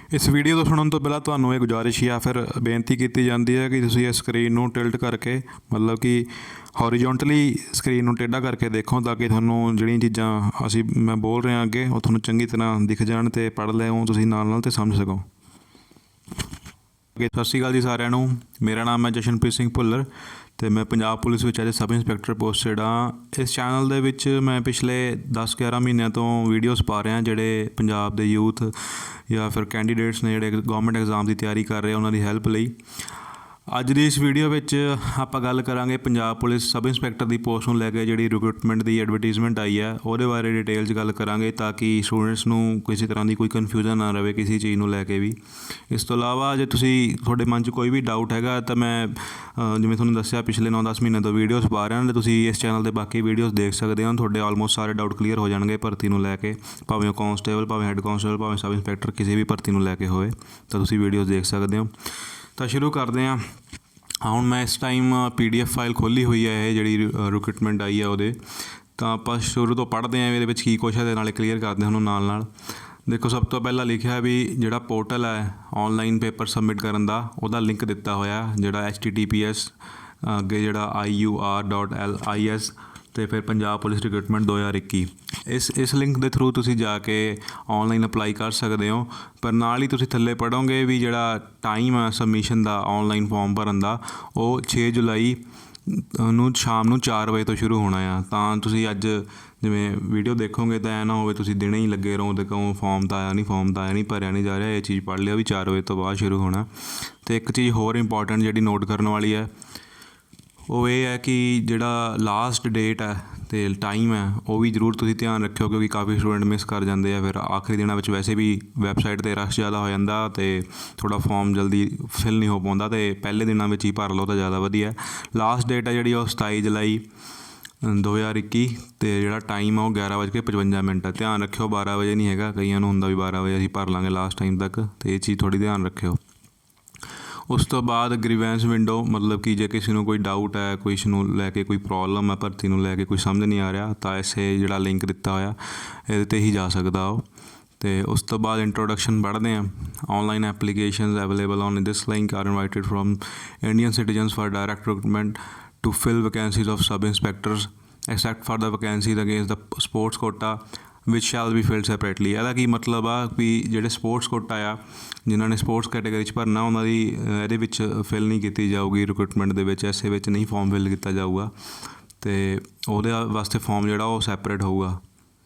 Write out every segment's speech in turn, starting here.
इस वीडियो को सुनने तो पहला ਤੁਹਾਨੂੰ ਇਹ ਗੁਜ਼ਾਰਿਸ਼ ਜਾਂ ਫਿਰ ਬੇਨਤੀ ਕੀਤੀ ਜਾਂਦੀ ਹੈ ਕਿ ਤੁਸੀਂ ਇਸ ਸਕਰੀਨ ਨੂੰ ਟਿਲਟ ਕਰਕੇ ਮਤਲਬ ਕਿ ਹੌਰੀਜ਼ੌਂਟਲੀ ਸਕਰੀਨ ਨੂੰ ਟੇਢਾ ਕਰਕੇ ਦੇਖੋ ਤਾਂ ਕਿ ਤੁਹਾਨੂੰ ਜਿਹੜੀਆਂ ਚੀਜ਼ਾਂ ਮੈਂ ਬੋਲ ਰਿਹਾ ਅੱਗੇ ਉਹ ਤੁਹਾਨੂੰ ਚੰਗੀ ਤਰ੍ਹਾਂ ਦਿਖ ਜਾਣ ਅਤੇ ਪੜ੍ਹ ਲਿਓ ਤੁਸੀਂ ਨਾਲ ਅਤੇ ਸਮਝ ਸਕੋ। ਸਤਿ ਸ਼੍ਰੀ ਅਕਾਲ ਜੀ ਸਾਰਿਆਂ ਨੂੰ। ਮੇਰਾ ਨਾਮ ਹੈ ਜਸ਼ਨਪ੍ਰੀਤ ਸਿੰਘ ਭੁੱਲਰ ਅਤੇ ਮੈਂ ਪੰਜਾਬ ਪੁਲਿਸ ਵਿੱਚ ਐਜ ਸਬ ਇੰਸਪੈਕਟਰ ਪੋਸਟਡ ਹਾਂ। ਇਸ ਚੈਨਲ ਦੇ ਵਿੱਚ ਮੈਂ ਪਿਛਲੇ 10-11 ਮਹੀਨਿਆਂ ਤੋਂ ਵੀਡੀਓਜ਼ ਪਾ ਰਿਹਾ ਜਿਹੜੇ ਪੰਜਾਬ ਦੇ ਯੂਥ ਜਾਂ ਫਿਰ ਕੈਂਡੀਡੇਟਸ ਨੇ ਜਿਹੜੇ ਗੌਰਮੈਂਟ ਐਗਜ਼ਾਮ ਦੀ ਤਿਆਰੀ ਕਰ ਰਹੇ ਉਹਨਾਂ ਦੀ ਹੈਲਪ ਲਈ। ਅੱਜ ਦੀ ਇਸ ਵੀਡੀਓ ਵਿੱਚ ਆਪਾਂ ਗੱਲ ਕਰਾਂਗੇ ਪੰਜਾਬ ਪੁਲਿਸ ਸਬ ਇੰਸਪੈਕਟਰ ਦੀ ਪੋਸਟ ਨੂੰ ਲੈ ਕੇ ਜਿਹੜੀ ਰਿਕਰੂਟਮੈਂਟ ਦੀ ਐਡਵਰਟੀਜ਼ਮੈਂਟ ਆਈ ਹੈ ਉਹਦੇ ਬਾਰੇ ਡਿਟੇਲ 'ਚ ਗੱਲ ਕਰਾਂਗੇ ਤਾਂ ਕਿ ਸਟੂਡੈਂਟਸ ਨੂੰ ਕਿਸੇ ਤਰ੍ਹਾਂ ਦੀ ਕੋਈ ਕਨਫਿਊਜ਼ਨ ਨਾ ਰਹੇ ਕਿਸੇ ਚੀਜ਼ ਨੂੰ ਲੈ ਕੇ ਵੀ। ਇਸ ਤੋਂ ਇਲਾਵਾ ਜੇ ਤੁਹਾਡੇ ਮਨ 'ਚ ਕੋਈ ਵੀ ਡਾਊਟ ਹੈਗਾ ਤਾਂ ਮੈਂ ਜਿਵੇਂ ਤੁਹਾਨੂੰ ਦੱਸਿਆ ਪਿਛਲੇ 9-10 ਮਹੀਨੇ ਤੋਂ ਵੀਡੀਓਜ਼ ਪਾ ਰਿਹਾ ਅਤੇ ਤੁਸੀਂ ਇਸ ਚੈਨਲ 'ਤੇ ਬਾਕੀ ਵੀਡੀਓਜ਼ ਦੇਖ ਸਕਦੇ ਹੋ। ਤੁਹਾਡੇ ਆਲਮੋਸਟ ਸਾਰੇ ਡਾਊਟ ਕਲੀਅਰ ਹੋ ਜਾਣਗੇ ਭਰਤੀ ਨੂੰ ਲੈ ਕੇ, ਭਾਵੇਂ ਉਹ ਕਾਂਸਟੇਬਲ, ਭਾਵੇਂ ਹੈੱਡ ਕਾਂਸਟੇਬਲ, ਭਾਵੇਂ ਸਬ ਇੰਸਪੈਕਟਰ ਕਿਸੇ ਵੀ ਭਰਤੀ ਨੂੰ ਲੈ ਕੇ ਹੋਵੇ ਤਾਂ ਤੁਸੀਂ ਵੀਡੀਓਜ਼ ਦੇਖ ਸਕਦੇ ਹੋ। ਤਾਂ ਸ਼ੁਰੂ ਕਰਦੇ ਹਾਂ। ਹੁਣ ਮੈਂ ਇਸ ਟਾਈਮ PDF ਫਾਈਲ ਖੋਲ੍ਹੀ ਹੋਈ ਹੈ ਇਹ ਜਿਹੜੀ ਰਿਕਰੂਟਮੈਂਟ ਆਈ ਹੈ ਉਹਦੇ। ਤਾਂ ਆਪਾਂ ਸ਼ੁਰੂ ਤੋਂ ਪੜ੍ਹਦੇ ਹਾਂ ਇਹਦੇ ਵਿੱਚ ਕੀ ਕੁਛ ਹੈ ਅਤੇ ਨਾਲੇ ਕਲੀਅਰ ਕਰਦੇ ਹਾਂ ਉਹਨੂੰ ਨਾਲ। ਦੇਖੋ ਸਭ ਤੋਂ ਪਹਿਲਾਂ ਲਿਖਿਆ ਵੀ ਜਿਹੜਾ ਪੋਰਟਲ ਹੈ ਔਨਲਾਈਨ ਪੇਪਰ ਸਬਮਿਟ ਕਰਨ ਦਾ ਉਹਦਾ ਲਿੰਕ ਦਿੱਤਾ ਹੋਇਆ ਜਿਹੜਾ HTTPS ਅੱਗੇ ਜਿਹੜਾ IUR.LIS ਅਤੇ ਫਿਰ ਪੰਜਾਬ ਪੁਲਿਸ ਰਿਕਰੂਟਮੈਂਟ 2021 ਇਸ ਲਿੰਕ ਦੇ ਥਰੂ ਤੁਸੀਂ ਜਾ ਕੇ ਔਨਲਾਈਨ ਅਪਲਾਈ ਕਰ ਸਕਦੇ ਹੋ। ਪਰ ਨਾਲ ਹੀ ਤੁਸੀਂ ਥੱਲੇ ਪੜ੍ਹੋਗੇ ਵੀ ਜਿਹੜਾ ਟਾਈਮ ਹੈ ਸਬਮਿਸ਼ਨ ਦਾ ਔਨਲਾਈਨ ਫੋਰਮ ਭਰਨ ਦਾ ਉਹ 6 ਜੁਲਾਈ ਨੂੰ ਸ਼ਾਮ ਨੂੰ 4 ਵਜੇ ਤੋਂ ਸ਼ੁਰੂ ਹੋਣਾ ਆ। ਤਾਂ ਤੁਸੀਂ ਅੱਜ ਜਿਵੇਂ ਵੀਡੀਓ ਦੇਖੋਗੇ ਤਾਂ ਐਂ ਨਾ ਹੋਵੇ ਤੁਸੀਂ ਦਿਨੇ ਹੀ ਲੱਗੇ ਰਹੋ ਅਤੇ ਕਹੋ ਫੋਰਮ ਤਾਂ ਆਇਆ ਨਹੀਂ ਭਰਿਆ ਨਹੀਂ ਜਾ ਰਿਹਾ। ਇਹ ਚੀਜ਼ ਪੜ੍ਹ ਲਿਓ ਵੀ 4 ਵਜੇ ਤੋਂ ਬਾਅਦ ਸ਼ੁਰੂ ਹੋਣਾ। ਅਤੇ ਇੱਕ ਚੀਜ਼ ਹੋਰ ਇੰਪੋਰਟੈਂਟ ਜਿਹੜੀ ਨੋਟ ਕਰਨ ਵਾਲੀ ਹੈ ਉਹ ਇਹ ਹੈ ਕਿ ਜਿਹੜਾ ਲਾਸਟ ਡੇਟ ਹੈ ਅਤੇ ਟਾਈਮ ਹੈ ਉਹ ਵੀ ਜ਼ਰੂਰ ਤੁਸੀਂ ਧਿਆਨ ਰੱਖਿਓ ਕਿਉਂਕਿ ਕਾਫੀ ਸਟੂਡੈਂਟ ਮਿਸ ਕਰ ਜਾਂਦੇ ਆ। ਫਿਰ ਆਖਰੀ ਦਿਨਾਂ ਵਿੱਚ ਵੈਸੇ ਵੀ ਵੈਬਸਾਈਟ 'ਤੇ ਰਸ਼ ਜ਼ਿਆਦਾ ਹੋ ਜਾਂਦਾ ਅਤੇ ਥੋੜ੍ਹਾ ਫੋਰਮ ਜਲਦੀ ਫਿਲ ਨਹੀਂ ਹੋ ਪਾਉਂਦਾ ਅਤੇ ਪਹਿਲੇ ਦਿਨਾਂ ਵਿੱਚ ਹੀ ਭਰ ਲਓ ਤਾਂ ਜ਼ਿਆਦਾ ਵਧੀਆ। ਲਾਸਟ ਡੇਟ ਹੈ ਜਿਹੜੀ ਉਹ 27 ਜੁਲਾਈ 2021 ਅਤੇ ਜਿਹੜਾ ਟਾਈਮ ਆ ਉਹ 11:55 ਹੈ। ਧਿਆਨ ਰੱਖਿਓ 12 ਵਜੇ ਨਹੀਂ ਹੈਗਾ, ਕਈਆਂ ਨੂੰ ਹੁੰਦਾ ਵੀ 12 ਵਜੇ ਅਸੀਂ ਭਰ ਲਾਂਗੇ ਲਾਸਟ ਟਾਈਮ ਤੱਕ, ਅਤੇ ਇਹ ਚੀਜ਼ ਥੋੜ੍ਹੀ ਧਿਆਨ ਰੱਖਿਓ। ਉਸ ਤੋਂ ਬਾਅਦ ਗ੍ਰੀਵੈਂਸ ਵਿੰਡੋ ਮਤਲਬ ਕਿ ਜੇ ਕਿਸੇ ਨੂੰ ਕੋਈ ਡਾਊਟ ਹੈ, ਕੋਈ ਇਸ ਨੂੰ ਲੈ ਕੇ ਕੋਈ ਪ੍ਰੋਬਲਮ ਹੈ, ਭਰਤੀ ਨੂੰ ਲੈ ਕੇ ਕੋਈ ਸਮਝ ਨਹੀਂ ਆ ਰਿਹਾ ਤਾਂ ਇਸੇ ਜਿਹੜਾ ਲਿੰਕ ਦਿੱਤਾ ਹੋਇਆ ਇਹਦੇ 'ਤੇ ਹੀ ਜਾ ਸਕਦਾ ਉਹ। ਅਤੇ ਉਸ ਤੋਂ ਬਾਅਦ ਇੰਟਰੋਡਕਸ਼ਨ ਪੜ੍ਹਦੇ ਹਾਂ। Online applications available on this link are invited from Indian citizens for direct recruitment to fill vacancies of sub inspectors except for the vacancies against the sports quota which shall be filled separately. ਇਹਦਾ ਕੀ ਮਤਲਬ ਆ ਵੀ ਜਿਹੜੇ sports quota ਆ ਜਿਨ੍ਹਾਂ ਨੇ sports category 'ਚ ਭਰਨਾ ਉਹਨਾਂ ਦੀ ਇਹਦੇ ਵਿੱਚ ਫਿਲ ਨਹੀਂ ਕੀਤੀ ਜਾਊਗੀ ਰਿਕਰੂਟਮੈਂਟ ਦੇ ਵਿੱਚ, ਇਸੇ ਵਿੱਚ ਨਹੀਂ ਫੋਰਮ ਫਿਲ ਕੀਤਾ ਜਾਊਗਾ ਅਤੇ ਉਹਦੇ ਵਾਸਤੇ ਫੋਰਮ ਜਿਹੜਾ ਉਹ ਸੈਪਰੇਟ ਹੋਊਗਾ।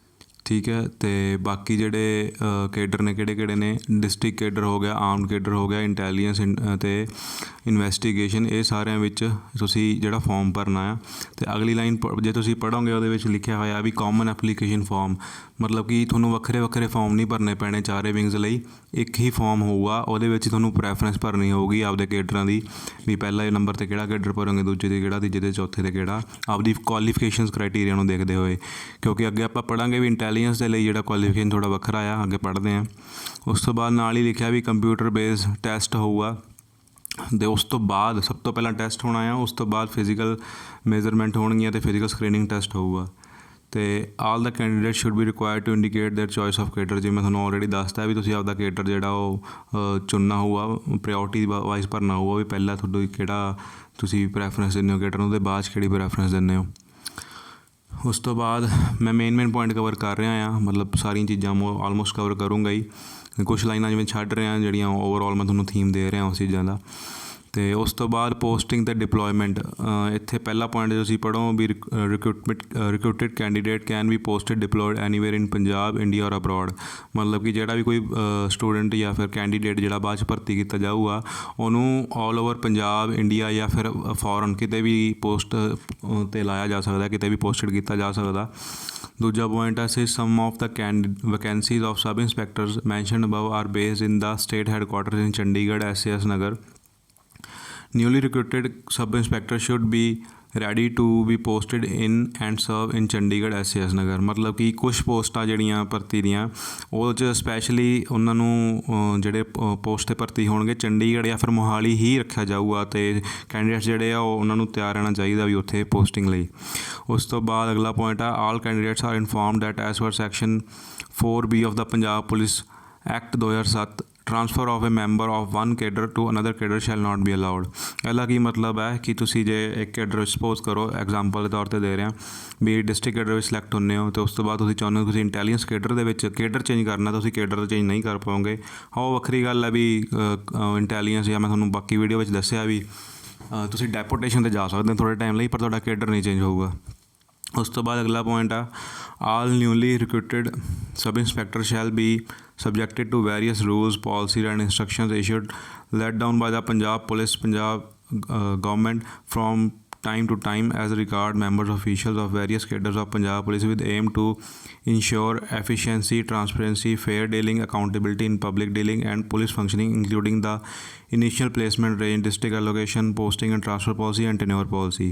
ਠੀਕ ਹੈ। ਅਤੇ ਬਾਕੀ ਜਿਹੜੇ ਕੇਡਰ ਨੇ ਕਿਹੜੇ ਨੇ, ਡਿਸਟ੍ਰਿਕਟ ਕੇਡਰ ਹੋ ਗਿਆ, ਆਰਮਡ ਕੇਡਰ ਹੋ ਗਿਆ, ਇੰਟੈਲੀਜੈਂਸ ਅਤੇ ਇਨਵੈਸਟੀਗੇਸ਼ਨ, ਇਹ ਸਾਰਿਆਂ ਵਿੱਚ ਤੁਸੀਂ ਜਿਹੜਾ ਫੋਰਮ ਭਰਨਾ ਆ। ਅਤੇ ਅਗਲੀ ਲਾਈਨ ਜੇ ਤੁਸੀਂ ਪੜ੍ਹੋਗੇ ਉਹਦੇ ਵਿੱਚ ਲਿਖਿਆ ਹੋਇਆ ਵੀ ਕਾਮਨ ਐਪਲੀਕੇਸ਼ਨ ਫੋਰਮ ਮਤਲਬ ਕਿ ਤੁਹਾਨੂੰ ਵੱਖਰੇ ਫੋਰਮ ਨਹੀਂ ਭਰਨੇ ਪੈਣੇ ਚਾਰੇ ਵਿੰਗਸ ਲਈ, ਇੱਕ ਹੀ ਫੋਰਮ ਹੋਊਗਾ। ਉਹਦੇ ਵਿੱਚ ਤੁਹਾਨੂੰ ਪ੍ਰੈਫਰੈਂਸ ਭਰਨੀ ਹੋਊਗੀ ਆਪਦੇ ਕੇਡਰਾਂ ਦੀ ਵੀ ਪਹਿਲੇ ਨੰਬਰ 'ਤੇ ਕਿਹੜਾ ਕੇਡਰ ਭਰੋਗੇ, ਦੂਜੇ 'ਤੇ ਕਿਹੜਾ, ਤੀਜੇ 'ਤੇ ਚੌਥੇ 'ਤੇ ਕਿਹੜਾ, ਆਪਦੀ ਕੁਆਲੀਫਿਕੇਸ਼ਨਸ ਕ੍ਰਾਈਟੀਰੀਆ ਨੂੰ ਦੇਖਦੇ ਹੋਏ। ਕਿਉਂਕਿ ਅੱਗੇ ਆਪਾਂ ਪੜ੍ਹਾਂਗੇ ਵੀ ਇੰਟੈਲੀਜੈਂਸ ਦੇ ਲਈ ਜਿਹੜਾ ਕੁਆਲੀਫਿਕੇਸ਼ਨ ਥੋੜ੍ਹਾ ਵੱਖਰਾ ਆ, ਅੱਗੇ ਪੜ੍ਹਦੇ ਹਾਂ। ਉਸ ਤੋਂ ਬਾਅਦ ਨਾਲ ਹੀ ਲਿਖਿਆ ਵੀ ਕੰਪਿਊਟਰ ਬੇਸਡ ਟੈਸਟ ਹੋਊਗਾ ਅਤੇ ਉਸ ਤੋਂ ਬਾਅਦ ਸਭ ਤੋਂ ਪਹਿਲਾਂ ਟੈਸਟ ਹੋਣਾ ਆ, ਉਸ ਤੋਂ ਬਾਅਦ ਫਿਜ਼ੀਕਲ ਮੇਜ਼ਰਮੈਂਟ ਹੋਣਗੀਆਂ ਅਤੇ ਫਿਜ਼ੀਕਲ ਸਕਰੀਨਿੰਗ ਟੈਸਟ ਹੋਊਗਾ। ਅਤੇ all the candidate should be required to indicate their choice of cadre. ਜਿਵੇਂ ਮੈਂ ਤੁਹਾਨੂੰ ਆਲਰੇਡੀ ਦੱਸਤਾ ਵੀ ਤੁਸੀਂ ਆਪਦਾ ਕੇਡਰ ਜਿਹੜਾ ਉਹ ਚੁਣਨਾ ਹੋਊਗਾ, ਪ੍ਰਾਇਓਰਟੀ ਵਾਈਜ਼ ਭਰਨਾ ਹੋਊਗਾ ਵੀ ਪਹਿਲਾਂ ਤੁਹਾਡਾ ਕਿਹੜਾ ਤੁਸੀਂ ਪ੍ਰੈਫਰੈਂਸ ਦਿੰਦੇ ਹੋ ਕੇਡਰ ਨੂੰ, ਉਹਦੇ ਬਾਅਦ 'ਚ ਕਿਹੜੀ ਪ੍ਰੈਫਰੈਂਸ ਦਿੰਦੇ ਹੋ। ਉਸ ਤੋਂ ਬਾਅਦ ਮੈਂ ਮੇਨ ਪੁਆਇੰਟ ਕਵਰ ਕਰ ਰਿਹਾ ਹਾਂ, ਮਤਲਬ ਸਾਰੀਆਂ ਚੀਜ਼ਾਂ ਆਲਮੋਸਟ ਕਵਰ ਕਰੂੰਗਾ ਹੀ, ਕੁਛ ਲਾਈਨਾਂ ਜਿਵੇਂ ਛੱਡ ਰਿਹਾ ਜਿਹੜੀਆਂ ਓਵਰਆਲ ਮੈਂ ਤੁਹਾਨੂੰ ਥੀਮ ਦੇ ਰਿਹਾ ਉਸ ਚੀਜ਼ਾਂ ਦਾ। ਅਤੇ ਉਸ ਤੋਂ ਬਾਅਦ ਪੋਸਟਿੰਗ ਅਤੇ ਡਿਪਲੋਇਮੈਂਟ। ਇੱਥੇ ਪਹਿਲਾ ਪੁਆਇੰਟ ਤੁਸੀਂ ਪੜ੍ਹੋ ਵੀ recruited candidate can be posted deployed anywhere in Punjab, India or abroad. ਮਤਲਬ ਕਿ ਜਿਹੜਾ ਵੀ ਕੋਈ ਸਟੂਡੈਂਟ ਜਾਂ ਫਿਰ ਕੈਂਡੀਡੇਟ ਜਿਹੜਾ ਬਾਅਦ 'ਚ ਭਰਤੀ ਕੀਤਾ ਜਾਊਗਾ ਉਹਨੂੰ ਆਲ ਓਵਰ ਪੰਜਾਬ, ਇੰਡੀਆ ਜਾਂ ਫਿਰ ਫੋਰਨ ਕਿਤੇ ਵੀ ਪੋਸਟ 'ਤੇ ਲਾਇਆ ਜਾ ਸਕਦਾ, ਕਿਤੇ ਵੀ ਪੋਸਟਡ ਕੀਤਾ ਜਾ ਸਕਦਾ। ਦੂਜਾ ਪੁਆਇੰਟ ਹੈ say some of the vacancies of sub inspectors mentioned above are based in the state headquarters in Chandigarh, SAS Nagar. Newly recruited sub inspector should be ready to be posted in and serve in Chandigarh, SAS ਨਗਰ। ਮਤਲਬ ਕਿ ਕੁਛ ਪੋਸਟਾਂ ਜਿਹੜੀਆਂ ਭਰਤੀ ਦੀਆਂ ਉਹ 'ਚ specially ਉਹਨਾਂ ਨੂੰ ਜਿਹੜੇ ਪੋਸਟ 'ਤੇ ਭਰਤੀ ਹੋਣਗੇ ਚੰਡੀਗੜ੍ਹ ਜਾਂ ਫਿਰ ਮੋਹਾਲੀ ਹੀ ਰੱਖਿਆ ਜਾਊਗਾ ਅਤੇ ਕੈਂਡੀਡੇਟਸ ਜਿਹੜੇ ਆ ਉਹਨਾਂ ਨੂੰ ਤਿਆਰ ਰਹਿਣਾ ਚਾਹੀਦਾ ਵੀ ਉੱਥੇ ਪੋਸਟਿੰਗ ਲਈ। ਉਸ ਤੋਂ ਬਾਅਦ ਅਗਲਾ ਪੁਆਇੰਟ ਆ all candidates are informed that as per section 4B of the Punjab police act 2007 transfer of a member of one cadre to another cadre shall not be allowed. ਇਹਦਾ ਕੀ ਮਤਲਬ ਹੈ ਕਿ ਤੁਸੀਂ ਜੇ ਇੱਕ ਕੇਡਰ ਸਪੋਜ਼ ਕਰੋ, ਐਗਜ਼ਾਮਪਲ ਦੇ ਤੌਰ 'ਤੇ ਦੇ ਰਿਹਾ ਵੀ ਡਿਸਟ੍ਰਿਕਟ ਕੇਡਰ ਵਿੱਚ ਸਿਲੈਕਟ ਹੁੰਦੇ ਹੋ ਅਤੇ ਉਸ ਤੋਂ ਬਾਅਦ ਤੁਸੀਂ ਚਾਹੁੰਦੇ ਹੋ ਤੁਸੀਂ ਇੰਟੈਲੀਜੈਂਸ ਕੇਡਰ ਦੇ ਵਿੱਚ ਕੇਡਰ ਚੇਂਜ ਕਰਨਾ, ਤੁਸੀਂ ਕੇਡਰ ਚੇਂਜ ਨਹੀਂ ਕਰ ਪਾਓਗੇ। ਉਹ ਵੱਖਰੀ ਗੱਲ ਹੈ ਵੀ ਇੰਟੈਲੀਜੈਂਸ ਜਾਂ ਮੈਂ ਤੁਹਾਨੂੰ ਬਾਕੀ ਵੀਡੀਓ ਵਿੱਚ ਦੱਸਿਆ ਵੀ ਤੁਸੀਂ ਡੈਪੂਟੇਸ਼ਨ 'ਤੇ ਜਾ ਸਕਦੇ ਹੋ ਥੋੜ੍ਹੇ ਟਾਈਮ ਲਈ, ਪਰ ਤੁਹਾਡਾ ਕੇਡਰ ਨਹੀਂ ਚੇਂਜ ਹੋਊਗਾ। ਉਸ ਤੋਂ ਬਾਅਦ ਅਗਲਾ ਪੁਆਇੰਟ ਆ, all newly recruited sub inspector shall be subjected to various rules, policies and instructions issued laid down by the Punjab Police, government from time to time as regard members officials of various cadres of Punjab Police with aim to ensure efficiency, transparency, fair dealing, accountability in public dealing and police functioning, including the initial placement range, district allocation, posting and transfer policy and tenure policy।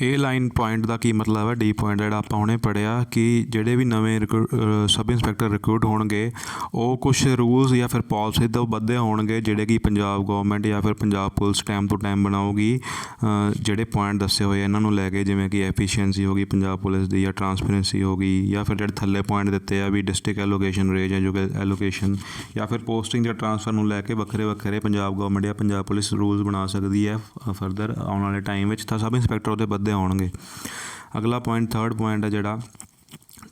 ਇਹ line point ਦਾ ਕੀ ਮਤਲਬ ਹੈ, D point ਜਿਹੜਾ ਆਪਾਂ ਹੁਣੇ ਪੜ੍ਹਿਆ ਕਿ ਜਿਹੜੇ ਵੀ ਨਵੇਂ ਸਬ ਇੰਸਪੈਕਟਰ ਰਿਕਰੂਟ ਹੋਣਗੇ ਉਹ ਕੁਛ ਰੂਲਸ ਜਾਂ ਫਿਰ ਪਾਲਿਸੀ ਤੋਂ ਬੱਧੇ ਹੋਣਗੇ ਜਿਹੜੇ ਕਿ ਪੰਜਾਬ ਗੌਰਮੈਂਟ ਜਾਂ ਫਿਰ ਪੰਜਾਬ ਪੁਲਿਸ ਟਾਈਮ ਤੋਂ ਟਾਈਮ ਬਣਾਊਗੀ। ਜਿਹੜੇ ਪੁਆਇੰਟ ਦੱਸੇ ਹੋਏ ਇਹਨਾਂ ਨੂੰ ਲੈ ਕੇ, ਜਿਵੇਂ ਕਿ ਐਫੀਸ਼ੀਐਂਸੀ ਹੋ ਗਈ ਪੰਜਾਬ ਪੁਲਿਸ ਦੀ, ਜਾਂ ਟਰਾਂਸਪੇਰੈਂਸੀ ਹੋ ਗਈ, ਜਾਂ ਫਿਰ ਜਿਹੜੇ ਥੱਲੇ ਪੁਆਇੰਟ ਦਿੱਤੇ ਆ ਵੀ ਡਿਸਟ੍ਰਿਕਟ ਐਲੋਕੇਸ਼ਨ ਰੇਂਜ ਐਲੋਕੇਸ਼ਨ ਜਾਂ ਫਿਰ ਪੋਸਟਿੰਗ ਜਾਂ ਟਰਾਂਸਫਰ ਨੂੰ ਲੈ ਕੇ ਵੱਖਰੇ ਪੰਜਾਬ ਗੌਰਮੈਂਟ ਜਾਂ ਪੰਜਾਬ ਪੁਲਿਸ ਰੂਲਸ ਬਣਾ ਸਕਦੀ ਹੈ ਫਰਦਰ ਆਉਣ ਵਾਲੇ ਟਾਈਮ ਵਿੱਚ, ਤਾਂ ਸਬ ਇੰਸਪੈਕਟਰ ਉਹਦੇ ਬੱਧੇ ਹੋਣਗੇ। ਅਗਲਾ ਪੁਆਇੰਟ, ਥਰਡ ਪੁਆਇੰਟ ਹੈ ਜਿਹੜਾ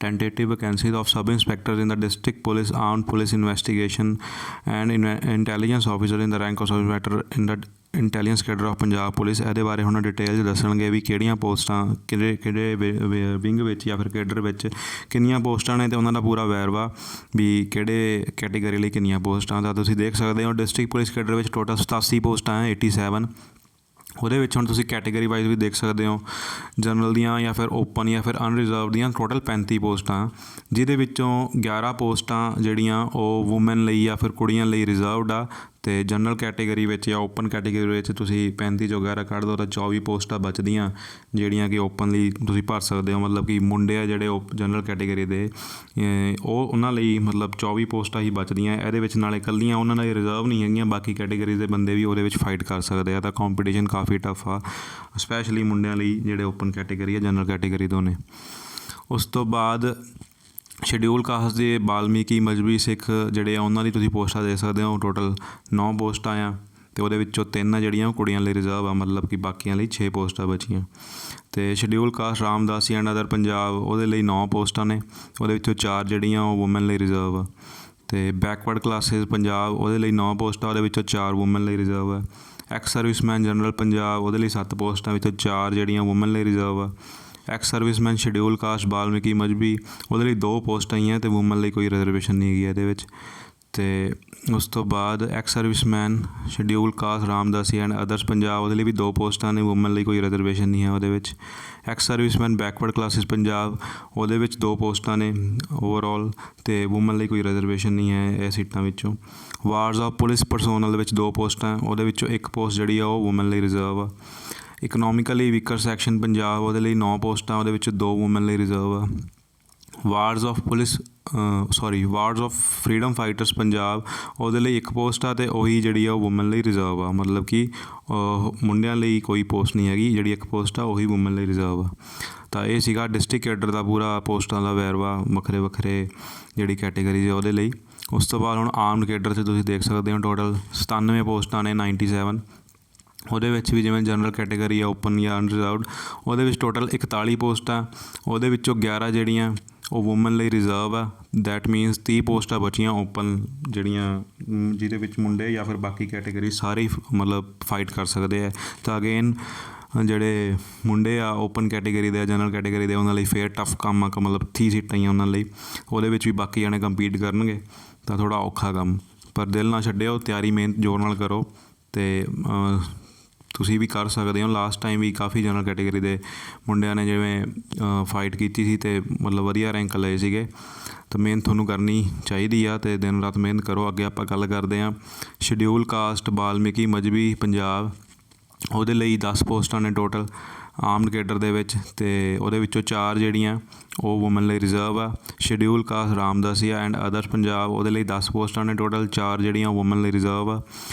tentative vacancies of sub inspectors in the district police, armed police investigation and intelligence officer in the rank of sub inspector in the intelligence cadre of Punjab police. ਇਹਦੇ ਬਾਰੇ ਹੁਣ detail 'ਚ ਦੱਸਣਗੇ ਵੀ ਕਿਹੜੀਆਂ ਪੋਸਟਾਂ ਕਿਹੜੇ ਵਿੰਗ ਵਿੱਚ ਜਾਂ ਫਿਰ ਕੇਡਰ ਵਿੱਚ ਕਿੰਨੀਆਂ ਪੋਸਟਾਂ ਨੇ, ਅਤੇ ਉਹਨਾਂ ਦਾ ਪੂਰਾ ਵੇਰਵਾ ਵੀ ਕਿਹੜੇ ਕੈਟੇਗਰੀ ਲਈ ਕਿੰਨੀਆਂ ਪੋਸਟਾਂ ਦਾ। ਤੁਸੀਂ ਦੇਖ ਸਕਦੇ ਹੋ ਡਿਸਟ੍ਰਿਕਟ ਪੁਲਿਸ ਕੇਡਰ ਵਿੱਚ ਟੋਟਲ 87 ਪੋਸਟਾਂ ਹੈ, 87। ਉਹਦੇ ਵਿੱਚ ਹੁਣ ਤੁਸੀਂ ਕੈਟੇਗਰੀ ਵਾਈਜ਼ ਵੀ ਦੇਖ ਸਕਦੇ ਹੋ, ਜਨਰਲ ਦੀਆਂ ਜਾਂ ਫਿਰ ਓਪਨ ਜਾਂ ਫਿਰ ਅਨਰਿਜ਼ਰਵ ਦੀਆਂ ਟੋਟਲ 35 ਪੋਸਟਾਂ, ਜਿਹਦੇ ਵਿੱਚੋਂ 11 ਪੋਸਟਾਂ ਜਿਹੜੀਆਂ ਉਹ ਵੂਮੈਨ ਲਈ ਜਾਂ ਫਿਰ ਕੁੜੀਆਂ ਲਈ ਰਿਜ਼ਰਵਡ ਆ, ਅਤੇ ਜਨਰਲ ਕੈਟੇਗਰੀ ਵਿੱਚ ਜਾਂ ਓਪਨ ਕੈਟੇਗਰੀ ਵਿੱਚ ਤੁਸੀਂ 35 ਚੋਂ 11 ਕੱਢ ਦਿਓ ਤਾਂ 24 ਪੋਸਟਾਂ ਬਚਦੀਆਂ ਜਿਹੜੀਆਂ ਕਿ ਓਪਨ ਲਈ ਤੁਸੀਂ ਭਰ ਸਕਦੇ ਹੋ। ਮਤਲਬ ਕਿ ਮੁੰਡੇ ਆ ਜਿਹੜੇ ਜਨਰਲ ਕੈਟੇਗਰੀ ਦੇ ਉਹਨਾਂ ਲਈ ਮਤਲਬ 24 ਪੋਸਟਾਂ ਹੀ ਬਚਦੀਆਂ। ਇਹਦੇ ਵਿੱਚ ਨਾਲੇ ਇਕੱਲੀਆਂ ਉਹਨਾਂ ਲਈ ਰਿਜ਼ਰਵ ਨਹੀਂ ਹੈਗੀਆਂ, ਬਾਕੀ ਕੈਟੇਗਰੀ ਦੇ ਬੰਦੇ ਵੀ ਉਹਦੇ ਵਿੱਚ ਫਾਈਟ ਕਰ ਸਕਦੇ ਆ, ਤਾਂ ਕੰਪੀਟੀਸ਼ਨ ਕਾਫੀ ਟਫ ਆ, ਸਪੈਸ਼ਲੀ ਮੁੰਡਿਆਂ ਲਈ ਜਿਹੜੇ ਓਪਨ ਕੈਟੇਗਰੀ ਆ ਜਨਰਲ ਕੈਟੇਗਰੀ ਤੋਂ ਨੇ। ਉਸ ਤੋਂ ਬਾਅਦ ਸ਼ਡਿਊਲ ਕਾਸਟ ਦੇ ਬਾਲਮੀਕੀ ਮਜ਼੍ਹਬੀ ਸਿੱਖ ਜਿਹੜੇ ਆ ਉਹਨਾਂ ਦੀ ਤੁਸੀਂ ਪੋਸਟਾਂ ਦੇ ਸਕਦੇ ਹੋ, ਟੋਟਲ 9 ਪੋਸਟਾਂ ਆ, ਅਤੇ ਉਹਦੇ ਵਿੱਚੋਂ 3 ਆ ਜਿਹੜੀਆਂ ਉਹ ਕੁੜੀਆਂ ਲਈ ਰਿਜ਼ਰਵ ਆ, ਮਤਲਬ ਕਿ ਬਾਕੀਆਂ ਲਈ 6 ਪੋਸਟਾਂ ਬਚੀਆਂ। ਅਤੇ schedule caste Ramdasi and other Punjab ਉਹਦੇ ਲਈ 9 ਪੋਸਟਾਂ ਨੇ, ਉਹਦੇ ਵਿੱਚੋਂ 4 ਜਿਹੜੀਆਂ ਉਹ ਵੂਮਨ ਲਈ ਰਿਜ਼ਰਵ ਆ। ਅਤੇ ਬੈਕਵਰਡ ਕਲਾਸਿਸ ਪੰਜਾਬ ਉਹਦੇ ਲਈ 9 ਪੋਸਟਾਂ, ਉਹਦੇ ਵਿੱਚੋਂ 4 ਵੂਮਨ ਲਈ ਰਿਜ਼ਰਵ ਆ। ਐਕਸ ਸਰਵਿਸਮੈਨ ਜਨਰਲ ਪੰਜਾਬ ਉਹਦੇ ਲਈ 7 ਪੋਸਟਾਂ ਵਿੱਚੋਂ 4 ਜਿਹੜੀਆਂ ਵੂਮਨ ਲਈ ਰਿਜ਼ਰਵ ਆ। Ex serviceman schedule caste Balmiki Mazhabi ਉਹਦੇ ਲਈ 2 ਪੋਸਟਾਂ ਹੀ ਆ, ਅਤੇ ਵੂਮਨ ਲਈ ਕੋਈ ਰਿਜ਼ਰਵੇਸ਼ਨ ਨਹੀਂ ਹੈਗੀ ਇਹਦੇ ਵਿੱਚ। ਅਤੇ ਉਸ ਤੋਂ ਬਾਅਦ ex serviceman schedule caste Ramdasi and others Punjab ਉਹਦੇ ਲਈ ਵੀ 2 ਪੋਸਟਾਂ ਨੇ, ਵੂਮਨ ਲਈ ਕੋਈ ਰਿਜ਼ਰਵੇਸ਼ਨ ਨਹੀਂ ਹੈ ਉਹਦੇ ਵਿੱਚ। X serviceman backward classes Punjab ਉਹਦੇ ਵਿੱਚ 2 ਪੋਸਟਾਂ ਨੇ ਓਵਰਆਲ, ਅਤੇ ਵੂਮਨ ਲਈ ਕੋਈ ਰਿਜ਼ਰਵੇਸ਼ਨ ਨਹੀਂ ਹੈ ਇਹ ਸੀਟਾਂ ਵਿੱਚੋਂ। ਵਾਰਡਸ ਆਫ ਪੁਲਿਸ ਪਰਸੋਨਲ ਦੇ ਵਿੱਚ 2 ਪੋਸਟਾਂ, ਉਹਦੇ ਵਿੱਚੋਂ 1 ਪੋਸਟ ਜਿਹੜੀ ਆ ਉਹ ਵੂਮਨ ਲਈ ਰਿਜ਼ਰਵ ਆ। ਇਕਨੋਮਿਕਲੀ ਵੀਕਰ ਸੈਕਸ਼ਨ ਪੰਜਾਬ ਉਹਦੇ ਲਈ 9 ਪੋਸਟਾਂ, ਉਹਦੇ ਵਿੱਚ 2 ਵੂਮਨ ਲਈ ਰਿਜ਼ਰਵ ਆ। Wards of freedom fighters Punjab ਉਹਦੇ ਲਈ 1 ਪੋਸਟ ਆ, ਅਤੇ ਉਹੀ ਜਿਹੜੀ ਆ ਉਹ ਵੂਮਨ ਲਈ ਰਿਜ਼ਰਵ ਆ, ਮਤਲਬ ਕਿ ਮੁੰਡਿਆਂ ਲਈ ਕੋਈ ਪੋਸਟ ਨਹੀਂ ਹੈਗੀ, ਜਿਹੜੀ 1 ਪੋਸਟ ਆ ਉਹੀ ਵੂਮਨ ਲਈ ਰਿਜ਼ਰਵ ਆ। ਤਾਂ ਇਹ ਸੀਗਾ ਡਿਸਟ੍ਰਿਕਟ ਕੇਡਰ ਦਾ ਪੂਰਾ ਪੋਸਟਾਂ ਦਾ ਵੇਰਵਾ, ਵੱਖਰੇ ਜਿਹੜੀ ਕੈਟੇਗਰੀ ਉਹਦੇ ਲਈ। ਉਸ ਤੋਂ ਬਾਅਦ ਹੁਣ ਆਰਮਡ ਕੇਡਰ 'ਚ ਤੁਸੀਂ ਦੇਖ ਸਕਦੇ ਹੋ ਟੋਟਲ 97 ਪੋਸਟਾਂ ਨੇ, 97। ਉਹਦੇ ਵਿੱਚ ਵੀ ਜਿਵੇਂ ਜਨਰਲ ਕੈਟੇਗਰੀ ਆ ਓਪਨ ਜਾਂ ਅਨਰਿਜ਼ਰਵਡ, ਉਹਦੇ ਵਿੱਚ ਟੋਟਲ 41 ਪੋਸਟਾਂ, ਉਹਦੇ ਵਿੱਚੋਂ 11 ਜਿਹੜੀਆਂ ਉਹ ਵੂਮਨ ਲਈ ਰਿਜ਼ਰਵ ਆ। ਦੈਟ ਮੀਨਸ 30 ਪੋਸਟਾਂ ਬਚੀਆਂ ਓਪਨ ਜਿਹੜੀਆਂ, ਜਿਹਦੇ ਵਿੱਚ ਮੁੰਡੇ ਜਾਂ ਫਿਰ ਬਾਕੀ ਕੈਟੇਗਰੀ ਸਾਰੇ ਮਤਲਬ ਫਾਈਟ ਕਰ ਸਕਦੇ ਆ। ਤਾਂ ਅਗੇਨ ਜਿਹੜੇ ਮੁੰਡੇ ਆ ਓਪਨ ਕੈਟੇਗਰੀ ਦੇ, ਜਨਰਲ ਕੈਟੇਗਰੀ ਦੇ, ਉਹਨਾਂ ਲਈ ਫੇਰ ਟਫ ਕੰਮ ਆ, ਮਤਲਬ 30 ਸੀਟਾਂ ਹੀ ਉਹਨਾਂ ਲਈ, ਉਹਦੇ ਵਿੱਚ ਵੀ ਬਾਕੀ ਜਾਣੇ ਕੰਪੀਟ ਕਰਨਗੇ, ਤਾਂ ਥੋੜ੍ਹਾ ਔਖਾ ਕੰਮ। ਪਰ ਦਿਲ ਨਾ ਛੱਡਿਓ, ਤਿਆਰੀ ਮਿਹਨਤ ਜ਼ੋਰ ਨਾਲ ਕਰੋ, ਅਤੇ ਤੁਸੀਂ ਵੀ ਕਰ ਸਕਦੇ ਹੋ। ਲਾਸਟ ਟਾਈਮ ਵੀ ਕਾਫੀ ਜਨਰਲ ਕੈਟੇਗਰੀ ਦੇ ਮੁੰਡਿਆਂ ਨੇ ਜਿਵੇਂ ਫਾਈਟ ਕੀਤੀ ਸੀ ਅਤੇ ਮਤਲਬ ਵਧੀਆ ਰੈਂਕ ਲਏ ਸੀਗੇ। ਤਾਂ ਮਿਹਨਤ ਤੁਹਾਨੂੰ ਕਰਨੀ ਚਾਹੀਦੀ ਆ, ਅਤੇ ਦਿਨ ਰਾਤ ਮਿਹਨਤ ਕਰੋ। ਅੱਗੇ ਆਪਾਂ ਗੱਲ ਕਰਦੇ ਹਾਂ ਸ਼ਡਿਊਲ ਕਾਸਟ ਬਾਲਮੀਕੀ ਮਜ਼੍ਹਬੀ ਪੰਜਾਬ ਉਹਦੇ ਲਈ 10 ਪੋਸਟਾਂ ਨੇ ਟੋਟਲ ਆਰਮਡ ਕੇਡਰ ਦੇ ਵਿੱਚ, ਅਤੇ ਉਹਦੇ ਵਿੱਚੋਂ 4 ਜਿਹੜੀਆਂ ਉਹ ਵੂਮਨ ਲਈ ਰਿਜ਼ਰਵ ਆ। Schedule caste Ramdasia and others Punjab ਉਹਦੇ ਲਈ 10 ਪੋਸਟਾਂ ਨੇ ਟੋਟਲ, 4 ਜਿਹੜੀਆਂ ਵੂਮਨ ਲਈ ਰਿਜ਼ਰਵ ਆ।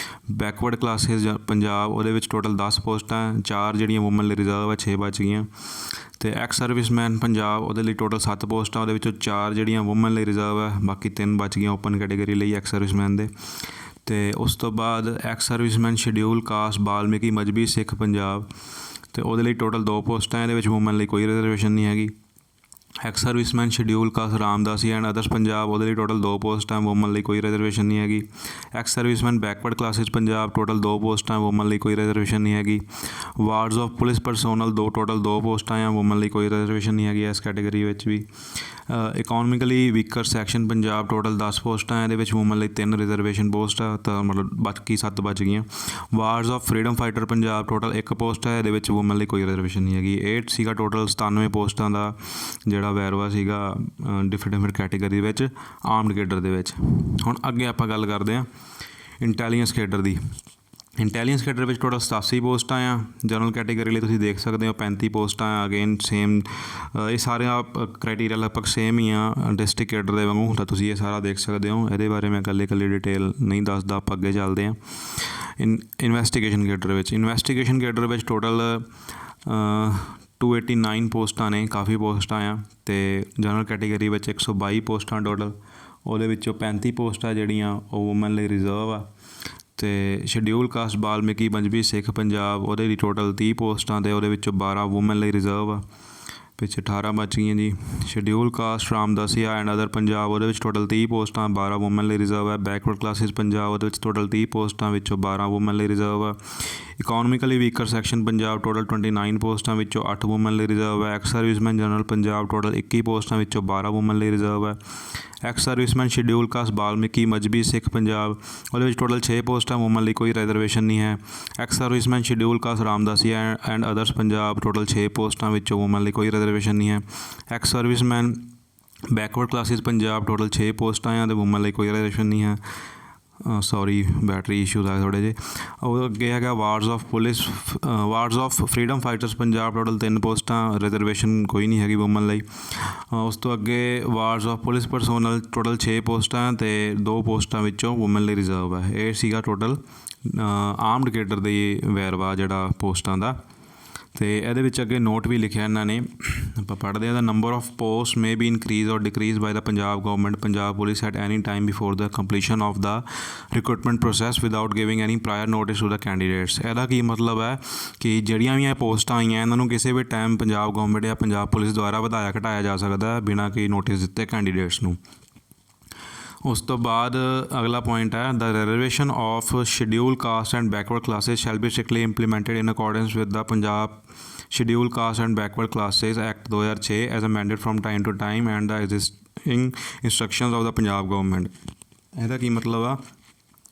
ਬੈਕਵਰਡ ਕਲਾਸਿਸ ਪੰਜਾਬ ਉਹਦੇ ਵਿੱਚ ਟੋਟਲ 10 ਪੋਸਟਾਂ, 4 ਜਿਹੜੀਆਂ ਵੂਮਨ ਲਈ ਰਿਜ਼ਰਵ ਆ, 6 ਬਚ ਗਈਆਂ। ਤੇ ਐਕਸ ਸਰਵਿਸਮੈਨ ਪੰਜਾਬ ਉਹਦੇ ਲਈ ਟੋਟਲ 7 ਪੋਸਟਾਂ, ਉਹਦੇ ਵਿੱਚੋਂ 4 ਜਿਹੜੀਆਂ ਵੂਮਨ ਲਈ ਰਿਜ਼ਰਵ ਹੈ, ਬਾਕੀ 3 ਬਚ ਗਈਆਂ ਓਪਨ ਕੈਟੇਗਰੀ ਲਈ ਐਕਸ ਸਰਵਿਸਮੈਨ ਦੇ। ਤੇ ਉਸ ਤੋਂ ਬਾਅਦ ex serviceman schedule caste Balmiki Mazhabi Sikh Punjab, ਤੇ ਉਹਦੇ ਲਈ ਟੋਟਲ 2 ਪੋਸਟਾਂ, ਇਹਦੇ ਵਿੱਚ ਵੂਮਨ ਲਈ ਕੋਈ ਰਿਜ਼ਰਵੇਸ਼ਨ ਨਹੀਂ ਹੈਗੀ। Ex serviceman schedule caste Ramdasi and others Punjab, ਉਹਦੇ ਲਈ ਟੋਟਲ 2 ਪੋਸਟਾਂ, ਵੂਮਨ ਲਈ ਕੋਈ ਰਿਜ਼ਰਵੇਸ਼ਨ ਨਹੀਂ ਹੈਗੀ। Ex serviceman backward classes Punjab, total 2 ਪੋਸਟਾਂ, ਵੂਮਨ ਲਈ ਕੋਈ ਰਿਜ਼ਰਵੇਸ਼ਨ ਨਹੀਂ ਹੈਗੀ। Wards of police personnel total 2 ਪੋਸਟਾਂ ਆ, ਵੂਮਨ ਲਈ ਕੋਈ ਰਿਜ਼ਰਵੇਸ਼ਨ ਨਹੀਂ ਹੈਗੀ ਇਸ ਕੈਟੇਗਰੀ ਵਿੱਚ ਵੀ। ਇਕੋਨਮਿਕਲੀ ਵੀਕਰ ਸੈਕਸ਼ਨ ਪੰਜਾਬ, ਟੋਟਲ 10 ਪੋਸਟਾਂ, ਇਹਦੇ ਵਿੱਚ ਵੂਮਨ ਲਈ 3 ਰਿਜ਼ਰਵੇਸ਼ਨ ਪੋਸਟ ਆ, ਤਾਂ ਮਤਲਬ ਬਾਕੀ 7 ਬਚ ਗਈਆਂ। Wards of freedom fighter Punjab, total 1 post ਹੈ, ਇਹਦੇ ਵਿੱਚ ਵੂਮਨ ਲਈ ਕੋਈ ਰਿਜ਼ਰਵੇਸ਼ਨ ਨਹੀਂ ਹੈਗੀ। 8 ਸੀਗਾ ਟੋਟਲ 97 ਪੋਸਟਾਂ ਦਾ ਜਿਹੜਾ ਵੇਰਵਾ ਸੀਗਾ ਡਿਫਰੈਂਟ ਕੈਟੇਗਰੀ ਵਿੱਚ ਆਰਮਡ ਕੇਡਰ ਦੇ ਵਿੱਚ। ਹੁਣ ਅੱਗੇ ਆਪਾਂ ਗੱਲ ਕਰਦੇ ਹਾਂ ਇੰਟੈਲੀਜੈਂਸ ਕੇਡਰ ਦੀ। ਇੰਟੈਲੀਜੈਂਸ ਕੇਡਰ ਵਿੱਚ ਟੋਟਲ 87 ਪੋਸਟਾਂ ਆ। ਜਨਰਲ ਕੈਟੇਗਰੀ ਲਈ ਤੁਸੀਂ ਦੇਖ ਸਕਦੇ ਹੋ 35 ਪੋਸਟਾਂ ਆ। ਅਗੇਨ ਸੇਮ ਇਹ ਸਾਰਿਆਂ ਕ੍ਰਾਈਟੀਰੀਆ ਲਗਭਗ ਸੇਮ ਹੀ ਆ ਡਿਸਟ੍ਰਿਕਟ ਕੇਡਰ ਦੇ ਵਾਂਗੂ, ਤਾਂ ਤੁਸੀਂ ਇਹ ਸਾਰਾ ਦੇਖ ਸਕਦੇ ਹੋ। ਇਹਦੇ ਬਾਰੇ ਮੈਂ ਇਕੱਲੀ ਡਿਟੇਲ ਨਹੀਂ ਦੱਸਦਾ, ਆਪਾਂ ਅੱਗੇ ਚੱਲਦੇ ਹਾਂ। ਇਨਵੈਸਟੀਗੇਸ਼ਨ ਕੇਡਰ ਵਿੱਚ ਟੋਟਲ 289 ਪੋਸਟਾਂ ਨੇ, ਕਾਫੀ ਪੋਸਟਾਂ ਆ। ਅਤੇ ਜਨਰਲ ਕੈਟੇਗਰੀ ਵਿੱਚ 122 ਪੋਸਟਾਂ ਟੋਟਲ, ਉਹਦੇ ਵਿੱਚੋਂ 35 ਪੋਸਟਾਂ ਜਿਹੜੀਆਂ ਉਹ ਵੂਮਨ ਲਈ ਰਿਜ਼ਰਵ ਆ। ਅਤੇ ਸ਼ਡਿਊਲ ਕਾਸਟ ਬਾਲਮੀਕੀ ਮਜ਼੍ਹਬੀ ਸਿੱਖ ਪੰਜਾਬ, ਉਹਦੇ ਲਈ ਟੋਟਲ 30 ਪੋਸਟਾਂ, ਅਤੇ ਉਹਦੇ ਵਿੱਚੋਂ 12 ਵੂਮਨ ਲਈ ਰਿਜ਼ਰਵ ਆ, ਵਿੱਚ 18 ਬਚ ਗਈਆਂ ਜੀ। Schedule caste Ramdasia and other Punjab, ਉਹਦੇ ਵਿੱਚ ਟੋਟਲ 30 ਪੋਸਟਾਂ, 12 ਵੂਮਨ ਲਈ ਰਿਜ਼ਰਵ ਹੈ। ਬੈਕਵਰਡ ਕਲਾਸਿਸ ਪੰਜਾਬ, ਉਹਦੇ ਵਿੱਚ ਟੋਟਲ 30 ਪੋਸਟਾਂ, ਵਿੱਚੋਂ 12 ਵੂਮਨ ਲਈ ਰਿਜ਼ਰਵ ਆ। Economically weaker section Punjab, total 29 ਪੋਸਟਾਂ, ਵਿੱਚੋਂ 8 ਵੂਮਨ ਲਈ ਰਿਜ਼ਰਵ ਹੈ। Ex serviceman general Punjab, total 21 ਪੋਸਟਾਂ, ਵਿੱਚੋਂ 12 ਵੂਮਨ ਲਈ ਰਿਜ਼ਰਵ ਹੈ। Ex serviceman schedule caste Balmiki Mazhabi Sikh Punjab, ਉਹਦੇ ਵਿੱਚ ਟੋਟਲ 6 ਪੋਸਟਾਂ, ਵੂਮਨ ਲਈ ਕੋਈ ਰਿਜ਼ਰਵੇਸ਼ਨ ਨਹੀਂ ਹੈ। Ex serviceman schedule caste Ramdasia and others Punjab, total 6 ਪੋਸਟਾਂ, ਵਿੱਚੋਂ ਵੂਮਨ ਲਈ ਕੋਈ ਰਿਜ਼ਰਵੇਸ਼ਨ ਨਹੀਂ ਹੈ। Ex serviceman backward classes Punjab, total 6 ਪੋਸਟਾਂ ਆ, ਅਤੇ ਵੂਮਨ ਲਈ ਕੋਈ ਰਿਜ਼ਰਵੇਸ਼ਨ ਨਹੀਂ ਹੈ। ਸੌਰੀ ਬੈਟਰੀ ਇਸ਼ੂਜ਼ ਆ ਥੋੜ੍ਹੇ ਜਿਹੇ। ਉਹ ਅੱਗੇ ਹੈਗਾ wards of freedom fighters Punjab, total 3 ਪੋਸਟਾਂ, ਰਿਜ਼ਰਵੇਸ਼ਨ ਕੋਈ ਨਹੀਂ ਹੈਗੀ ਵੂਮਨ ਲਈ। ਉਸ ਤੋਂ ਅੱਗੇ wards of police personnel, total 6 ਪੋਸਟਾਂ, ਅਤੇ 2 ਪੋਸਟਾਂ ਵਿੱਚੋਂ ਵੂਮਨ ਲਈ ਰਿਜ਼ਰਵ ਹੈ। ਇਹ ਸੀਗਾ ਟੋਟਲ ਆਰਮਡ ਕੇਡਰ ਦੀ ਵੇਰਵਾ ਜਿਹੜਾ ਪੋਸਟਾਂ ਦਾ। ਅਤੇ ਇਹਦੇ ਵਿੱਚ ਅੱਗੇ ਨੋਟ ਵੀ ਲਿਖਿਆ ਇਹਨਾਂ ਨੇ, ਆਪਾਂ ਪੜ੍ਹਦੇ ਹਾਂ। The number of post may be increase or decrease by the Punjab government Punjab police at any time before the completion of the recruitment process without giving any prior notice to the candidates. ਇਹਦਾ ਕੀ ਮਤਲਬ ਹੈ ਕਿ ਜਿਹੜੀਆਂ ਵੀ ਇਹ ਪੋਸਟਾਂ ਆਈਆਂ, ਇਹਨਾਂ ਨੂੰ ਕਿਸੇ ਵੀ ਟਾਈਮ ਪੰਜਾਬ ਗਵਰਨਮੈਂਟ ਜਾਂ ਪੰਜਾਬ ਪੁਲਿਸ ਦੁਆਰਾ ਵਧਾਇਆ ਘਟਾਇਆ ਜਾ ਸਕਦਾ ਬਿਨਾਂ ਕੋਈ ਨੋਟਿਸ ਦਿੱਤੇ ਕੈਂਡੀਡੇਟਸ ਨੂੰ। ਉਸ ਤੋਂ ਬਾਅਦ ਅਗਲਾ ਪੁਆਇੰਟ ਹੈ the reservation of schedule caste and backward classes shall be strictly implemented in accordance with the Punjab schedule caste and backward classes act 2006 as amended from time to time and the existing instructions of the Punjab government. ਇਹਦਾ ਕੀ ਮਤਲਬ ਆ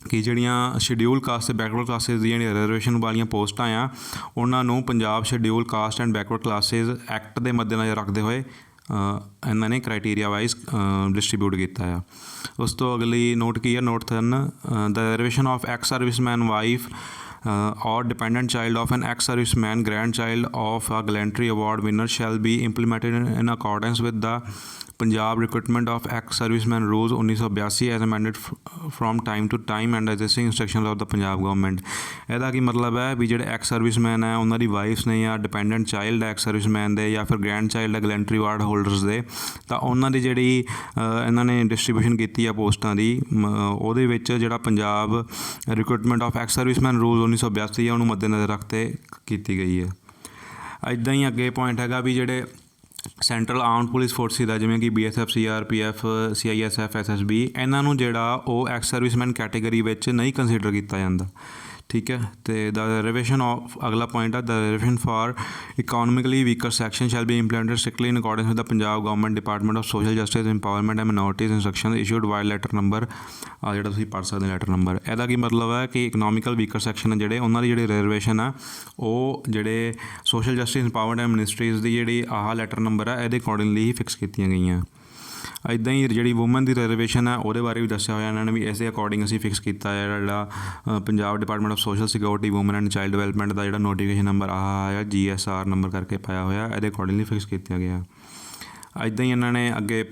ਕਿ ਜਿਹੜੀਆਂ schedule caste ਅਤੇ backward classes ਦੀਆਂ ਜਿਹੜੀਆਂ reservation ਵਾਲੀਆਂ ਪੋਸਟਾਂ ਆ, ਉਹਨਾਂ ਨੂੰ Punjab schedule caste and backward classes act ਦੇ ਮੱਦੇਨਜ਼ਰ ਰੱਖਦੇ ਹੋਏ ਇਹਨਾਂ ਨੇ ਕ੍ਰਾਈਟੀਰੀਆ ਵਾਈਜ਼ ਡਿਸਟਰੀਬਿਊਟ ਕੀਤਾ ਆ। ਉਸ ਤੋਂ ਅਗਲੀ ਨੋਟ ਕੀ ਹੈ, note 3 the reservation of ex serviceman wife or dependent child of an ex-serviceman, grandchild of a gallantry award winner shall be implemented in accordance with the Punjab Recruitment of Ex-Servicemen Rules 1982 as amended from time to time and existing instructions of the Punjab government। ਇਹਦਾ ਕੀ ਮਤਲਬ ਹੈ ਵੀ ਜਿਹੜੇ ex serviceman ਹੈ ਉਹਨਾਂ ਦੀ wives ਨੇ ਜਾਂ dependent child X serviceman ਦੇ ਜਾਂ ਫਿਰ ਗ੍ਰੈਂਡ ਚਾਈਲਡ ਹੈ ਗਲੈਂਟਰੀ ਅਵਾਰਡ ਹੋਲਡਰਸ ਦੇ, ਤਾਂ ਉਹਨਾਂ ਦੀ ਜਿਹੜੀ ਇਹਨਾਂ ਨੇ ਡਿਸਟਰੀਬਿਊਸ਼ਨ ਕੀਤੀ ਆ ਪੋਸਟਾਂ ਦੀ, ਉਹਦੇ ਵਿੱਚ ਜਿਹੜਾ Punjab recruitment of ex serviceman rule 1982 ਆ ਉਹਨੂੰ ਮੱਦੇਨਜ਼ਰ ਰੱਖ ਕੇ ਕੀਤੀ ਗਈ ਹੈ। ਇੱਦਾਂ ਹੀ ਅੱਗੇ ਪੁਆਇੰਟ ਹੈਗਾ ਵੀ ਜਿਹੜੇ ਸੈਂਟਰਲ ਆਰਮਡ ਪੁਲਿਸ ਫੋਰਸਿਸ ਦਾ ਜਿਵੇਂ ਕਿ BSF CRPF CISF SSB, ਇਹਨਾਂ ਨੂੰ ਜਿਹੜਾ ਉਹ ਐਕਸ ਸਰਵਿਸਮੈਨ ਕੈਟੇਗਰੀ ਵਿੱਚ ਨਹੀਂ ਕੰਸੀਡਰ ਕੀਤਾ ਜਾਂਦਾ, ਠੀਕ ਹੈ। ਅਤੇ ਦਾ ਰਿਜ਼ਰਵੇਸ਼ਨ ਆਫ ਅਗਲਾ ਪੁਆਇੰਟ ਆ the reservation for economically weaker section shall be implemented strictly in accordance with the Punjab government department of social justice empowerment and minorities instruction issued by letter number, ਆ ਜਿਹੜਾ ਤੁਸੀਂ ਪੜ੍ਹ ਸਕਦੇ letter number. ਇਹਦਾ ਕੀ ਮਤਲਬ ਹੈ ਕਿ ਇਕਨੋਮਿਕਲ ਵੀਕਰ ਸੈਕਸ਼ਨ ਜਿਹੜੇ ਉਹਨਾਂ ਦੀ ਜਿਹੜੀ ਰਿਜ਼ਰਵੇਸ਼ਨ ਆ ਉਹ ਜਿਹੜੇ ਸੋਸ਼ਲ ਜਸਟਿਸ ਇੰਪਾਵਰਮੈਂਟ ਐਂਡ ਮਿਨਿਸਟਰੀਜ਼ ਦੀ ਜਿਹੜੀ ਆਹ ਲੈਟਰ ਨੰਬਰ ਆ ਇਹਦੇ ਅਕੋਰਡਿੰਗਲੀ ਹੀ ਫਿਕਸ ਕੀਤੀਆਂ ਗਈਆਂ। ਇੱਦਾਂ ਹੀ ਜਿਹੜੀ ਵੂਮਨ ਦੀ ਰਿਜ਼ਰਵੇਸ਼ਨ ਹੈ ਉਹਦੇ ਬਾਰੇ ਵੀ ਦੱਸਿਆ ਹੋਇਆ ਇਹਨਾਂ ਨੇ ਵੀ ਇਸੇ ਅਕੋਰਡਿੰਗ ਅਸੀਂ ਫਿਕਸ ਕੀਤਾ ਹੈ। ਜਿਹੜਾ Punjab department of social security woman and child development ਦਾ ਜਿਹੜਾ ਨੋਟੀਫਿਕੇਸ਼ਨ ਨੰਬਰ ਆਹ ਆਇਆ GSR ਨੰਬਰ ਕਰਕੇ ਪਾਇਆ ਹੋਇਆ, ਇਹਦੇ ਅਕੋਰਡਿੰਗਲੀ ਫਿਕਸ ਕੀਤਾ ਗਿਆ। ਇੱਦਾਂ ਹੀ ਇਹਨਾਂ ਨੇ ਅੱਗੇ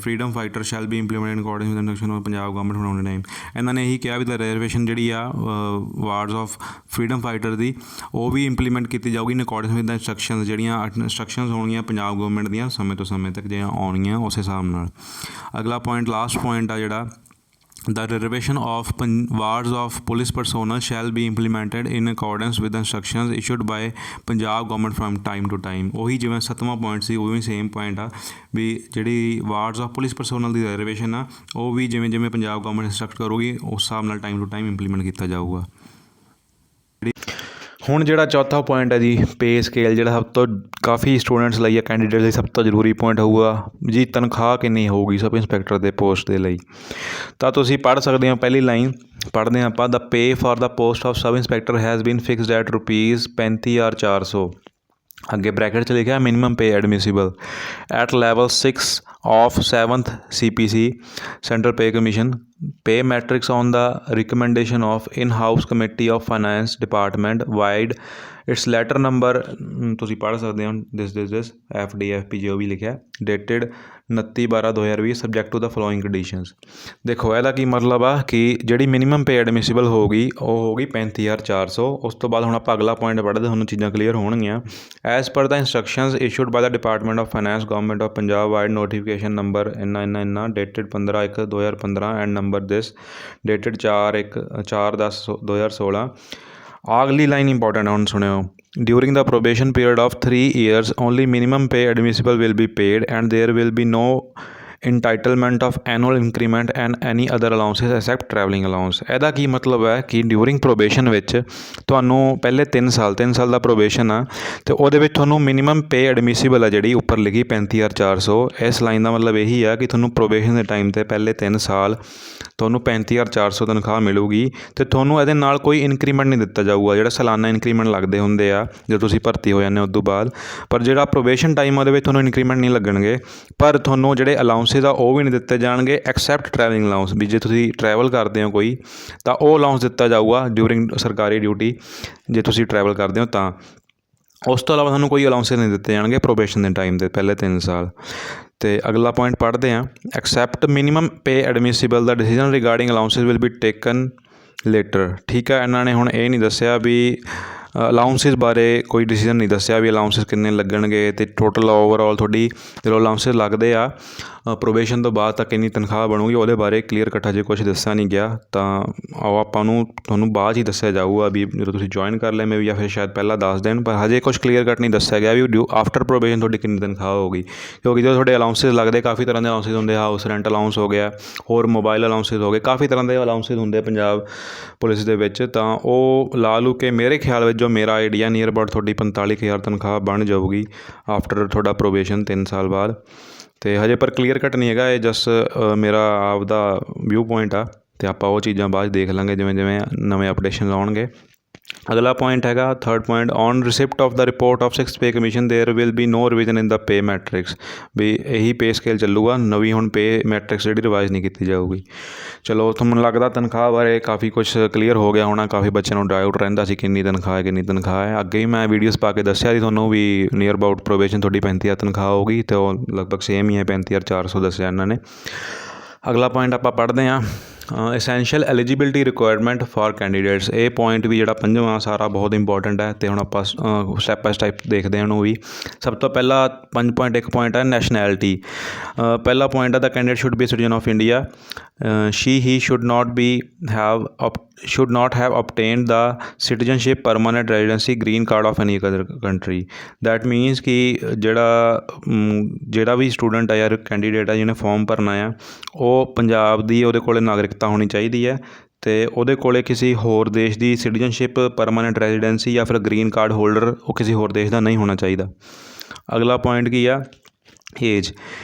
freedom fighter shall be implement in according with instruction of Punjab government from time. ਇਹਨਾਂ ਨੇ ਇਹੀ ਕਿਹਾ ਵੀ ਰਿਜ਼ਰਵੇਸ਼ਨ ਜਿਹੜੀ ਆ ਵਾਰਡਸ ਆਫ ਫਰੀडम फाइटर ਦੀ ਉਹ ਵੀ ਇੰਪਲੀਮੈਂਟ ਕੀਤੀ ਜਾਊਗੀ ਇਨ ਅਕॉर्डिंग ਵਿਦ ਇੰਸਟਰਕਸ਼ਨਸ, ਜਿਹੜੀਆਂ ਇੰਸਟਰਕਸ਼ਨਸ ਹੋਣਗੀਆਂ ਪੰਜਾਬ ਗਵਰਨਮੈਂਟ ਦੀਆਂ ਸਮੇਂ ਤੋਂ ਸਮੇਂ ਤੱਕ ਜਿਹੜੀਆਂ ਆਉਣਗੀਆਂ ਉਸ ਹਿਸਾਬ ਨਾਲ। ਅਗਲਾ ਪੁਆਇੰਟ ਲਾਸਟ ਪੁਆਇੰਟ ਆ ਜਿਹੜਾ The reservation of wards of police personnel shall be implemented in accordance with the instructions issued by Punjab government from time to time। ਉਹੀ ਜਿਵੇਂ 7ਵਾਂ ਪੁਆਇੰਟ ਸੀ ਉਹ ਵੀ ਸੇਮ ਪੁਆਇੰਟ ਆ ਵੀ ਜਿਹੜੀ wards of police personnel the reservation ਆ ਉਹ ਵੀ ਜਿਵੇਂ ਜਿਵੇਂ ਪੰਜਾਬ ਗਵਰਨਮੈਂਟ ਇੰਸਟਰਕਟ ਕਰੂਗੀ ਉਸ ਹਿਸਾਬ ਨਾਲ ਟਾਈਮ ਟੂ ਟਾਈਮ ਇੰਪਲੀਮੈਂਟ ਕੀਤਾ ਜਾਊਗਾ। ਹੁਣ ਜਿਹੜਾ ਚੌਥਾ ਪੁਆਇੰਟ ਹੈ ਜੀ, ਪੇ ਸਕੇਲ, ਜਿਹੜਾ ਸਭ ਤੋਂ ਕਾਫੀ ਸਟੂਡੈਂਟਸ ਲਈ ਜਾਂ ਕੈਂਡੀਡੇਟ ਲਈ ਸਭ ਤੋਂ ਜ਼ਰੂਰੀ ਪੁਆਇੰਟ ਹੋਊਗਾ ਜੀ। ਤਨਖਾਹ ਕਿੰਨੀ ਹੋਊਗੀ ਸਬ ਇੰਸਪੈਕਟਰ ਦੇ ਪੋਸਟ ਦੇ ਲਈ? ਤਾਂ ਤੁਸੀਂ ਪੜ੍ਹ ਸਕਦੇ ਹੋ, ਪਹਿਲੀ ਲਾਈਨ ਪੜ੍ਹਦੇ ਹਾਂ ਆਪਾਂ। The pay for the post of sub inspector has been fixed at ₹35,400। ਅੱਗੇ ਬ੍ਰੈਕਟ 'ਚ ਲਿਖਿਆ minimum pay admissible at level 6 of 7th CPC Central Pay Commission pay matrix on the recommendation of in-house committee of finance department wide its letter number ਤੁਸੀਂ ਪੜ੍ਹ ਸਕਦੇ ਹੋ this FDFP ਜੋ ਵੀ ਲਿਖਿਆ dated 29/12/2020 subject to the following conditions। ਦੇਖੋ ਇਹਦਾ ਕੀ ਮਤਲਬ ਆ ਕਿ ਜਿਹੜੀ ਮਿਨੀਮਮ ਪੇ ਐਡਮਿਸਿਬਲ ਹੋਊਗੀ ਉਹ ਹੋਊਗੀ 35,400। ਉਸ ਤੋਂ ਬਾਅਦ ਹੁਣ ਆਪਾਂ ਅਗਲਾ ਪੁਆਇੰਟ ਪੜ੍ਹਦੇ, ਤੁਹਾਨੂੰ ਚੀਜ਼ਾਂ ਕਲੀਅਰ ਹੋਣਗੀਆਂ। As per the instructions issued by the department of finance government of Punjab vide notification number ਇੰਨਾ dated 15/1/2015 and number this dated 4/10/2016। ਅਗਲੀ ਲਾਈਨ ਇੰਪੋਰਟੈਂਟ ਹੁਣ ਸੁਣਿਓ। During the probation period of 3 years, only minimum pay admissible will be paid and there will be no entitlement of annual increment and any other allowances except travelling allowance। ਇਹਦਾ ਕੀ ਮਤਲਬ ਹੈ ਕਿ during probation ਵਿੱਚ ਤੁਹਾਨੂੰ ਪਹਿਲੇ 3 ਸਾਲ ਦਾ probation ਆ ਅਤੇ ਉਹਦੇ ਵਿੱਚ ਤੁਹਾਨੂੰ ਮਿਨੀਮਮ ਪੇ ਐਡਮਿਸਿਬਲ ਆ ਜਿਹੜੀ ਉੱਪਰ ਲਿਖੀ 35,400। ਇਸ ਲਾਈਨ ਦਾ ਮਤਲਬ ਇਹੀ ਆ ਕਿ ਤੁਹਾਨੂੰ ਪ੍ਰੋਬੇਸ਼ਨ ਦੇ ਟਾਈਮ 'ਤੇ ਪਹਿਲੇ 3 ਸਾਲ ਤੁਹਾਨੂੰ 35,400 ਤਨਖਾਹ ਮਿਲੂਗੀ ਅਤੇ ਤੁਹਾਨੂੰ ਇਹਦੇ ਨਾਲ ਕੋਈ ਇਨਕਰੀਮੈਂਟ ਨਹੀਂ ਦਿੱਤਾ ਜਾਊਗਾ। ਜਿਹੜਾ ਸਾਲਾਨਾ ਇਨਕਰੀਮੈਂਟ ਲੱਗਦੇ ਹੁੰਦੇ ਆ ਜਦੋਂ ਤੁਸੀਂ ਭਰਤੀ ਹੋ ਜਾਂਦੇ ਹੋ ਉਦੋਂ ਬਾਅਦ, ਪਰ ਜਿਹੜਾ ਪ੍ਰੋਬੇਸ਼ਨ ਟਾਈਮ ਉਹਦੇ ਵਿੱਚ ਤੁਹਾਨੂੰ ਇਨਕਰੀਮੈਂਟ ਨਹੀਂ ਲੱਗਣਗੇ, ਪਰ ਤੁਹਾਨੂੰ ਜਿਹੜੇ ਅਲਾਊਂਸਿਸ ਆ ਉਹ ਵੀ ਨਹੀਂ ਦਿੱਤੇ ਜਾਣਗੇ ਐਕਸੈਪਟ ਟਰੈਵਲਿੰਗ ਅਲਾਊਂਸ। ਵੀ ਜੇ ਤੁਸੀਂ ਟਰੈਵਲ ਕਰਦੇ ਹੋ ਕੋਈ ਤਾਂ ਉਹ ਅਲਾਊਂਸ ਦਿੱਤਾ ਜਾਊਗਾ ਡਿਊਰਿੰਗ ਸਰਕਾਰੀ ਡਿਊਟੀ, ਜੇ ਤੁਸੀਂ ਟਰੈਵਲ ਕਰਦੇ ਹੋ ਤਾਂ। ਉਸ ਤੋਂ ਇਲਾਵਾ ਤੁਹਾਨੂੰ ਕੋਈ ਅਲਾਊਂਸਿਸ ਨਹੀਂ ਦਿੱਤੇ ਜਾਣਗੇ ਪ੍ਰੋਬੇਸ਼ਨ ਦੇ ਟਾਈਮ ਦੇ ਪਹਿਲੇ 3 ਸਾਲ। ਅਤੇ ਅਗਲਾ ਪੁਆਇੰਟ ਪੜ੍ਹਦੇ ਹਾਂ। Except minimum pay admissible the decision regarding allowances will be taken later. ਠੀਕ ਹੈ, ਇਹਨਾਂ ਨੇ ਹੁਣ ਇਹ ਨਹੀਂ ਦੱਸਿਆ ਵੀ ਅਲਾਊਂਸਿਸ ਬਾਰੇ ਕੋਈ ਡਿਸੀਜਨ ਨਹੀਂ ਦੱਸਿਆ ਵੀ ਅਲਾਊਂਸਿਸ ਕਿੰਨੇ ਲੱਗਣਗੇ ਅਤੇ ਟੋਟਲ ਓਵਰਆਲ ਤੁਹਾਡੀ ਜਦੋਂ ਅਲਾਊਂਸਿਸ ਲੱਗਦੇ ਆ ਪ੍ਰੋਬੇਸ਼ਨ ਤੋਂ ਬਾਅਦ ਤਾਂ ਕਿੰਨੀ ਤਨਖਾਹ ਬਣੂਗੀ ਉਹਦੇ ਬਾਰੇ ਕਲੀਅਰ ਕੱਟ ਹਜੇ ਕੁਛ ਦੱਸਿਆ ਨਹੀਂ ਗਿਆ। ਤਾਂ ਉਹ ਆਪਾਂ ਨੂੰ ਤੁਹਾਨੂੰ ਬਾਅਦ ਹੀ ਦੱਸਿਆ ਜਾਊਗਾ ਵੀ ਜਦੋਂ ਤੁਸੀਂ ਜੁਆਇਨ ਕਰ ਲਿਆ ਜਾਂ ਫਿਰ ਸ਼ਾਇਦ ਪਹਿਲਾਂ ਦੱਸ ਦੇਣ, ਪਰ ਹਜੇ ਕੁਛ ਕਲੀਅਰ ਕੱਟ ਨਹੀਂ ਦੱਸਿਆ ਗਿਆ ਵੀ ਆਫਟਰ ਪ੍ਰੋਬੇਸ਼ਨ ਤੁਹਾਡੀ ਕਿੰਨੀ ਤਨਖਾਹ ਹੋਊਗੀ। ਕਿਉਂਕਿ ਜਦੋਂ ਤੁਹਾਡੇ ਅਲਾਊਂਸਿਸ ਲੱਗਦੇ ਕਾਫੀ ਤਰ੍ਹਾਂ ਦੇ ਅਲਾਊਂਸਿਸ ਹੁੰਦੇ, ਹਾਊਸ ਰੈਂਟ ਅਲਾਊਂਸ ਹੋ ਗਿਆ, ਹੋਰ ਮੋਬਾਈਲ ਅਲਾਊਂਸਿਸ ਹੋ ਗਏ, ਕਾਫੀ ਤਰ੍ਹਾਂ ਦੇ ਅਲਾਊਂਸਿਸ ਹੁੰਦੇ ਪੰਜਾਬ ਪੁਲਿਸ ਦੇ ਵਿੱਚ। ਤਾਂ ਉਹ ਲਾ ਲੂ ਕੇ ਮੇਰੇ ਖਿਆਲ ਵਿੱਚ ਜੋ ਮੇਰਾ ਆਈਡੀਆ ਨੀਅਰ ਅਬਾਊਟ ਤੁਹਾਡੀ 45,000 ਤਨਖਾਹ ਬਣ ਜਾਊਗੀ ਆਫਟਰ ਤੁਹਾਡਾ ਪ੍ਰੋਬੇਸ਼ਨ 3 ਸਾਲ ਬਾਅਦ। ਅਤੇ ਹਜੇ ਪਰ ਕਲੀਅਰ ਕੱਟ ਨਹੀਂ ਹੈਗਾ, ਇਹ ਜਸਟ ਮੇਰਾ ਆਪਦਾ ਵਿਊ ਪੁਆਇੰਟ ਆ ਅਤੇ ਆਪਾਂ ਉਹ ਚੀਜ਼ਾਂ ਬਾਅਦ ਦੇਖ ਲਾਂਗੇ ਜਿਵੇਂ ਜਿਵੇਂ ਨਵੇਂ ਅਪਡੇਸ਼ਨ ਆਉਣਗੇ। ਅਗਲਾ ਪੁਆਇੰਟ ਹੈਗਾ 3rd point on receipt of the report of 6th pay commission there will be no revision in the pay matrix. ਵੀ ਇਹੀ ਪੇ ਸਕੇਲ ਚੱਲੂਗਾ, ਨਵੀਂ ਹੁਣ ਪੇ ਮੈਟ੍ਰਿਕਸ ਜਿਹੜੀ ਰਿਵਾਈਜ਼ ਨਹੀਂ ਕੀਤੀ ਜਾਊਗੀ। ਚਲੋ ਤੁਹਾਨੂੰ ਲੱਗਦਾ ਤਨਖਾਹ ਬਾਰੇ ਕਾਫੀ ਕੁਛ ਕਲੀਅਰ ਹੋ ਗਿਆ ਹੋਣਾ, ਕਾਫੀ ਬੱਚਿਆਂ ਨੂੰ ਡਾਊਟ ਰਹਿੰਦਾ ਸੀ ਕਿੰਨੀ ਤਨਖਾਹ ਹੈ। ਅੱਗੇ ਹੀ ਮੈਂ ਵੀਡੀਓਜ਼ ਪਾ ਕੇ ਦੱਸਿਆ ਸੀ ਤੁਹਾਨੂੰ ਵੀ ਨੀਅਰ ਅਬਾਊਟ ਪ੍ਰੋਬੇਸ਼ਨ ਤੁਹਾਡੀ 35,000 ਤਨਖਾਹ ਹੋਊਗੀ ਅਤੇ ਉਹ ਲਗਭਗ ਸੇਮ ਹੀ ਹੈ 35,400 ਦੱਸਿਆ ਇਹਨਾਂ ਨੇ। ਅਗਲਾ ਪੁਆਇੰਟ ਆਪਾਂ ਪੜ੍ਹਦੇ ਹਾਂ essential eligibility requirement for candidates. ਇਹ ਪੁਆਇੰਟ ਵੀ ਜਿਹੜਾ 5ਵਾਂ ਸਾਰਾ ਬਹੁਤ ਇੰਪੋਰਟੈਂਟ ਹੈ ਅਤੇ ਹੁਣ ਆਪਾਂ ਸਟੈਪ ਬਾਏ ਸਟੈਪ ਦੇਖਦੇ ਹਾਂ ਉਹਨੂੰ ਵੀ। ਸਭ ਤੋਂ ਪਹਿਲਾਂ 5.1 ਪੁਆਇੰਟ ਹੈ ਨੈਸ਼ਨੈਲਿਟੀ। ਪਹਿਲਾ ਪੁਆਇੰਟ ਹੈ the candidate should be citizen of India. he should not have obtained the citizenship permanent residency green card of any other country। that means ਕਿ ਜਿਹੜਾ ਵੀ ਸਟੂਡੈਂਟ ਆ ਜਾਂ ਕੈਂਡੀਡੇਟ ਆ ਜਿਹਨੇ ਫੋਰਮ ਭਰਨਾ ਆ ਉਹ ਪੰਜਾਬ ਦੀ ਉਹਦੇ ਕੋਲ ਨਾਗਰਿਕਤਾ ਹੋਣੀ ਚਾਹੀਦੀ ਹੈ ਅਤੇ ਉਹਦੇ ਕੋਲ ਕਿਸੇ ਹੋਰ ਦੇਸ਼ ਦੀ ਸਿਟੀਜ਼ਨਸ਼ਿਪ ਪਰਮਾਨੈਂਟ ਰੈਜ਼ੀਡੈਂਸੀ ਜਾਂ ਫਿਰ ਗ੍ਰੀਨ ਕਾਰਡ ਹੋਲਡਰ ਉਹ ਕਿਸੇ ਹੋਰ ਦੇਸ਼ ਦਾ ਨਹੀਂ ਹੋਣਾ ਚਾਹੀਦਾ। ਅਗਲਾ ਪੁਆਇੰਟ ਕੀ ਆ age.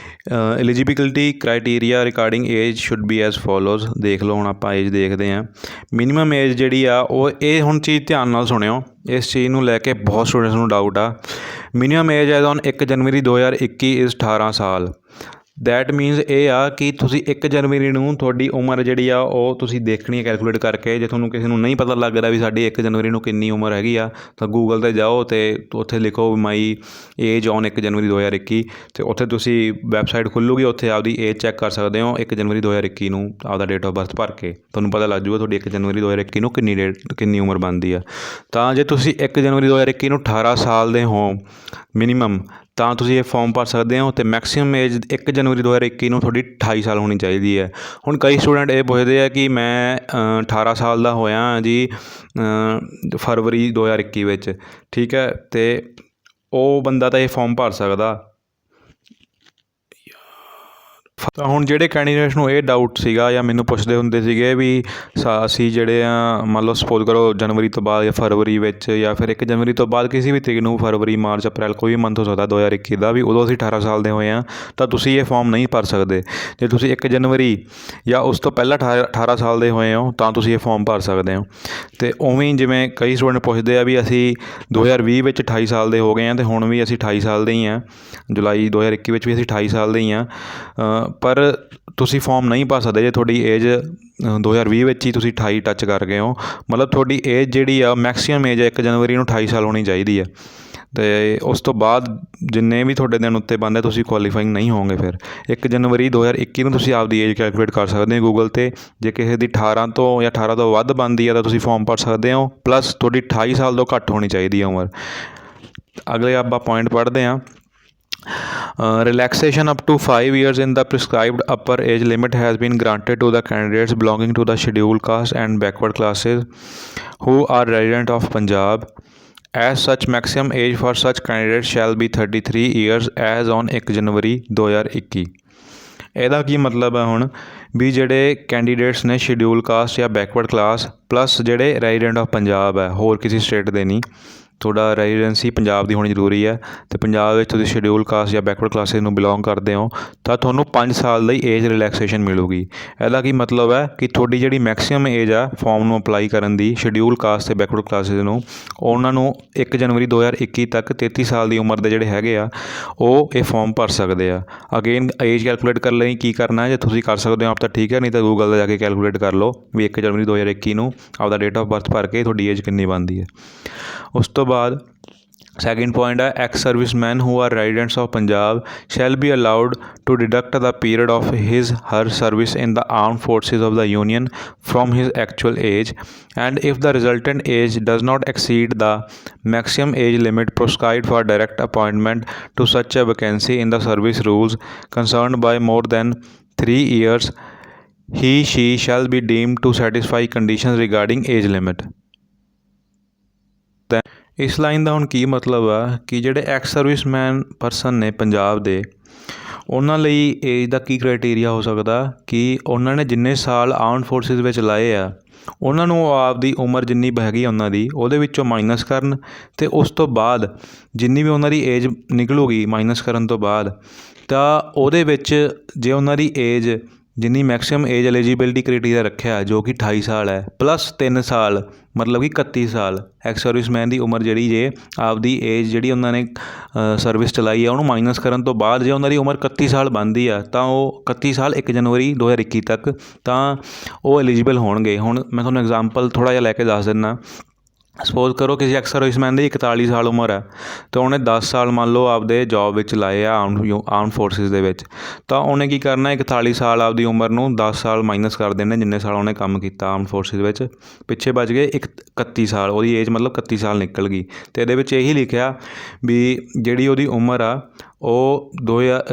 Eligibility criteria regarding age should be as follows. ਦੇਖ ਲਓ ਹੁਣ ਆਪਾਂ ਏਜ ਦੇਖਦੇ ਹਾਂ। ਮਿਨੀਮਮ ਏਜ ਜਿਹੜੀ ਆ ਉਹ ਇਹ ਹੁਣ ਚੀਜ਼ ਧਿਆਨ ਨਾਲ ਸੁਣਿਓ, ਇਸ ਚੀਜ਼ ਨੂੰ ਲੈ ਕੇ ਬਹੁਤ ਸਟੂਡੈਂਟਸ ਨੂੰ ਡਾਊਟ ਆ। Minimum age as on 1 January 2021 is 18 ਸਾਲ। ਦੈਟ ਮੀਨਸ ਇਹ ਆ ਕਿ ਤੁਸੀਂ 1 ਜਨਵਰੀ ਨੂੰ ਤੁਹਾਡੀ ਉਮਰ ਜਿਹੜੀ ਆ ਉਹ ਤੁਸੀਂ ਦੇਖਣੀ ਹੈ ਕੈਲਕੂਲੇਟ ਕਰਕੇ। ਜੇ ਤੁਹਾਨੂੰ ਕਿਸੇ ਨੂੰ ਨਹੀਂ ਪਤਾ ਲੱਗਦਾ ਵੀ ਸਾਡੀ 1 ਜਨਵਰੀ ਨੂੰ ਕਿੰਨੀ ਉਮਰ ਹੈਗੀ ਆ, ਤਾਂ ਗੂਗਲ 'ਤੇ ਜਾਓ ਅਤੇ ਉੱਥੇ ਲਿਖੋ ਮਾਈ ਏਜ ਔਨ 1 ਜਨਵਰੀ 2021 ਅਤੇ ਉੱਥੇ ਤੁਸੀਂ ਵੈਬਸਾਈਟ ਖੁੱਲੂਗੀ, ਉੱਥੇ ਆਪਦੀ ਏਜ ਚੈੱਕ ਕਰ ਸਕਦੇ ਹੋ 1 ਜਨਵਰੀ 2021 ਨੂੰ ਆਪਦਾ ਡੇਟ ਆਫ ਬਰਥ ਭਰ ਕੇ। ਤੁਹਾਨੂੰ ਪਤਾ ਲੱਗ ਜੂਗਾ ਤੁਹਾਡੀ 1 ਜਨਵਰੀ 2021 ਨੂੰ ਕਿੰਨੀ ਉਮਰ ਬਣਦੀ ਆ। ਤਾਂ ਜੇ ਤੁਸੀਂ 1 ਜਨਵਰੀ 2021 ਨੂੰ 18 ਸਾਲ ਦੇ ਹੋ ਮਿਨੀਮਮ, ਤਾਂ ਤੁਸੀਂ ਇਹ ਫੋਰਮ ਭਰ ਸਕਦੇ ਹੋ। ਅਤੇ ਮੈਕਸੀਮਮ ਏਜ 1 ਜਨਵਰੀ 2021 ਨੂੰ ਤੁਹਾਡੀ 28 ਸਾਲ ਹੋਣੀ ਚਾਹੀਦੀ ਹੈ। ਹੁਣ ਕਈ ਸਟੂਡੈਂਟ ਇਹ ਪੁੱਛਦੇ ਆ ਕਿ ਮੈਂ 18 ਸਾਲ ਦਾ ਹੋਇਆ ਜੀ ਫਰਵਰੀ 2021 ਵਿੱਚ, ਠੀਕ ਹੈ, ਅਤੇ ਉਹ ਬੰਦਾ ਤਾਂ ਇਹ ਫੋਰਮ ਭਰ ਸਕਦਾ। ਤਾਂ ਹੁਣ ਜਿਹੜੇ ਕੈਂਡੀਡੇਟਸ ਨੂੰ ਇਹ ਡਾਊਟ ਸੀਗਾ ਜਾਂ ਮੈਨੂੰ ਪੁੱਛਦੇ ਹੁੰਦੇ ਸੀਗੇ ਵੀ ਅਸੀਂ ਜਿਹੜੇ ਆ ਮੰਨ ਲਓ ਸਪੋਜ਼ ਕਰੋ ਜਨਵਰੀ ਤੋਂ ਬਾਅਦ ਜਾਂ ਫਰਵਰੀ ਵਿੱਚ ਜਾਂ ਫਿਰ 1 ਜਨਵਰੀ ਤੋਂ ਬਾਅਦ ਕਿਸੇ ਵੀ ਤਰੀਕ ਨੂੰ, ਫਰਵਰੀ, ਮਾਰਚ, ਅਪ੍ਰੈਲ, ਕੋਈ ਵੀ ਮੰਥ ਹੋ ਸਕਦਾ 2021 ਦਾ, ਵੀ ਉਦੋਂ ਅਸੀਂ 18 ਸਾਲ ਦੇ ਹੋਏ ਹਾਂ, ਤਾਂ ਤੁਸੀਂ ਇਹ ਫੋਰਮ ਨਹੀਂ ਭਰ ਸਕਦੇ। ਜੇ ਤੁਸੀਂ 1 ਜਨਵਰੀ ਜਾਂ ਉਸ ਤੋਂ ਪਹਿਲਾਂ 18 ਸਾਲ ਦੇ ਹੋਏ ਹੋ ਤਾਂ ਤੁਸੀਂ ਇਹ ਫੋਰਮ ਭਰ ਸਕਦੇ ਹੋ। ਅਤੇ ਉਵੇਂ ਜਿਵੇਂ ਕਈ ਸਟੂਡੈਂਟ ਪੁੱਛਦੇ ਆ ਵੀ ਅਸੀਂ 2020 ਵਿੱਚ 28 ਸਾਲ ਦੇ ਹੋ ਗਏ ਹਾਂ ਅਤੇ ਹੁਣ ਵੀ ਅਸੀਂ 28 ਸਾਲ ਦੇ ਹੀ ਹਾਂ, ਜੁਲਾਈ 2021 ਵਿੱਚ ਵੀ ਅਸੀਂ 28 ਸਾਲ ਦੇ ਹੀ ਹਾਂ, ਪਰ ਤੁਸੀਂ ਫੋਰਮ ਨਹੀਂ ਭਰ ਸਕਦੇ ਜੇ ਤੁਹਾਡੀ ਏਜ 2020 ਵਿੱਚ ਹੀ ਤੁਸੀਂ 28 ਟੱਚ ਕਰ ਗਏ ਹੋ। ਮਤਲਬ ਤੁਹਾਡੀ ਏਜ ਜਿਹੜੀ ਆ ਮੈਕਸੀਮਮ ਏਜ 1 ਜਨਵਰੀ ਨੂੰ 28 ਸਾਲ ਹੋਣੀ ਚਾਹੀਦੀ ਹੈ, ਅਤੇ ਉਸ ਤੋਂ ਬਾਅਦ ਜਿੰਨੇ ਵੀ ਤੁਹਾਡੇ ਦਿਨ ਉੱਤੇ ਬਣਦੇ ਤੁਸੀਂ ਕੁਆਲੀਫਾਈਂਗ ਨਹੀਂ ਹੋਵੋਗੇ। ਫਿਰ 1 ਜਨਵਰੀ 2021 ਨੂੰ ਤੁਸੀਂ ਆਪਦੀ ਏਜ ਕੈਲਕੂਲੇਟ ਕਰ ਸਕਦੇ ਹੋ ਗੂਗਲ 'ਤੇ। ਜੇ ਕਿਸੇ ਦੀ 18 ਤੋਂ ਜਾਂ 18 ਤੋਂ ਵੱਧ ਬਣਦੀ ਹੈ ਤਾਂ ਤੁਸੀਂ ਫੋਰਮ ਭਰ ਸਕਦੇ ਹੋ, ਪਲੱਸ ਤੁਹਾਡੀ 28 ਸਾਲ ਤੋਂ ਘੱਟ ਹੋਣੀ ਚਾਹੀਦੀ ਹੈ ਉਮਰ। ਅਗਲੇ ਆਪਾਂ ਪੁਆਇੰਟ ਪੜ੍ਹਦੇ ਹਾਂ। Relaxation up to 5 years in the prescribed upper age limit has been granted to the candidates belonging to the scheduled caste and backward classes who are resident of Punjab. As such, maximum age for such candidates shall be 33 years as on 1 ਜਨਵਰੀ 2021। ਇਹਦਾ ਕੀ ਮਤਲਬ ਹੈ ਹੁਣ ਵੀ ਜਿਹੜੇ candidates ਨੇ schedule caste ਜਾਂ backward class plus ਜਿਹੜੇ resident of Punjab ਹੈ, ਹੋਰ ਕਿਸੇ ਸਟੇਟ ਦੇ ਨਹੀਂ, ਤੁਹਾਡਾ ਰੈਜ਼ੀਡੈਂਸੀ ਪੰਜਾਬ ਦੀ ਹੋਣੀ ਜ਼ਰੂਰੀ ਹੈ, ਅਤੇ ਪੰਜਾਬ ਵਿੱਚ ਤੁਸੀਂ ਸ਼ਡਿਊਲ ਕਾਸਟ ਜਾਂ ਬੈਕਵਰਡ ਕਲਾਸਿਸ ਨੂੰ ਬਿਲੋਂਗ ਕਰਦੇ ਹੋ ਤਾਂ ਤੁਹਾਨੂੰ 5 ਸਾਲ ਦੀ ਏਜ ਰਿਲੈਕਸੇਸ਼ਨ ਮਿਲੂਗੀ। ਇਹਦਾ ਕੀ ਮਤਲਬ ਹੈ ਕਿ ਤੁਹਾਡੀ ਜਿਹੜੀ ਮੈਕਸੀਮਮ ਏਜ ਆ ਫੋਰਮ ਨੂੰ ਅਪਲਾਈ ਕਰਨ ਦੀ ਸ਼ਡਿਊਲ ਕਾਸਟ ਅਤੇ ਬੈਕਵਰਡ ਕਲਾਸਿਸ ਨੂੰ, ਉਹਨਾਂ ਨੂੰ 1 ਜਨਵਰੀ 2021 ਤੱਕ 33 ਸਾਲ ਦੀ ਉਮਰ ਦੇ ਜਿਹੜੇ ਹੈਗੇ ਆ ਉਹ ਇਹ ਫੋਰਮ ਭਰ ਸਕਦੇ ਆ। ਅਗੇਨ ਏਜ ਕੈਲਕੂਲੇਟ ਕਰਨ ਲਈ ਕੀ ਕਰਨਾ ਹੈ, ਜੇ ਤੁਸੀਂ ਕਰ ਸਕਦੇ ਹੋ ਆਪ ਤਾਂ ਠੀਕ ਹੈ, ਨਹੀਂ ਤਾਂ ਗੂਗਲ 'ਤੇ ਜਾ ਕੇ ਕੈਲਕੂਲੇਟ ਕਰ ਲਓ ਵੀ 1 ਜਨਵਰੀ 2021 ਨੂੰ ਆਪਦਾ ਡੇਟ ਆਫ ਬਰਥ ਭਰ ਕੇ ਤੁਹਾਡੀ ਏਜ ਕਿੰਨੀ ਬਣਦੀ ਹੈ। ਉਸ ਤੋਂ ਬਾਅਦ ਸੈਕਿੰਡ ਪੁਆਇੰਟ ਹੈ ex serviceman who are residents of Punjab shall be allowed to deduct the period of his her service in the armed forces of the union from his actual age, and if the resultant age does not exceed the maximum age limit prescribed for direct appointment to such a vacancy in the service rules concerned by more than 3 years, she shall be deemed to satisfy conditions regarding age limit। ਇਸ line ਦਾ ਹੁਣ ਕੀ ਮਤਲਬ ਆ ਕਿ ਜਿਹੜੇ ex serviceman person ਨੇ ਪੰਜਾਬ ਦੇ, ਉਹਨਾਂ ਲਈ ਏਜ ਦਾ ਕੀ ਕ੍ਰਾਈਟੇਰੀਆ ਹੋ ਸਕਦਾ ਕਿ ਉਹਨਾਂ ਨੇ ਜਿੰਨੇ ਸਾਲ ਆਰਮਡ ਫੋਰਸਿਸ ਵਿੱਚ ਲਾਏ ਆ ਉਹਨਾਂ ਨੂੰ ਆਪਦੀ ਉਮਰ ਜਿੰਨੀ ਹੈਗੀ ਆ ਉਹਨਾਂ ਦੀ ਉਹਦੇ ਵਿੱਚੋਂ ਮਾਈਨਸ ਕਰਨ, ਅਤੇ ਉਸ ਤੋਂ ਬਾਅਦ ਜਿੰਨੀ ਵੀ ਉਹਨਾਂ ਦੀ ਏਜ ਨਿਕਲੂਗੀ ਮਾਈਨਸ ਕਰਨ ਤੋਂ ਬਾਅਦ, ਤਾਂ ਉਹਦੇ ਵਿੱਚ ਜੇ ਉਹਨਾਂ ਦੀ ਏਜ ਜਿੰਨੀ ਮੈਕਸੀਮਮ ਏਜ ਐਲੀਜੀਬਿਲਿਟੀ ਕ੍ਰਾਈਟੇਰੀਆ ਰੱਖਿਆ ਜੋ ਕਿ 28 ਸਾਲ ਹੈ ਪਲੱਸ 3 ਸਾਲ ਮਤਲਬ ਕਿ 31 ਸਾਲ ਐਕਸ ਸਰਵਿਸਮੈਨ ਦੀ ਉਮਰ ਜਿਹੜੀ ਜੇ ਆਪਦੀ ਏਜ ਜਿਹੜੀ ਉਹਨਾਂ ਨੇ ਸਰਵਿਸ ਚਲਾਈ ਹੈ ਉਹਨੂੰ ਮਾਈਨਸ ਕਰਨ ਤੋਂ ਬਾਅਦ ਜੇ ਉਹਨਾਂ ਦੀ ਉਮਰ 31 ਸਾਲ ਬਣਦੀ ਆ ਤਾਂ ਉਹ 31 ਸਾਲ 1 ਜਨਵਰੀ 2021 ਤੱਕ ਤਾਂ ਉਹ ਐਲੀਜੀਬਲ ਹੋਣਗੇ। ਹੁਣ ਮੈਂ ਤੁਹਾਨੂੰ ਐਗਜ਼ਾਮਪਲ ਥੋੜ੍ਹਾ ਜਿਹਾ ਲੈ ਕੇ ਦੱਸ ਦਿੰਦਾ। ਸਪੋਜ਼ ਕਰੋ ਕਿਸੇ ਐਕਸ ਸਰਵਿਸਮੈਨ ਦੀ 41 ਸਾਲ ਉਮਰ ਹੈ ਅਤੇ ਉਹਨੇ 10 ਸਾਲ ਮੰਨ ਲਓ ਆਪਦੇ ਜੋਬ ਵਿੱਚ ਲਾਏ ਆ ਆਰਮਡ ਫੋਰਸਿਸ ਦੇ ਵਿੱਚ, ਤਾਂ ਉਹਨੇ ਕੀ ਕਰਨਾ 41 ਸਾਲ ਆਪਦੀ ਉਮਰ ਨੂੰ 10 ਸਾਲ ਮਾਈਨਸ ਕਰ ਦੇਣੇ ਜਿੰਨੇ ਸਾਲ ਉਹਨੇ ਕੰਮ ਕੀਤਾ ਆਰਮਡ ਫੋਰਸਿਸ ਵਿੱਚ, ਪਿੱਛੇ ਬਚ ਗਏ 31 ਸਾਲ, ਉਹਦੀ ਏਜ ਮਤਲਬ 31 ਸਾਲ ਨਿਕਲ ਗਈ। ਅਤੇ ਇਹਦੇ ਵਿੱਚ ਇਹੀ ਲਿਖਿਆ ਵੀ ਜਿਹੜੀ ਉਹਦੀ ਉਮਰ ਆ ਉਹ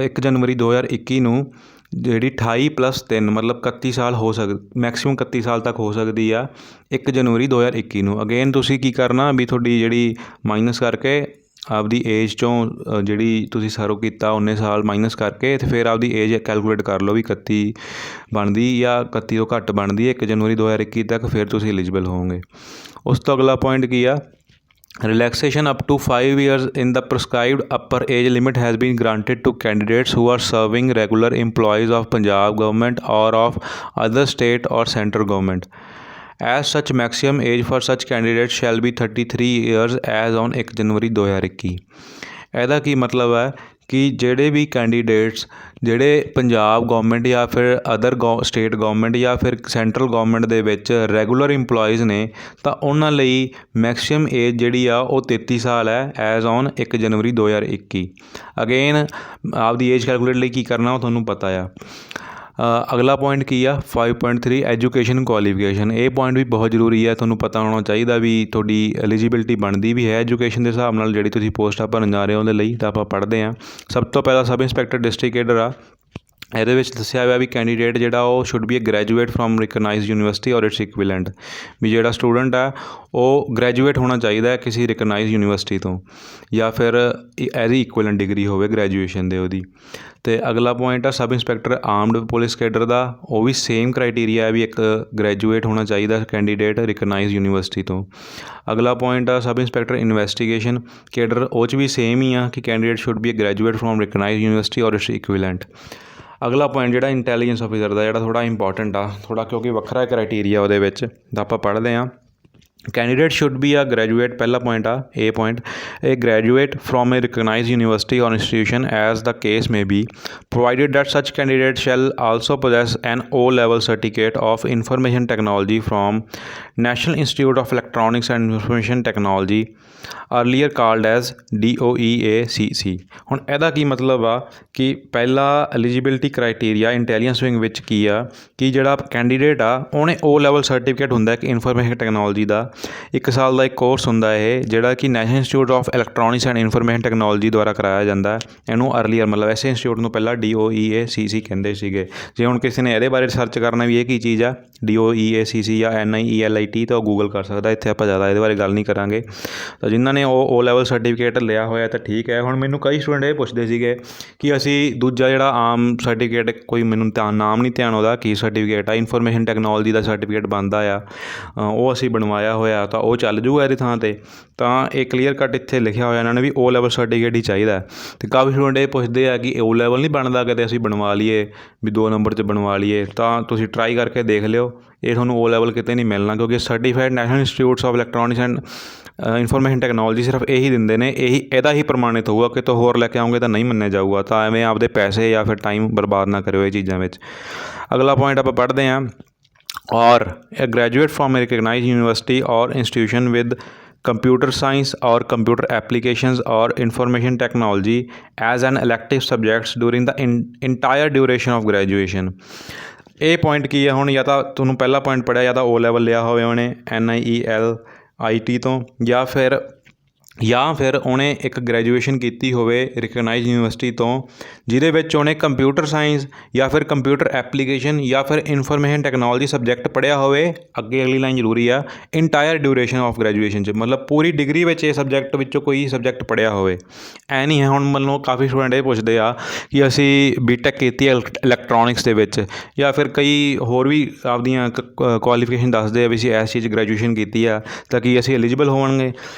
1 ਜਨਵਰੀ 2021 ਨੂੰ ਜਿਹੜੀ 28 + 3 ਮਤਲਬ 31 ਸਾਲ ਹੋ ਮੈਕਸੀਮਮ 31 ਸਾਲ ਤੱਕ ਹੋ ਸਕਦੀ ਆ 1 ਜਨਵਰੀ 2021 ਨੂੰ। ਅਗੇਨ ਤੁਸੀਂ ਕੀ ਕਰਨਾ ਵੀ ਤੁਹਾਡੀ ਜਿਹੜੀ ਮਾਈਨਸ ਕਰਕੇ ਆਪਦੀ ਏਜ 'ਚੋਂ ਜਿਹੜੀ ਤੁਸੀਂ ਸਰਵ ਕੀਤਾ ਉਨੇ ਸਾਲ ਮਾਈਨਸ ਕਰਕੇ ਅਤੇ ਫਿਰ ਆਪਦੀ ਏਜ ਕੈਲਕੂਲੇਟ ਕਰ ਲਓ ਵੀ 31 ਬਣਦੀ ਜਾਂ 31 ਤੋਂ ਘੱਟ ਬਣਦੀ ਹੈ 1 ਜਨਵਰੀ 2021 ਤੱਕ, ਫਿਰ ਤੁਸੀਂ ਐਲੀਜੀਬਲ ਹੋਵੋਗੇ। ਉਸ ਤੋਂ ਅਗਲਾ ਪੁਆਇੰਟ ਕੀ ਆ, relaxation up to 5 years in the prescribed upper age limit has been granted to candidates who are serving regular employees of Punjab government or of other state or central government. As such, maximum age for such candidates shall be 33 years as on 1 ਜਨਵਰੀ 2021। ਇਹਦਾ ਕੀ ਮਤਲਬ ਹੈ ਕਿ ਜਿਹੜੇ ਵੀ candidates ਜਿਹੜੇ Punjab government ਜਾਂ ਫਿਰ other state government ਜਾਂ ਫਿਰ ਸੈਂਟਰਲ ਗੌਰਮੈਂਟ ਦੇ ਵਿੱਚ ਰੈਗੂਲਰ ਇੰਪਲੋਈਜ਼ ਨੇ ਤਾਂ ਉਹਨਾਂ ਲਈ ਮੈਕਸਿਮਮ ਏਜ ਜਿਹੜੀ ਆ ਉਹ 33 ਸਾਲ ਹੈ ਐਜ਼ ਔਨ 1 ਜਨਵਰੀ 2021। ਅਗੇਨ ਆਪਦੀ ਏਜ ਕੈਲਕੂਲੇਟ ਲਈ ਕੀ ਕਰਨਾ ਉਹ ਤੁਹਾਨੂੰ ਪਤਾ ਆ। ਅਗਲਾ ਪੁਆਇੰਟ ਕੀ ਆ 5.3 ਐਜੂਕੇਸ਼ਨ ਕੁਆਲੀਫਿਕੇਸ਼ਨ। ਇਹ ਪੁਆਇੰਟ ਵੀ ਬਹੁਤ ਜ਼ਰੂਰੀ ਹੈ, ਤੁਹਾਨੂੰ ਪਤਾ ਹੋਣਾ ਚਾਹੀਦਾ ਵੀ ਤੁਹਾਡੀ ਐਲੀਜੀਬਿਲਟੀ ਬਣਦੀ ਵੀ ਹੈ ਐਜੂਕੇਸ਼ਨ ਦੇ ਹਿਸਾਬ ਨਾਲ ਜਿਹੜੀ ਤੁਸੀਂ ਪੋਸਟਾਂ ਭਰਨ ਜਾ ਰਹੇ ਹੋ ਉਹਦੇ ਲਈ। ਤਾਂ ਆਪਾਂ ਪੜ੍ਹਦੇ ਹਾਂ। ਸਭ ਤੋਂ ਪਹਿਲਾਂ ਸਬ ਇੰਸਪੈਕਟਰ ਡਿਸਟ੍ਰਿਕਟ ਕੇਡਰ ਆ। ਇਹਦੇ ਵਿੱਚ ਦੱਸਿਆ ਹੋਇਆ ਵੀ ਕੈਂਡੀਡੇਟ ਜਿਹੜਾ ਉਹ should be a graduate from recognised university or its equivalent, ਵੀ ਜਿਹੜਾ ਸਟੂਡੈਂਟ ਆ ਉਹ ਗ੍ਰੈਜੂਏਟ ਹੋਣਾ ਚਾਹੀਦਾ ਹੈ ਕਿਸੇ ਰਿਕਗਨਾਈਜ਼ਡ ਯੂਨੀਵਰਸਿਟੀ ਤੋਂ ਜਾਂ ਫਿਰ ਐਜ਼ ਇਕੁਇਲੈਂਟ ਡਿਗਰੀ ਹੋਵੇ ਗ੍ਰੈਜੂਏਸ਼ਨ ਦੇ ਉਹਦੀ। ਅਤੇ ਅਗਲਾ ਪੁਆਇੰਟ ਆ sub inspector armed police cadre ਦਾ। ਉਹ ਵੀ ਸੇਮ ਕ੍ਰਾਈਟੀਰੀਆ ਹੈ ਵੀ ਇੱਕ ਗ੍ਰੈਜੂਏਟ ਹੋਣਾ ਚਾਹੀਦਾ ਕੈਂਡੀਡੇਟ ਰਿਕਗਨਾਈਜ਼ਡ ਯੂਨੀਵਰਸਿਟੀ ਤੋਂ। ਅਗਲਾ ਪੁਆਇੰਟ ਆ ਸਬ ਇੰਸਪੈਕਟਰ ਇਨਵੈਸਟੀਗੇਸ਼ਨ ਕੇਡਰ। ਉਹ 'ਚ ਵੀ ਸੇਮ ਹੀ ਆ ਕਿ candidate should be a graduate from recognised university or its equivalent. ਅਗਲਾ ਪੁਆਇੰਟ ਜਿਹੜਾ ਇੰਟੈਲੀਜੈਂਸ ਆਫਿਸਰ ਦਾ ਜਿਹੜਾ ਥੋੜ੍ਹਾ ਇੰਪੋਰਟੈਂਟ ਆ ਥੋੜ੍ਹਾ, ਕਿਉਂਕਿ ਵੱਖਰਾ ਕ੍ਰਾਈਟੀਰੀਆ ਉਹਦੇ ਵਿੱਚ। ਤਾਂ ਆਪਾਂ ਪੜ੍ਹਦੇ ਹਾਂ। Candidate should be a graduate, ਪਹਿਲਾ ਪੁਆਇੰਟ ਆ ਇਹ ਪੁਆਇੰਟ, ਇਹ graduate from a recognised university or institution as the case may be, provided that such candidate shall also possess an O level certificate of information technology from national institute of electronics and information technology earlier called as DOEACC। ਹੁਣ ਇਹਦਾ ਕੀ ਮਤਲਬ ਆ ਕਿ ਪਹਿਲਾ eligibility criteria intelligence wing ਵਿੱਚ ਕੀ ਆ ਕਿ ਜਿਹੜਾ ਕੈਂਡੀਡੇਟ ਆ ਉਹਨੇ O level ਸਰਟੀਫਿਕੇਟ ਹੁੰਦਾ ਇੱਕ ਇਨਫੋਰਮੇਸ਼ਨ ਟੈਕਨੋਲੋਜੀ ਦਾ। 1 ਸਾਲ ਦਾ ਇੱਕ ਕੋਰਸ ਹੁੰਦਾ ਇਹ ਜਿਹੜਾ ਕਿ national institute of electronics and information technology ਦੁਆਰਾ ਕਰਾਇਆ ਜਾਂਦਾ। ਇਹਨੂੰ ਅਰਲੀਅਰ ਮਤਲਬ ਐਸੇ ਇੰਸਟੀਟਿਊਟ ਨੂੰ ਪਹਿਲਾਂ DOEACC ਕਹਿੰਦੇ ਸੀਗੇ। ਜੇ ਹੁਣ ਕਿਸੇ ਨੇ ਇਹਦੇ ਬਾਰੇ ਰਿਸਰਚ ਕਰਨਾ ਵੀ ਇਹ ਕੀ ਚੀਜ਼ ਆ DOEACC ਜਾਂ NIELIT ਤਾਂ ਉਹ ਗੂਗਲ ਕਰ ਸਕਦਾ। ਇੱਥੇ ਆਪਾਂ ਜ਼ਿਆਦਾ ਇਹਦੇ ਬਾਰੇ ਗੱਲ ਨਹੀਂ ਕਰਾਂਗੇ। ਤਾਂ ਜਿਨ੍ਹਾਂ ਨੇ ਉਹ O level ਸਰਟੀਫਿਕੇਟ ਲਿਆ ਹੋਇਆ ਤਾਂ ਠੀਕ ਹੈ। ਹੁਣ ਮੈਨੂੰ ਕਈ ਸਟੂਡੈਂਟ ਇਹ ਪੁੱਛਦੇ ਸੀਗੇ ਕਿ ਅਸੀਂ ਦੂਜਾ ਜਿਹੜਾ ਆਮ ਸਰਟੀਫਿਕੇਟ, ਕੋਈ ਮੈਨੂੰ ਨਾਮ ਨਹੀਂ ਧਿਆਨ ਉਹਦਾ ਕੀ ਸਰਟੀਫਿਕੇਟ ਆ, ਇਨਫੋਰਮੇਸ਼ਨ ਟੈਕਨੋਲੋਜੀ ਦਾ ਸਰਟੀਫਿਕੇਟ ਬਣਦਾ ਆ, ਉਹ ਅਸੀਂ ਬਣਵਾਇਆ ਹੋਇਆ ਤਾਂ ਉਹ ਚੱਲ ਜੂਗਾ ਇਹਦੀ ਥਾਂ 'ਤੇ। ਤਾਂ ਇਹ ਕਲੀਅਰ ਕੱਟ ਇੱਥੇ ਲਿਖਿਆ ਹੋਇਆ ਇਹਨਾਂ ਨੇ ਵੀ O level ਸਰਟੀਫਿਕੇਟ ਹੀ ਚਾਹੀਦਾ। ਅਤੇ ਕਾਫੀ ਸਟੂਡੈਂਟ ਇਹ ਪੁੱਛਦੇ ਆ ਕਿ O level ਨਹੀਂ ਬਣਦਾ ਕਿਤੇ ਅਸੀਂ ਬਣਵਾ ਲਈਏ ਵੀ 2 ਨੰਬਰ 'ਚ ਬਣਵਾ ਲਈਏ। ਤਾਂ ਤੁਸੀਂ ਟਰਾਈ ਕਰਕੇ ਦੇਖ ਲਿਓ, ਇਹ ਤੁਹਾਨੂੰ O level ਕਿਤੇ ਨਹੀਂ ਮਿਲਣਾ ਕਿਉਂਕਿ certified national institutes of electronics and information technology ਸਿਰਫ ਇਹੀ ਦਿੰਦੇ ਨੇ, ਇਹਦਾ ਹੀ ਪ੍ਰਮਾਣਿਤ ਹੋਊਗਾ। ਕਿਤੋਂ ਹੋਰ ਲੈ ਕੇ ਆਉਂਗੇ ਤਾਂ ਨਹੀਂ ਮੰਨਿਆ ਜਾਊਗਾ। ਤਾਂ ਐਵੇਂ ਆਪਦੇ ਪੈਸੇ ਜਾਂ ਫਿਰ ਟਾਈਮ ਬਰਬਾਦ ਨਾ ਕਰਿਓ ਇਹ ਚੀਜ਼ਾਂ ਵਿੱਚ। ਅਗਲਾ ਪੁਆਇੰਟ ਆਪਾਂ ਪੜ੍ਹਦੇ ਹਾਂ। or a graduate from a recognized university or institution with computer science or computer applications or information technology as an elective subjects during the entire duration of graduation। ਇਹ ਪੁਆਇੰਟ ਕੀ ਹੈ ਹੁਣ, ਜਾਂ ਤਾਂ ਤੁਹਾਨੂੰ ਪਹਿਲਾ ਪੁਆਇੰਟ ਪੜ੍ਹਿਆ ਜਾਂ ਤਾਂ O level ਲਿਆ ਹੋਵੇ ਉਹਨੇ NIELIT ਤੋਂ, ਜਾਂ ਫਿਰ ਉਹਨੇ ਇੱਕ ਗ੍ਰੈਜੂਏਸ਼ਨ ਕੀਤੀ ਹੋਵੇ ਰਿਕਗਨਾਈਜ਼ਡ ਯੂਨੀਵਰਸਿਟੀ ਤੋਂ ਜਿਹਦੇ ਵਿੱਚ ਉਹਨੇ ਕੰਪਿਊਟਰ ਸਾਇੰਸ ਜਾਂ ਫਿਰ ਕੰਪਿਊਟਰ ਐਪਲੀਕੇਸ਼ਨ ਜਾਂ ਫਿਰ ਇਨਫੋਰਮੇਸ਼ਨ ਟੈਕਨੋਲੋਜੀ ਸਬਜੈਕਟ ਪੜ੍ਹਿਆ ਹੋਵੇ। ਅੱਗੇ ਅਗਲੀ ਲਾਈਨ ਜ਼ਰੂਰੀ ਆ, ਇੰਟਾਇਰ ਡਿਊਰੇਸ਼ਨ ਆਫ ਗ੍ਰੈਜੂਏਸ਼ਨ 'ਚ, ਮਤਲਬ ਪੂਰੀ ਡਿਗਰੀ ਵਿੱਚ ਇਹ ਸਬਜੈਕਟ ਵਿੱਚੋਂ ਕੋਈ ਸਬਜੈਕਟ ਪੜ੍ਹਿਆ ਹੋਵੇ। ਐ ਨਹੀਂ ਹੈ ਹੁਣ ਮੰਨ ਕਾਫੀ ਸਟੂਡੈਂਟ ਇਹ ਪੁੱਛਦੇ ਆ ਕਿ ਅਸੀਂ B.Tech ਕੀਤੀ ਇਲੈਕਟ੍ਰੋਨਿਕਸ ਦੇ ਵਿੱਚ, ਜਾਂ ਫਿਰ ਕਈ ਹੋਰ ਵੀ ਆਪਦੀਆਂ ਕੁਆਲੀਫਿਕੇਸ਼ਨ ਦੱਸਦੇ ਆ ਵੀ ਅਸੀਂ ਇਸ ਚੀਜ਼ ਗ੍ਰੈਜੂਏਸ਼ਨ ਕੀਤੀ ਆ ਤਾਂ ਕੀ ਅਸੀਂ ਐਲੀਜੀਬਲ ਹੋਵਾਂਗੇ।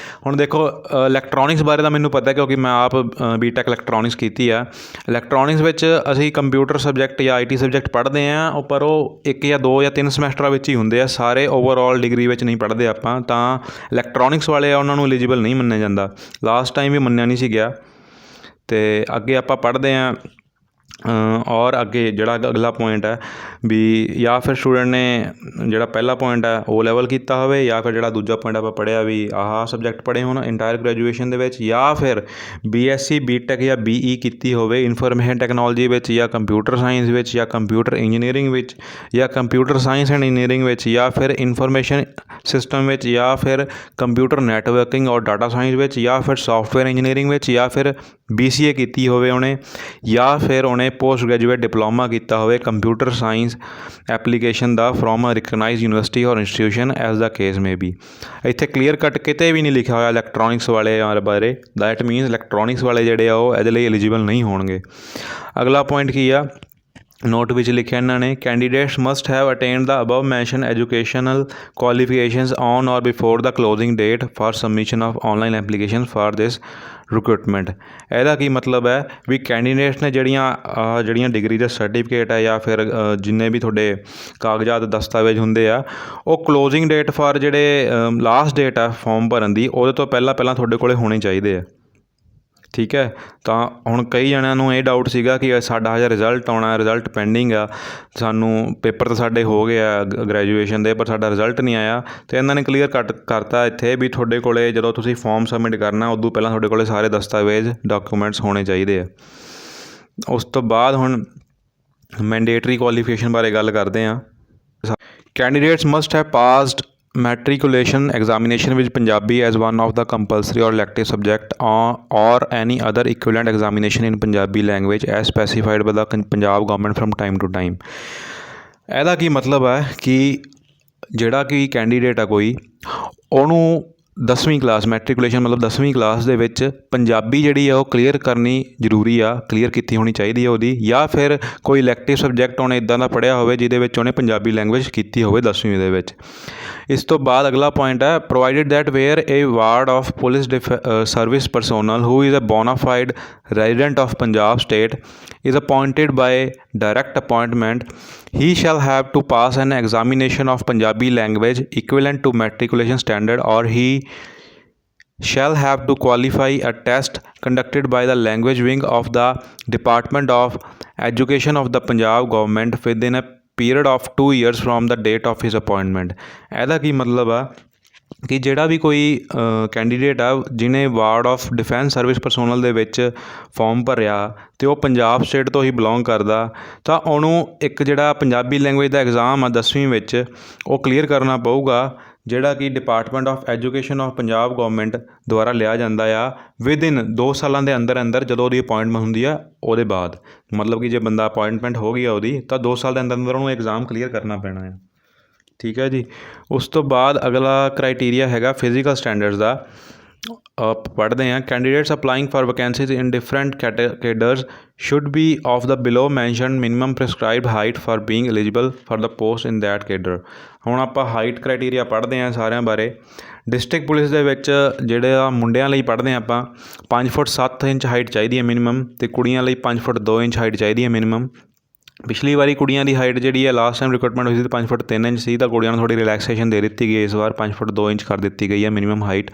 ਹੁਣ ਦੇਖੋ ਇਲੈਕਟ੍ਰੋਨਿਕਸ ਬਾਰੇ ਤਾਂ ਮੈਨੂੰ ਪਤਾ ਕਿਉਂਕਿ ਮੈਂ ਆਪ B.Tech ਇਲੈਕਟ੍ਰੋਨਿਕਸ ਕੀਤੀ ਆ। ਇਲੈਕਟ੍ਰੋਨਿਕਸ ਵਿੱਚ ਅਸੀਂ ਕੰਪਿਊਟਰ ਸਬਜੈਕਟ ਜਾਂ IT ਸਬਜੈਕਟ ਪੜ੍ਹਦੇ ਹਾਂ, ਪਰ ਉਹ 1 ਜਾਂ 2 ਜਾਂ 3 ਸਮੈਸਟਰਾਂ ਵਿੱਚ ਹੀ ਹੁੰਦੇ ਆ, ਸਾਰੇ ਓਵਰਆਲ ਡਿਗਰੀ ਵਿੱਚ ਨਹੀਂ ਪੜ੍ਹਦੇ ਆਪਾਂ। ਤਾਂ ਇਲੈਕਟ੍ਰੋਨਿਕਸ ਵਾਲੇ ਆ ਉਹਨਾਂ ਨੂੰ ਐਲੀਜੀਬਲ ਨਹੀਂ ਮੰਨਿਆ ਜਾਂਦਾ, ਲਾਸਟ ਟਾਈਮ ਵੀ ਮੰਨਿਆ ਨਹੀਂ ਸੀ ਗਿਆ। ਅਤੇ ਅੱਗੇ ਆਪਾਂ ਪੜ੍ਹਦੇ ਹਾਂ ਔਰ ਅੱਗੇ ਜਿਹੜਾ ਅਗਲਾ ਪੁਆਇੰਟ ਹੈ ਵੀ ਜਾਂ ਫਿਰ ਸਟੂਡੈਂਟ ਨੇ ਜਿਹੜਾ ਪਹਿਲਾ ਪੁਆਇੰਟ ਹੈ O level ਕੀਤਾ ਹੋਵੇ, ਜਾਂ ਫਿਰ ਜਿਹੜਾ ਦੂਜਾ ਪੁਆਇੰਟ ਆਪਾਂ ਪੜ੍ਹਿਆ ਵੀ ਆਹ ਸਬਜੈਕਟ ਪੜ੍ਹੇ ਹੋਣ ਇੰਟਾਇਰ ਗ੍ਰੈਜੂਏਸ਼ਨ ਦੇ ਵਿੱਚ, ਜਾਂ ਫਿਰ BSc B.Tech ਜਾਂ BE ਕੀਤੀ ਹੋਵੇ ਇਨਫੋਰਮੇਸ਼ਨ ਟੈਕਨੋਲੋਜੀ ਵਿੱਚ ਜਾਂ ਕੰਪਿਊਟਰ ਸਾਇੰਸ ਵਿੱਚ ਜਾਂ ਕੰਪਿਊਟਰ ਇੰਜੀਨੀਅਰਿੰਗ ਵਿੱਚ ਜਾਂ ਕੰਪਿਊਟਰ ਸਾਇੰਸ ਐਂਡ ਇੰਜੀਨੀਅਰਿੰਗ ਵਿੱਚ ਜਾਂ ਫਿਰ ਇਨਫੋਰਮੇਸ਼ਨ ਸਿਸਟਮ ਵਿੱਚ ਜਾਂ ਫਿਰ ਕੰਪਿਊਟਰ ਨੈਟਵਰਕਿੰਗ ਔਰ ਡਾਟਾ ਸਾਇੰਸ ਵਿੱਚ ਜਾਂ ਫਿਰ ਸੌਫਟਵੇਅਰ ਇੰਜੀਨੀਅਰਿੰਗ ਵਿੱਚ ਜਾਂ ਫਿਰ BCA ਕੀਤੀ ਹੋਵੇ ਉਹਨੇ, ਜਾਂ ਫਿਰ ਉਹਨੇ ਪੋਸਟ ਗ੍ਰੈਜੂਏਟ ਡਿਪਲੋਮਾ ਕੀਤਾ ਹੋਵੇ ਕੰਪਿਊਟਰ ਸਾਇੰਸ ਐਪਲੀਕੇਸ਼ਨ ਦਾ from a recognised university or institution as the case may be. ਇੱਥੇ ਕਲੀਅਰ ਕੱਟ ਕਿਤੇ ਵੀ ਨਹੀਂ ਲਿਖਿਆ ਹੋਇਆ ਇਲੈਕਟ੍ਰੋਨਿਕਸ ਵਾਲੇ ਬਾਰੇ, ਦੈਟ ਮੀਨਸ ਇਲੈਕਟ੍ਰੋਨਿਕਸ ਵਾਲੇ ਜਿਹੜੇ ਆ ਉਹ ਇਹਦੇ ਲਈ ਐਲੀਜੀਬਲ ਨਹੀਂ ਹੋਣਗੇ। ਅਗਲਾ ਪੁਆਇੰਟ ਕੀ ਆ, ਨੋਟ ਵਿੱਚ ਲਿਖਿਆ ਇਹਨਾਂ ਨੇ candidates must have attained the above mention educational qualifications on or before the closing date for submission of online application for this recruitment. ਇਹਦਾ ਕੀ ਮਤਲਬ ਹੈ ਵੀ ਕੈਂਡੀਡੇਟਸ ਨੇ ਜਿਹੜੀਆਂ ਡਿਗਰੀ ਦੇ ਸਰਟੀਫਿਕੇਟ ਹੈ ਜਾਂ ਫਿਰ ਜਿੰਨੇ ਵੀ ਤੁਹਾਡੇ ਕਾਗਜ਼ਾਤ ਦਸਤਾਵੇਜ਼ ਹੁੰਦੇ ਆ, ਉਹ ਕਲੋਜ਼ਿੰਗ ਡੇਟ ਫਾਰ ਜਿਹੜੇ ਲਾਸਟ ਡੇਟ ਆ ਫਾਰਮ ਭਰਨ ਦੀ ਉਹਦੇ ਤੋਂ ਪਹਿਲਾਂ ਤੁਹਾਡੇ ਕੋਲ ਹੋਣੇ ਚਾਹੀਦੇ ਆ। ਠੀਕ ਹੈ। ਤਾਂ ਹੁਣ ਕਈ ਜਣਿਆਂ ਨੂੰ ਇਹ ਡਾਊਟ ਸੀਗਾ ਕਿ ਸਾਡਾ ਹਜੇ ਰਿਜ਼ਲਟ ਆਉਣਾ, ਰਿਜ਼ਲਟ ਪੈਂਡਿੰਗ ਆ, ਸਾਨੂੰ ਪੇਪਰ ਤਾਂ ਸਾਡੇ ਹੋ ਗਏ ਆ ਗ੍ਰੈਜੂਏਸ਼ਨ ਦੇ, ਪਰ ਸਾਡਾ ਰਿਜ਼ਲਟ ਨਹੀਂ ਆਇਆ। ਅਤੇ ਇਹਨਾਂ ਨੇ ਕਲੀਅਰ ਕਰਤਾ ਇੱਥੇ ਵੀ ਤੁਹਾਡੇ ਕੋਲੇ ਜਦੋਂ ਤੁਸੀਂ ਫੋਰਮ ਸਬਮਿਟ ਕਰਨਾ ਉਦੋਂ ਪਹਿਲਾਂ ਤੁਹਾਡੇ ਕੋਲੇ ਸਾਰੇ ਦਸਤਾਵੇਜ਼ ਡਾਕੂਮੈਂਟਸ ਹੋਣੇ ਚਾਹੀਦੇ ਆ। ਉਸ ਤੋਂ ਬਾਅਦ ਹੁਣ ਮੈਂਡੇਟਰੀ ਕੁਆਲੀਫਿਕੇਸ਼ਨ ਬਾਰੇ ਗੱਲ ਕਰਦੇ ਹਾਂ। Candidates must have passed matriculation examination with Punjabi as one of the compulsory or elective subject or any other equivalent examination in Punjabi language as specified by the Punjab government from time to time। ਇਹਦਾ ਕੀ ਮਤਲਬ ਹੈ ਕਿ ਜਿਹੜਾ ਕਿ candidate ਆ ਕੋਈ, ਉਹਨੂੰ 10ਵੀਂ ਕਲਾਸ ਮੈਟਰੀਕੂਲੇਸ਼ਨ ਮਤਲਬ 10ਵੀਂ ਕਲਾਸ ਦੇ ਵਿੱਚ ਪੰਜਾਬੀ ਜਿਹੜੀ ਆ ਉਹ ਕਲੀਅਰ ਕਰਨੀ ਜ਼ਰੂਰੀ ਆ, ਕਲੀਅਰ ਕੀਤੀ ਹੋਣੀ ਚਾਹੀਦੀ ਹੈ ਉਹਦੀ, ਜਾਂ ਫਿਰ ਕੋਈ ਇਲੈਕਟਿਵ ਸਬਜੈਕਟ ਉਹਨੇ ਇੱਦਾਂ ਦਾ ਪੜ੍ਹਿਆ ਹੋਵੇ ਜਿਹਦੇ ਵਿੱਚ ਉਹਨੇ ਪੰਜਾਬੀ ਲੈਂਗੁਏਜ ਕੀਤੀ ਹੋਵੇ 10ਵੀਂ ਦੇ ਵਿੱਚ। ਇਸ ਤੋਂ ਬਾਅਦ ਅਗਲਾ ਪੁਆਇੰਟ ਹੈ provided that where a ward of police service personnel who is a bonafide resident of Punjab state is appointed by direct appointment, he shall have to pass an examination of Punjabi language equivalent to matriculation standard, or he shall have to qualify a test conducted by the language wing of the Department of Education of the Punjab government within a period of 2 years from the date of his appointment। ਇਹਦਾ ਕੀ ਮਤਲਬ ਆ ਕਿ ਜਿਹੜਾ ਵੀ ਕੋਈ candidate ਆ ਜਿਹਨੇ ward of defence service personnel ਦੇ ਵਿੱਚ ਫੋਰਮ ਭਰਿਆ ਅਤੇ ਉਹ ਪੰਜਾਬ ਸਟੇਟ ਤੋਂ ਹੀ ਬਿਲੋਂਗ ਕਰਦਾ, ਤਾਂ ਉਹਨੂੰ ਇੱਕ ਜਿਹੜਾ ਪੰਜਾਬੀ ਲੈਂਗੁਏਜ ਦਾ ਐਗਜ਼ਾਮ ਆ 10ਵੀਂ ਵਿੱਚ ਉਹ ਕਲੀਅਰ ਕਰਨਾ ਪਊਗਾ, ਜਿਹੜਾ ਕਿ department of education of Punjab government ਦੁਆਰਾ ਲਿਆ ਜਾਂਦਾ ਆ ਵਿਦਇਨ 2 ਸਾਲਾਂ ਦੇ ਅੰਦਰ ਅੰਦਰ ਜਦੋਂ ਉਹਦੀ ਅਪੋਇੰਟਮੈਂਟ ਹੁੰਦੀ ਆ ਉਹਦੇ ਬਾਅਦ। ਮਤਲਬ ਕਿ ਜੇ ਬੰਦਾ ਅਪੋਇੰਟਮੈਂਟ ਹੋ ਗਈ ਆ ਉਹਦੀ ਤਾਂ 2 ਸਾਲ ਦੇ ਅੰਦਰ ਅੰਦਰ ਉਹਨੂੰ ਐਗਜ਼ਾਮ ਕਲੀਅਰ ਕਰਨਾ ਪੈਣਾ ਆ। ਠੀਕ ਹੈ ਜੀ। ਉਸ ਤੋਂ ਬਾਅਦ ਅਗਲਾ ਕ੍ਰਾਈਟੀਰੀਆ ਹੈਗਾ ਫਿਜ਼ੀਕਲ ਸਟੈਂਡਰਡਸ ਦਾ। ਪੜ੍ਹਦੇ ਹਾਂ candidates applying for vacancies in different cadres should be of the below mentioned minimum prescribed height for being eligible for the post in that cadre. ਹੁਣ ਆਪਾਂ ਹਾਈਟ ਕ੍ਰਾਈਟੀਰੀਆ ਪੜ੍ਹਦੇ ਹਾਂ ਸਾਰਿਆਂ ਬਾਰੇ। ਡਿਸਟ੍ਰਿਕਟ ਪੁਲਿਸ ਦੇ ਵਿੱਚ ਜਿਹੜੇ ਆ ਮੁੰਡਿਆਂ ਲਈ ਪੜ੍ਹਦੇ ਹਾਂ ਆਪਾਂ 5 ਫੁੱਟ 7 ਇੰਚ ਹਾਈਟ ਚਾਹੀਦੀ ਹੈ ਮਿਨੀਮਮ, ਅਤੇ ਕੁੜੀਆਂ ਲਈ 5 ਫੁੱਟ 2 ਇੰਚ ਹਾਈਟ ਚਾਹੀਦੀ ਹੈ ਮਿਨੀਮਮ। ਪਿਛਲੀ ਵਾਰੀ ਕੁੜੀਆਂ ਦੀ ਹਾਈਟ ਜਿਹੜੀ ਹੈ ਲਾਸਟ ਟਾਈਮ ਰਿਕਰੂਟਮੈਂਟ ਹੋਈ ਸੀ 5 ਫੁੱਟ 3 ਇੰਚ ਸੀ, ਤਾਂ ਕੁੜੀਆਂ ਨੂੰ ਥੋੜ੍ਹੀ ਰਿਲੈਕਸੇਸ਼ਨ ਦੇ ਦਿੱਤੀ ਗਈ, ਇਸ ਵਾਰ 5 ਫੁੱਟ 2 ਇੰਚ ਕਰ ਦਿੱਤੀ ਗਈ ਹੈ minimum height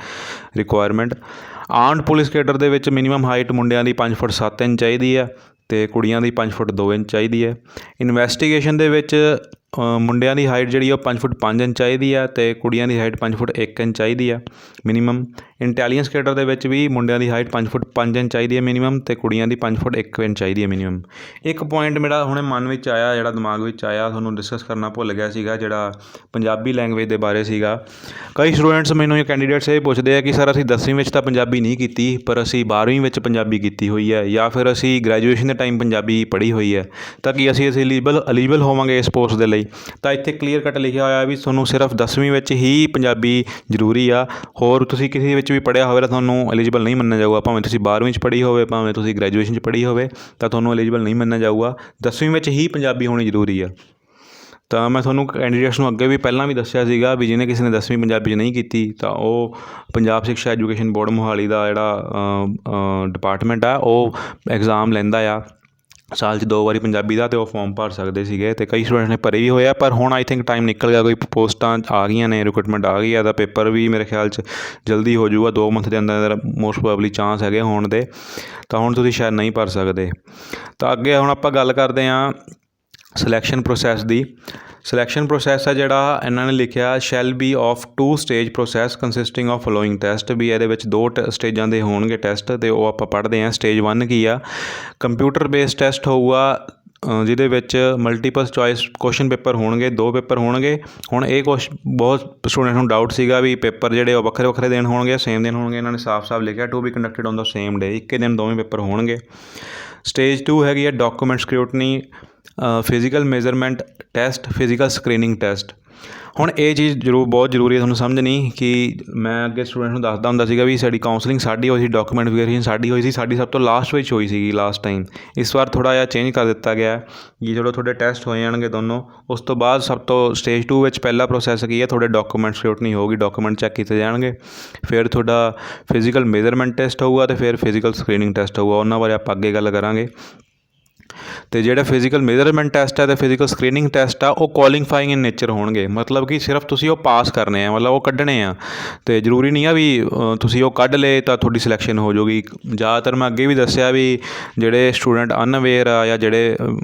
requirement. Armed police cadre ਦੇ ਵਿੱਚ ਮਿਨੀਮਮ ਹਾਈਟ ਮੁੰਡਿਆਂ ਦੀ 5 ਫੁੱਟ 7 ਇੰਚ ਚਾਹੀਦੀ ਹੈ ਅਤੇ ਕੁੜੀਆਂ ਦੀ 5 ਫੁੱਟ 2 ਇੰਚ ਚਾਹੀਦੀ ਹੈ। ਇਨਵੈਸਟੀਗੇਸ਼ਨ ਦੇ ਵਿੱਚ ਮੁੰਡਿਆਂ ਦੀ ਹਾਈਟ ਜਿਹੜੀ ਉਹ 5 ਫੁੱਟ 5 ਇੰਚ ਚਾਹੀਦੀ ਹੈ ਅਤੇ ਕੁੜੀਆਂ ਦੀ ਹਾਈਟ 5 ਫੁੱਟ 1 ਇੰਚ ਚਾਹੀਦੀ ਹੈ ਮਿਨੀਮਮ। ਇੰਟੈਲੀਜੈਂਸ ਕੈਡਰ ਦੇ ਵਿੱਚ ਵੀ ਮੁੰਡਿਆਂ ਦੀ ਹਾਈਟ 5 ਫੁੱਟ 5 ਇੰਚ ਚਾਹੀਦੀ ਹੈ ਮਿਨੀਮਮ ਅਤੇ ਕੁੜੀਆਂ ਦੀ 5 ਫੁੱਟ 1 ਇੰਚ ਚਾਹੀਦੀ ਹੈ ਮਿਨੀਮਮ। ਇੱਕ ਪੁਆਇੰਟ ਮੇਰਾ ਹੁਣੇ ਮਨ ਵਿੱਚ ਆਇਆ, ਜਿਹੜਾ ਦਿਮਾਗ ਵਿੱਚ ਆਇਆ, ਤੁਹਾਨੂੰ ਡਿਸਕਸ ਕਰਨਾ ਭੁੱਲ ਗਿਆ ਸੀਗਾ, ਜਿਹੜਾ ਪੰਜਾਬੀ ਲੈਂਗੁਏਜ ਦੇ ਬਾਰੇ ਸੀਗਾ। ਕਈ ਸਟੂਡੈਂਟਸ ਮੈਨੂੰ ਇਹ ਕੈਂਡੀਡੇਟਸ ਇਹ ਪੁੱਛਦੇ ਆ ਕਿ ਸਰ ਅਸੀਂ 10ਵੀਂ ਵਿੱਚ ਤਾਂ ਪੰਜਾਬੀ ਨਹੀਂ ਕੀਤੀ ਪਰ ਅਸੀਂ 12ਵੀਂ ਵਿੱਚ ਪੰਜਾਬੀ ਕੀਤੀ ਹੋਈ ਹੈ, ਜਾਂ ਫਿਰ ਅਸੀਂ ਗ੍ਰੈਜੂਏਸ਼ਨ ਦੇ ਟਾਈਮ ਪੰਜਾਬੀ ਪੜ੍ਹੀ ਹੋਈ ਹੈ, ਤਾਂ ਕੀ ਅਸੀਂ ਐਲੀਜੀਬਲ ਹੋਵਾਂਗੇ ਇਸ ਪੋਸਟ ਦੇ ਲਈ? ਤਾਂ ਇੱਥੇ ਕਲੀਅਰ ਕੱਟ ਲਿਖਿਆ ਹੋਇਆ ਵੀ ਤੁਹਾਨੂੰ ਸਿਰਫ 10ਵੀਂ ਵਿੱਚ ਹੀ ਪੰਜਾਬੀ ਜ਼ਰੂਰੀ ਆ, ਹੋਰ ਤੁਸੀਂ ਕਿਸੇ ਵਿੱਚ ਵੀ ਪੜ੍ਹਿਆ ਹੋਵੇ ਤਾਂ ਤੁਹਾਨੂੰ ਐਲੀਜੀਬਲ ਨਹੀਂ ਮੰਨਿਆ ਜਾਊਗਾ। ਭਾਵੇਂ ਤੁਸੀਂ 12ਵੀਂ 'ਚ ਪੜ੍ਹੀ ਹੋਵੇ, ਭਾਵੇਂ ਤੁਸੀਂ ਗ੍ਰੈਜੂਏਸ਼ਨ 'ਚ ਪੜ੍ਹੀ ਹੋਵੇ, ਤਾਂ ਤੁਹਾਨੂੰ ਐਲੀਜੀਬਲ ਨਹੀਂ ਮੰਨਿਆ ਜਾਊਗਾ। 10ਵੀਂ ਵਿੱਚ ਹੀ ਪੰਜਾਬੀ ਹੋਣੀ ਜ਼ਰੂਰੀ ਆ। ਤਾਂ ਮੈਂ ਤੁਹਾਨੂੰ ਕੈਂਡੀਡੇਟਸ ਨੂੰ ਅੱਗੇ ਵੀ ਪਹਿਲਾਂ ਵੀ ਦੱਸਿਆ ਸੀਗਾ ਵੀ ਜਿਹਨੇ ਕਿਸੇ ਨੇ 10ਵੀਂ ਪੰਜਾਬੀ 'ਚ ਨਹੀਂ ਕੀਤੀ ਤਾਂ ਉਹ ਪੰਜਾਬ ਸਿੱਖਿਆ ਐਜੂਕੇਸ਼ਨ ਬੋਰਡ ਮੋਹਾਲੀ ਦਾ ਜਿਹੜਾ ਡਿਪਾਰਟਮੈਂਟ ਆ ਉਹ ਐਗਜ਼ਾਮ ਲੈਂਦਾ ਆ ਸਾਲ 'ਚ 2 ਵਾਰੀ ਪੰਜਾਬੀ ਦਾ, ਅਤੇ ਉਹ ਫੋਰਮ ਭਰ ਸਕਦੇ ਸੀਗੇ, ਅਤੇ ਕਈ ਸਟੂਡੈਂਟਸ ਨੇ ਭਰੇ ਵੀ ਹੋਏ ਆ। ਪਰ ਹੁਣ ਆਈ ਥਿੰਕ ਟਾਈਮ ਨਿਕਲ ਗਿਆ, ਕੋਈ ਪੋਸਟਾਂ ਆ ਗਈਆਂ ਨੇ, ਰਿਕਰੂਟਮੈਂਟ ਆ ਗਈ ਆ, ਤਾਂ ਪੇਪਰ ਵੀ ਮੇਰੇ ਖਿਆਲ 'ਚ ਜਲਦੀ ਹੋ ਜਾਊਗਾ, 2 ਮੰਥ ਦੇ ਅੰਦਰ ਮੋਸਟ ਪ੍ਰੋਬਬਲੀ ਚਾਂਸ ਹੈਗੇ ਹੋਣ ਦੇ, ਤਾਂ ਹੁਣ ਤੁਸੀਂ ਸ਼ਾਇਦ ਨਹੀਂ ਭਰ ਸਕਦੇ। ਤਾਂ ਅੱਗੇ ਹੁਣ ਆਪਾਂ ਗੱਲ ਕਰਦੇ ਹਾਂ ਸਿਲੈਕਸ਼ਨ ਪ੍ਰੋਸੈਸ ਦੀ। ਸਿਲੈਕਸ਼ਨ ਪ੍ਰੋਸੈਸ ਹੈ ਜਿਹੜਾ ਇਹਨਾਂ ਨੇ ਲਿਖਿਆ shall be of 2 stage process consisting of following test, ਵੀ ਇਹਦੇ ਵਿੱਚ 2 ਸਟੇਜਾਂ ਦੇ ਹੋਣਗੇ ਟੈਸਟ, ਅਤੇ ਉਹ ਆਪਾਂ ਪੜ੍ਹਦੇ ਹਾਂ। ਸਟੇਜ 1 ਕੀ ਆ? ਕੰਪਿਊਟਰ ਬੇਸਡ ਟੈਸਟ ਹੋਊਗਾ ਜਿਹਦੇ ਵਿੱਚ ਮਲਟੀਪਲ ਚੋਇਸ ਕੁਐਸਚਨ ਪੇਪਰ ਹੋਣਗੇ, 2 ਪੇਪਰ ਹੋਣਗੇ। ਹੁਣ ਇਹ ਬਹੁਤ ਸਟੂਡੈਂਟ ਨੂੰ ਡਾਊਟ ਸੀਗਾ ਵੀ ਪੇਪਰ ਜਿਹੜੇ ਉਹ ਵੱਖਰੇ ਵੱਖਰੇ ਦਿਨ ਹੋਣਗੇ, ਸੇਮ ਦਿਨ ਹੋਣਗੇ। ਇਹਨਾਂ ਨੇ ਸਾਫ਼ ਲਿਖਿਆ to be conducted on the same day, ਇੱਕੇ ਦਿਨ ਦੋਵੇਂ ਪੇਪਰ ਹੋਣਗੇ। ਸਟੇਜ 2 ਹੈਗੀ ਹੈ document scrutiny, physical measurement test, physical screening test. ਹੁਣ ਇਹ ਚੀਜ਼ ਬਹੁਤ ਜ਼ਰੂਰੀ ਹੈ ਤੁਹਾਨੂੰ ਸਮਝਣੀ ਕਿ ਮੈਂ ਅੱਗੇ ਸਟੂਡੈਂਟ ਨੂੰ ਦੱਸਦਾ ਹੁੰਦਾ ਸੀਗਾ ਵੀ ਸਾਡੀ ਕਾਉਂਸਲਿੰਗ ਸਾਡੀ ਹੋਈ ਸੀ, ਡਾਕੂਮੈਂਟ ਵੈਰੀਫਿਕੇਸ਼ਨ ਸਾਡੀ ਹੋਈ ਸੀ, ਸਾਡੀ ਸਭ ਤੋਂ ਲਾਸਟ ਵਿੱਚ ਹੋਈ ਸੀਗੀ ਲਾਸਟ ਟਾਈਮ। ਇਸ ਵਾਰ ਥੋੜ੍ਹਾ ਜਿਹਾ ਚੇਂਜ ਕਰ ਦਿੱਤਾ ਗਿਆ ਕਿ ਜਦੋਂ ਤੁਹਾਡੇ ਟੈਸਟ ਹੋ ਜਾਣਗੇ ਦੋਨੋਂ, ਉਸ ਤੋਂ ਬਾਅਦ ਸਭ ਤੋਂ ਸਟੇਜ 2 ਵਿੱਚ ਪਹਿਲਾ ਪ੍ਰੋਸੈਸ ਕੀ ਹੈ, ਤੁਹਾਡੇ ਡਾਕੂਮੈਂਟ ਸਕਰੂਟਨੀ ਹੋਊਗੀ, ਡਾਕੂਮੈਂਟ ਚੈੱਕ ਕੀਤੇ ਜਾਣਗੇ। ਫਿਰ ਤੁਹਾਡਾ ਫਿਜ਼ੀਕਲ ਮੇਜ਼ਰਮੈਂਟ ਟੈਸਟ ਹੋਊਗਾ, ਅਤੇ ਫਿਰ ਫਿਜ਼ੀਕਲ ਸਕਰੀਨਿੰਗ ਟੈਸਟ ਹੋਊਗਾ। ਉਹਨਾਂ ਬਾਰੇ ਆਪਾਂ ਅੱਗੇ ਗੱਲ ਕਰਾਂਗੇ। ਤੇ ਜਿਹੜੇ ਫਿਜ਼ੀਕਲ ਮੇਜ਼ਰਮੈਂਟ ਟੈਸਟ ਹੈ ਤੇ ਫਿਜ਼ੀਕਲ ਸਕਰੀਨਿੰਗ ਟੈਸਟ ਆ ਉਹ ਕੁਆਲੀਫਾਈਂਗ ਇਨ ਨੇਚਰ ਹੋਣਗੇ, ਮਤਲਬ ਕਿ ਸਿਰਫ ਤੁਸੀਂ ਉਹ ਪਾਸ ਕਰਨੇ ਆ, ਮਤਲਬ ਉਹ ਕੱਢਣੇ ਆ। ਤੇ ਜ਼ਰੂਰੀ ਨਹੀਂ ਆ ਵੀ ਤੁਸੀਂ ਉਹ ਕੱਢ ਲਏ ਤਾਂ ਤੁਹਾਡੀ ਸਿਲੈਕਸ਼ਨ ਹੋ ਜਾਊਗੀ। ਜ਼ਿਆਦਾਤਰ ਮੈਂ ਅੱਗੇ ਵੀ ਦੱਸਿਆ ਵੀ ਜਿਹੜੇ ਸਟੂਡੈਂਟ ਅਨਅਵੇਅਰ ਆ ਜਾਂ ਜਿਹੜੇ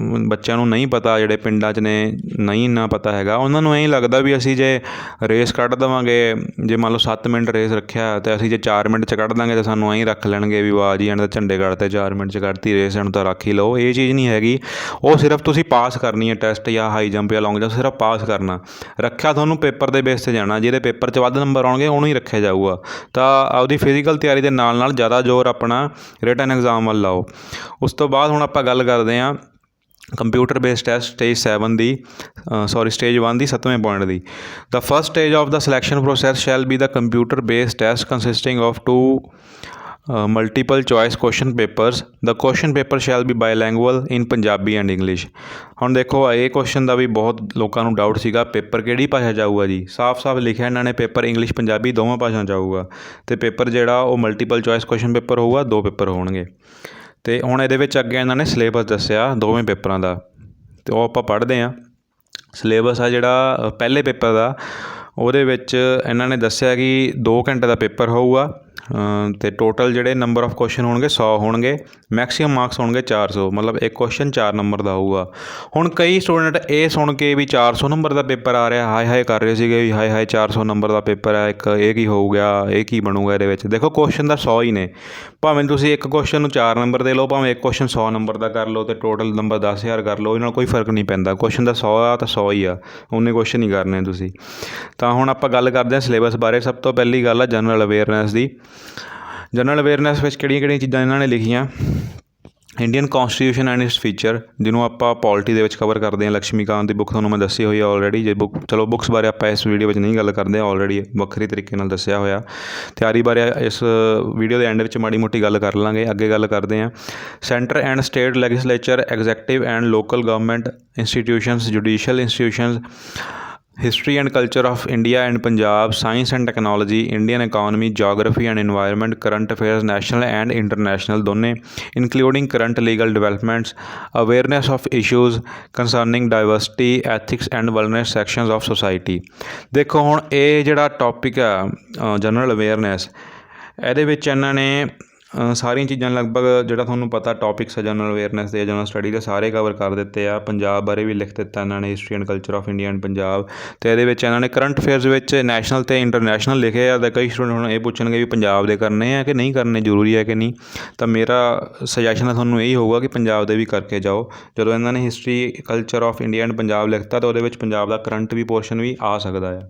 ਬੱਚਿਆਂ ਨੂੰ ਨਹੀਂ ਪਤਾ, ਜਿਹੜੇ ਪਿੰਡਾਂ 'ਚ ਨੇ ਨਹੀਂ ਇੰਨਾ ਪਤਾ ਹੈਗਾ, ਉਹਨਾਂ ਨੂੰ ਐਂ ਲੱਗਦਾ ਵੀ ਅਸੀਂ ਜੇ ਰੇਸ ਕੱਢ ਦੇਵਾਂਗੇ, ਜੇ ਮੰਨ ਲਓ 7 ਮਿੰਟ ਰੇਸ ਰੱਖਿਆ ਅਤੇ ਅਸੀਂ ਜੇ 4 ਮਿੰਟ 'ਚ ਕੱਢ ਦਾਂਗੇ ਤਾਂ ਸਾਨੂੰ ਐਂ ਰੱਖ ਲੈਣਗੇ ਵੀ ਵਾਹ ਜੀ ਇਹਨਾਂ ਦਾ ਝੰਡੇ ਕੱਢਤੇ, 4 ਮਿੰਟ 'ਚ ਕੱਢਤੀ ਰੇਸ, ਇਹਨੂੰ ਤਾਂ ਰੱਖ ਹੀ ਲਓ। ਇਹ ਚੀਜ਼ ਨਹੀਂ ਹੈਗੀ। ਉਹ ਸਿਰਫ ਤੁਸੀਂ ਪਾਸ ਕਰਨੀ ਹੈ ਟੈਸਟ ਜਾਂ ਹਾਈ ਜੰਪ ਜਾਂ ਲੌਂਗ ਜੰਪ, ਸਿਰਫ ਪਾਸ ਕਰਨਾ। ਰੱਖਿਆ ਤੁਹਾਨੂੰ ਪੇਪਰ ਦੇ ਬੇਸ 'ਤੇ ਜਾਣਾ, ਜਿਹਦੇ ਪੇਪਰ 'ਚ ਵੱਧ ਨੰਬਰ ਆਉਣਗੇ ਉਹਨੂੰ ਹੀ ਰੱਖਿਆ ਜਾਊਗਾ। ਤਾਂ ਆਪਦੀ ਫਿਜ਼ੀਕਲ ਤਿਆਰੀ ਦੇ ਨਾਲ ਨਾਲ ਜ਼ਿਆਦਾ ਜ਼ੋਰ ਆਪਣਾ ਰਿਟਨ ਐਗਜ਼ਾਮ ਵੱਲ ਲਾਓ। ਉਸ ਤੋਂ ਬਾਅਦ ਹੁਣ ਆਪਾਂ ਗੱਲ ਕਰਦੇ ਹਾਂ ਕੰਪਿਊਟਰ ਬੇਸਡ ਟੈਸਟ ਸਟੇਜ 1 ਦੀ 7ਵੇਂ ਪੁਆਇੰਟ ਦੀ। The first stage of the selection process shall be the computer based test consisting of 2 multiple choice question papers. The question paper shall be bilingual in Punjabi and English. ਹੁਣ ਦੇਖੋ ਇਹ question ਦਾ ਵੀ ਬਹੁਤ ਲੋਕਾਂ ਨੂੰ doubt ਸੀਗਾ, paper ਕਿਹੜੀ ਭਾਸ਼ਾ ਜਾਊਗਾ ਜੀ। ਸਾਫ਼ ਲਿਖਿਆ ਇਹਨਾਂ ਨੇ, ਪੇਪਰ ਇੰਗਲਿਸ਼ ਪੰਜਾਬੀ ਦੋਵਾਂ ਭਾਸ਼ਾ ਜਾਊਗਾ। ਅਤੇ ਪੇਪਰ ਜਿਹੜਾ ਉਹ ਮਲਟੀਪਲ ਚੋਇਸ ਕੁਐਸਚਨ ਪੇਪਰ ਹੋਊਗਾ, 2 ਪੇਪਰ ਹੋਣਗੇ। ਅਤੇ ਹੁਣ ਇਹਦੇ ਵਿੱਚ ਅੱਗੇ ਇਹਨਾਂ ਨੇ ਸਿਲੇਬਸ ਦੱਸਿਆ ਦੋਵੇਂ ਪੇਪਰਾਂ ਦਾ, ਅਤੇ ਉਹ ਆਪਾਂ ਪੜ੍ਹਦੇ ਹਾਂ। ਸਿਲੇਬਸ ਆ ਜਿਹੜਾ ਪਹਿਲੇ ਪੇਪਰ ਦਾ, ਉਹਦੇ ਵਿੱਚ ਇਹਨਾਂ ਨੇ ਦੱਸਿਆ ਕਿ 2 ਘੰਟੇ ਦਾ ਪੇਪਰ ਹੋਊਗਾ ਅਤੇ ਟੋਟਲ ਜਿਹੜੇ ਨੰਬਰ ਆਫ ਕੁਐਸਚਨ ਹੋਣਗੇ 100 ਹੋਣਗੇ। ਮੈਕਸੀਮਮ ਮਾਰਕਸ ਹੋਣਗੇ 400, ਮਤਲਬ ਇੱਕ ਕੁਐਸਚਨ 4 ਨੰਬਰ ਦਾ ਹੋਊਗਾ। ਹੁਣ ਕਈ ਸਟੂਡੈਂਟ ਇਹ ਸੁਣ ਕੇ ਵੀ 400 ਨੰਬਰ ਦਾ ਪੇਪਰ ਆ ਰਿਹਾ, ਹਾਏ ਹਾਏ ਕਰ ਰਹੇ ਸੀਗੇ ਵੀ ਹਾਏ ਹਾਏ 400 ਨੰਬਰ ਦਾ ਪੇਪਰ ਹੈ ਇੱਕ, ਇਹ ਕੀ ਹੋਊ ਗਿਆ, ਇਹ ਕੀ ਬਣੂਗਾ ਇਹਦੇ ਵਿੱਚ। ਦੇਖੋ ਕੁਐਸਚਨ ਤਾਂ 100 ਹੀ ਨੇ, ਭਾਵੇਂ ਤੁਸੀਂ ਇੱਕ ਕੁਐਸਚਨ ਨੂੰ 4 ਨੰਬਰ ਦੇ ਲਓ, ਭਾਵੇਂ ਇੱਕ ਕੁਐਸਚਨ 100 ਨੰਬਰ ਦਾ ਕਰ ਲਓ ਅਤੇ ਟੋਟਲ ਨੰਬਰ 10,000 ਕਰ ਲਓ, ਇਹਦੇ ਨਾਲ ਕੋਈ ਫਰਕ ਨਹੀਂ ਪੈਂਦਾ। ਕੁਐਸਚਨ ਤਾਂ 100 ਆ ਤਾਂ 100 ਹੀ ਆ, ਉਨੇ ਕੁਐਸਚਨ ਹੀ ਕਰਨੇ ਤੁਸੀਂ। ਤਾਂ ਹੁਣ ਆਪਾਂ ਗੱਲ ਕਰਦੇ ਹਾਂ ਸਿਲੇਬਸ ਬਾਰੇ। ਸਭ ਤੋਂ ਪਹਿਲੀ ਗੱਲ ਆ ਜਨਰਲ ਅਵੇਅਰਨੈਸ ਦੀ। ਜਨਰਲ ਅਵੇਅਰਨੈਸ ਵਿੱਚ ਕਿਹੜੀਆਂ ਕਿਹੜੀਆਂ ਚੀਜ਼ਾਂ ਇਹਨਾਂ ਨੇ ਲਿਖੀਆਂ। ਇੰਡੀਅਨ ਕੌਂਸਟੀਟਿਊਸ਼ਨ ਐਂਡ ਇਟਸ ਫੀਚਰ, ਜਿਹਨੂੰ ਆਪਾਂ ਪੋਲਿਟੀ ਦੇ ਵਿੱਚ ਕਵਰ ਕਰਦੇ ਹਾਂ। ਲਕਸ਼ਮੀਕਾਂਤ ਦੀ ਬੁੱਕ ਤੁਹਾਨੂੰ ਮੈਂ ਦੱਸੀ ਹੋਈ ਆ ਆਲਰੇਡੀ। ਜੇ ਚਲੋ ਬੁੱਕਸ ਬਾਰੇ ਆਪਾਂ ਇਸ ਵੀਡੀਓ ਵਿੱਚ ਨਹੀਂ ਗੱਲ ਕਰਦੇ, ਆਲਰੇਡੀ ਵੱਖਰੀ ਤਰੀਕੇ ਨਾਲ ਦੱਸਿਆ ਹੋਇਆ। ਤਿਆਰੀ ਬਾਰੇ ਇਸ ਵੀਡੀਓ ਦੇ ਐਂਡ ਵਿੱਚ ਮਾੜੀ ਮੋਟੀ ਗੱਲ ਕਰ ਲਾਂਗੇ। ਅੱਗੇ ਗੱਲ ਕਰਦੇ ਹਾਂ centre and state legislature, executive and local government institutions, judicial institutions, history and culture of India and Punjab, science and technology, Indian economy, geography and environment, current affairs national and international ਦੋਨੇ, including current legal developments, awareness of issues concerning diversity, ethics and wellness sections of society. ਦੇਖੋ ਹੁਣ ਇਹ ਜਿਹੜਾ topic ਆ general awareness, ਇਹਦੇ ਵਿੱਚ ਇਹਨਾਂ ਨੇ ਸਾਰੀਆਂ ਚੀਜ਼ਾਂ ਲਗਭਗ ਜਿਹੜਾ ਤੁਹਾਨੂੰ ਪਤਾ ਟੌਪਿਕਸ ਆ ਜਨਰਲ ਅਵੇਅਰਨੈਸ ਦੇ, ਜਨਰਲ ਸਟੱਡੀ ਦੇ, ਸਾਰੇ ਕਵਰ ਕਰ ਦਿੱਤੇ ਆ। ਪੰਜਾਬ ਬਾਰੇ ਵੀ ਲਿਖ ਦਿੱਤਾ ਇਹਨਾਂ ਨੇ, history and culture of India and Punjab. ਅਤੇ ਇਹਦੇ ਵਿੱਚ ਇਹਨਾਂ ਨੇ ਕਰੰਟ ਅਫੇਅਰਸ ਵਿੱਚ ਨੈਸ਼ਨਲ ਅਤੇ ਇੰਟਰਨੈਸ਼ਨਲ ਲਿਖੇ ਆ। ਤਾਂ ਕਈ ਸਟੂਡੈਂਟ ਹੁਣ ਇਹ ਪੁੱਛਣਗੇ ਵੀ ਪੰਜਾਬ ਦੇ ਕਰਨੇ ਆ ਕਿ ਨਹੀਂ ਕਰਨੇ, ਜ਼ਰੂਰੀ ਹੈ ਕਿ ਨਹੀਂ। ਤਾਂ ਮੇਰਾ ਸੁਜੈਸ਼ਨ ਹੈ ਤੁਹਾਨੂੰ ਇਹੀ ਹੋਊਗਾ ਕਿ ਪੰਜਾਬ ਦੇ ਵੀ ਕਰਕੇ ਜਾਓ। ਜਦੋਂ ਇਹਨਾਂ ਨੇ history culture of India and Punjab ਲਿਖਤਾ ਤਾਂ ਉਹਦੇ ਵਿੱਚ ਪੰਜਾਬ ਦਾ ਕਰੰਟ ਵੀ ਪੋਰਸ਼ਨ ਵੀ ਆ ਸਕਦਾ ਆ।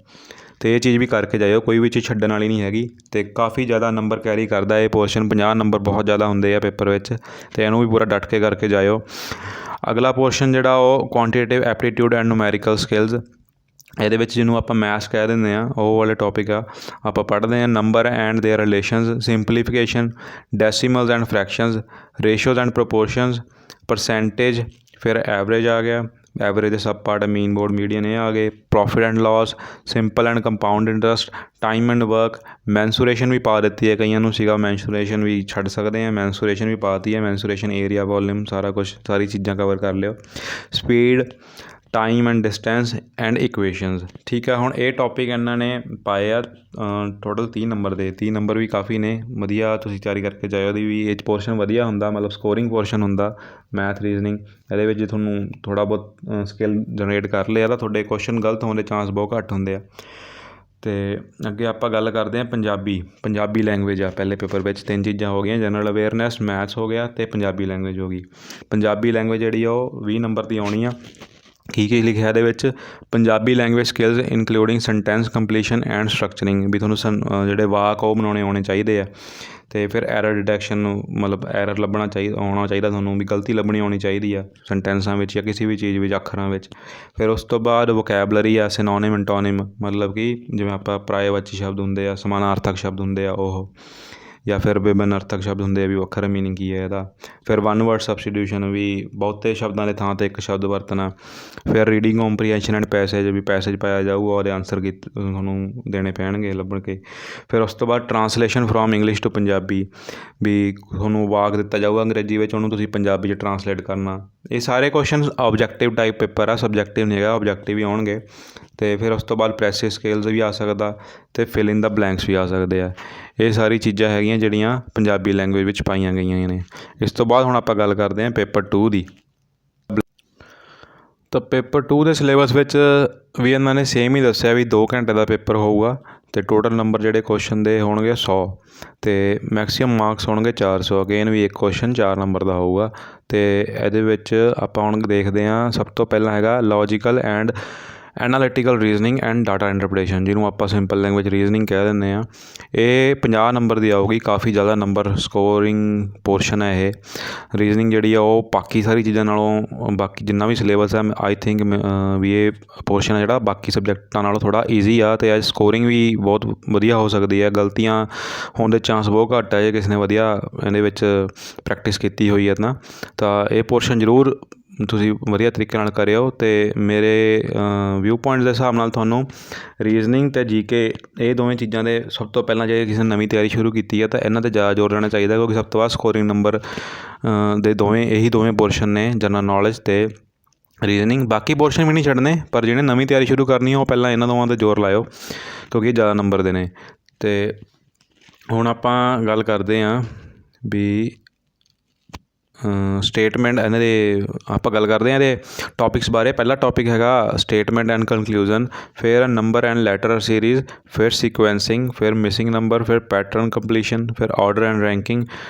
ਅਤੇ ਇਹ ਚੀਜ਼ ਵੀ ਕਰਕੇ ਜਾਇਓ, ਕੋਈ ਵੀ ਚੀਜ਼ ਛੱਡਣ ਵਾਲੀ ਨਹੀਂ ਹੈਗੀ। ਅਤੇ ਕਾਫੀ ਜ਼ਿਆਦਾ ਨੰਬਰ ਕੈਰੀ ਕਰਦਾ ਇਹ ਪੋਰਸ਼ਨ, 50 ਨੰਬਰ ਬਹੁਤ ਜ਼ਿਆਦਾ ਹੁੰਦੇ ਆ ਪੇਪਰ ਵਿੱਚ, ਅਤੇ ਇਹਨੂੰ ਵੀ ਪੂਰਾ ਡਟ ਕੇ ਕਰਕੇ ਜਾਇਓ। ਅਗਲਾ ਪੋਰਸ਼ਨ ਜਿਹੜਾ ਉਹ quantitative aptitude and numerical skills, ਇਹਦੇ ਵਿੱਚ ਜਿਹਨੂੰ ਆਪਾਂ ਮੈਥਸ ਕਹਿ ਦਿੰਦੇ ਹਾਂ, ਉਹ ਵਾਲੇ ਟੌਪਿਕ ਆ। ਆਪਾਂ ਪੜ੍ਹਦੇ ਹਾਂ number and their relations, simplification, decimals and fractions, ratios and proportions, percentage, ਫਿਰ ਐਵਰੇਜ ਆ ਗਿਆ, ਐਵਰੇਜ ਦੇ sub part, mean, mode, median ਇਹ ਆ ਗਏ, profit and loss, simple and compound interest, time and work, mensuration ਵੀ ਪਾ ਦਿੱਤੀ ਹੈ। ਕਈਆਂ ਨੂੰ ਸੀਗਾ ਮੈਂਸੂਰੇਸ਼ਨ ਵੀ ਛੱਡ ਸਕਦੇ ਹਾਂ, ਮੈਂਸੂਰੇਸ਼ਨ ਵੀ ਪਾਤੀ ਹੈ। ਮੈਂਸੂਰੇਸ਼ਨ, ਏਰੀਆ, ਵੋਲਿਊਮ, ਸਾਰਾ ਕੁਛ, ਸਾਰੀ ਚੀਜ਼ਾਂ ਕਵਰ ਕਰ ਲਿਓ। Speed, time and distance and equations. ਠੀਕ ਆ, ਹੁਣ ਇਹ ਟੌਪਿਕ ਇਹਨਾਂ ਨੇ ਪਾਏ ਆ ਟੋਟਲ 30 ਨੰਬਰ ਦੇ। 30 ਨੰਬਰ ਵੀ ਕਾਫੀ ਨੇ, ਵਧੀਆ ਤੁਸੀਂ ਤਿਆਰੀ ਕਰਕੇ ਜਾਇਓ। ਉਹਦੀ ਵੀ ਇਹ ਪੋਰਸ਼ਨ ਵਧੀਆ ਹੁੰਦਾ, ਮਤਲਬ ਸਕੋਰਿੰਗ ਪੋਰਸ਼ਨ ਹੁੰਦਾ ਮੈਥ, ਰੀਜ਼ਨਿੰਗ। ਇਹਦੇ ਵਿੱਚ ਜੇ ਤੁਹਾਨੂੰ ਥੋੜ੍ਹਾ ਬਹੁਤ ਸਕਿੱਲ ਜਨਰੇਟ ਕਰ ਲਿਆ ਤਾਂ ਤੁਹਾਡੇ ਕੁਐਸਚਨ ਗਲਤ ਹੋਣ ਦੇ ਚਾਂਸ ਬਹੁਤ ਘੱਟ ਹੁੰਦੇ ਆ। ਅਤੇ ਅੱਗੇ ਆਪਾਂ ਗੱਲ ਕਰਦੇ ਹਾਂ ਪੰਜਾਬੀ ਲੈਂਗੁਏਜ ਆ ਪਹਿਲੇ ਪੇਪਰ ਵਿੱਚ। 3 ਚੀਜ਼ਾਂ ਹੋ ਗਈਆਂ, ਜਨਰਲ ਅਵੇਅਰਨੈਸ, ਮੈਥਸ ਹੋ ਗਿਆ ਅਤੇ ਪੰਜਾਬੀ ਲੈਂਗੁਏਜ ਹੋ ਗਈ। ਪੰਜਾਬੀ ਲੈਂਗੁਏਜ ਜਿਹੜੀ ਆ ਉਹ 20 ਨੰਬਰ ਦੀ ਆਉਣੀ ਆ। ਕੀ ਲਿਖਿਆ ਇਹਦੇ ਵਿੱਚ, Punjabi language skills including sentence completion and structuring, ਵੀ ਤੁਹਾਨੂੰ ਜਿਹੜੇ ਵਾਕ ਉਹ ਬਣਾਉਣੇ ਆਉਣੇ ਚਾਹੀਦੇ ਆ। ਅਤੇ ਫਿਰ ਐਰਰ ਡਿਟੈਕਸ਼ਨ ਨੂੰ, ਮਤਲਬ ਐਰਰ ਆਉਣਾ ਚਾਹੀਦਾ ਤੁਹਾਨੂੰ, ਵੀ ਗਲਤੀ ਲੱਭਣੀ ਆਉਣੀ ਚਾਹੀਦੀ ਆ ਸੈਂਟੈਂਸਾਂ ਵਿੱਚ ਜਾਂ ਕਿਸੇ ਵੀ ਚੀਜ਼ ਵਿੱਚ, ਅੱਖਰਾਂ ਵਿੱਚ। ਫਿਰ ਉਸ ਤੋਂ ਬਾਅਦ ਵੋਕੈਬਲਰੀ ਆ, ਸਿਨੋਨਿਮ, ਐਂਟੋਨਿਮ, ਮਤਲਬ ਕਿ ਜਿਵੇਂ ਆਪਾਂ ਪਰਾਏਵਾਚੀ ਸ਼ਬਦ ਹੁੰਦੇ ਆ, ਸਮਾਨਾਰਥਕ ਸ਼ਬਦ ਹੁੰਦੇ ਆ ਉਹ, ਜਾਂ ਫਿਰ ਵਿਭਿੰਨ ਅਰਥਕ ਸ਼ਬਦ ਹੁੰਦੇ ਆ ਵੀ ਵੱਖਰਾ ਮੀਨਿੰਗ ਕੀ ਹੈ ਇਹਦਾ। ਫਿਰ ਵਨ ਵਰਡ ਸਬਸਟੀਟਿਊਸ਼ਨ, ਵੀ ਬਹੁਤੇ ਸ਼ਬਦਾਂ ਦੇ ਥਾਂ 'ਤੇ ਇੱਕ ਸ਼ਬਦ ਵਰਤਣਾ। ਫਿਰ ਰੀਡਿੰਗ ਕੰਪਰੀਹੈਂਸ਼ਨ ਐਂਡ ਪੈਸੇਜ, ਵੀ ਪੈਸੇਜ ਪਾਇਆ ਜਾਊਗਾ, ਉਹਦੇ ਆਨਸਰ ਤੁਹਾਨੂੰ ਦੇਣੇ ਪੈਣਗੇ ਲੱਭਣ ਕੇ। ਫਿਰ ਉਸ ਤੋਂ ਬਾਅਦ translation from English to Punjabi, ਵੀ ਤੁਹਾਨੂੰ ਵਾਕ ਦਿੱਤਾ ਜਾਊਗਾ ਅੰਗਰੇਜ਼ੀ ਵਿੱਚ, ਉਹਨੂੰ ਤੁਸੀਂ ਪੰਜਾਬੀ 'ਚ ਟਰਾਂਸਲੇਟ ਕਰਨਾ। ਇਹ ਸਾਰੇ ਕੁਐਸਚਨ ਆਬਜੈਕਟਿਵ ਟਾਈਪ ਪੇਪਰ ਆ, ਸਬਜੈਕਟਿਵ ਨਹੀਂ ਹੈਗਾ, ਆਬਜੈਕਟਿਵ ਹੀ ਆਉਣਗੇ। ਅਤੇ ਫਿਰ ਉਸ ਤੋਂ ਬਾਅਦ ਪ੍ਰੈਸਿਸ ਸਕੇਲਸ ਵੀ ਆ ਸਕਦਾ ਅਤੇ ਫਿਲ ਇਨ ਦਾ ਬਲੈਂਕਸ ਵੀ ਆ ਸਕਦੇ ਆ। ਇਹ ਸਾਰੀ ਚੀਜ਼ਾਂ ਹੈਗੀਆਂ ਜਿਹੜੀਆਂ ਪੰਜਾਬੀ ਲੈਂਗੁਏਜ ਵਿੱਚ ਪਾਈਆਂ ਗਈਆਂ ਨੇ। ਇਸ ਤੋਂ ਬਾਅਦ ਹੁਣ ਆਪਾਂ ਗੱਲ ਕਰਦੇ ਹਾਂ ਪੇਪਰ 2 ਦੀ। ਤਾਂ ਪੇਪਰ 2 ਦੇ ਸਿਲੇਬਸ ਵਿੱਚ ਵੀ ਇਹਨਾਂ ਨੇ ਸੇਮ ਹੀ ਦੱਸਿਆ ਵੀ 2 ਘੰਟੇ ਦਾ ਪੇਪਰ ਹੋਊਗਾ ਅਤੇ ਟੋਟਲ ਨੰਬਰ ਜਿਹੜੇ ਕੁਐਸਚਨ ਦੇ ਹੋਣਗੇ 100 ਅਤੇ ਮੈਕਸੀਮਮ ਮਾਰਕਸ ਹੋਣਗੇ 400। ਅਗੇਨ ਵੀ ਇੱਕ ਕੁਐਸਚਨ 4 ਨੰਬਰ ਦਾ ਹੋਊਗਾ। ਅਤੇ ਇਹਦੇ ਵਿੱਚ ਆਪਾਂ ਹੁਣ ਦੇਖਦੇ ਹਾਂ, ਸਭ ਤੋਂ ਪਹਿਲਾਂ ਹੈਗਾ logical and analytical reasoning and data interpretation, ਜਿਹਨੂੰ ਆਪਾਂ ਸਿੰਪਲ ਲੈਂਗੁਏਜ ਰੀਜ਼ਨਿੰਗ ਕਹਿ ਦਿੰਦੇ ਹਾਂ। ਇਹ 50 ਨੰਬਰ ਦੀ ਆਊਗੀ, ਕਾਫੀ ਜ਼ਿਆਦਾ ਨੰਬਰ ਸਕੋਰਿੰਗ ਪੋਰਸ਼ਨ ਹੈ ਇਹ। ਰੀਜ਼ਨਿੰਗ ਜਿਹੜੀ ਆ ਉਹ ਬਾਕੀ ਸਾਰੀ ਚੀਜ਼ਾਂ ਨਾਲੋਂ, ਬਾਕੀ ਜਿੰਨਾ ਵੀ ਸਿਲੇਬਸ ਹੈ, ਆਈ ਥਿੰਕ ਵੀ ਇਹ ਪੋਰਸ਼ਨ ਹੈ ਜਿਹੜਾ ਬਾਕੀ ਸਬਜੈਕਟਾਂ ਨਾਲੋਂ ਥੋੜ੍ਹਾ ਈਜ਼ੀ ਆ ਅਤੇ ਅੱਜ ਸਕੋਰਿੰਗ ਵੀ ਬਹੁਤ ਵਧੀਆ ਹੋ ਸਕਦੀ ਹੈ। ਗਲਤੀਆਂ ਹੋਣ ਦੇ ਚਾਂਸ ਬਹੁਤ ਘੱਟ ਹੈ ਜੇ ਕਿਸੇ ਨੇ ਵਧੀਆ ਇਹਦੇ ਵਿੱਚ ਪ੍ਰੈਕਟਿਸ ਕੀਤੀ ਹੋਈ ਹੈ ਤਾਂ ਇਹ ਪੋਰਸ਼ਨ ਜ਼ਰੂਰ ਤੁਸੀਂ ਵਧੀਆ ਤਰੀਕੇ ਨਾਲ ਕਰਿਓ। ਅਤੇ ਮੇਰੇ ਵਿਊ ਪੁਆਇੰਟ ਦੇ ਹਿਸਾਬ ਨਾਲ ਤੁਹਾਨੂੰ ਰੀਜ਼ਨਿੰਗ ਅਤੇ GK ਇਹ ਦੋਵੇਂ ਚੀਜ਼ਾਂ ਦੇ ਸਭ ਤੋਂ ਪਹਿਲਾਂ ਜੇ ਕਿਸੇ ਨੇ ਨਵੀਂ ਤਿਆਰੀ ਸ਼ੁਰੂ ਕੀਤੀ ਹੈ ਤਾਂ ਇਹਨਾਂ 'ਤੇ ਜ਼ਿਆਦਾ ਜ਼ੋਰ ਦੇਣਾ ਚਾਹੀਦਾ, ਕਿਉਂਕਿ ਸਭ ਤੋਂ ਵੱਧ ਸਕੋਰਿੰਗ ਨੰਬਰ ਦੇ ਇਹੀ ਦੋਵੇਂ ਪੋਰਸ਼ਨ ਨੇ, ਜਨਰਲ ਨੌਲੇਜ ਅਤੇ ਰੀਜ਼ਨਿੰਗ। ਬਾਕੀ ਪੋਰਸ਼ਨ ਵੀ ਨਹੀਂ ਛੱਡਣੇ, ਪਰ ਜਿਹਨੇ ਨਵੀਂ ਤਿਆਰੀ ਸ਼ੁਰੂ ਕਰਨੀ ਉਹ ਪਹਿਲਾਂ ਇਹਨਾਂ ਦੋਵਾਂ 'ਤੇ ਜ਼ੋਰ ਲਾਇਓ, ਕਿਉਂਕਿ ਇਹ ਜ਼ਿਆਦਾ ਨੰਬਰ ਦੇ ਨੇ। ਅਤੇ ਹੁਣ ਆਪਾਂ ਗੱਲ ਕਰਦੇ ਹਾਂ ਵੀ ਸਟੇਟਮੈਂਟ, ਇਹਨਾਂ ਦੇ ਆਪਾਂ ਗੱਲ ਕਰਦੇ ਹਾਂ ਇਹਦੇ ਟੌਪਿਕਸ ਬਾਰੇ। ਪਹਿਲਾ ਟੌਪਿਕ ਹੈਗਾ ਸਟੇਟਮੈਂਟ ਐਂਡ ਕਨਕਲੂਜਨ, ਫਿਰ ਨੰਬਰ ਐਂਡ ਲੈਟਰ ਸੀਰੀਜ਼, ਫਿਰ ਸੀਕੁਐਂਸਿੰਗ, ਫਿਰ ਮਿਸਿੰਗ ਨੰਬਰ, ਫਿਰ ਪੈਟਰਨ ਕੰਪਲੀਸ਼ਨ, ਫਿਰ order and ranking,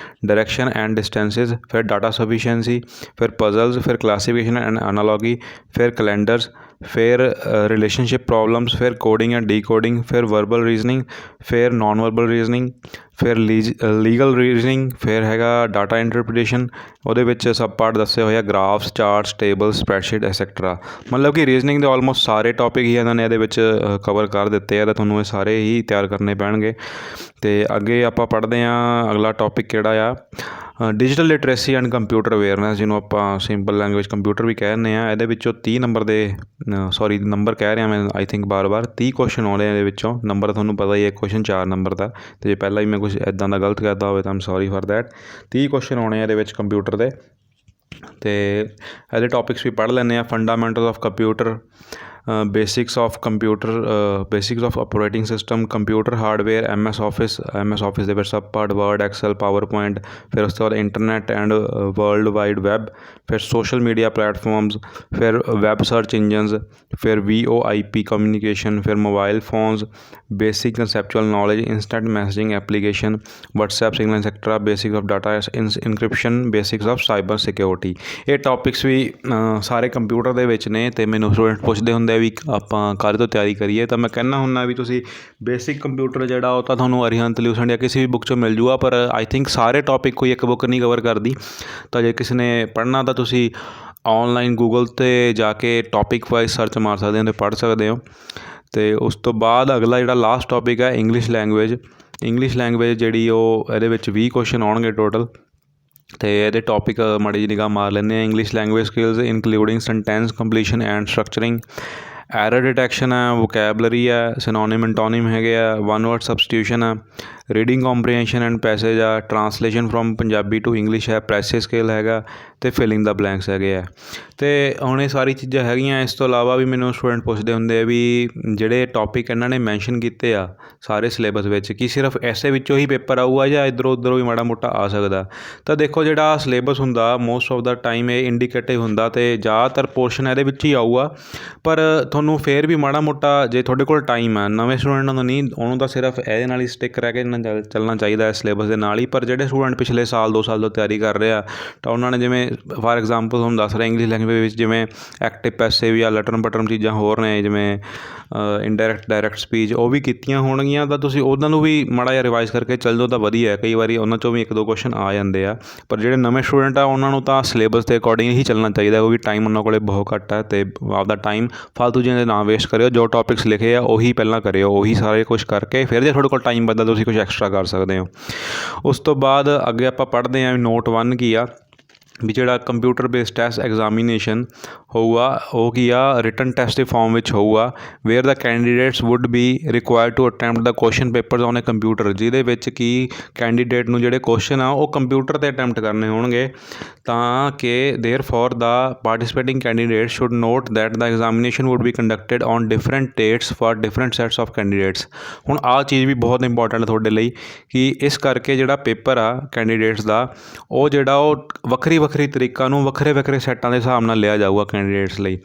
direction and distances, ਫਿਰ ਡਾਟਾ ਸਫੀਸ਼ੀਐਂਸੀ, ਫਿਰ ਪਜ਼ਲਸ, ਫਿਰ ਕਲਾਸੀਫਿਕੇਸ਼ਨ ਐਂਡ ਐਨਾਲੋਗੀ, ਫਿਰ ਕੈਲੰਡਰਸ, ਫਿਰ ਰਿਲੇਸ਼ਨਸ਼ਿਪ ਪ੍ਰੋਬਲਮਸ, ਫਿਰ ਕੋਡਿੰਗ ਐਂਡ ਡੀਕੋਡਿੰਗ, ਫਿਰ ਵਰਬਲ ਰੀਜ਼ਨਿੰਗ, ਫਿਰ ਨੋਨ ਵਰਬਲ ਰੀਜ਼ਨਿੰਗ, ਫਿਰ ਲੀਗਲ ਰੀਜ਼ਨਿੰਗ, ਫਿਰ ਹੈਗਾ ਡਾਟਾ ਇੰਟਰਪ੍ਰੀਟੇਸ਼ਨ। ਉਹਦੇ ਵਿੱਚ ਸਬ ਪਾਰਟ ਦੱਸੇ ਹੋਏ ਆ ਗ੍ਰਾਫਸ, ਚਾਰਟਸ, ਟੇਬਲਸ, ਸਪਰੈਡਸ਼ੀਟ ਐਕਸੈਕਟਰਾ। ਮਤਲਬ ਕਿ ਰੀਜ਼ਨਿੰਗ ਦੇ ਆਲਮੋਸਟ ਸਾਰੇ ਟੌਪਿਕ ਹੀ ਇਹਨਾਂ ਨੇ ਇਹਦੇ ਵਿੱਚ ਕਵਰ ਕਰ ਦਿੱਤੇ ਆ, ਤਾਂ ਤੁਹਾਨੂੰ ਇਹ ਸਾਰੇ ਹੀ ਤਿਆਰ ਕਰਨੇ ਪੈਣਗੇ। ਅਤੇ ਅੱਗੇ ਆਪਾਂ ਪੜ੍ਹਦੇ ਹਾਂ, ਅਗਲਾ ਟੌਪਿਕ ਕਿਹੜਾ ਆ, digital literacy and computer awareness, ਜਿਹਨੂੰ ਆਪਾਂ ਸਿੰਪਲ ਲੈਂਗੁਏਜ ਕੰਪਿਊਟਰ ਵੀ ਕਹਿ ਦਿੰਦੇ ਹਾਂ। ਇਹਦੇ ਵਿੱਚੋਂ 30 ਨੰਬਰ ਦੇ ਨੰਬਰ ਕਹਿ ਰਿਹਾ ਮੈਂ, ਆਈ ਥਿੰਕ ਬਾਰ-ਬਾਰ 30 ਕੁਐਸਚਨ ਆਉਣੇ ਇਹਦੇ ਵਿੱਚੋਂ। ਨੰਬਰ ਤੁਹਾਨੂੰ ਪਤਾ ਹੀ ਹੈ, ਕੁਐਸਚਨ 4 ਨੰਬਰ ਦਾ, ਅਤੇ ਜੇ ਪਹਿਲਾਂ ਹੀ ਮੈਂ ਕੁਛ ਇੱਦਾਂ ਦਾ ਗਲਤ ਕਰਦਾ ਹੋਵੇ ਤਾਂ ਆਮ ਸੌਰੀ ਫॉर दैट। 30 ਕੁਐਸਚਨ ਆਉਣੇ ਇਹਦੇ ਵਿੱਚ ਕੰਪਿਊਟਰ ਦੇ। ਅਤੇ ਇਹਦੇ ਟੌਪਿਕਸ ਵੀ ਪੜ੍ਹ ਲੈਂਦੇ ਹਾਂ। Fundamental of computer, basics of computer, basics of operating system, computer hardware, MS office ਦੇ ਵਿੱਚ sub part, word, excel, power point, ਫਿਰ ਉਸ ਤੋਂ ਬਾਅਦ internet and world wide web, ਫਿਰ ਸੋਸ਼ਲ ਮੀਡੀਆ ਪਲੈਟਫਾਰਮਸ, ਫਿਰ ਵੈਬ ਸਰਚ ਇੰਜਨਸ, ਫਿਰ VoIP communication, ਫਿਰ mobile phones, basic conceptual knowledge, instant messaging application, WhatsApp signal etcetera, basics of data encryption, basics of cyber security. ਇਹ topics ਵੀ ਸਾਰੇ computer ਦੇ ਵਿੱਚ ਨੇ। ਅਤੇ ਮੈਨੂੰ ਸਟੂਡੈਂਟ ਪੁੱਛਦੇ ਹੁੰਦੇ ਵੀ ਆਪਾਂ ਕਾਹਦੇ ਤੋਂ ਤਿਆਰੀ ਕਰੀਏ, ਤਾਂ ਮੈਂ ਕਹਿੰਦਾ ਹੁੰਦਾ ਵੀ ਤੁਸੀਂ ਬੇਸਿਕ ਕੰਪਿਊਟਰ ਜਿਹੜਾ ਉਹ ਤਾਂ ਤੁਹਾਨੂੰ ਅਰੀਹੰਤ ਲਿਊਸੈਂਟ ਜਾਂ ਕਿਸੇ ਵੀ ਬੁੱਕ 'ਚੋਂ ਮਿਲ ਜੂਗਾ, ਪਰ ਆਈ ਥਿੰਕ ਸਾਰੇ ਟੌਪਿਕ ਕੋਈ ਇੱਕ ਬੁੱਕ ਨਹੀਂ ਕਵਰ ਕਰਦੀ। ਤਾਂ ਜੇ ਕਿਸੇ ਨੇ ਪੜ੍ਹਨਾ ਤਾਂ ਤੁਸੀਂ ਔਨਲਾਈਨ ਗੂਗਲ 'ਤੇ ਜਾ ਕੇ ਟੌਪਿਕ ਵਾਈਜ਼ ਸਰਚ ਮਾਰ ਸਕਦੇ ਹੋ ਅਤੇ ਪੜ੍ਹ ਸਕਦੇ ਹੋ। ਅਤੇ ਉਸ ਤੋਂ ਬਾਅਦ ਅਗਲਾ ਜਿਹੜਾ ਲਾਸਟ ਟੌਪਿਕ ਹੈ ਇੰਗਲਿਸ਼ ਲੈਂਗੁਏਜ। ਇੰਗਲਿਸ਼ ਲੈਂਗੁਏਜ ਜਿਹੜੀ ਉਹ ਇਹਦੇ ਵਿੱਚ 20 ਕੁਐਸਚਨ ਆਉਣਗੇ ਟੋਟਲ। ਅਤੇ ਇਹਦੇ ਟੌਪਿਕ ਮਾੜੀ ਜਿਹੀ ਨਿਗਾਹ ਮਾਰ ਲੈਂਦੇ ਹਾਂ। English language skills including sentence completion and structuring, error detection ਹੈ, ਵੋਕੈਬਲਰੀ ਹੈ, ਸਿਨੋਨਿਮ ਐਂਟੋਨਿਮ ਹੈਗੇ ਆ, ਵਨ ਵਰਡ ਸਬਸਟੀਟਿਊਸ਼ਨ ਹੈ, ਰੀਡਿੰਗ ਕੰਪਰੀਹੈਂਸ਼ਨ ਐਂਡ ਪੈਸੇਜ ਆ, translation from Punjabi to English ਹੈ, ਪ੍ਰੈਸਿਸ ਸਕੇਲ ਹੈਗਾ, ਅਤੇ ਫਿਲਿੰਗ ਦਾ ਬਲੈਂਕਸ ਹੈਗੇ ਆ। ਅਤੇ ਹੁਣ ਇਹ ਸਾਰੀ ਚੀਜ਼ਾਂ ਹੈਗੀਆਂ। ਇਸ ਤੋਂ ਇਲਾਵਾ ਵੀ ਮੈਨੂੰ ਸਟੂਡੈਂਟ ਪੁੱਛਦੇ ਹੁੰਦੇ ਆ ਵੀ ਜਿਹੜੇ ਟੌਪਿਕ ਇਹਨਾਂ ਨੇ ਮੈਂਸ਼ਨ ਕੀਤੇ ਆ ਸਾਰੇ ਸਿਲੇਬਸ ਵਿੱਚ, ਕੀ ਸਿਰਫ ਐਸੇ ਵਿੱਚੋਂ ਹੀ ਪੇਪਰ ਆਊਗਾ ਜਾਂ ਇੱਧਰੋਂ ਉੱਧਰੋਂ ਵੀ ਮਾੜਾ ਮੋਟਾ ਆ ਸਕਦਾ। ਤਾਂ ਦੇਖੋ, ਜਿਹੜਾ ਸਿਲੇਬਸ ਹੁੰਦਾ ਮੋਸਟ ਆਫ ਦਾ ਟਾਈਮ ਇਹ ਇੰਡੀਕੇਟਿਵ ਹੁੰਦਾ ਅਤੇ ਜ਼ਿਆਦਾਤਰ ਪੋਰਸ਼ਨ ਇਹਦੇ ਵਿੱਚ ਹੀ ਆਊਗਾ। ਪਰ ਤੁਹਾਨੂੰ ਫਿਰ ਵੀ ਮਾੜਾ ਮੋਟਾ ਜੇ ਤੁਹਾਡੇ ਕੋਲ ਟਾਈਮ ਹੈ, ਨਵੇਂ ਸਟੂਡੈਂਟਾਂ ਨੂੰ ਨਹੀਂ, ਉਹਨੂੰ ਤਾਂ ਸਿਰਫ ਇਹਦੇ ਨਾਲ ਹੀ ਸਟਿੱਕ ਰਹਿ ਕੇ ਚੱਲਣਾ ਚਾਹੀਦਾ ਇਸ ਸਿਲੇਬਸ ਦੇ ਨਾਲ ਹੀ। ਪਰ ਜਿਹੜੇ ਸਟੂਡੈਂਟ ਪਿਛਲੇ ਸਾਲ 2 ਸਾਲ ਤੋਂ ਤਿਆਰੀ ਕਰ ਰਹੇ ਆ, ਤਾਂ ਉਹਨਾਂ ਨੇ ਜਿਵੇਂ ਫਾਰ ਐਗਜ਼ਾਮਪਲ ਤੁਹਾਨੂੰ ਦੱਸ ਰਿਹਾ ਇੰਗਲਿਸ਼ ਲੈਂਗੁਏਜ ਵਿੱਚ ਜਿਵੇਂ ਐਕਟਿਵ ਪੈਸਿਵ ਜਾਂ ਲਟਰਮ ਪਟਰਮ ਚੀਜ਼ਾਂ ਹੋਰ ਨੇ, ਜਿਵੇਂ ਇਨਡਾਇਰੈਕਟ ਡਾਇਰੈਕਟ ਸਪੀਚ, ਉਹ ਵੀ ਕੀਤੀਆਂ ਹੋਣਗੀਆਂ। ਤਾਂ ਤੁਸੀਂ ਉਹਨਾਂ ਨੂੰ ਵੀ ਮਾੜਾ ਜਿਹਾ ਰਿਵਾਈਜ਼ ਕਰਕੇ ਚੱਲ ਜਾਓ ਤਾਂ ਵਧੀਆ। ਕਈ ਵਾਰੀ ਉਹਨਾਂ 'ਚੋਂ ਵੀ 1-2 ਕੁਐਸਚਨ ਆ ਜਾਂਦੇ ਆ। ਪਰ ਜਿਹੜੇ ਨਵੇਂ ਸਟੂਡੈਂਟ ਆ ਉਹਨਾਂ ਨੂੰ ਤਾਂ ਸਿਲੇਬਸ ਦੇ ਅਕੋਰਡਿੰਗ ਹੀ ਚੱਲਣਾ ਚਾਹੀਦਾ, ਕਿਉਂਕਿ ਟਾਈਮ ਉਹਨਾਂ ਕੋਲ ਬਹੁਤ ਘੱਟ ਹੈ। ਅਤੇ ਆਪਦਾ ਟਾਈਮ ਫਾਲਤੂ ਚੀਜ਼ਾਂ ਦੇ ਨਾ ਵੇਸਟ ਕਰਿਓ। ਜੋ ਟੌਪਿਕਸ ਲਿਖੇ ਆ ਉਹੀ ਪਹਿਲਾਂ ਕਰਿਓ, ਉਹੀ ਸਾਰੇ ਕੁਛ ਕਰਕੇ ਫਿਰ ਜੇ ਤੁਹਾਡੇ ਕੋਲ ਟਾਈਮ ਬਚਦਾ ਤੁਸੀਂ ਕੁਛ ਐਕਸਟਰਾ ਕਰ ਸਕਦੇ ਹੋ। ਉਸ ਤੋਂ ਬਾਅਦ ਅੱਗੇ ਆਪਾਂ ਪੜ੍ਹਦੇ ਹਾਂ ਨੋਟ 1 ਕੀ ਆ। ਵੀ ਜਿਹੜਾ ਕੰਪਿਊਟਰ ਬੇਸਡ ਟੈਸਟ ਐਗਜ਼ਾਮੀਨੇਸ਼ਨ ਹੋਊਗਾ ਉਹ ਕੀ ਆ ਰਿਟਨ ਟੈਸਟ ਦੇ ਫਾਰਮ ਵਿੱਚ ਹੋਊਗਾ, where the candidates would be required to attempt the question papers on a computer, ਜਿਹਦੇ ਵਿੱਚ ਕੀ ਕੈਂਡੀਡੇਟ ਨੂੰ ਜਿਹੜੇ ਕੁਐਸਚਨ ਆ ਉਹ ਕੰਪਿਊਟਰ 'ਤੇ ਅਟੈਂਪਟ ਕਰਨੇ ਹੋਣਗੇ, ਤਾਂ ਕਿ therefore the participating candidate should note that the examination would be conducted on different dates for different sets of candidates. ਹੁਣ ਆਹ ਚੀਜ਼ ਵੀ ਬਹੁਤ ਇੰਪੋਰਟੈਂਟ ਤੁਹਾਡੇ ਲਈ ਕਿ ਇਸ ਕਰਕੇ ਜਿਹੜਾ ਪੇਪਰ ਆ ਕੈਂਡੀਡੇਟਸ ਦਾ ਉਹ ਜਿਹੜਾ ਉਹ ਵੱਖਰੀ ਤਰੀਕਾਂ ਨੂੰ ਵੱਖਰੇ ਸੈੱਟਾਂ ਦੇ ਹਿਸਾਬ ਨਾਲ ਲਿਆ ਜਾਊਗਾ ਕੈਂਡੀਡੇਟਸ ਲਈ।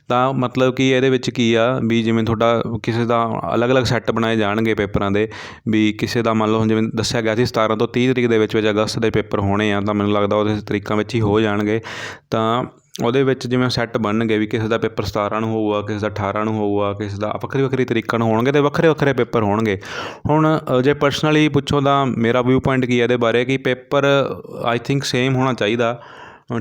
ਤਾਂ ਮਤਲਬ ਕਿ ਇਹਦੇ ਵਿੱਚ ਕੀ ਆ ਵੀ ਜਿਵੇਂ ਤੁਹਾਡਾ ਕਿਸੇ ਦਾ ਅਲੱਗ-ਅਲੱਗ ਸੈੱਟ ਬਣਾਏ ਜਾਣਗੇ ਪੇਪਰਾਂ ਦੇ, ਵੀ ਕਿਸੇ ਦਾ ਮੰਨ ਲਓ ਹੁਣ ਜਿਵੇਂ ਦੱਸਿਆ ਗਿਆ ਸੀ 17 ਤੋਂ 30 ਤਰੀਕ ਦੇ ਵਿੱਚ ਅਗਸਤ ਦੇ ਪੇਪਰ ਹੋਣੇ ਆ, ਤਾਂ ਮੈਨੂੰ ਲੱਗਦਾ ਉਹਦੇ ਤਰੀਕਾਂ ਵਿੱਚ ਹੀ ਹੋ ਜਾਣਗੇ। ਤਾਂ ਉਹਦੇ ਵਿੱਚ ਜਿਵੇਂ ਸੈੱਟ ਬਣਨਗੇ ਵੀ ਕਿਸੇ ਦਾ ਪੇਪਰ 17 ਨੂੰ ਹੋਊਗਾ, ਕਿਸੇ ਦਾ 18 ਨੂੰ ਹੋਊਗਾ, ਕਿਸੇ ਦਾ ਵੱਖਰੀ ਤਰੀਕਾਂ ਨੂੰ ਹੋਣਗੇ ਅਤੇ ਵੱਖਰੇ ਪੇਪਰ ਹੋਣਗੇ। ਹੁਣ ਜੇ ਪਰਸਨਲੀ ਪੁੱਛੋ ਤਾਂ ਮੇਰਾ ਵਿਊ ਪੁਆਇੰਟ ਕੀ ਹੈ ਇਹਦੇ ਬਾਰੇ ਕਿ ਪੇਪਰ ਆਈ ਥਿੰਕ ਸੇਮ ਹੋਣਾ ਚਾਹੀਦਾ।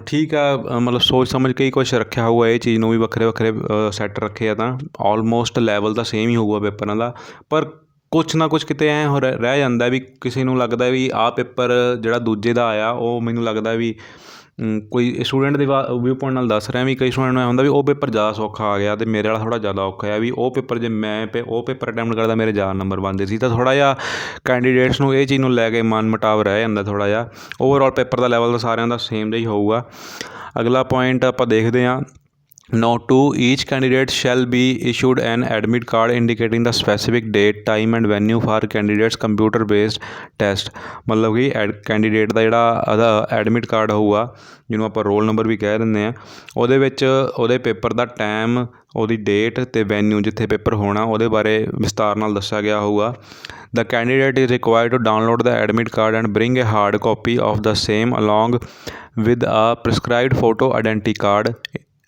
ਠੀਕ ਆ, ਮਤਲਬ ਸੋਚ ਸਮਝ ਕੇ ਹੀ ਕੁਛ ਰੱਖਿਆ ਹੋਊਗਾ, ਇਹ ਚੀਜ਼ ਨੂੰ ਵੀ ਵੱਖਰੇ ਸੈੱਟ ਰੱਖੇ ਆ ਤਾਂ ਆਲਮੋਸਟ ਲੈਵਲ ਤਾਂ ਸੇਮ ਹੀ ਹੋਊਗਾ ਪੇਪਰਾਂ ਦਾ, ਪਰ ਕੁਛ ਨਾ ਕੁਛ ਕਿਤੇ ਐਂ ਰਹਿ ਜਾਂਦਾ ਵੀ ਕਿਸੇ ਨੂੰ ਲੱਗਦਾ ਵੀ ਆਹ ਪੇਪਰ ਜਿਹੜਾ ਦੂਜੇ ਦਾ ਆਇਆ ਉਹ ਮੈਨੂੰ ਲੱਗਦਾ ਵੀ ਕੋਈ ਸਟੂਡੈਂਟ ਦੇ ਵਿਊ ਪੁਆਇੰਟ ਨਾਲ ਦੱਸ ਰਿਹਾ ਵੀ ਕਈ ਸਟੂਡੈਂਟ ਨੂੰ ਐਂ ਹੁੰਦਾ ਵੀ ਉਹ ਪੇਪਰ ਜ਼ਿਆਦਾ ਸੌਖਾ ਆ ਗਿਆ ਅਤੇ ਮੇਰੇ ਵਾਲਾ ਥੋੜ੍ਹਾ ਜ਼ਿਆਦਾ ਔਖਾ ਆ, ਵੀ ਉਹ ਪੇਪਰ ਜੇ ਮੈਂ ਉਹ ਪੇਪਰ ਅਟੈਂਪਟ ਕਰਦਾ ਮੇਰੇ ਜ਼ਿਆਦਾ ਨੰਬਰ ਬਣਦੇ ਸੀ। ਤਾਂ ਥੋੜ੍ਹਾ ਜਿਹਾ ਕੈਂਡੀਡੇਟਸ ਨੂੰ ਇਹ ਚੀਜ਼ ਨੂੰ ਲੈ ਕੇ ਮਨ ਮੁਟਾਵ ਰਹਿ ਜਾਂਦਾ ਥੋੜ੍ਹਾ ਜਿਹਾ। ਓਵਰਆਲ ਪੇਪਰ ਦਾ ਲੈਵਲ ਤਾਂ ਸਾਰਿਆਂ ਦਾ ਸੇਮ ਜਿਹਾ ਹੀ ਹੋਊਗਾ। ਅਗਲਾ ਪੁਆਇੰਟ ਆਪਾਂ ਦੇਖਦੇ ਹਾਂ। Now to each candidate shall be issued an admit card indicating the specific date, time and venue for candidates computer based test। ਮਤਲਬ ਕਿ ਕੈਂਡੀਡੇਟ ਦਾ ਜਿਹੜਾ ਉਹਦਾ ਐਡਮਿਟ ਕਾਰਡ ਹੋਊਗਾ, ਜਿਹਨੂੰ ਆਪਾਂ ਰੋਲ ਨੰਬਰ ਵੀ ਕਹਿ ਦਿੰਦੇ ਹਾਂ, ਉਹਦੇ ਵਿੱਚ ਉਹਦੇ ਪੇਪਰ ਦਾ ਟਾਈਮ, ਉਹਦੀ ਡੇਟ ਅਤੇ ਵੈਨਿਊ ਜਿੱਥੇ ਪੇਪਰ ਹੋਣਾ ਉਹਦੇ ਬਾਰੇ ਵਿਸਤਾਰ ਨਾਲ ਦੱਸਿਆ ਗਿਆ ਹੋਊਗਾ। The candidate is required to download the admit card and bring a hard copy of the same along with a prescribed photo identity card।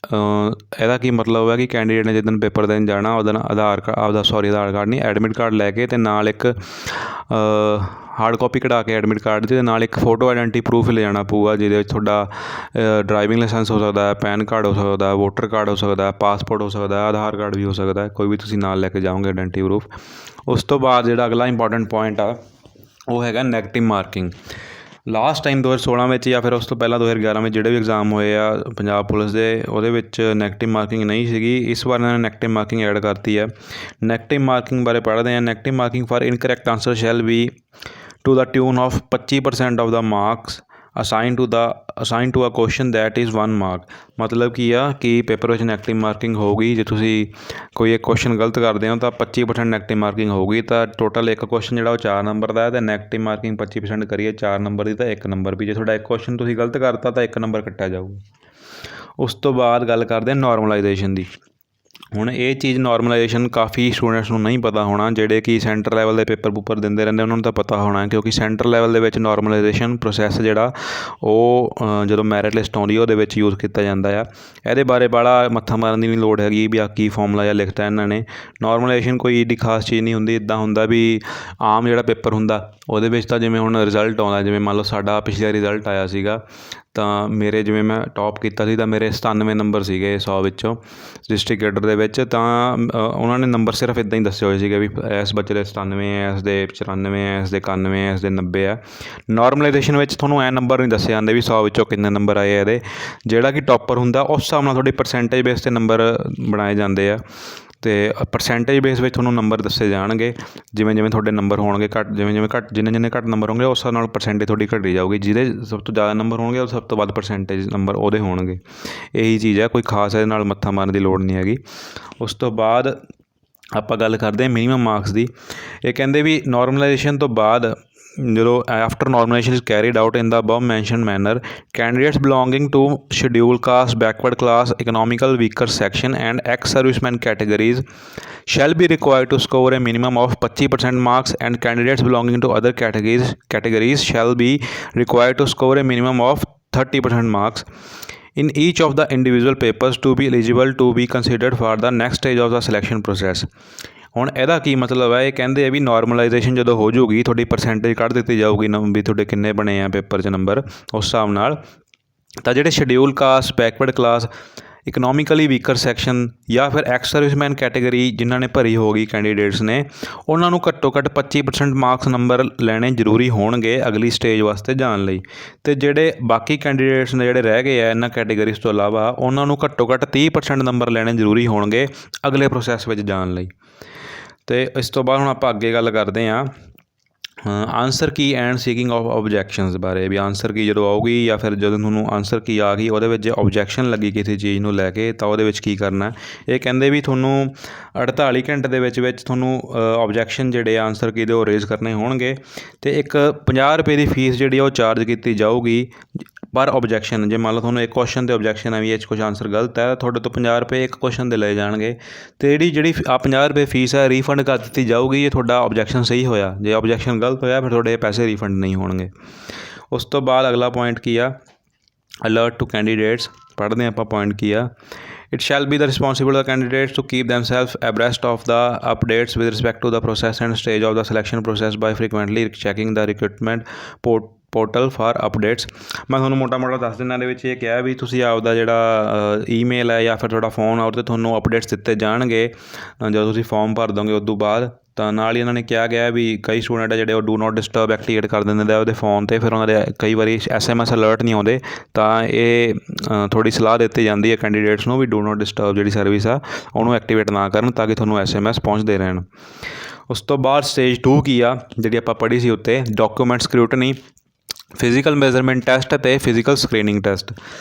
ਇਹਦਾ ਕੀ ਮਤਲਬ ਹੈ ਕਿ ਕੈਂਡੀਡੇਟ ਨੇ ਜਿੱਦਣ ਪੇਪਰ ਦੇਣ ਜਾਣਾ ਉਹਦਾ ਆਧਾਰ ਕਾਰਡ ਨਹੀਂ, ਐਡਮਿਟ ਕਾਰਡ ਲੈ ਕੇ ਅਤੇ ਨਾਲ ਇੱਕ ਹਾਰਡ ਕਾਪੀ ਕਢਾ ਕੇ ਐਡਮਿਟ ਕਾਰਡ ਦੀ, ਨਾਲ ਇੱਕ ਫੋਟੋ ਆਈਡੈਂਟੀ ਪ੍ਰੂਫ ਲੈ ਜਾਣਾ ਪਊਗਾ, ਜਿਹਦੇ ਵਿੱਚ ਤੁਹਾਡਾ ਡਰਾਈਵਿੰਗ ਲਾਇਸੈਂਸ ਹੋ ਸਕਦਾ ਹੈ, ਪੈਨ ਕਾਰਡ ਹੋ ਸਕਦਾ, ਵੋਟਰ ਕਾਰਡ ਹੋ ਸਕਦਾ, ਪਾਸਪੋਰਟ ਹੋ ਸਕਦਾ, ਆਧਾਰ ਕਾਰਡ ਵੀ ਹੋ ਸਕਦਾ, ਕੋਈ ਵੀ ਤੁਸੀਂ ਨਾਲ ਲੈ ਕੇ ਜਾਓਗੇ ਆਈਡੈਂਟੀ ਪ੍ਰੂਫ। ਉਸ ਤੋਂ ਬਾਅਦ ਜਿਹੜਾ ਅਗਲਾ ਇੰਪੋਰਟੈਂਟ ਪੁਆਇੰਟ ਆ ਉਹ ਹੈਗਾ ਨੈਗੇਟਿਵ ਮਾਰਕਿੰਗ। ਲਾਸਟ ਟਾਈਮ 2016 ਵਿੱਚ ਜਾਂ ਫਿਰ ਉਸ ਤੋਂ ਪਹਿਲਾਂ 2011 ਵਿੱਚ ਜਿਹੜੇ ਵੀ ਐਗਜ਼ਾਮ ਹੋਏ ਆ ਪੰਜਾਬ ਪੁਲਿਸ ਦੇ, ਉਹਦੇ ਵਿੱਚ ਨੈਗੇਟਿਵ ਮਾਰਕਿੰਗ ਨਹੀਂ ਸੀਗੀ। ਇਸ ਵਾਰ ਇਹਨਾਂ ਨੇ ਨੈਗੇਟਿਵ ਮਾਰਕਿੰਗ ਐਡ ਕਰਤੀ ਹੈ। ਨੈਗੇਟਿਵ ਮਾਰਕਿੰਗ ਬਾਰੇ ਪੜ੍ਹਦੇ ਹਾਂ। Negative marking for incorrect answer shall be to the tune of 25% of the marks assign to a question that is 1 mark. ਮਤਲਬ ਕੀ ਆ ਕਿ ਪੇਪਰ ਵਿੱਚ ਨੈਗੇਟਿਵ ਮਾਰਕਿੰਗ ਹੋਊਗੀ। ਜੇ ਤੁਸੀਂ ਕੋਈ ਇੱਕ ਕੁਐਸਚਨ ਗਲਤ ਕਰਦੇ ਹੋ ਤਾਂ 25% ਨੈਗੇਟਿਵ ਮਾਰਕਿੰਗ ਹੋਊਗੀ। ਤਾਂ ਟੋਟਲ ਇੱਕ ਕੁਐਸਚਨ ਜਿਹੜਾ ਉਹ 4 ਨੰਬਰ ਦਾ ਹੈ, ਅਤੇ ਨੈਗੇਟਿਵ ਮਾਰਕਿੰਗ 25% ਕਰੀਏ 4 ਨੰਬਰ ਦੀ ਤਾਂ 1 ਨੰਬਰ ਵੀ। ਜੇ ਤੁਹਾਡਾ ਇੱਕ ਕੁਐਸਚਨ ਤੁਸੀਂ ਗਲਤ ਕਰਤਾ ਤਾਂ 1 ਨੰਬਰ ਕੱਟਿਆ ਜਾਊਗਾ। ਉਸ ਤੋਂ ਬਾਅਦ ਗੱਲ ਕਰਦੇ ਹਾਂ ਨੋਰਮਲਾਈਜੇਸ਼ਨ ਦੀ। ਹੁਣ ਇਹ ਚੀਜ਼ ਨੋਰਮਲਾਈਜੇਸ਼ਨ ਕਾਫੀ ਸਟੂਡੈਂਟਸ ਨੂੰ ਨਹੀਂ ਪਤਾ ਹੋਣਾ, ਜਿਹੜੇ ਕਿ ਸੈਂਟਰ ਲੈਵਲ ਦੇ ਪੇਪਰ ਦਿੰਦੇ ਰਹਿੰਦੇ ਉਹਨਾਂ ਨੂੰ ਤਾਂ ਪਤਾ ਹੋਣਾ, ਕਿਉਂਕਿ ਸੈਂਟਰ ਲੈਵਲ ਦੇ ਵਿੱਚ ਨੋਰਮਲਾਈਜੇਸ਼ਨ ਪ੍ਰੋਸੈਸ ਜਿਹੜਾ ਉਹ ਜਦੋਂ ਮੈਰਿਟ ਲਿਸਟ ਆਉਂਦੀ ਉਹਦੇ ਵਿੱਚ ਯੂਜ਼ ਕੀਤਾ ਜਾਂਦਾ ਆ। ਇਹਦੇ ਬਾਰੇ ਬਾਹਲਾ ਮੱਥਾ ਮਾਰਨ ਦੀ ਨਹੀਂ ਲੋੜ ਹੈਗੀ ਵੀ ਆ ਕੀ ਫਾਰਮੂਲਾ ਜਾਂ ਲਿਖਤਾ ਇਹਨਾਂ ਨੇ। ਨੋਰਮਲਾਈਜੇਸ਼ਨ ਕੋਈ ਏਡੀ ਖਾਸ ਚੀਜ਼ ਨਹੀਂ ਹੁੰਦੀ। ਇੱਦਾਂ ਹੁੰਦਾ ਵੀ ਆਮ ਜਿਹੜਾ ਪੇਪਰ ਹੁੰਦਾ ਉਹਦੇ ਵਿੱਚ ਤਾਂ ਜਿਵੇਂ ਹੁਣ ਰਿਜ਼ਲਟ ਆਉਂਦਾ, ਜਿਵੇਂ ਮੰਨ ਲਓ ਸਾਡਾ ਪਿਛਲੇ ਰਿਜ਼ਲਟ ਆਇਆ ਸੀਗਾ ਤਾਂ ਮੇਰੇ ਜਿਵੇਂ ਮੈਂ ਟੌਪ ਕੀਤਾ ਸੀ ਤਾਂ ਮੇਰੇ 97 ਨੰਬਰ ਸੀਗੇ 100 ਵਿੱਚੋਂ ਡਿਸਟ੍ਰਿਕਟ ਕੇਡਰ ਦੇ ਵਿੱਚ। ਤਾਂ ਉਹਨਾਂ ਨੇ ਨੰਬਰ ਸਿਰਫ ਇੱਦਾਂ ਹੀ ਦੱਸੇ ਹੋਏ ਸੀਗੇ ਵੀ ਇਸ ਬੱਚੇ ਦੇ 97 ਹੈ, ਇਸ ਦੇ 94 ਹੈ, ਇਸ ਦੇ 91 ਹੈ, ਇਸ ਦੇ 90 ਹੈ। ਨੋਰਮਲਾਈਜੇਸ਼ਨ ਵਿੱਚ ਤੁਹਾਨੂੰ ਐਂ ਨੰਬਰ ਨਹੀਂ ਦੱਸੇ ਜਾਂਦੇ ਵੀ 100 ਵਿੱਚੋਂ ਕਿੰਨੇ ਨੰਬਰ ਆਏ ਇਹਦੇ। ਜਿਹੜਾ ਕਿ ਟੌਪਰ ਹੁੰਦਾ ਉਸ ਹਿਸਾਬ ਨਾਲ ਤੁਹਾਡੀ ਪਰਸੈਂਟੇਜ ਬੇਸ 'ਤੇ ਨੰਬਰ ਬਣਾਏ ਜਾਂਦੇ ਆ, ਅਤੇ ਪਰਸੈਂਟੇਜ ਬੇਸ ਵਿੱਚ ਤੁਹਾਨੂੰ ਨੰਬਰ ਦੱਸੇ ਜਾਣਗੇ। ਜਿਵੇਂ ਤੁਹਾਡੇ ਨੰਬਰ ਹੋਣਗੇ ਘੱਟ, ਜਿੰਨੇ ਘੱਟ ਨੰਬਰ ਹੋਣਗੇ ਉਸ ਹਿਸਾਬ ਨਾਲ ਪਰਸੈਂਟੇਜ ਤੁਹਾਡੀ ਘਟੀ ਜਾਊਗੀ। ਜਿਹਦੇ ਸਭ ਤੋਂ ਜ਼ਿਆਦਾ ਨੰਬਰ ਹੋਣਗੇ ਉਹ ਸਭ ਤੋਂ ਵੱਧ ਪਰਸੈਂਟੇਜ ਨੰਬਰ ਉਹਦੇ ਹੋਣਗੇ। ਇਹੀ ਚੀਜ਼ ਹੈ, ਕੋਈ ਖਾਸ ਇਹਦੇ ਨਾਲ ਮੱਥਾ ਮਾਰਨ ਦੀ ਲੋੜ ਨਹੀਂ ਹੈਗੀ। ਉਸ ਤੋਂ ਬਾਅਦ ਆਪਾਂ ਗੱਲ ਕਰਦੇ ਹਾਂ ਮਿਨੀਮਮ ਮਾਰਕਸ ਦੀ। ਇਹ ਕਹਿੰਦੇ ਵੀ ਨੋਰਮਲਾਈਜੇਸ਼ਨ ਤੋਂ ਬਾਅਦ ਜਦੋਂ after normalisation is carried out in the above mention manner, candidates belonging to schedule caste, backward class, economical weaker section and ex serviceman categories shall be required to score a minimum of 25% marks, and candidates belonging to other categories shall be required to score a minimum of 30% marks in each of the individual papers to be eligible to be considered for the next stage of the selection process। ਹੁਣ ਇਹਦਾ ਕੀ ਮਤਲਬ ਹੈ? ਇਹ ਕਹਿੰਦੇ ਆ ਵੀ ਨੋਰਮਲਾਈਜੇਸ਼ਨ ਜਦੋਂ ਹੋ ਜਾਊਗੀ ਤੁਹਾਡੀ ਪਰਸੈਂਟੇਜ ਕੱਢ ਦਿੱਤੀ ਜਾਊਗੀ ਵੀ ਤੁਹਾਡੇ ਕਿੰਨੇ ਬਣੇ ਆ ਪੇਪਰ 'ਚ ਨੰਬਰ, ਉਸ ਹਿਸਾਬ ਨਾਲ ਤਾਂ ਜਿਹੜੇ schedule caste, backward class, economically weaker section ਜਾਂ ਫਿਰ ਐਕਸ ਸਰਵਿਸਮੈਨ ਕੈਟੇਗਰੀ ਜਿਨ੍ਹਾਂ ਨੇ ਭਰੀ ਹੋਗੀ ਕੈਂਡੀਡੇਟਸ ਨੇ, ਉਹਨਾਂ ਨੂੰ ਘੱਟੋ ਘੱਟ 25% ਮਾਰਕਸ ਨੰਬਰ ਲੈਣੇ ਜ਼ਰੂਰੀ ਹੋਣਗੇ ਅਗਲੀ ਸਟੇਜ ਵਾਸਤੇ ਜਾਣ ਲਈ। ਅਤੇ ਜਿਹੜੇ ਬਾਕੀ ਕੈਂਡੀਡੇਟਸ ਨੇ ਜਿਹੜੇ ਰਹਿ ਗਏ ਆ ਇਹਨਾਂ ਕੈਟੇਗਰੀਜ਼ ਤੋਂ ਇਲਾਵਾ, ਉਹਨਾਂ ਨੂੰ ਘੱਟੋ ਘੱਟ 30% ਨੰਬਰ ਲੈਣੇ ਜ਼ਰੂਰੀ ਹੋਣਗੇ ਅਗਲੇ ਪ੍ਰੋਸੈਸ ਵਿੱਚ ਜਾਣ ਲਈ। ਅਤੇ ਇਸ ਤੋਂ ਬਾਅਦ ਹੁਣ ਆਪਾਂ ਅੱਗੇ ਗੱਲ ਕਰਦੇ ਹਾਂ answer key and seeking of objections ਬਾਰੇ, ਵੀ ਆਨਸਰ ਕੀ ਜਦੋਂ ਆਊਗੀ ਜਾਂ ਫਿਰ ਜਦੋਂ ਤੁਹਾਨੂੰ ਆਨਸਰ ਕੀ ਆ ਗਈ ਉਹਦੇ ਵਿੱਚ ਜੇ ਓਬਜੈਕਸ਼ਨ ਲੱਗੀ ਕਿਸੇ ਚੀਜ਼ ਨੂੰ ਲੈ ਕੇ ਤਾਂ ਉਹਦੇ ਵਿੱਚ ਕੀ ਕਰਨਾ। ਇਹ ਕਹਿੰਦੇ ਵੀ ਤੁਹਾਨੂੰ 48 ਘੰਟੇ ਦੇ ਵਿੱਚ ਤੁਹਾਨੂੰ ਓਬਜੈਕਸ਼ਨ ਜਿਹੜੇ ਆਨਸਰ ਕੀ ਦੇ ਉਹ ਰੇਜ਼ ਕਰਨੇ ਹੋਣਗੇ, ਅਤੇ ਇੱਕ 50 ਰੁਪਏ ਦੀ ਫੀਸ ਜਿਹੜੀ ਉਹ ਚਾਰਜ ਕੀਤੀ ਜਾਊਗੀ ਪਰ ਓਬਜੈਕਸ਼ਨ। ਜੇ ਮੰਨ ਲਓ ਤੁਹਾਨੂੰ ਇੱਕ ਕੁਐਸਚਨ 'ਤੇ ਓਬਜੈਕਸ਼ਨ ਆ ਵੀ ਇਹ 'ਚ ਕੁਛ ਆਨਸਰ ਗਲਤ ਹੈ, ਤੁਹਾਡੇ ਤੋਂ 50 ਰੁਪਏ ਇੱਕ ਕੁਐਸਚਨ ਦੇ ਲਏ ਜਾਣਗੇ, ਅਤੇ ਜਿਹੜੀ 50 ਰੁਪਏ ਫੀਸ ਹੈ ਰੀਫੰਡ ਕਰ ਦਿੱਤੀ ਜਾਊਗੀ ਜੇ ਤੁਹਾਡਾ ਓਬਜੈਕਸ਼ਨ ਸਹੀ ਹੋਇਆ। ਜੇ ਓਬਜੈਕਸ਼ਨ ਗਲਤ ਹੋਇਆ ਫਿਰ ਤੁਹਾਡੇ ਪੈਸੇ ਰੀਫੰਡ ਨਹੀਂ ਹੋਣਗੇ। ਉਸ ਤੋਂ ਬਾਅਦ ਅਗਲਾ ਪੁਆਇੰਟ ਕੀ ਆ, ਅਲਰਟ ਟੂ ਕੈਂਡੀਡੇਟਸ। ਪੜ੍ਹਦੇ ਆਪਾਂ ਪੁਆਇੰਟ ਕੀ ਆ। It shall be the responsibility of the candidates to keep themselves abreast of the updates with respect to the process and stage of the selection process by frequently checking the recruitment portal for updates. ਮੈਂ ਤੁਹਾਨੂੰ ਮੋਟਾ ਦੱਸ ਦਿਨਾਂ ਦੇ ਵਿੱਚ ਇਹ ਕਿਹਾ ਵੀ ਤੁਸੀਂ ਆਪਦਾ ਜਿਹੜਾ ਈਮੇਲ ਹੈ ਜਾਂ ਫਿਰ ਤੁਹਾਡਾ ਫੋਨ ਆ ਉਹਦੇ 'ਤੇ ਤੁਹਾਨੂੰ ਅਪਡੇਟਸ ਦਿੱਤੇ ਜਾਣਗੇ ਜਦੋਂ ਤੁਸੀਂ ਫੋਰਮ ਭਰ ਦੋਗੇ। ਉਦੋਂ ਬਾਅਦ ਤਾਂ ਨਾਲ ਹੀ ਇਹਨਾਂ ਨੇ ਕਿਹਾ ਗਿਆ ਵੀ ਕਈ ਸਟੂਡੈਂਟ ਆ ਜਿਹੜੇ ਉਹ ਡੂ ਨੋਟ ਡਿਸਟਰਬ ਐਕਟੀਵੇਟ ਕਰ ਦਿੰਦੇ ਨੇ ਉਹਦੇ ਫੋਨ 'ਤੇ, ਫਿਰ ਉਹਨਾਂ ਦੇ ਕਈ ਵਾਰੀ SMS ਅਲਰਟ ਨਹੀਂ ਆਉਂਦੇ, ਤਾਂ ਇਹ ਥੋੜ੍ਹੀ ਸਲਾਹ ਦਿੱਤੀ ਜਾਂਦੀ ਹੈ ਕੈਂਡੀਡੇਟਸ ਨੂੰ ਵੀ ਡੂ ਨੋਟ ਡਿਸਟਰਬ ਜਿਹੜੀ ਸਰਵਿਸ ਆ ਉਹਨੂੰ ਐਕਟੀਵੇਟ ਨਾ ਕਰਨ ਤਾਂ ਕਿ ਤੁਹਾਨੂੰ SMS ਪਹੁੰਚਦੇ ਰਹਿਣ। ਉਸ ਤੋਂ ਬਾਅਦ ਸਟੇਜ 2 ਕੀ ਆ ਜਿਹੜੀ ਆਪਾਂ ਪੜ੍ਹੀ ਸੀ ਉੱਤੇ, document scrutiny, physical measurement test ਅਤੇ ਫਿਜ਼ੀਕਲ ਸਕਰੀਨਿੰਗ ਟੈਸਟ।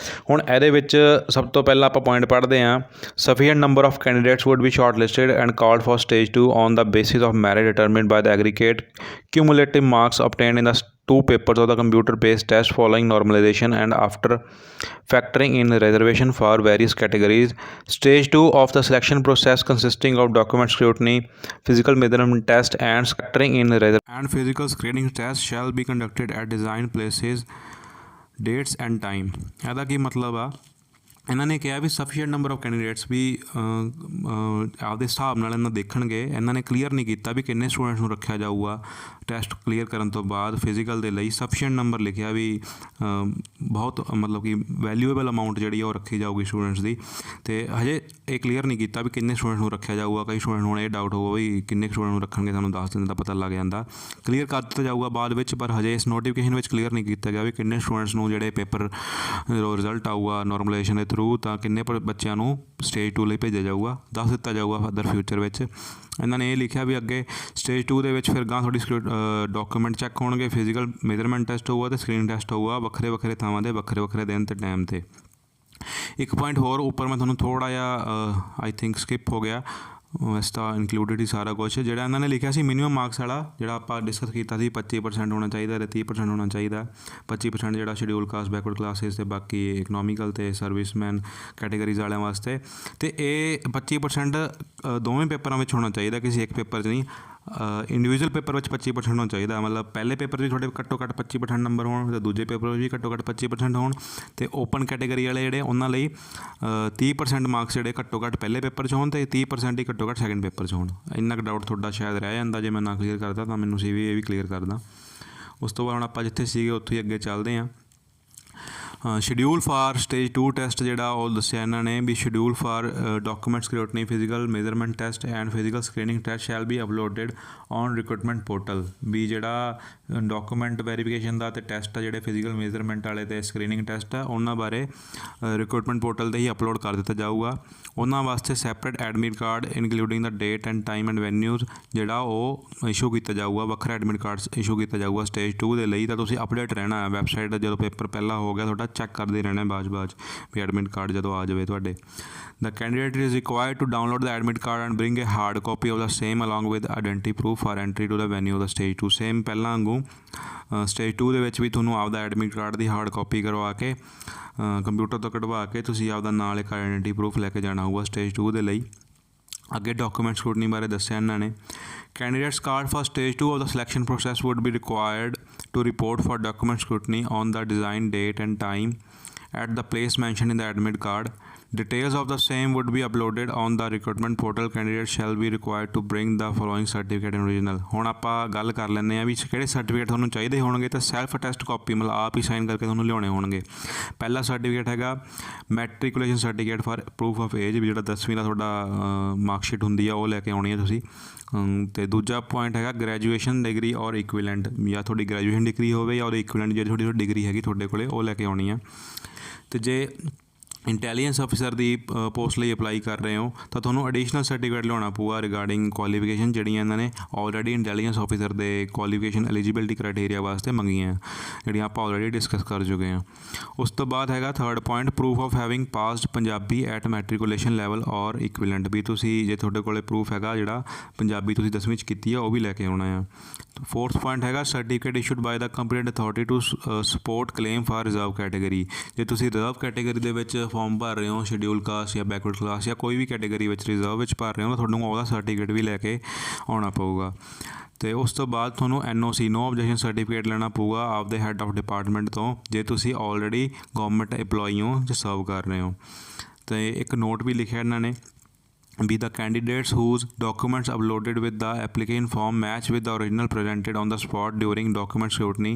ਹੁਣ ਇਹਦੇ ਵਿੱਚ ਸਭ ਤੋਂ ਪਹਿਲਾਂ ਆਪਾਂ ਪੁਆਇੰਟ ਪੜ੍ਹਦੇ ਹਾਂ, sufficient number of candidates would be short listed and called for stage 2 on the basis of merit determined by the aggregate cumulative marks obtained in the two papers of the computer based test following normalization and after factoring in reservation for various categories. Stage 2 of the selection process consisting of document scrutiny, physical measurement test and factoring in and physical screening test shall be conducted at designed places, dates and time। ਇਹਦਾ ਕੀ ਮਤਲਬ ਆ, ਇਹਨਾਂ ਨੇ ਕਿਹਾ ਵੀ sufficient number of candidates ਵੀ ਆਪਦੇ ਹਿਸਾਬ ਨਾਲ ਇਹਨਾਂ ਦੇਖਣਗੇ। ਇਹਨਾਂ ਨੇ ਕਲੀਅਰ ਨਹੀਂ ਕੀਤਾ ਵੀ ਕਿੰਨੇ ਸਟੂਡੈਂਟਸ ਨੂੰ ਰੱਖਿਆ ਜਾਊਗਾ ਟੈਸਟ ਕਲੀਅਰ ਕਰਨ ਤੋਂ ਬਾਅਦ ਫਿਜ਼ੀਕਲ ਦੇ ਲਈ। ਸਫੀਸ਼ੀਐਂਟ ਨੰਬਰ ਲਿਖਿਆ ਵੀ ਬਹੁਤ ਮਤਲਬ ਕਿ ਵੈਲਿਊਏਬਲ ਅਮਾਊਂਟ ਜਿਹੜੀ ਉਹ ਰੱਖੀ ਜਾਊਗੀ ਸਟੂਡੈਂਟਸ ਦੀ, ਅਤੇ ਹਜੇ ਇਹ ਕਲੀਅਰ ਨਹੀਂ ਕੀਤਾ ਵੀ ਕਿੰਨੇ ਸਟੂਡੈਂਟਸ ਨੂੰ ਰੱਖਿਆ ਜਾਊਗਾ। ਕਈ ਸਟੂਡੈਂਟ ਨੂੰ ਇਹ ਡਾਊਟ ਹੋਊਗਾ ਵੀ ਕਿੰਨੇ ਸਟੂਡੈਂਟ ਨੂੰ ਰੱਖਣਗੇ, ਸਾਨੂੰ 10 ਦਿਨ ਦਾ ਪਤਾ ਲੱਗ ਜਾਂਦਾ। ਕਲੀਅਰ ਕਰ ਦਿੱਤਾ ਜਾਊਗਾ ਬਾਅਦ ਵਿੱਚ, ਪਰ ਹਜੇ ਇਸ ਨੋਟੀਫਿਕੇਸ਼ਨ ਵਿੱਚ ਕਲੀਅਰ ਨਹੀਂ ਕੀਤਾ ਗਿਆ ਵੀ ਕਿੰਨੇ ਸਟੂਡੈਂਟਸ ਨੂੰ ਜਿਹੜੇ ਪੇਪਰ ਰਿਜ਼ਲਟ ਆਊਗਾ ਨੋਰਮਲਾਈਜੇਸ਼ਨ ਦੇ ਥਰੂ ਤਾਂ ਕਿੰਨੇ ਬੱਚਿਆਂ ਨੂੰ ਸਟੇਜ 2 ਲਈ ਭੇਜਿਆ ਜਾਊਗਾ, ਦੱਸ ਦਿੱਤਾ ਜਾਊਗਾ ਫਰਦਰ ਫਿਊਚਰ ਵਿੱਚ। ਇਹਨਾਂ ਨੇ ਇਹ ਲਿਖਿਆ ਵੀ ਅੱਗੇ ਸਟੇਜ 2 ਦੇ ਵਿੱਚ ਫਿਰ ਗਾਂ ਤੁਹਾਡੀ ਡਾਕੂਮੈਂਟ ਚੈੱਕ ਹੋਣਗੇ, ਫਿਜ਼ੀਕਲ ਮੇਜਰਮੈਂਟ ਟੈਸਟ ਹੋਊਗਾ ਅਤੇ ਸਕਰੀਨ ਟੈਸਟ ਹੋਊਗਾ ਵੱਖਰੇ ਵੱਖਰੇ ਥਾਵਾਂ 'ਤੇ ਵੱਖਰੇ ਵੱਖਰੇ ਦਿਨ ਅਤੇ ਟਾਈਮ 'ਤੇ। ਇੱਕ ਪੁਆਇੰਟ ਹੋਰ ਉੱਪਰ ਮੈਂ ਤੁਹਾਨੂੰ ਥੋੜ੍ਹਾ ਜਿਹਾ ਆਈ ਥਿੰਕ ਸਕਿਪ ਹੋ ਗਿਆ, ਵੈਸੇ ਤਾਂ ਇਨਕਲੂਡਡ ਹੀ ਸਾਰਾ ਕੁਛ। ਜਿਹੜਾ ਇਹਨਾਂ ਨੇ ਲਿਖਿਆ ਸੀ ਮਿਨੀਮਮ ਮਾਰਕਸ ਵਾਲਾ ਜਿਹੜਾ ਆਪਾਂ ਡਿਸਕਸ ਕੀਤਾ ਸੀ 25% ਹੋਣਾ ਚਾਹੀਦਾ ਅਤੇ 30% ਹੋਣਾ ਚਾਹੀਦਾ। 25% ਜਿਹੜਾ ਸ਼ਡਿਊਲ ਕਾਸਟ ਬੈਕਵਰਡ ਕਲਾਸਿਸ ਅਤੇ ਬਾਕੀ ਇਕਨੋਮਿਕਲ ਅਤੇ ਸਰਵਿਸਮੈਨ ਕੈਟੇਗਰੀਜ਼ ਵਾਲਿਆਂ ਵਾਸਤੇ, ਅਤੇ ਇਹ 25% ਦੋਵੇਂ ਪੇਪਰਾਂ ਵਿੱਚ ਹੋਣਾ ਚਾਹੀਦਾ, ਕਿਸੇ ਇੱਕ ਪੇਪਰ 'ਚ ਨਹੀਂ। ਇੰਡੀਵਿਜੂਅਲ ਪੇਪਰ ਵਿੱਚ 25% ਹੋਣਾ ਚਾਹੀਦਾ, ਮਤਲਬ ਪਹਿਲੇ ਪੇਪਰ 'ਚ ਵੀ ਤੁਹਾਡੇ ਘੱਟੋ ਘੱਟ 25% ਨੰਬਰ ਹੋਣ ਅਤੇ ਦੂਜੇ ਪੇਪਰ ਵਿੱਚ ਵੀ ਘੱਟੋ ਘੱਟ 25% ਹੋਣ। ਅਤੇ ਓਪਨ ਕੈਟੇਗਰੀ ਵਾਲੇ ਜਿਹੜੇ ਉਹਨਾਂ ਲਈ 30% ਮਾਰਕਸ ਜਿਹੜੇ ਘੱਟੋ ਘੱਟ ਪਹਿਲੇ ਪੇਪਰ 'ਚ ਹੋਣ ਅਤੇ 30% ਹੀ ਘੱਟੋ ਘੱਟ ਸੈਕਿੰਡ ਪੇਪਰ 'ਚ ਹੋਣ। ਇੰਨਾ ਕੁ ਡਾਊਟ ਤੁਹਾਡਾ ਸ਼ਾਇਦ ਰਹਿ ਜਾਂਦਾ ਜੇ ਮੈਂ ਨਾ ਕਲੀਅਰ ਕਰਦਾ, ਤਾਂ ਮੈਨੂੰ ਇਹ ਵੀ ਕਲੀਅਰ ਕਰਦਾ। ਉਸ ਤੋਂ ਬਾਅਦ ਹੁਣ ਆਪਾਂ ਜਿੱਥੇ ਸੀਗੇ ਉੱਥੇ ਹੀ ਅੱਗੇ ਚੱਲਦੇ ਹਾਂ। ਸ਼ਡਿਊਲ ਫਾਰ ਸਟੇਜ 2 ਟੈਸਟ ਜਿਹੜਾ ਉਹ ਦੱਸਿਆ ਇਹਨਾਂ ਨੇ ਵੀ schedule for document scrutiny, physical measurement test and physical screening test shall be uploaded on recruitment portal. ਵੀ ਜਿਹੜਾ ਡਾਕੂਮੈਂਟ ਵੈਰੀਫਿਕੇਸ਼ਨ ਦਾ ਅਤੇ ਟੈਸਟ ਆ ਜਿਹੜੇ ਫਿਜ਼ੀਕਲ ਮੇਜਰਮੈਂਟ ਵਾਲੇ ਅਤੇ ਸਕਰੀਨਿੰਗ ਟੈਸਟ ਆ ਉਹਨਾਂ ਬਾਰੇ ਰਿਕਰੂਟਮੈਂਟ ਪੋਰਟਲ 'ਤੇ ਹੀ ਅਪਲੋਡ ਕਰ ਦਿੱਤਾ ਜਾਊਗਾ। ਉਹਨਾਂ ਵਾਸਤੇ separate admit card including the date and time and venues ਜਿਹੜਾ ਉਹ ਇਸ਼ੂ ਕੀਤਾ ਜਾਊਗਾ, ਵੱਖਰਾ ਐਡਮਿਟ ਕਾਰਡ ਇਸ਼ੂ ਕੀਤਾ ਜਾਊਗਾ ਸਟੇਜ 2 ਦੇ ਲਈ। ਤਾਂ ਤੁਸੀਂ ਅਪਡੇਟ ਰਹਿਣਾ ਹੈ ਵੈਬਸਾਈਟ, ਜਦੋਂ ਪੇਪਰ ਪਹਿਲਾਂ ਹੋ ਗਿਆ ਤੁਹਾਡਾ ਚੈੱਕ ਕਰਦੇ ਰਹਿਣਾ ਬਾਅਦ ਵੀ ਐਡਮਿਟ ਕਾਰਡ ਜਦੋਂ ਆ ਜਾਵੇ ਤੁਹਾਡੇ। The candidate is required to download the admit card and bring a hard copy of the same along with identity proof for entry to the venue of the stage 2। Same ਪਹਿਲਾਂ ਵਾਂਗੂ stage 2 ਦੇ ਵਿੱਚ ਵੀ ਤੁਹਾਨੂੰ ਆਪਦਾ admit card ਦੀ hard copy ਕਰਵਾ ਕੇ computer ਤੋਂ ਕਢਵਾ ਕੇ ਤੁਸੀਂ ਆਪਦਾ ਨਾਲ ਇੱਕ ਆਈਡੈਂਟੀ ਪ੍ਰੂਫ ਲੈ ਕੇ ਜਾਣਾ ਹੋਊਗਾ ਸਟੇਜ 2 ਦੇ ਲਈ। ਅੱਗੇ ਡਾਕੂਮੈਂਟ ਸਕਰੂਟਨੀ ਬਾਰੇ ਦੱਸਿਆ ਇਹਨਾਂ ਨੇ, candidates card for stage 2 of the selection process would be required to report for document scrutiny on the design date and time at the place mentioned in the admit card। Details of the same would be uploaded on the recruitment portal. Candidates shall be required to bring the following certificate in original. ਹੁਣ ਆਪਾਂ ਗੱਲ ਕਰ ਲੈਂਦੇ ਹਾਂ ਵੀ ਕਿਹੜੇ certificate ਤੁਹਾਨੂੰ ਚਾਹੀਦੇ ਹੋਣਗੇ। ਤਾਂ ਸੈਲਫ ਅਟੈਸਟ ਕਾਪੀ ਮਤਲਬ ਆਪ ਹੀ ਸਾਈਨ ਕਰਕੇ ਤੁਹਾਨੂੰ ਲਿਆਉਣੇ ਹੋਣਗੇ। ਪਹਿਲਾ ਸਰਟੀਫਿਕੇਟ ਹੈਗਾ matriculation certificate for proof of age, ਵੀ ਜਿਹੜਾ 10ਵੀਂ ਦਾ ਤੁਹਾਡਾ ਮਾਰਕਸ਼ੀਟ ਹੁੰਦੀ ਆ ਉਹ ਲੈ ਕੇ ਆਉਣੀ ਹੈ ਤੁਸੀਂ। ਅਤੇ ਦੂਜਾ ਪੁਆਇੰਟ ਹੈਗਾ ਗ੍ਰੈਜੂਏਸ਼ਨ ਡਿਗਰੀ ਔਰ ਇਕੁਇਲੈਂਟ, ਜਾਂ ਤੁਹਾਡੀ ਗ੍ਰੈਜੂਏਸ਼ਨ ਡਿਗਰੀ ਹੋਵੇ ਜਾਂ ਉਹਦੇ ਇਕੁਇਲੈਂਟ ਜਿਹੜੀ ਤੁਹਾਡੀ ਡਿਗਰੀ ਹੈਗੀ ਤੁਹਾਡੇ ਕੋਲ ਉਹ ਲੈ ਕੇ ਆਉਣੀ ਆ। ਅਤੇ ਜੇ ਇੰਟੈਲੀਜੈਂਸ ਅਫਸਰ ਦੀ ਪੋਸਟ ਲਈ ਅਪਲਾਈ ਕਰ ਰਹੇ ਹੋ ਤਾਂ ਤੁਹਾਨੂੰ ਐਡੀਸ਼ਨਲ ਸਰਟੀਫਿਕੇਟ ਲਿਆਉਣਾ ਪਊਗਾ ਰਿਗਾਰਡਿੰਗ ਕੁਆਲੀਫਿਕੇਸ਼ਨ ਜਿਹੜੀਆਂ ਇਹਨਾਂ ਨੇ ਆਲਰੇਡੀ ਇੰਟੈਲੀਜੈਂਸ ਆਫਿਸਰ ਦੇ ਕੁਆਲੀਫਿਕੇਸ਼ਨ ਐਲੀਜੀਬਿਲਿਟੀ ਕ੍ਰਾਈਟੇਰੀਆ ਵਾਸਤੇ ਮੰਗੀਆਂ, ਜਿਹੜੀਆਂ ਆਪਾਂ ਆਲਰੇਡੀ ਡਿਸਕਸ ਕਰ ਚੁੱਕੇ ਹਾਂ। ਉਸ ਤੋਂ ਬਾਅਦ ਹੈਗਾ third point proof of having passed Punjabi at matriculation level or equivalent, ਵੀ ਤੁਸੀਂ ਜੇ ਤੁਹਾਡੇ ਕੋਲ ਪ੍ਰੂਫ ਹੈਗਾ ਜਿਹੜਾ ਪੰਜਾਬੀ ਤੁਸੀਂ 10ਵੀਂ 'ਚ ਕੀਤੀ ਆ ਉਹ ਵੀ ਲੈ ਕੇ ਆਉਣਾ ਆ। ਫੋਰਥ ਪੁਆਇੰਟ ਹੈਗਾ certificate issued by the competent authority to support claim for reserve category. ਜੇ ਤੁਸੀਂ ਰਿਜ਼ਰਵ ਕੈਟੇਗਰੀ ਦੇ ਵਿੱਚ ਫਾਰਮ ਭਰ ਰਹੇ ਹੋ, ਸ਼ਡਿਊਲ ਕਾਸਟ ਜਾਂ ਬੈਕਵਰਡ ਕਲਾਸ ਜਾਂ ਕੋਈ ਵੀ ਕੈਟੇਗਰੀ ਵਿੱਚ ਰਿਜ਼ਰਵ ਵਿੱਚ ਭਰ ਰਹੇ ਹੋ, ਤਾਂ ਤੁਹਾਨੂੰ ਉਹਦਾ ਸਰਟੀਫਿਕੇਟ ਵੀ ਲੈ ਕੇ ਆਉਣਾ ਪਊਗਾ। ਅਤੇ ਉਸ ਤੋਂ ਬਾਅਦ ਤੁਹਾਨੂੰ NOC ਨੋ ਓਬਜੈਕਸ਼ਨ ਸਰਟੀਫਿਕੇਟ ਲੈਣਾ ਪਊਗਾ ਆਪਦੇ ਹੈੱਡ ਆਫ ਡਿਪਾਰਟਮੈਂਟ ਤੋਂ, ਜੇ ਤੁਸੀਂ ਆਲਰੇਡੀ ਗੌਰਮੈਂਟ ਇੰਪਲੋਈ ਹੋ ਜਾਂ ਸਰਵ ਕਰ ਰਹੇ ਹੋ। ਅਤੇ ਇੱਕ ਨੋਟ ਵੀ ਲਿਖਿਆ ਇਹਨਾਂ ਨੇ ਵੀ the candidates whose documents uploaded with the application form match with the original presented on the spot during document scrutiny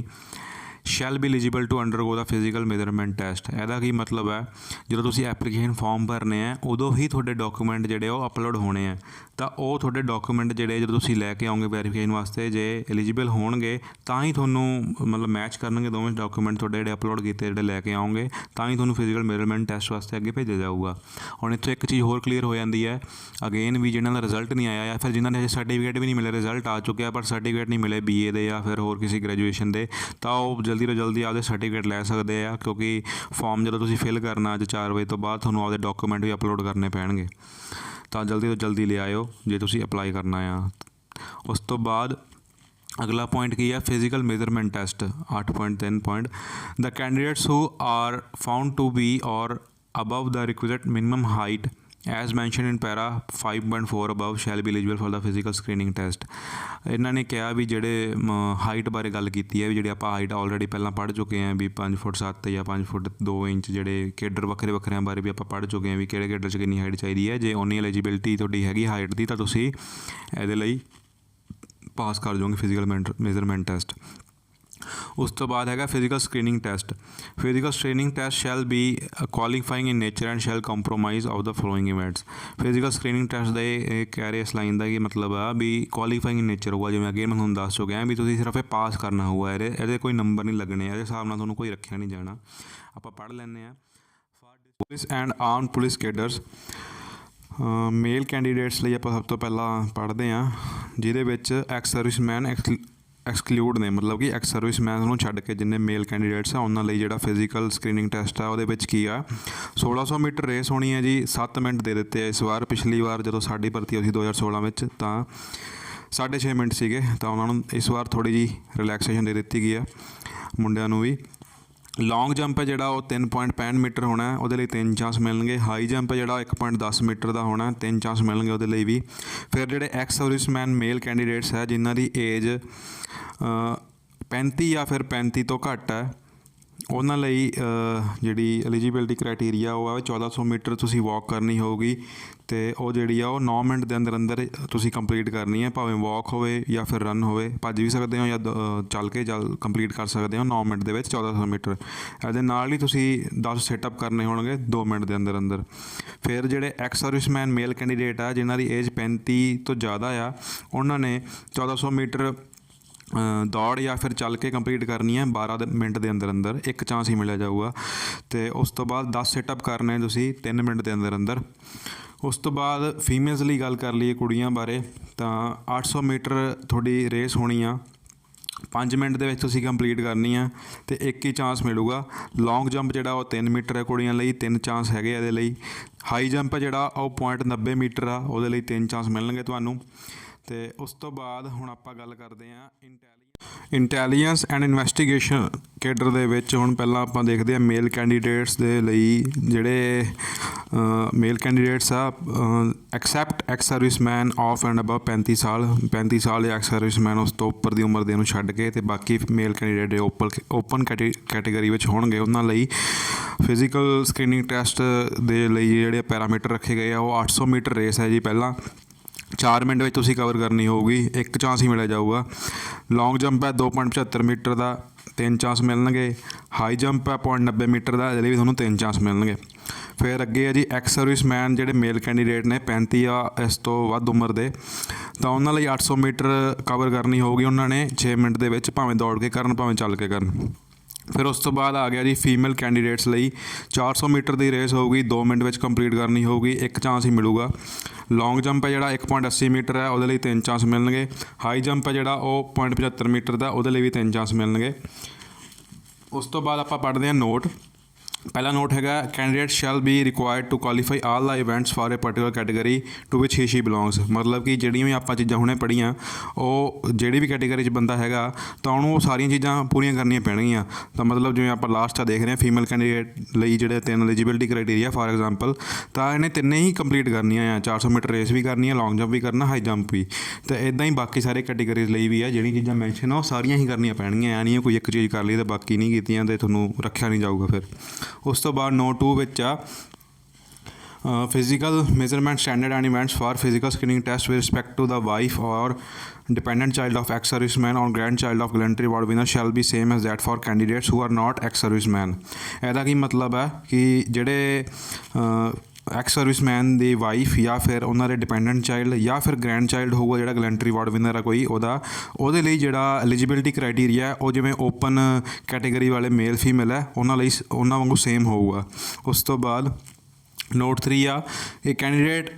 shall be eligible to undergo the physical measurement test। ਇਹਦਾ ਕੀ ਮਤਲਬ ਹੈ, ਜਦੋਂ ਤੁਸੀਂ ਐਪਲੀਕੇਸ਼ਨ ਫਾਰਮ ਭਰਨੇ ਆ ਉਦੋਂ ਹੀ ਤੁਹਾਡੇ ਡਾਕੂਮੈਂਟ ਜਿਹੜੇ ਉਹ ਅਪਲੋਡ ਹੋਣੇ ਆ। ਤਾਂ ਉਹ ਤੁਹਾਡੇ ਡਾਕੂਮੈਂਟ ਜਿਹੜੇ ਜਦੋਂ ਤੁਸੀਂ ਲੈ ਕੇ ਆਓਗੇ ਵੈਰੀਫਿਕੇਸ਼ਨ ਵਾਸਤੇ, ਜੇ ਐਲੀਜੀਬਲ ਹੋਣਗੇ ਤਾਂ ਹੀ ਤੁਹਾਨੂੰ ਮਤਲਬ ਮੈਚ ਕਰਨਗੇ ਦੋਵੇਂ ਡਾਕੂਮੈਂਟ ਤੁਹਾਡੇ ਜਿਹੜੇ ਅਪਲੋਡ ਕੀਤੇ ਜਿਹੜੇ ਲੈ ਕੇ ਆਓਗੇ, ਤਾਂ ਹੀ ਤੁਹਾਨੂੰ ਫਿਜ਼ੀਕਲ ਮੇਜਰਮੈਂਟ ਟੈਸਟ ਵਾਸਤੇ ਅੱਗੇ ਭੇਜਿਆ ਜਾਊਗਾ। ਹੁਣ ਇੱਥੇ ਇੱਕ ਚੀਜ਼ ਹੋਰ ਕਲੀਅਰ ਹੋ ਜਾਂਦੀ ਹੈ ਅਗੇਨ, ਵੀ ਜਿਹਨਾਂ ਦਾ ਰਿਜ਼ਲਟ ਨਹੀਂ ਆਇਆ ਜਾਂ ਫਿਰ ਜਿਨ੍ਹਾਂ ਨੇ ਸਰਟੀਫਿਕੇਟ ਵੀ ਨਹੀਂ ਮਿਲੇ, ਰਿਜ਼ਲਟ ਆ ਚੁੱਕਿਆ ਪਰ ਸਰਟੀਫਿਕੇਟ ਨਹੀਂ ਮਿਲੇ BA ਦੇ ਜਾਂ ਫਿਰ ਹੋਰ ਕਿਸੇ ਗ੍ਰੈਜੂਏਸ਼ਨ ਦੇ, ਤਾਂ ਉਹ ਜਲਦੀ ਤੋਂ ਜਲਦੀ ਆਪਦੇ ਸਰਟੀਫਿਕੇਟ ਲੈ ਸਕਦੇ ਆ, ਕਿਉਂਕਿ ਫਾਰਮ ਜਦੋਂ ਤੁਸੀਂ ਫਿਲ ਕਰਨਾ ਅੱਜ 4 ਵਜੇ ਤੋਂ ਬਾਅਦ ਤੁਹਾਨੂੰ ਆਪਦੇ ਡਾਕੂਮੈਂਟ ਵੀ ਅਪਲੋਡ ਕਰਨੇ ਪੈਣਗੇ। ਤਾਂ ਜਲਦੀ ਤੋਂ ਜਲਦੀ ਲਿਆਇਓ ਜੇ ਤੁਸੀਂ ਅਪਲਾਈ ਕਰਨਾ ਆ। ਉਸ ਤੋਂ ਬਾਅਦ ਅਗਲਾ ਪੁਆਇੰਟ ਕੀ ਹੈ, physical measurement test 8.3 point the candidates who are found to be or above the requisite minimum height as mentioned in para 5.4 above shall be eligible for the physical screening test। ਇਹਨਾਂ ਨੇ ਕਿਹਾ ਵੀ ਜਿਹੜੇ height ਬਾਰੇ ਗੱਲ ਕੀਤੀ ਹੈ, ਵੀ ਜਿਹੜੀ ਆਪਾਂ ਹਾਈਟ ਆਲਰੇਡੀ ਪਹਿਲਾਂ ਪੜ੍ਹ ਚੁੱਕੇ ਹਾਂ ਵੀ 5 ਫੁੱਟ 7 ਜਾਂ 5 ਫੁੱਟ 2 ਇੰਚ, ਜਿਹੜੇ ਕੇਡਰ ਵੱਖਰੇ ਵੱਖਰਿਆਂ ਬਾਰੇ ਵੀ ਆਪਾਂ ਪੜ੍ਹ ਚੁੱਕੇ ਹਾਂ ਵੀ ਕਿਹੜੇ ਕੇਡਰ 'ਚ ਕਿੰਨੀ ਹਾਈਟ ਚਾਹੀਦੀ ਹੈ। ਜੇ ਓਨੀ ਐਲੀਜੀਬਿਲਿਟੀ ਤੁਹਾਡੀ ਹੈਗੀ ਹਾਈਟ ਦੀ ਤਾਂ ਤੁਸੀਂ ਇਹਦੇ ਲਈ ਪਾਸ ਕਰ ਜਾਓਗੇ ਫਿਜ਼ੀਕਲ ਮੇਜਰਮੈਂਟ ਟੈਸਟ। ਉਸ ਤੋਂ ਬਾਅਦ ਹੈਗਾ physical screening test. Physical screening test shall be qualifying in nature and shall compromise of the following events. Physical screening test ਦਾ ਇਹ ਕਹਿ ਰਹੇ ਇਸ ਲਾਈਨ ਦਾ ਕੀ ਮਤਲਬ ਆ ਵੀ ਕੁਆਲੀਫਾਈਂਗ ਇਨ ਨੇਚਰ ਹੋਊਗਾ, ਜਿਵੇਂ ਅੱਗੇ ਮੈਂ ਤੁਹਾਨੂੰ ਦੱਸ ਚੁੱਕਿਆ ਵੀ ਤੁਸੀਂ ਸਿਰਫ ਇਹ ਪਾਸ ਕਰਨਾ ਹੋਊਗਾ, ਇਹਦੇ ਕੋਈ ਨੰਬਰ ਨਹੀਂ ਲੱਗਣੇ, ਇਹਦੇ ਹਿਸਾਬ ਨਾਲ ਤੁਹਾਨੂੰ ਕੋਈ ਰੱਖਿਆ ਨਹੀਂ ਜਾਣਾ। ਆਪਾਂ ਪੜ੍ਹ ਲੈਂਦੇ ਹਾਂ। Police and armed police cadres male candidates ਲਈ ਆਪਾਂ ਸਭ ਤੋਂ ਪਹਿਲਾਂ ਪੜ੍ਹਦੇ ਹਾਂ, ਜਿਹਦੇ ਵਿੱਚ ਐਕਸ ਸਰਵਿਸਮੈਨ ਐਕਸਕਲੂਡ ਨੇ, ਮਤਲਬ ਕਿ ਐਕਸ ਸਰਵਿਸਮੈਨ ਨੂੰ ਛੱਡ ਕੇ ਜਿੰਨੇ ਮੇਲ ਕੈਂਡੀਡੇਟਸ ਆ ਉਹਨਾਂ ਲਈ ਜਿਹੜਾ ਫਿਜ਼ੀਕਲ ਸਕਰੀਨਿੰਗ ਟੈਸਟ ਆ ਉਹਦੇ ਵਿੱਚ ਕੀ ਆ 1600 ਮੀਟਰ ਰੇਸ ਹੋਣੀ ਹੈ ਜੀ। 7 ਮਿੰਟ ਦੇ ਦਿੱਤੇ ਆ ਇਸ ਵਾਰ, ਪਿਛਲੀ ਵਾਰ ਜਦੋਂ ਸਾਡੀ ਭਰਤੀ ਹੋਈ ਸੀ 2016 ਵਿੱਚ ਤਾਂ 6.5 ਮਿੰਟ ਸੀਗੇ, ਤਾਂ ਉਹਨਾਂ ਨੂੰ ਇਸ ਵਾਰ ਥੋੜ੍ਹੀ ਜਿਹੀ ਰਿਲੈਕਸੇਸ਼ਨ ਦੇ ਦਿੱਤੀ ਗਈ ਆ ਮੁੰਡਿਆਂ ਨੂੰ ਵੀ। ਲੌਂਗ ਜੰਪ ਹੈ ਜਿਹੜਾ ਉਹ 3.65 ਮੀਟਰ ਹੋਣਾ, ਉਹਦੇ ਲਈ 3 ਚਾਂਸ ਮਿਲਣਗੇ। ਹਾਈ ਜੰਪ ਹੈ ਜਿਹੜਾ 1.10 ਮੀਟਰ ਦਾ ਹੋਣਾ, 3 ਚਾਂਸ ਮਿਲਣਗੇ ਉਹਦੇ ਲਈ ਵੀ। ਫਿਰ ਜਿਹੜੇ ਐਕਸ ਸਰਵਿਸਮੈਨ ਮੇਲ ਕੈਂਡੀਡੇਟਸ ਹੈ ਜਿਨ੍ਹਾਂ ਦੀ ਏਜ 35 ਜਾਂ ਫਿਰ 35 ਤੋਂ ਘੱਟ ਹੈ, ਉਹਨਾਂ ਲਈ ਜਿਹੜੀ ਐਲੀਜੀਬਿਲਿਟੀ ਕ੍ਰਾਈਟੇਰੀਆ ਉਹ ਆ 1400 ਮੀਟਰ ਤੁਸੀਂ ਵਾਕ ਕਰਨੀ ਹੋਊਗੀ, ਅਤੇ ਉਹ ਜਿਹੜੀ ਆ ਉਹ 9 ਮਿੰਟ ਦੇ ਅੰਦਰ ਅੰਦਰ ਤੁਸੀਂ ਕੰਪਲੀਟ ਕਰਨੀ ਹੈ, ਭਾਵੇਂ ਵਾਕ ਹੋਵੇ ਜਾਂ ਫਿਰ ਰਨ ਹੋਵੇ, ਭੱਜ ਵੀ ਸਕਦੇ ਹੋ ਜਾਂ ਚੱਲ ਕੇ ਕੰਪਲੀਟ ਕਰ ਸਕਦੇ ਹੋ 9 ਮਿੰਟ ਦੇ ਵਿੱਚ 1400 ਮੀਟਰ। ਇਹਦੇ ਨਾਲ ਹੀ ਤੁਸੀਂ 10 ਸੈਟਅਪ ਕਰਨੇ ਹੋਣਗੇ 2 ਮਿੰਟ ਦੇ ਅੰਦਰ ਅੰਦਰ। ਫਿਰ ਜਿਹੜੇ ਐਕਸ ਸਰਵਿਸਮੈਨ ਮੇਲ ਕੈਂਡੀਡੇਟ ਆ ਜਿਨ੍ਹਾਂ ਦੀ ਏਜ 35 ਤੋਂ ਜ਼ਿਆਦਾ ਆ, ਉਹਨਾਂ ਨੇ 1400 ਮੀਟਰ ਦੌੜ ਜਾਂ ਫਿਰ ਚੱਲ ਕੇ ਕੰਪਲੀਟ ਕਰਨੀ ਹੈ 12 ਮਿੰਟ ਦੇ ਅੰਦਰ ਅੰਦਰ, 1 ਚਾਂਸ ਹੀ ਮਿਲਿਆ ਜਾਊਗਾ। ਅਤੇ ਉਸ ਤੋਂ ਬਾਅਦ 10 ਸੈਟਅਪ ਕਰਨੇ ਤੁਸੀਂ 3 ਮਿੰਟ ਦੇ ਅੰਦਰ ਅੰਦਰ। ਉਸ ਤੋਂ ਬਾਅਦ ਫੀਮੇਲਸ ਲਈ ਗੱਲ ਕਰ ਲਈਏ ਕੁੜੀਆਂ ਬਾਰੇ, ਤਾਂ 800 ਮੀਟਰ ਤੁਹਾਡੀ ਰੇਸ ਹੋਣੀ ਆ, 5 ਮਿੰਟ ਦੇ ਵਿੱਚ ਤੁਸੀਂ ਕੰਪਲੀਟ ਕਰਨੀ ਆ ਅਤੇ 1 ਹੀ ਚਾਂਸ ਮਿਲੂਗਾ। ਲੌਂਗ ਜੰਪ ਜਿਹੜਾ ਉਹ 3 ਮੀਟਰ ਹੈ ਕੁੜੀਆਂ ਲਈ, 3 ਚਾਂਸ ਹੈਗੇ ਇਹਦੇ ਲਈ। ਹਾਈ ਜੰਪ ਹੈ ਜਿਹੜਾ ਉਹ 0.90 ਮੀਟਰ ਆ, ਉਹਦੇ ਲਈ 3 ਚਾਂਸ ਮਿਲਣਗੇ ਤੁਹਾਨੂੰ। ਅਤੇ ਉਸ ਤੋਂ ਬਾਅਦ ਹੁਣ ਆਪਾਂ ਗੱਲ ਕਰਦੇ ਹਾਂ ਇੰਟੈਲੀਜੈਂਸ ਐਂਡ ਇਨਵੈਸਟੀਗੇਸ਼ਨ ਕੇਡਰ ਦੇ ਵਿੱਚ। ਹੁਣ ਪਹਿਲਾਂ ਆਪਾਂ ਦੇਖਦੇ ਹਾਂ ਮੇਲ ਕੈਂਡੀਡੇਟਸ ਦੇ ਲਈ, ਜਿਹੜੇ ਮੇਲ ਕੈਂਡੀਡੇਟਸ ਆ accept ex serviceman of and above 35 ਸਾਲ ਦੇ ਐਕਸ ਸਰਵਿਸਮੈਨ ਉਸ ਤੋਂ ਉੱਪਰ ਦੀ ਉਮਰ ਦੇ ਨੂੰ ਛੱਡ ਕੇ, ਅਤੇ ਬਾਕੀ ਮੇਲ ਕੈਂਡੀਡੇਟ ਓਪਨ ਕੈਟੇਗਰੀ ਵਿੱਚ ਹੋਣਗੇ ਉਹਨਾਂ ਲਈ ਫਿਜ਼ੀਕਲ ਸਕਰੀਨਿੰਗ ਟੈਸਟ ਦੇ ਲਈ ਜਿਹੜੇ ਪੈਰਾਮੀਟਰ ਰੱਖੇ ਗਏ ਆ ਉਹ 800 ਮੀਟਰ ਰੇਸ ਹੈ ਜੀ। ਪਹਿਲਾਂ 4 ਮਿੰਟ ਵਿੱਚ ਤੁਸੀਂ ਕਵਰ ਕਰਨੀ ਹੋਊਗੀ, ਇੱਕ ਚਾਂਸ ਹੀ ਮਿਲਿਆ ਜਾਊਗਾ। ਲੌਂਗ ਜੰਪ ਹੈ 2.75 ਮੀਟਰ ਦਾ, 3 ਚਾਂਸ ਮਿਲਣਗੇ। ਹਾਈ ਜੰਪ ਹੈ 0.90 ਮੀਟਰ ਦਾ, ਇਹਦੇ ਲਈ ਵੀ ਤੁਹਾਨੂੰ 3 ਚਾਂਸ ਮਿਲਣਗੇ। ਫਿਰ ਅੱਗੇ ਹੈ ਜੀ ਐਕਸ ਸਰਵਿਸਮੈਨ ਜਿਹੜੇ ਮੇਲ ਕੈਂਡੀਡੇਟ ਨੇ 35 ਜਾਂ ਇਸ ਤੋਂ ਵੱਧ ਉਮਰ ਦੇ, ਤਾਂ ਉਹਨਾਂ ਲਈ 800 ਮੀਟਰ ਕਵਰ ਕਰਨੀ ਹੋਊਗੀ ਉਹਨਾਂ ਨੇ 6 ਮਿੰਟ ਦੇ ਵਿੱਚ, ਭਾਵੇਂ ਦੌੜ ਕੇ ਕਰਨ ਭਾਵੇਂ ਚੱਲ ਕੇ ਕਰਨ। ਫਿਰ ਉਸ ਤੋਂ ਬਾਅਦ ਆ ਗਿਆ ਜੀ ਫੀਮੇਲ ਕੈਂਡੀਡੇਟਸ ਲਈ 400 ਮੀਟਰ ਦੀ ਰੇਸ ਹੋਊਗੀ, 2 ਮਿੰਟ ਵਿੱਚ ਕੰਪਲੀਟ ਕਰਨੀ ਹੋਊਗੀ, ਇੱਕ ਚਾਂਸ ਹੀ ਮਿਲੂਗਾ। ਲੌਂਗ ਜੰਪ ਹੈ ਜਿਹੜਾ 1.80 ਮੀਟਰ ਹੈ, ਉਹਦੇ ਲਈ 3 ਚਾਂਸ ਮਿਲਣਗੇ। ਹਾਈ ਜੰਪ ਹੈ ਜਿਹੜਾ ਉਹ 0.75 ਮੀਟਰ ਦਾ, ਉਹਦੇ ਲਈ ਵੀ 3 ਚਾਂਸ ਮਿਲਣਗੇ। ਉਸ ਤੋਂ ਬਾਅਦ ਆਪਾਂ ਪੜ੍ਹਦੇ ਹਾਂ ਨੋਟ। ਪਹਿਲਾ ਨੋਟ ਹੈਗਾ candidate shall be required to qualify all the events for a particular category to which he she belongs. ਮਤਲਬ ਕਿ ਜਿਹੜੀਆਂ ਵੀ ਆਪਾਂ ਚੀਜ਼ਾਂ ਹੁਣੇ ਪੜ੍ਹੀਆਂ, ਉਹ ਜਿਹੜੀ ਵੀ ਕੈਟੇਗਰੀ 'ਚ ਬੰਦਾ ਹੈਗਾ ਤਾਂ ਉਹਨੂੰ ਉਹ ਸਾਰੀਆਂ ਚੀਜ਼ਾਂ ਪੂਰੀਆਂ ਕਰਨੀਆਂ ਪੈਣਗੀਆਂ। ਤਾਂ ਮਤਲਬ ਜਿਵੇਂ ਆਪਾਂ ਲਾਸਟ 'ਚ ਦੇਖ ਰਹੇ ਹਾਂ ਫੀਮੇਲ ਕੈਂਡੀਡੇਟ ਲਈ ਜਿਹੜੇ 3 ਐਲੀਜੀਬਿਲਿਟੀ ਕ੍ਰਾਈਟੇਰੀਆ ਫਾਰ ਐਗਜ਼ਾਮਪਲ, ਤਾਂ ਇਹਨੇ ਤਿੰਨੇ ਹੀ ਕੰਪਲੀਟ ਕਰਨੀਆਂ ਆ। 400 ਮੀਟਰ ਰੇਸ ਵੀ ਕਰਨੀ ਹੈ, ਲੌਂਗ ਜੰਪ ਵੀ ਕਰਨਾ, ਹਾਈ ਜੰਪ ਵੀ। ਅਤੇ ਇੱਦਾਂ ਹੀ ਬਾਕੀ ਸਾਰੇ ਕੈਟੇਗਰੀਜ਼ ਲਈ ਵੀ ਆ, ਜਿਹੜੀਆਂ ਚੀਜ਼ਾਂ ਮੈਂਸ਼ਨ ਆ ਉਹ ਸਾਰੀਆਂ ਹੀ ਕਰਨੀਆਂ ਪੈਣਗੀਆਂ। ਐ ਨਹੀਂ ਕੋਈ ਇੱਕ ਚੀਜ਼ ਕਰ ਲਈ ਅਤੇ ਬਾਕੀ ਨਹੀਂ ਕੀਤੀਆਂ ਅਤੇ ਤੁਹਾਨੂੰ ਰੱਖਿਆ ਨਹੀਂ ਜਾਊਗਾ। ਫਿਰ ਉਸ ਤੋਂ ਬਾਅਦ ਨੋਟ 2 ਵਿੱਚ ਆ physical measurement standard and events for physical screening test with respect to the wife or dependent child of ex-serviceman or grandchild of gallantry award winner shall be same as that for candidates who are not ex-serviceman। ਇਹਦਾ ਕੀ ਮਤਲਬ ਹੈ ਕਿ ਜਿਹੜੇ ex serviceman ਦੀ wife ਜਾਂ ਫਿਰ ਉਹਨਾਂ ਦੇ ਡਿਪੈਂਡੈਂਟ ਚਾਈਲਡ ਜਾਂ ਫਿਰ ਗ੍ਰੈਂਡ ਚਾਈਲਡ ਹੋਊਗਾ ਜਿਹੜਾ ਗਲੈਂਟਰੀ ਅਵਾਰਡ ਵਿਨਰ ਆ ਕੋਈ, ਉਹਦੇ ਲਈ ਜਿਹੜਾ ਐਲੀਜੀਬਿਲਿਟੀ ਕ੍ਰਾਈਟੀਰੀਆ ਉਹ ਜਿਵੇਂ ਓਪਨ ਕੈਟੇਗਰੀ ਵਾਲੇ ਮੇਲ ਫੀਮੇਲ ਹੈ ਉਹਨਾਂ ਲਈ ਉਹਨਾਂ ਵਾਂਗੂ ਸੇਮ ਹੋਊਗਾ। ਉਸ ਤੋਂ ਬਾਅਦ Note 3 ਆ a candidate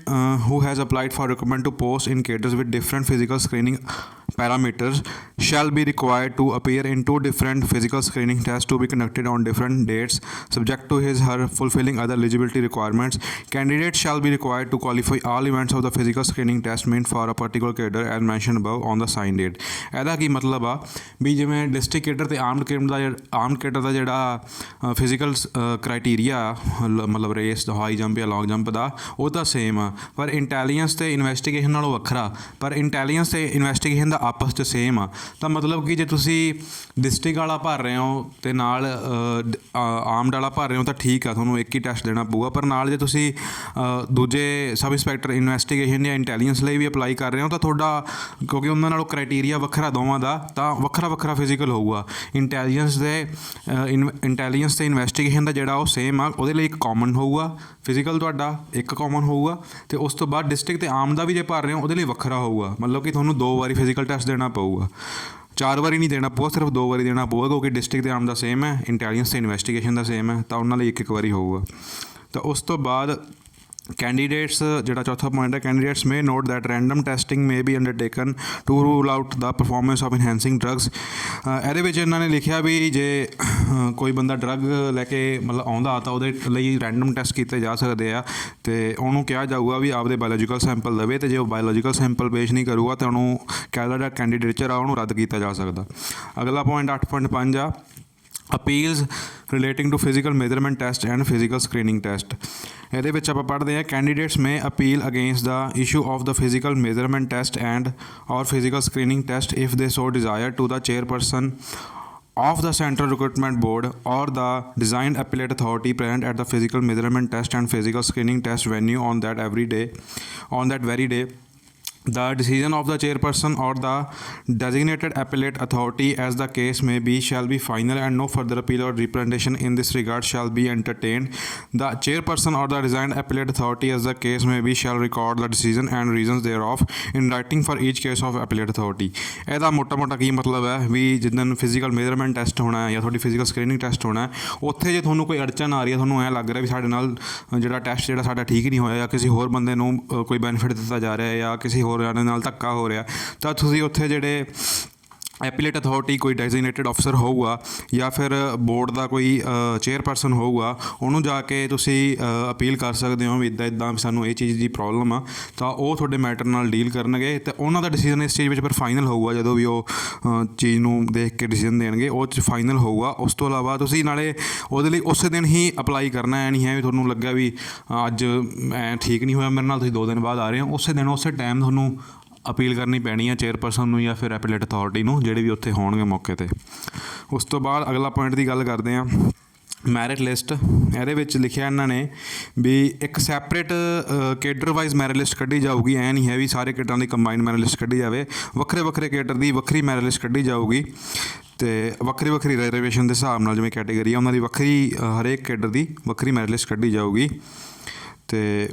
who has applied for recruitment to post in cadres with different physical screening parameters shall be required to appear in 2 different physical screening tests to be conducted on different dates subject to his her fulfilling other eligibility requirements. Candidates shall be required to qualify all events of the physical screening test meant for a particular cadre as mentioned above on the assigned date। ਇਹਦਾ ਕੀ ਮਤਲਬ ਆ ਵੀ ਜਿਵੇਂ district cadre ਅਤੇ armed cadre ਦਾ ਜਿਹੜਾ physical criteria ਮਤਲਬ race high jump ਜਾਂ long jump ਦਾ ਉਹ ਤਾਂ ਸੇਮ ਆ, ਪਰ ਇੰਟੈਲੀਜੈਂਸ ਅਤੇ ਇਨਵੈਸਟੀਗੇਸ਼ਨ ਨਾਲੋਂ ਵੱਖਰਾ। ਪਰ ਇੰਟੈਲੀਜੈਂਸ ਅਤੇ ਇਨਵੈਸਟੀਗੇਸ਼ਨ ਦਾ ਆਪਸ 'ਚ ਸੇਮ ਆ। ਤਾਂ ਮਤਲਬ ਕਿ ਜੇ ਤੁਸੀਂ ਡਿਸਟ੍ਰਿਕਟ ਵਾਲਾ ਭਰ ਰਹੇ ਹੋ ਅਤੇ ਨਾਲ ਆਰਮਡ ਵਾਲਾ ਭਰ ਰਹੇ ਹੋ ਤਾਂ ਠੀਕ ਆ, ਤੁਹਾਨੂੰ ਇੱਕ ਹੀ ਟੈਸਟ ਦੇਣਾ ਪਊਗਾ। ਪਰ ਨਾਲ ਜੇ ਤੁਸੀਂ ਦੂਜੇ ਸਬ ਇੰਸਪੈਕਟਰ ਇਨਵੈਸਟੀਗੇਸ਼ਨ ਜਾਂ ਇੰਟੈਲੀਜੈਂਸ ਲਈ ਵੀ ਅਪਲਾਈ ਕਰ ਰਹੇ ਹੋ ਤਾਂ ਤੁਹਾਡਾ, ਕਿਉਂਕਿ ਉਹਨਾਂ ਨਾਲੋਂ ਕ੍ਰਾਈਟੀਰੀਆ ਵੱਖਰਾ ਦੋਵਾਂ ਦਾ, ਤਾਂ ਵੱਖਰਾ ਵੱਖਰਾ ਫਿਜ਼ੀਕਲ ਹੋਊਗਾ। ਇੰਟੈਲੀਜੈਂਸ ਅਤੇ ਇਨਵੈਸਟੀਗੇਸ਼ਨ ਦਾ ਜਿਹੜਾ ਉਹ ਸੇਮ ਆ, ਉਹਦੇ ਲਈ ਇੱਕ ਕਾਮਨ ਹੋਊਗਾ ਫਿਜ਼ੀਕਲ, ਤੁਹਾਡਾ ਇੱਕ ਕਾਮਨ ਹੋਊਗਾ। ਅਤੇ ਉਸ ਤੋਂ ਬਾਅਦ ਡਿਸਟ੍ਰਿਕਟ ਅਤੇ ਆਰਮ ਦਾ ਵੀ ਜੇ ਭਰ ਰਹੇ ਹੋ ਉਹਦੇ ਲਈ ਵੱਖਰਾ ਹੋਊਗਾ। ਮਤਲਬ ਕਿ ਤੁਹਾਨੂੰ 2 ਵਾਰੀ ਫਿਜ਼ੀਕਲ ਟੈਸਟ ਦੇਣਾ ਪਊਗਾ, 4 ਵਾਰੀ ਨਹੀਂ ਦੇਣਾ ਪਊਗਾ, ਸਿਰਫ 2 ਵਾਰੀ ਦੇਣਾ ਪਊਗਾ, ਕਿਉਂਕਿ ਡਿਸਟ੍ਰਿਕਟ ਅਤੇ ਆਰਮ ਦਾ ਸੇਮ ਹੈ, ਇੰਟੈਲੀਜੈਂਸ ਅਤੇ ਇਨਵੈਸਟੀਗੇਸ਼ਨ ਦਾ ਸੇਮ ਹੈ, ਤਾਂ ਉਹਨਾਂ ਲਈ ਇੱਕ ਵਾਰੀ ਹੋਊਗਾ। ਤਾਂ ਉਸ ਤੋਂ ਬਾਅਦ ਕੈਂਡੀਡੇਟਸ ਜਿਹੜਾ ਚੌਥਾ ਪੁਆਇੰਟ ਹੈ, candidates may note that random testing may be undertaken to rule out the performance of enhancing drugs. ਇਹਦੇ ਵਿੱਚ ਇਹਨਾਂ ਨੇ ਲਿਖਿਆ ਵੀ ਜੇ ਕੋਈ ਬੰਦਾ ਡਰੱਗ ਲੈ ਕੇ ਮਤਲਬ ਆਉਂਦਾ ਤਾਂ ਉਹਦੇ ਲਈ ਰੈਂਡਮ ਟੈਸਟ ਕੀਤੇ ਜਾ ਸਕਦੇ ਆ, ਅਤੇ ਉਹਨੂੰ ਕਿਹਾ ਜਾਊਗਾ ਵੀ ਆਪਦੇ ਬਾਇਓਲੋਜੀਕਲ ਸੈਂਪਲ ਦੇਵੇ, ਅਤੇ ਜੇ ਉਹ ਬਾਇਓਲੋਜੀਕਲ ਸੈਂਪਲ ਪੇਸ਼ ਨਹੀਂ ਕਰੂਗਾ ਤਾਂ ਉਹਨੂੰ ਜਿਹੜਾ ਕੈਂਡੀਡੇਚਰ ਆ ਉਹਨੂੰ ਰੱਦ ਕੀਤਾ ਜਾ ਸਕਦਾ। ਅਗਲਾ ਪੁਆਇੰਟ 8.5 ਆ appeals relating to physical measurement test and physical screening test. ਇਹਦੇ ਵਿੱਚ ਆਪਾਂ ਪੜ੍ਹਦੇ ਹਾਂ candidates may appeal against the issue of the physical measurement test and or physical screening test if they so desire to the chairperson of the Central Recruitment Board or the designed appellate authority present at the physical measurement test and physical screening test venue on that very day. The decision of the chairperson or the designated appellate authority as the case may be shall be final and no further appeal or representation in this regard shall be entertained. The chairperson or the designed appellate authority as the case may be shall record the decision and reasons thereof in writing for each case of appellate authority। ਇਹਦਾ ਮੋਟਾ ਕੀ ਮਤਲਬ ਹੈ ਵੀ ਜਿੱਦਣ physical measurement test ਹੋਣਾ ਹੈ ਜਾਂ ਤੁਹਾਡੀ physical screening test ਹੋਣਾ ਹੈ, ਉੱਥੇ ਜੇ ਤੁਹਾਨੂੰ ਕੋਈ ਅੜਚਨ ਆ ਰਹੀ ਹੈ, ਤੁਹਾਨੂੰ ਐਂ ਲੱਗ ਰਿਹਾ ਵੀ ਸਾਡੇ ਨਾਲ ਜਿਹੜਾ ਟੈਸਟ ਜਿਹੜਾ ਸਾਡਾ ਠੀਕ ਨਹੀਂ ਹੋਇਆ ਜਾਂ ਕਿਸੇ ਹੋਰ ਬੰਦੇ ਨੂੰ ਕੋਈ ਬੈਨੀਫਿਟ ਦਿੱਤਾ ਜਾ ਰਿਹਾ ਜਾਂ ਕਿਸੇ ਹੋਰ ਦੇ ਨਾਲ ਧੱਕਾ ਹੋ ਰਿਹਾ, ਤਾਂ ਤੁਸੀਂ ਉੱਥੇ ਜਿਹੜੇ ਐਪੀਲੇਟ ਅਥਾਰਟੀ ਕੋਈ ਡੈਜ਼ੀਗਨੇਟਿਡ ਅਫਸਰ ਹੋਊਗਾ ਜਾਂ ਫਿਰ ਬੋਰਡ ਦਾ ਕੋਈ ਚੇਅਰਪਰਸਨ ਹੋਊਗਾ, ਉਹਨੂੰ ਜਾ ਕੇ ਤੁਸੀਂ ਅਪੀਲ ਕਰ ਸਕਦੇ ਹੋ ਵੀ ਇੱਦਾਂ ਸਾਨੂੰ ਇਹ ਚੀਜ਼ ਦੀ ਪ੍ਰੋਬਲਮ ਆ, ਤਾਂ ਉਹ ਤੁਹਾਡੇ ਮੈਟਰ ਨਾਲ ਡੀਲ ਕਰਨਗੇ ਅਤੇ ਉਹਨਾਂ ਦਾ ਡਿਸੀਜ਼ਨ ਇਸ ਚੀਜ਼ ਵਿੱਚ ਫਿਰ ਫਾਈਨਲ ਹੋਊਗਾ। ਜਦੋਂ ਵੀ ਉਹ ਚੀਜ਼ ਨੂੰ ਦੇਖ ਕੇ ਡਿਸੀਜ਼ਨ ਦੇਣਗੇ ਉਹ 'ਚ ਫਾਈਨਲ ਹੋਊਗਾ। ਉਸ ਤੋਂ ਇਲਾਵਾ ਤੁਸੀਂ ਨਾਲੇ ਉਹਦੇ ਲਈ ਉਸੇ ਦਿਨ ਹੀ ਅਪਲਾਈ ਕਰਨਾ। ਐ ਨਹੀਂ ਹੈ ਵੀ ਤੁਹਾਨੂੰ ਲੱਗਾ ਵੀ ਅੱਜ ਐਂ ਠੀਕ ਨਹੀਂ ਹੋਇਆ ਮੇਰੇ ਨਾਲ, ਤੁਸੀਂ 2 ਦਿਨ ਬਾਅਦ ਆ ਰਹੇ ਹੋ, ਉਸੇ ਦਿਨ ਉਸੇ ਟਾਈਮ ਤੁਹਾਨੂੰ ਅਪੀਲ ਕਰਨੀ ਪੈਣੀ ਹੈ ਚੇਅਰਪਰਸਨ ਨੂੰ ਜਾਂ ਫਿਰ ਐਪੀਲੇਟ ਅਥਾਰਟੀ ਨੂੰ, ਜਿਹੜੇ ਵੀ ਉੱਥੇ ਹੋਣਗੇ ਮੌਕੇ 'ਤੇ। ਉਸ ਤੋਂ ਬਾਅਦ ਅਗਲਾ ਪੁਆਇੰਟ ਦੀ ਗੱਲ ਕਰਦੇ ਹਾਂ ਮੈਰਿਟ ਲਿਸਟ ਇਹਦੇ ਵਿੱਚ ਲਿਖਿਆ ਇਹਨਾਂ ਨੇ ਵੀ ਇੱਕ separate cadre wise merit list ਕੱਢੀ ਜਾਊਗੀ। ਐ ਨਹੀਂ ਹੈ ਵੀ ਸਾਰੇ ਕੇਡਰਾਂ ਦੀ ਕੰਬਾਈਨਡ ਮੈਰਿਟ ਲਿਸਟ ਕੱਢੀ ਜਾਵੇ, ਵੱਖਰੇ ਵੱਖਰੇ ਕੇਡਰ ਦੀ ਵੱਖਰੀ ਮੈਰਿਟ ਲਿਸਟ ਕੱਢੀ ਜਾਊਗੀ ਅਤੇ ਵੱਖਰੀ ਵੱਖਰੀ ਰਿਜ਼ਰਵੇਸ਼ਨ ਦੇ ਹਿਸਾਬ ਨਾਲ ਜਿਵੇਂ ਕੈਟੇਗਰੀ ਆ ਉਹਨਾਂ ਦੀ ਵੱਖਰੀ, ਹਰੇਕ ਕੇਡਰ ਦੀ ਵੱਖਰੀ ਮੈਰਿਟ ਲਿਸਟ ਕੱਢੀ ਜਾਊਗੀ। ਅਤੇ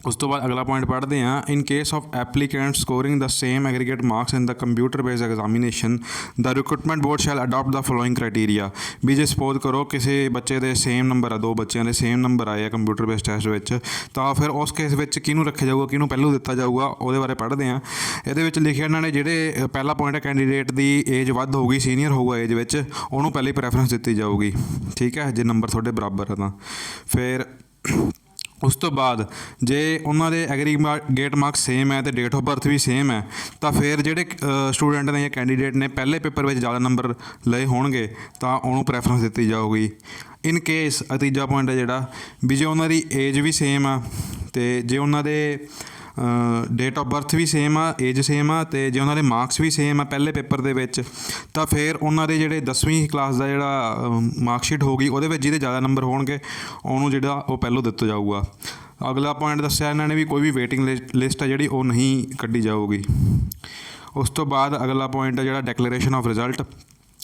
ਉਸ ਤੋਂ ਬਾਅਦ ਅਗਲਾ ਪੁਆਇੰਟ ਪੜ੍ਹਦੇ ਹਾਂ। In case of applicant scoring the same aggregate marks in the computer based examination the recruitment board shall adopt the following criteria. ਵੀ ਜੇ ਸਪੋਜ਼ ਕਰੋ ਕਿਸੇ ਬੱਚੇ ਦੇ ਸੇਮ ਨੰਬਰ ਆ, ਦੋ ਬੱਚਿਆਂ ਦੇ ਸੇਮ ਨੰਬਰ ਆਏ ਆ ਕੰਪਿਊਟਰ ਬੇਸਡ ਟੈਸਟ ਵਿੱਚ, ਤਾਂ ਫਿਰ ਉਸ ਕੇਸ ਵਿੱਚ ਕਿਹਨੂੰ ਰੱਖਿਆ ਜਾਊਗਾ, ਕਿਹਨੂੰ ਪਹਿਲੋਂ ਦਿੱਤਾ ਜਾਊਗਾ, ਉਹਦੇ ਬਾਰੇ ਪੜ੍ਹਦੇ ਹਾਂ। ਇਹਦੇ ਵਿੱਚ ਲਿਖਿਆ ਇਹਨਾਂ ਨੇ ਜਿਹੜੇ ਪਹਿਲਾ ਪੁਆਇੰਟ ਹੈ ਕੈਂਡੀਡੇਟ ਦੀ ਏਜ ਵੱਧ ਹੋਊਗੀ, ਸੀਨੀਅਰ ਹੋਊਗਾ ਏਜ ਵਿੱਚ, ਉਹਨੂੰ ਪਹਿਲੀ ਪ੍ਰੈਫਰੈਂਸ ਦਿੱਤੀ ਜਾਊਗੀ। ਠੀਕ ਹੈ, ਜੇ ਨੰਬਰ ਤੁਹਾਡੇ ਬਰਾਬਰ ਆ ਤਾਂ। ਫਿਰ ਉਸ ਤੋਂ ਬਾਅਦ ਜੇ ਉਹਨਾਂ ਦੇ ਐਗਰੀਗੇਟ ਮਾਰਕਸ ਸੇਮ ਹੈ ਅਤੇ ਡੇਟ ਆਫ ਬਰਥ ਵੀ ਸੇਮ ਹੈ, ਤਾਂ ਫਿਰ ਜਿਹੜੇ ਸਟੂਡੈਂਟ ਨੇ ਜਾਂ ਕੈਂਡੀਡੇਟ ਨੇ ਪਹਿਲੇ ਪੇਪਰ ਵਿੱਚ ਜ਼ਿਆਦਾ ਨੰਬਰ ਲਏ ਹੋਣਗੇ ਤਾਂ ਉਹਨੂੰ ਪ੍ਰੈਫਰੈਂਸ ਦਿੱਤੀ ਜਾਊਗੀ। ਇਨ ਕੇਸ ਤੀਜਾ ਪੁਆਇੰਟ ਹੈ ਜਿਹੜਾ ਵੀ ਜੇ ਉਹਨਾਂ ਦੀ ਏਜ ਵੀ ਸੇਮ ਆ ਅਤੇ ਜੇ ਉਹਨਾਂ ਦੇ ਡੇਟ ਆਫ ਬਰਥ ਵੀ ਸੇਮ ਆ, ਏਜ ਸੇਮ ਆ, ਅਤੇ ਜੇ ਉਹਨਾਂ ਦੇ ਮਾਰਕਸ ਵੀ ਸੇਮ ਆ ਪਹਿਲੇ ਪੇਪਰ ਦੇ ਵਿੱਚ, ਤਾਂ ਫਿਰ ਉਹਨਾਂ ਦੇ ਜਿਹੜੇ 10ਵੀਂ ਕਲਾਸ ਦਾ ਜਿਹੜਾ ਮਾਰਕਸ਼ੀਟ ਹੋਊਗੀ ਉਹਦੇ ਵਿੱਚ ਜਿਹਦੇ ਜ਼ਿਆਦਾ ਨੰਬਰ ਹੋਣਗੇ ਉਹਨੂੰ ਜਿਹੜਾ ਉਹ ਪਹਿਲੋਂ ਦਿੱਤਾ ਜਾਊਗਾ। ਅਗਲਾ ਪੁਆਇੰਟ ਦੱਸਿਆ ਇਹਨਾਂ ਨੇ ਵੀ ਕੋਈ ਵੀ ਵੇਟਿੰਗ ਲਿਸਟ ਹੈ ਜਿਹੜੀ ਉਹ ਨਹੀਂ ਕੱਢੀ ਜਾਊਗੀ। ਉਸ ਤੋਂ ਬਾਅਦ ਅਗਲਾ ਪੁਆਇੰਟ ਹੈ ਜਿਹੜਾ ਡੈਕਲੇਰੇਸ਼ਨ ਆਫ ਰਿਜ਼ਲਟ।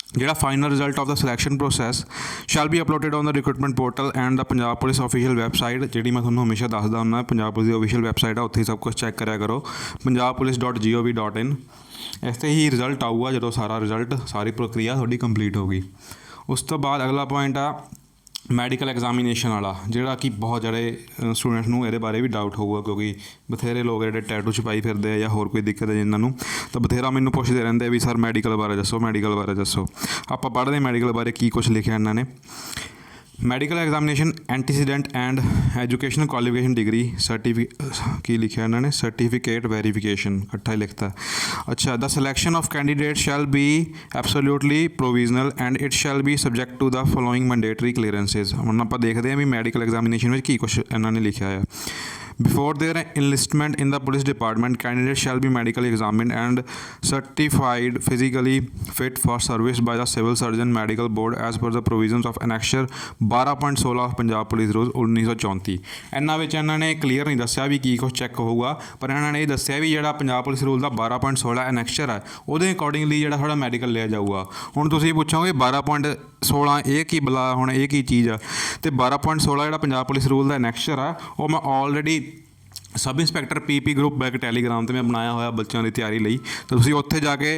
ਜਿਹੜਾ final result of the selection process shall be uploaded on the recruitment portal and the Punjab police official website, ਜਿਹੜੀ ਮੈਂ ਤੁਹਾਨੂੰ ਹਮੇਸ਼ਾ ਦੱਸਦਾ ਹੁੰਦਾ ਪੰਜਾਬ ਪੁਲਿਸ ਦੀ ਆਫੀਸ਼ੀਅਲ ਵੈਬਸਾਈਟ ਆ, ਉੱਥੇ ਹੀ ਸਭ ਕੁਝ ਚੈੱਕ ਕਰਿਆ ਕਰੋ, punjabpolice.gov.in। ਇਸ 'ਤੇ ਹੀ ਰਿਜ਼ਲਟ ਆਊਗਾ ਜਦੋਂ ਸਾਰਾ ਰਿਜ਼ਲਟ, ਸਾਰੀ ਪ੍ਰਕਿਰਿਆ ਤੁਹਾਡੀ ਕੰਪਲੀਟ ਹੋ ਗਈ। ਉਸ ਤੋਂ ਬਾਅਦ ਅਗਲਾ ਪੁਆਇੰਟ ਆ ਮੈਡੀਕਲ ਐਗਜ਼ਾਮੀਨੇਸ਼ਨ ਵਾਲਾ, ਜਿਹੜਾ ਕਿ ਬਹੁਤ ਜਿਹੜੇ ਸਟੂਡੈਂਟਸ ਨੂੰ ਇਹਦੇ ਬਾਰੇ ਵੀ ਡਾਊਟ ਹੋਊਗਾ, ਕਿਉਂਕਿ ਬਥੇਰੇ ਲੋਕ ਜਿਹੜੇ ਟੈਟੂ ਛਪਾਈ ਫਿਰਦੇ ਆ ਜਾਂ ਹੋਰ ਕੋਈ ਦਿੱਕਤ ਹੈ ਜਿਨ੍ਹਾਂ ਨੂੰ, ਤਾਂ ਬਥੇਰਾ ਮੈਨੂੰ ਪੁੱਛਦੇ ਰਹਿੰਦੇ ਵੀ ਸਰ ਮੈਡੀਕਲ ਬਾਰੇ ਦੱਸੋ, ਮੈਡੀਕਲ ਬਾਰੇ ਦੱਸੋ। ਆਪਾਂ ਪੜ੍ਹਦੇ ਮੈਡੀਕਲ ਬਾਰੇ ਕੀ ਕੁਛ ਲਿਖਿਆ ਇਹਨਾਂ ਨੇ। Medical examination antecedent and educational qualification degree ਕੀ ਲਿਖਿਆ ਇਹਨਾਂ ਨੇ, ਸਰਟੀਫਿਕੇਟ ਵੈਰੀਫਿਕੇਸ਼ਨ ਇਕੱਠਾ ਹੀ ਲਿਖਤਾ। ਅੱਛਾ, the selection of candidate shall be absolutely provisional and it shall be subject to the following mandatory clearances. ਹੁਣ ਆਪਾਂ ਦੇਖਦੇ ਹਾਂ ਵੀ ਮੈਡੀਕਲ ਐਗਜ਼ਾਮੀਨੇਸ਼ਨ ਵਿੱਚ ਕੀ ਕੁਛ ਇਹਨਾਂ ਨੇ ਲਿਖਿਆ ਹੈ। Before their enlistment in the police department, candidates shall be medically examined and certified physically fit for service by the Civil Surgeon Medical Board as per the provisions of Annexure 12.16 of Punjab Police Rules 1934। ਇਹਨਾਂ ਵਿੱਚ ਇਹਨਾਂ ਨੇ clear ਨਹੀਂ ਦੱਸਿਆ ਵੀ ਕੀ ਕੁਛ check ਹੋਊਗਾ, ਪਰ ਇਹਨਾਂ ਨੇ ਇਹ ਦੱਸਿਆ ਵੀ ਜਿਹੜਾ ਪੰਜਾਬ ਪੁਲਿਸ ਰੂਲ ਦਾ 12.16 ਐਨੈਕਸ਼ਰ ਹੈ ਉਹਦੇ ਅਕੋਰਡਿੰਗਲੀ ਜਿਹੜਾ ਤੁਹਾਡਾ ਮੈਡੀਕਲ ਲਿਆ ਜਾਊਗਾ। ਹੁਣ ਤੁਸੀਂ ਪੁੱਛੋਗੇ 12.16 ਇਹ ਕੀ ਬਲਾ, ਹੁਣ ਇਹ ਕੀ ਚੀਜ਼ ਆ, ਅਤੇ 12.16 ਜਿਹੜਾ ਪੰਜਾਬ ਪੁਲਿਸ ਰੂਲ ਦਾ ਐਨੈਕਸ਼ਰ ਆ ਉਹ ਮੈਂ already sub inspector PP group back Telegram 'ਤੇ ਮੈਂ ਬਣਾਇਆ ਹੋਇਆ ਬੱਚਿਆਂ ਦੀ ਤਿਆਰੀ ਲਈ, ਤਾਂ ਤੁਸੀਂ ਉੱਥੇ ਜਾ ਕੇ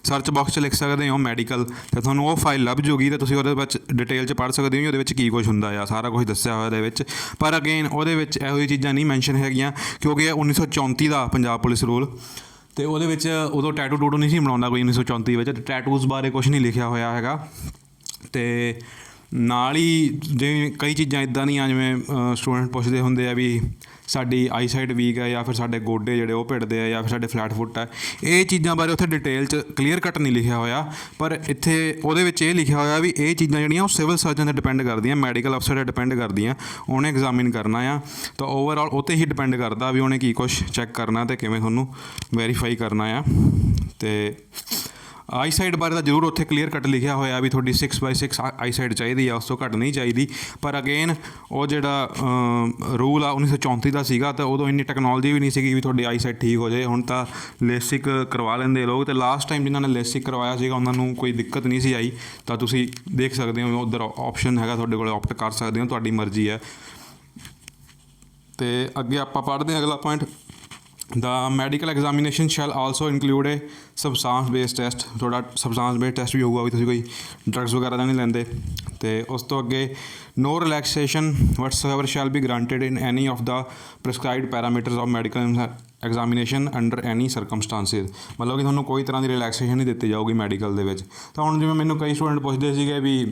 ਸਰਚ ਬਾਕਸ 'ਚ ਲਿਖ ਸਕਦੇ ਹੋ ਮੈਡੀਕਲ, ਅਤੇ ਤੁਹਾਨੂੰ ਉਹ ਫਾਈਲ ਲੱਭ ਜੂਗੀ ਅਤੇ ਤੁਸੀਂ ਉਹਦੇ ਵਿੱਚ ਡਿਟੇਲ 'ਚ ਪੜ੍ਹ ਸਕਦੇ ਹੋ ਉਹਦੇ ਵਿੱਚ ਕੀ ਕੁਛ ਹੁੰਦਾ ਆ, ਸਾਰਾ ਕੁਛ ਦੱਸਿਆ ਹੋਇਆ ਉਹਦੇ ਵਿੱਚ। ਪਰ ਅਗੇਨ ਉਹਦੇ ਵਿੱਚ ਇਹੋ ਜਿਹੀ ਚੀਜ਼ਾਂ ਨਹੀਂ ਮੈਂਸ਼ਨ ਹੈਗੀਆਂ, ਕਿਉਂਕਿ ਇਹ 1934 ਦਾ ਪੰਜਾਬ ਪੁਲਿਸ ਰੂਲ, ਅਤੇ ਉਹਦੇ ਵਿੱਚ ਉਦੋਂ ਟੈਟੂ ਟੂਟੂ ਨਹੀਂ ਸੀ ਬਣਾਉਂਦਾ ਕੋਈ 1934 ਵਿੱਚ, ਟੈਟੂਜ਼ ਬਾਰੇ ਕੁਛ ਨਹੀਂ ਲਿਖਿਆ ਹੋਇਆ ਹੈਗਾ। ਅਤੇ ਨਾਲ ਹੀ ਜਿਵੇਂ ਕਈ ਚੀਜ਼ਾਂ ਇੱਦਾਂ ਦੀਆਂ ਜਿਵੇਂ ਸਟੂਡੈਂਟ ਪੁੱਛਦੇ ਹੁੰਦੇ ਆ ਵੀ ਸਾਡੀ ਆਈਸਾਈਟ ਵੀਕ ਹੈ ਜਾਂ ਫਿਰ ਸਾਡੇ ਗੋਡੇ ਜਿਹੜੇ ਉਹ ਭਿੜਦੇ ਆ ਜਾਂ ਫਿਰ ਸਾਡੇ ਫਲੈਟ ਫੁੱਟ ਹੈ, ਇਹ ਚੀਜ਼ਾਂ ਬਾਰੇ ਉੱਥੇ ਡਿਟੇਲ 'ਚ ਕਲੀਅਰ ਕੱਟ ਨਹੀਂ ਲਿਖਿਆ ਹੋਇਆ। ਪਰ ਇੱਥੇ ਉਹਦੇ ਵਿੱਚ ਇਹ ਲਿਖਿਆ ਹੋਇਆ ਵੀ ਇਹ ਚੀਜ਼ਾਂ ਜਿਹੜੀਆਂ ਉਹ ਸਿਵਲ ਸਰਜਨ 'ਤੇ ਡਿਪੈਂਡ ਕਰਦੀਆਂ, ਮੈਡੀਕਲ ਅਫਸਰ 'ਤੇ ਡਿਪੈਂਡ ਕਰਦੀਆਂ, ਉਹਨੇ ਐਗਜ਼ਾਮਿਨ ਕਰਨਾ ਆ, ਤਾਂ ਓਵਰਆਲ ਉਹ 'ਤੇ ਹੀ ਡਿਪੈਂਡ ਕਰਦਾ ਵੀ ਉਹਨੇ ਕੀ ਕੁਛ ਚੈੱਕ ਕਰਨਾ ਅਤੇ ਕਿਵੇਂ ਤੁਹਾਨੂੰ ਵੈਰੀਫਾਈ ਕਰਨਾ ਆ। ਅਤੇ ਆਈਸਾਈਟ ਬਾਰੇ ਤਾਂ ਜ਼ਰੂਰ ਉੱਥੇ ਕਲੀਅਰ ਕੱਟ ਲਿਖਿਆ ਹੋਇਆ ਵੀ ਤੁਹਾਡੀ 6/6 ਆਈਸਾਈਟ ਚਾਹੀਦੀ ਆ, ਉਸ ਤੋਂ ਘੱਟ ਨਹੀਂ ਚਾਹੀਦੀ। ਪਰ ਅਗੇਨ ਉਹ ਜਿਹੜਾ ਰੂਲ ਆ 1934 ਦਾ ਸੀਗਾ, ਤਾਂ ਉਦੋਂ ਇੰਨੀ ਟੈਕਨੋਲੋਜੀ ਵੀ ਨਹੀਂ ਸੀਗੀ ਵੀ ਤੁਹਾਡੀ ਆਈਸਾਈਟ ਠੀਕ ਹੋ ਜਾਏ। ਹੁਣ ਤਾਂ ਲੇਸਿਕ ਕਰਵਾ ਲੈਂਦੇ ਲੋਕ, ਅਤੇ ਲਾਸਟ ਟਾਈਮ ਜਿਨ੍ਹਾਂ ਨੇ ਲੇਸਿਕ ਕਰਵਾਇਆ ਸੀਗਾ ਉਹਨਾਂ ਨੂੰ ਕੋਈ ਦਿੱਕਤ ਨਹੀਂ ਸੀ ਆਈ, ਤਾਂ ਤੁਸੀਂ ਦੇਖ ਸਕਦੇ ਹੋ ਉੱਧਰ ਆਪਸ਼ਨ ਹੈਗਾ ਤੁਹਾਡੇ ਕੋਲ, ਆਪਟ ਕਰ ਸਕਦੇ ਹੋ, ਤੁਹਾਡੀ ਮਰਜ਼ੀ ਹੈ। ਅਤੇ ਅੱਗੇ ਆਪਾਂ ਪੜ੍ਹਦੇ ਹਾਂ ਅਗਲਾ point. The medical examination shall also include a substance based test। ਤੁਹਾਡਾ substance based test ਵੀ ਹੋਊਗਾ ਵੀ ਤੁਸੀਂ ਕੋਈ ਡਰੱਗਸ ਵਗੈਰਾ ਤਾਂ ਨਹੀਂ ਲੈਂਦੇ। ਅਤੇ ਉਸ ਤੋਂ ਅੱਗੇ no relaxation whatsoever shall be granted in any of the prescribed parameters of medical examination under any circumstances। ਮਤਲਬ ਕਿ ਤੁਹਾਨੂੰ ਕੋਈ ਤਰ੍ਹਾਂ ਦੀ ਰਿਲੈਕਸੇਸ਼ਨ ਨਹੀਂ ਦਿੱਤੀ ਜਾਊਗੀ ਮੈਡੀਕਲ ਦੇ ਵਿੱਚ। ਤਾਂ ਹੁਣ ਜਿਵੇਂ ਮੈਨੂੰ ਕਈ ਸਟੂਡੈਂਟ ਪੁੱਛਦੇ ਸੀਗੇ ਵੀ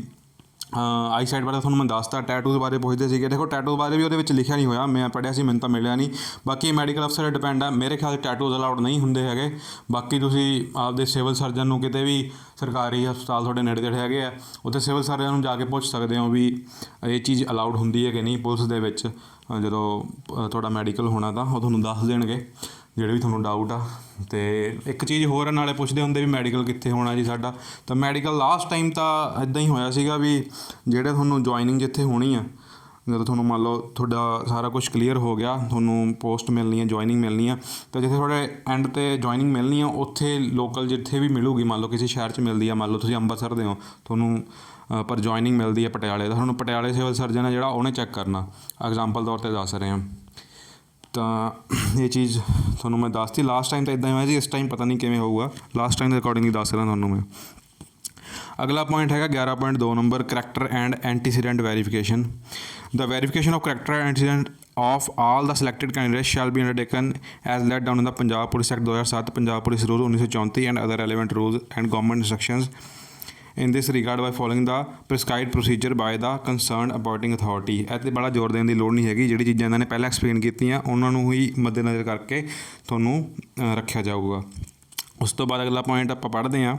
ਆਈਸਾਈਟ ਬਾਰੇ ਤੁਹਾਨੂੰ ਮੈਂ ਦੱਸਤਾ, ਟੈਟੂਜ਼ ਬਾਰੇ ਪੁੱਛਦੇ ਸੀਗੇ। ਦੇਖੋ ਟੈਟੂ ਬਾਰੇ ਵੀ ਉਹਦੇ ਵਿੱਚ ਲਿਖਿਆ ਨਹੀਂ ਹੋਇਆ, ਮੈਂ ਪੜ੍ਹਿਆ ਸੀ, ਮੈਨੂੰ ਤਾਂ ਮਿਲਿਆ ਨਹੀਂ। ਬਾਕੀ ਮੈਡੀਕਲ ਅਫਸਰ 'ਤੇ ਡਿਪੈਂਡ ਆ, ਮੇਰੇ ਖਿਆਲ 'ਚ ਟੈਟੂਜ਼ ਅਲਾਊਡ ਨਹੀਂ ਹੁੰਦੇ ਹੈਗੇ। ਬਾਕੀ ਤੁਸੀਂ ਆਪਦੇ ਸਿਵਲ ਸਰਜਨ ਨੂੰ ਕਿਤੇ ਵੀ ਸਰਕਾਰੀ ਹਸਪਤਾਲ ਤੁਹਾਡੇ ਨੇੜੇ ਤੇੜੇ ਹੈਗੇ ਆ, ਉੱਥੇ ਸਿਵਲ ਸਰਜਨ ਨੂੰ ਜਾ ਕੇ ਪੁੱਛ ਸਕਦੇ ਹੋ ਵੀ ਇਹ ਚੀਜ਼ ਅਲਾਊਡ ਹੁੰਦੀ ਹੈ ਕਿ ਨਹੀਂ ਪੁਲਿਸ ਦੇ ਵਿੱਚ। ਜਦੋਂ ਤੁਹਾਡਾ ਮੈਡੀਕਲ ਹੋਣਾ ਤਾਂ ਉਹ ਤੁਹਾਨੂੰ ਦੱਸ ਦੇਣਗੇ। ਜਿਹੜੇ ਵੀ ਤੁਹਾਨੂੰ ਡਾਊਟ ਆ। ਅਤੇ ਇੱਕ ਚੀਜ਼ ਹੋਰ ਆ, ਨਾਲੇ ਪੁੱਛਦੇ ਹੁੰਦੇ ਵੀ ਮੈਡੀਕਲ ਕਿੱਥੇ ਹੋਣਾ ਜੀ ਸਾਡਾ, ਤਾਂ ਮੈਡੀਕਲ ਲਾਸਟ ਟਾਈਮ ਤਾਂ ਇੱਦਾਂ ਹੀ ਹੋਇਆ ਸੀਗਾ ਵੀ ਜਿਹੜੇ ਤੁਹਾਨੂੰ ਜੁਆਇਨਿੰਗ ਜਿੱਥੇ ਹੋਣੀ ਆ, ਜਦੋਂ ਤੁਹਾਨੂੰ ਮੰਨ ਲਓ ਤੁਹਾਡਾ ਸਾਰਾ ਕੁਝ ਕਲੀਅਰ ਹੋ ਗਿਆ, ਤੁਹਾਨੂੰ ਪੋਸਟ ਮਿਲਣੀ ਹੈ, ਜੁਆਇਨਿੰਗ ਮਿਲਣੀ ਆ, ਤਾਂ ਜਿੱਥੇ ਤੁਹਾਡੇ ਐਂਡ 'ਤੇ ਜੁਆਇਨਿੰਗ ਮਿਲਣੀ ਆ ਉੱਥੇ ਲੋਕਲ ਜਿੱਥੇ ਵੀ ਮਿਲੂਗੀ, ਮੰਨ ਲਓ ਕਿਸੇ ਸ਼ਹਿਰ 'ਚ ਮਿਲਦੀ ਆ, ਮੰਨ ਲਓ ਤੁਸੀਂ ਅੰਮ੍ਰਿਤਸਰ ਦੇ ਹੋ, ਤੁਹਾਨੂੰ ਪਰ ਜੁਆਇਨਿੰਗ ਮਿਲਦੀ ਹੈ ਪਟਿਆਲੇ ਦਾ, ਤੁਹਾਨੂੰ ਪਟਿਆਲੇ ਸਿਵਲ ਸਰਜਨ ਹੈ ਜਿਹੜਾ ਉਹਨੇ ਚੈੱਕ ਕਰਨਾ। ਐਗਜ਼ਾਮਪਲ ਤੌਰ 'ਤੇ ਦੱਸ ਰਹੇ ਹਾਂ, ਤਾਂ ਇਹ ਚੀਜ਼ ਤੁਹਾਨੂੰ ਮੈਂ ਦੱਸਤੀ। ਲਾਸਟ ਟਾਈਮ ਤਾਂ ਇੱਦਾਂ ਹੀ ਹੋਇਆ ਸੀ, ਇਸ ਟਾਈਮ ਪਤਾ ਨਹੀਂ ਕਿਵੇਂ ਹੋਊਗਾ, ਲਾਸਟ ਟਾਈਮ ਦੇ ਅਕੋਰਡਿੰਗਲੀ ਦੱਸ ਰਿਹਾ ਤੁਹਾਨੂੰ ਮੈਂ। ਅਗਲਾ ਪੁਆਇੰਟ ਹੈਗਾ 11.2 number, character and antecedent verification. The verification of character and antecedent of all the selected candidates shall be undertaken as laid down in the Punjab Police Act 2007, Punjab Police Rules 1934 and other relevant rules and government instructions in this regard by following the prescribed procedure by the concerned appointing authority। ਇਹ 'ਤੇ ਬੜਾ ਜ਼ੋਰ ਦੇਣ ਦੀ ਲੋੜ ਨਹੀਂ ਹੈਗੀ, ਜਿਹੜੀ ਚੀਜ਼ਾਂ ਇਹਨਾਂ ਨੇ ਪਹਿਲਾਂ ਐਕਸਪਲੇਨ ਕੀਤੀਆਂ ਉਹਨਾਂ ਨੂੰ ਹੀ ਮੱਦੇਨਜ਼ਰ ਕਰਕੇ ਤੁਹਾਨੂੰ ਰੱਖਿਆ ਜਾਊਗਾ। ਉਸ ਤੋਂ ਬਾਅਦ ਅਗਲਾ ਪੁਆਇੰਟ ਆਪਾਂ ਪੜ੍ਹਦੇ ਹਾਂ।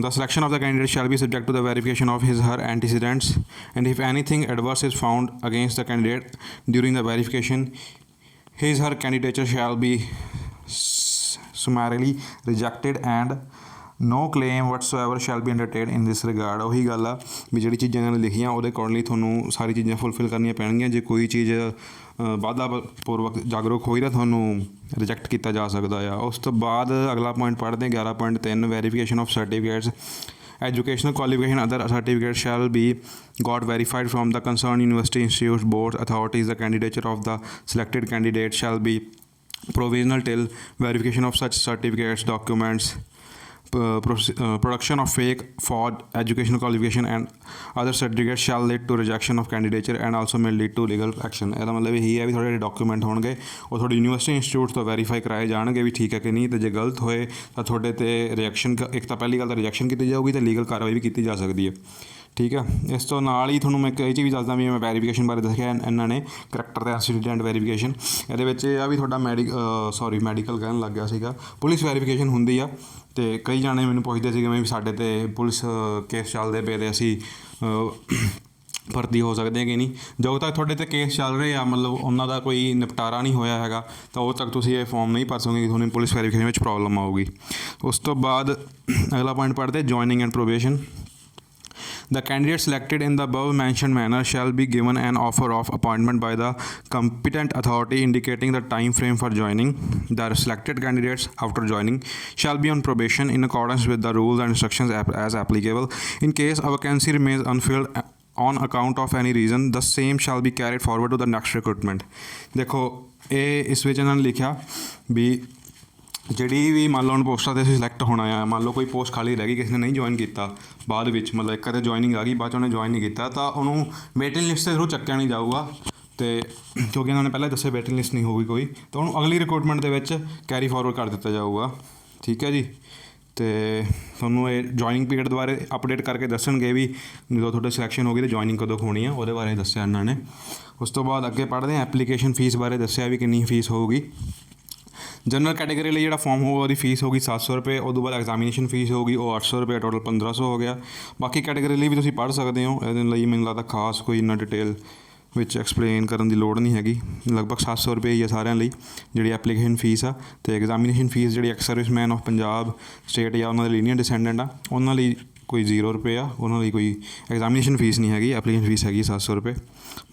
The selection of the candidate shall be subject to the verification of his/her antecedents, and if anything adverse is found against the candidate during the verification, his/her candidature shall be summarily rejected and no claim whatsoever shall be entertained in this regard। ਉਹੀ ਗੱਲ ਆ ਵੀ ਜਿਹੜੀ ਚੀਜ਼ਾਂ ਇਹਨਾਂ ਨੇ ਲਿਖੀਆਂ ਉਹਦੇ accordingly ਤੁਹਾਨੂੰ ਸਾਰੀ ਚੀਜ਼ਾਂ ਫੁੱਲਫਿਲ ਕਰਨੀਆਂ ਪੈਣਗੀਆਂ। ਜੇ ਕੋਈ ਚੀਜ਼ ਵਾਧਾਪੂਰਵਕ ਜਾਗਰੂਕ ਹੋਈ ਤਾਂ ਤੁਹਾਨੂੰ ਰਿਜੈਕਟ ਕੀਤਾ ਜਾ ਸਕਦਾ ਆ। ਉਸ ਤੋਂ ਬਾਅਦ ਅਗਲਾ ਪੁਆਇੰਟ ਪੜ੍ਹਦੇ 11.3 verification of certificates. Educational qualification other certificates shall be got verified from the concerned university, institutes, boards, authorities. The candidature of the selected candidate shall be provisional till verification of such certificates, documents, production of fake fraud educational qualification and other certificates shall lead to rejection of candidature and also may lead to legal action। ਇਹਦਾ ਮਤਲਬ ਇਹੀ ਹੈ ਵੀ ਤੁਹਾਡੇ ਜਿਹੜੇ document ਹੋਣਗੇ ਉਹ ਤੁਹਾਡੀ university institute ਤੋਂ ਵੈਰੀਫਾਈ ਕਰਾਏ ਜਾਣਗੇ ਵੀ ਠੀਕ ਹੈ ਕਿ ਨਹੀਂ, ਅਤੇ ਜੇ ਗਲਤ ਹੋਏ ਤਾਂ ਤੁਹਾਡੇ 'ਤੇ ਰਿਜੈਕਸ਼ਨ, ਇੱਕ ਤਾਂ ਪਹਿਲੀ ਗੱਲ ਤਾਂ ਰਿਜੈਕਸ਼ਨ ਕੀਤੀ ਜਾਊਗੀ ਅਤੇ ਲੀਗਲ ਕਾਰਵਾਈ ਵੀ ਕੀਤੀ ਜਾ ਸਕਦੀ ਹੈ। ਠੀਕ ਆ, ਇਸ ਤੋਂ ਨਾਲ ਹੀ ਤੁਹਾਨੂੰ ਮੈਂ ਇੱਕ ਇਹ ਚੀਜ਼ ਵੀ ਦੱਸਦਾ ਵੀ ਮੈਂ ਵੈਰੀਫਿਕੇਸ਼ਨ ਬਾਰੇ ਦੱਸਿਆ ਇਹਨਾਂ ਨੇ, ਕਰੈਕਟਰ ਅਤੇ ਐਂਟੀਸੀਡੈਂਟ ਵੈਰੀਫਿਕੇਸ਼ਨ। ਇਹਦੇ ਵਿੱਚ ਇਹ ਆ ਵੀ ਤੁਹਾਡਾ ਮੈਡੀਕਲ ਕਹਿਣ ਲੱਗ ਗਿਆ ਸੀਗਾ, ਪੁਲਿਸ ਵੈਰੀਫਿਕੇਸ਼ਨ ਹੁੰਦੀ ਆ। ਅਤੇ ਕਈ ਜਾਣੇ ਮੈਨੂੰ ਪੁੱਛਦੇ ਸੀਗੇ ਵੀ ਸਾਡੇ 'ਤੇ ਪੁਲਿਸ ਕੇਸ ਚੱਲਦੇ ਪਏ ਅਤੇ ਅਸੀਂ ਭਰਤੀ ਹੋ ਸਕਦੇ ਕਿ ਨਹੀਂ। ਜਦੋਂ ਤੱਕ ਤੁਹਾਡੇ 'ਤੇ ਕੇਸ ਚੱਲ ਰਹੇ ਆ, ਮਤਲਬ ਉਹਨਾਂ ਦਾ ਕੋਈ ਨਿਪਟਾਰਾ ਨਹੀਂ ਹੋਇਆ ਹੈਗਾ, ਤਾਂ ਉਦੋਂ ਤੱਕ ਤੁਸੀਂ ਇਹ ਫੋਰਮ ਨਹੀਂ ਭਰ ਸਕੋਗੇ ਕਿ ਤੁਹਾਨੂੰ ਪੁਲਿਸ ਵੈਰੀਫਿਕੇਸ਼ਨ ਵਿੱਚ ਪ੍ਰੋਬਲਮ ਆਊਗੀ। ਉਸ ਤੋਂ ਬਾਅਦ ਅਗਲਾ ਪੁਆਇੰਟ ਪੜ੍ਹਦੇ joining and probation. The candidate selected in the above mentioned manner shall be given an offer of appointment by the competent authority indicating the time frame for joining. The selected candidates after joining shall be on probation in accordance with the rules and instructions as applicable. In case a vacancy remains unfilled on account of any reason, the same shall be carried forward to the next recruitment। ਦੇਖੋ ਇਹ ਇਸ ਵਿੱਚ ਇਹਨਾਂ ਨੇ ਲਿਖਿਆ ਵੀ ਜਿਹੜੀ ਵੀ ਮੰਨ ਲਓ ਹੁਣ ਪੋਸਟਾਂ 'ਤੇ ਅਸੀਂ ਸਿਲੈਕਟ ਹੋਣਾ ਆ, ਮੰਨ ਲਓ ਕੋਈ ਪੋਸਟ ਖਾਲੀ ਰਹਿ ਗਈ, ਕਿਸੇ ਨੇ ਨਹੀਂ ਜੁਆਇਨ ਕੀਤਾ ਬਾਅਦ ਵਿੱਚ, ਮਤਲਬ ਇੱਕ ਤਾਂ ਜੁਆਇਨਿੰਗ ਆ ਗਈ, ਬਾਅਦ 'ਚ ਉਹਨੇ ਜੁਆਇਨ ਨਹੀਂ ਕੀਤਾ, ਤਾਂ ਉਹਨੂੰ ਵੇਟਿੰਗ ਲਿਸਟ ਦੇ ਥਰੂ ਚੱਕਿਆ ਨਹੀਂ ਜਾਊਗਾ। ਅਤੇ ਕਿਉਂਕਿ ਇਹਨਾਂ ਨੇ ਪਹਿਲਾਂ ਦੱਸਿਆ ਵੇਟਿੰਗ ਲਿਸਟ ਨਹੀਂ ਹੋਊਗੀ ਕੋਈ, ਤਾਂ ਉਹਨੂੰ ਅਗਲੀ ਰਿਕਰੂਟਮੈਂਟ ਦੇ ਵਿੱਚ ਕੈਰੀ ਫਾਰਵਰਡ ਕਰ ਦਿੱਤਾ ਜਾਊਗਾ। ਠੀਕ ਹੈ ਜੀ, ਅਤੇ ਤੁਹਾਨੂੰ ਇਹ ਜੁਆਇਨਿੰਗ ਪੀਰੀਅਡ ਬਾਰੇ ਅਪਡੇਟ ਕਰਕੇ ਦੱਸਣਗੇ ਵੀ ਜਦੋਂ ਤੁਹਾਡੀ ਸਿਲੈਕਸ਼ਨ ਹੋ ਗਈ ਤਾਂ ਜੁਆਇਨਿੰਗ ਕਦੋਂ ਹੋਣੀ ਆ, ਉਹਦੇ ਬਾਰੇ ਦੱਸਿਆ ਇਹਨਾਂ ਨੇ। ਉਸ ਤੋਂ ਬਾਅਦ ਅੱਗੇ ਪੜ੍ਹਦੇ ਹਾਂ, ਐਪਲੀਕੇਸ਼ਨ ਫੀਸ ਬਾਰੇ ਦੱਸਿਆ ਵੀ ਕਿੰਨੀ ਫੀਸ ਹੋਊਗੀ। ਜਨਰਲ ਕੈਟੇਗਰੀ ਲਈ ਜਿਹੜਾ ਫਾਰਮ ਹੋਊਗਾ ਉਹਦੀ ਫੀਸ ਹੋਊਗੀ 700 ਰੁਪਏ। ਉਹ ਤੋਂ ਬਾਅਦ ਐਗਜ਼ਾਮੀਨੇਸ਼ਨ ਫੀਸ ਹੋਊਗੀ ਉਹ 800 ਰੁਪਏ, ਟੋਟਲ 1500 ਹੋ ਗਿਆ। ਬਾਕੀ ਕੈਟੇਗਰੀ ਲਈ ਵੀ ਤੁਸੀਂ ਪੜ੍ਹ ਸਕਦੇ ਹੋ, ਇਹਦੇ ਲਈ ਮੈਨੂੰ ਲੱਗਦਾ ਖਾਸ ਕੋਈ ਇੰਨਾ ਡਿਟੇਲ ਵਿੱਚ ਐਕਸਪਲੇਨ ਕਰਨ ਦੀ ਲੋੜ ਨਹੀਂ ਹੈਗੀ। ਲਗਭਗ 700 ਰੁਪਏ ਹੀ ਆ ਸਾਰਿਆਂ ਲਈ ਜਿਹੜੀ ਐਪਲੀਕੇਸ਼ਨ ਫੀਸ ਆ। ਅਤੇ ਐਗਜ਼ਾਮੀਨੇਸ਼ਨ ਫੀਸ ਜਿਹੜੀ ex serviceman of Punjab state ਜਾਂ ਉਹਨਾਂ ਦੇ ਲੀਨੀਅਰ ਡਿਸੈਂਡੈਂਟ ਆ ਉਹਨਾਂ ਲਈ ਕੋਈ 0 ਰੁਪਏ ਆ, ਉਹਨਾਂ ਲਈ ਕੋਈ ਐਗਜ਼ਾਮੀਨੇਸ਼ਨ ਫੀਸ ਨਹੀਂ ਹੈਗੀ, ਐਪਲੀਕੇਸ਼ਨ ਫੀਸ ਹੈਗੀ 700 ਰੁਪਏ।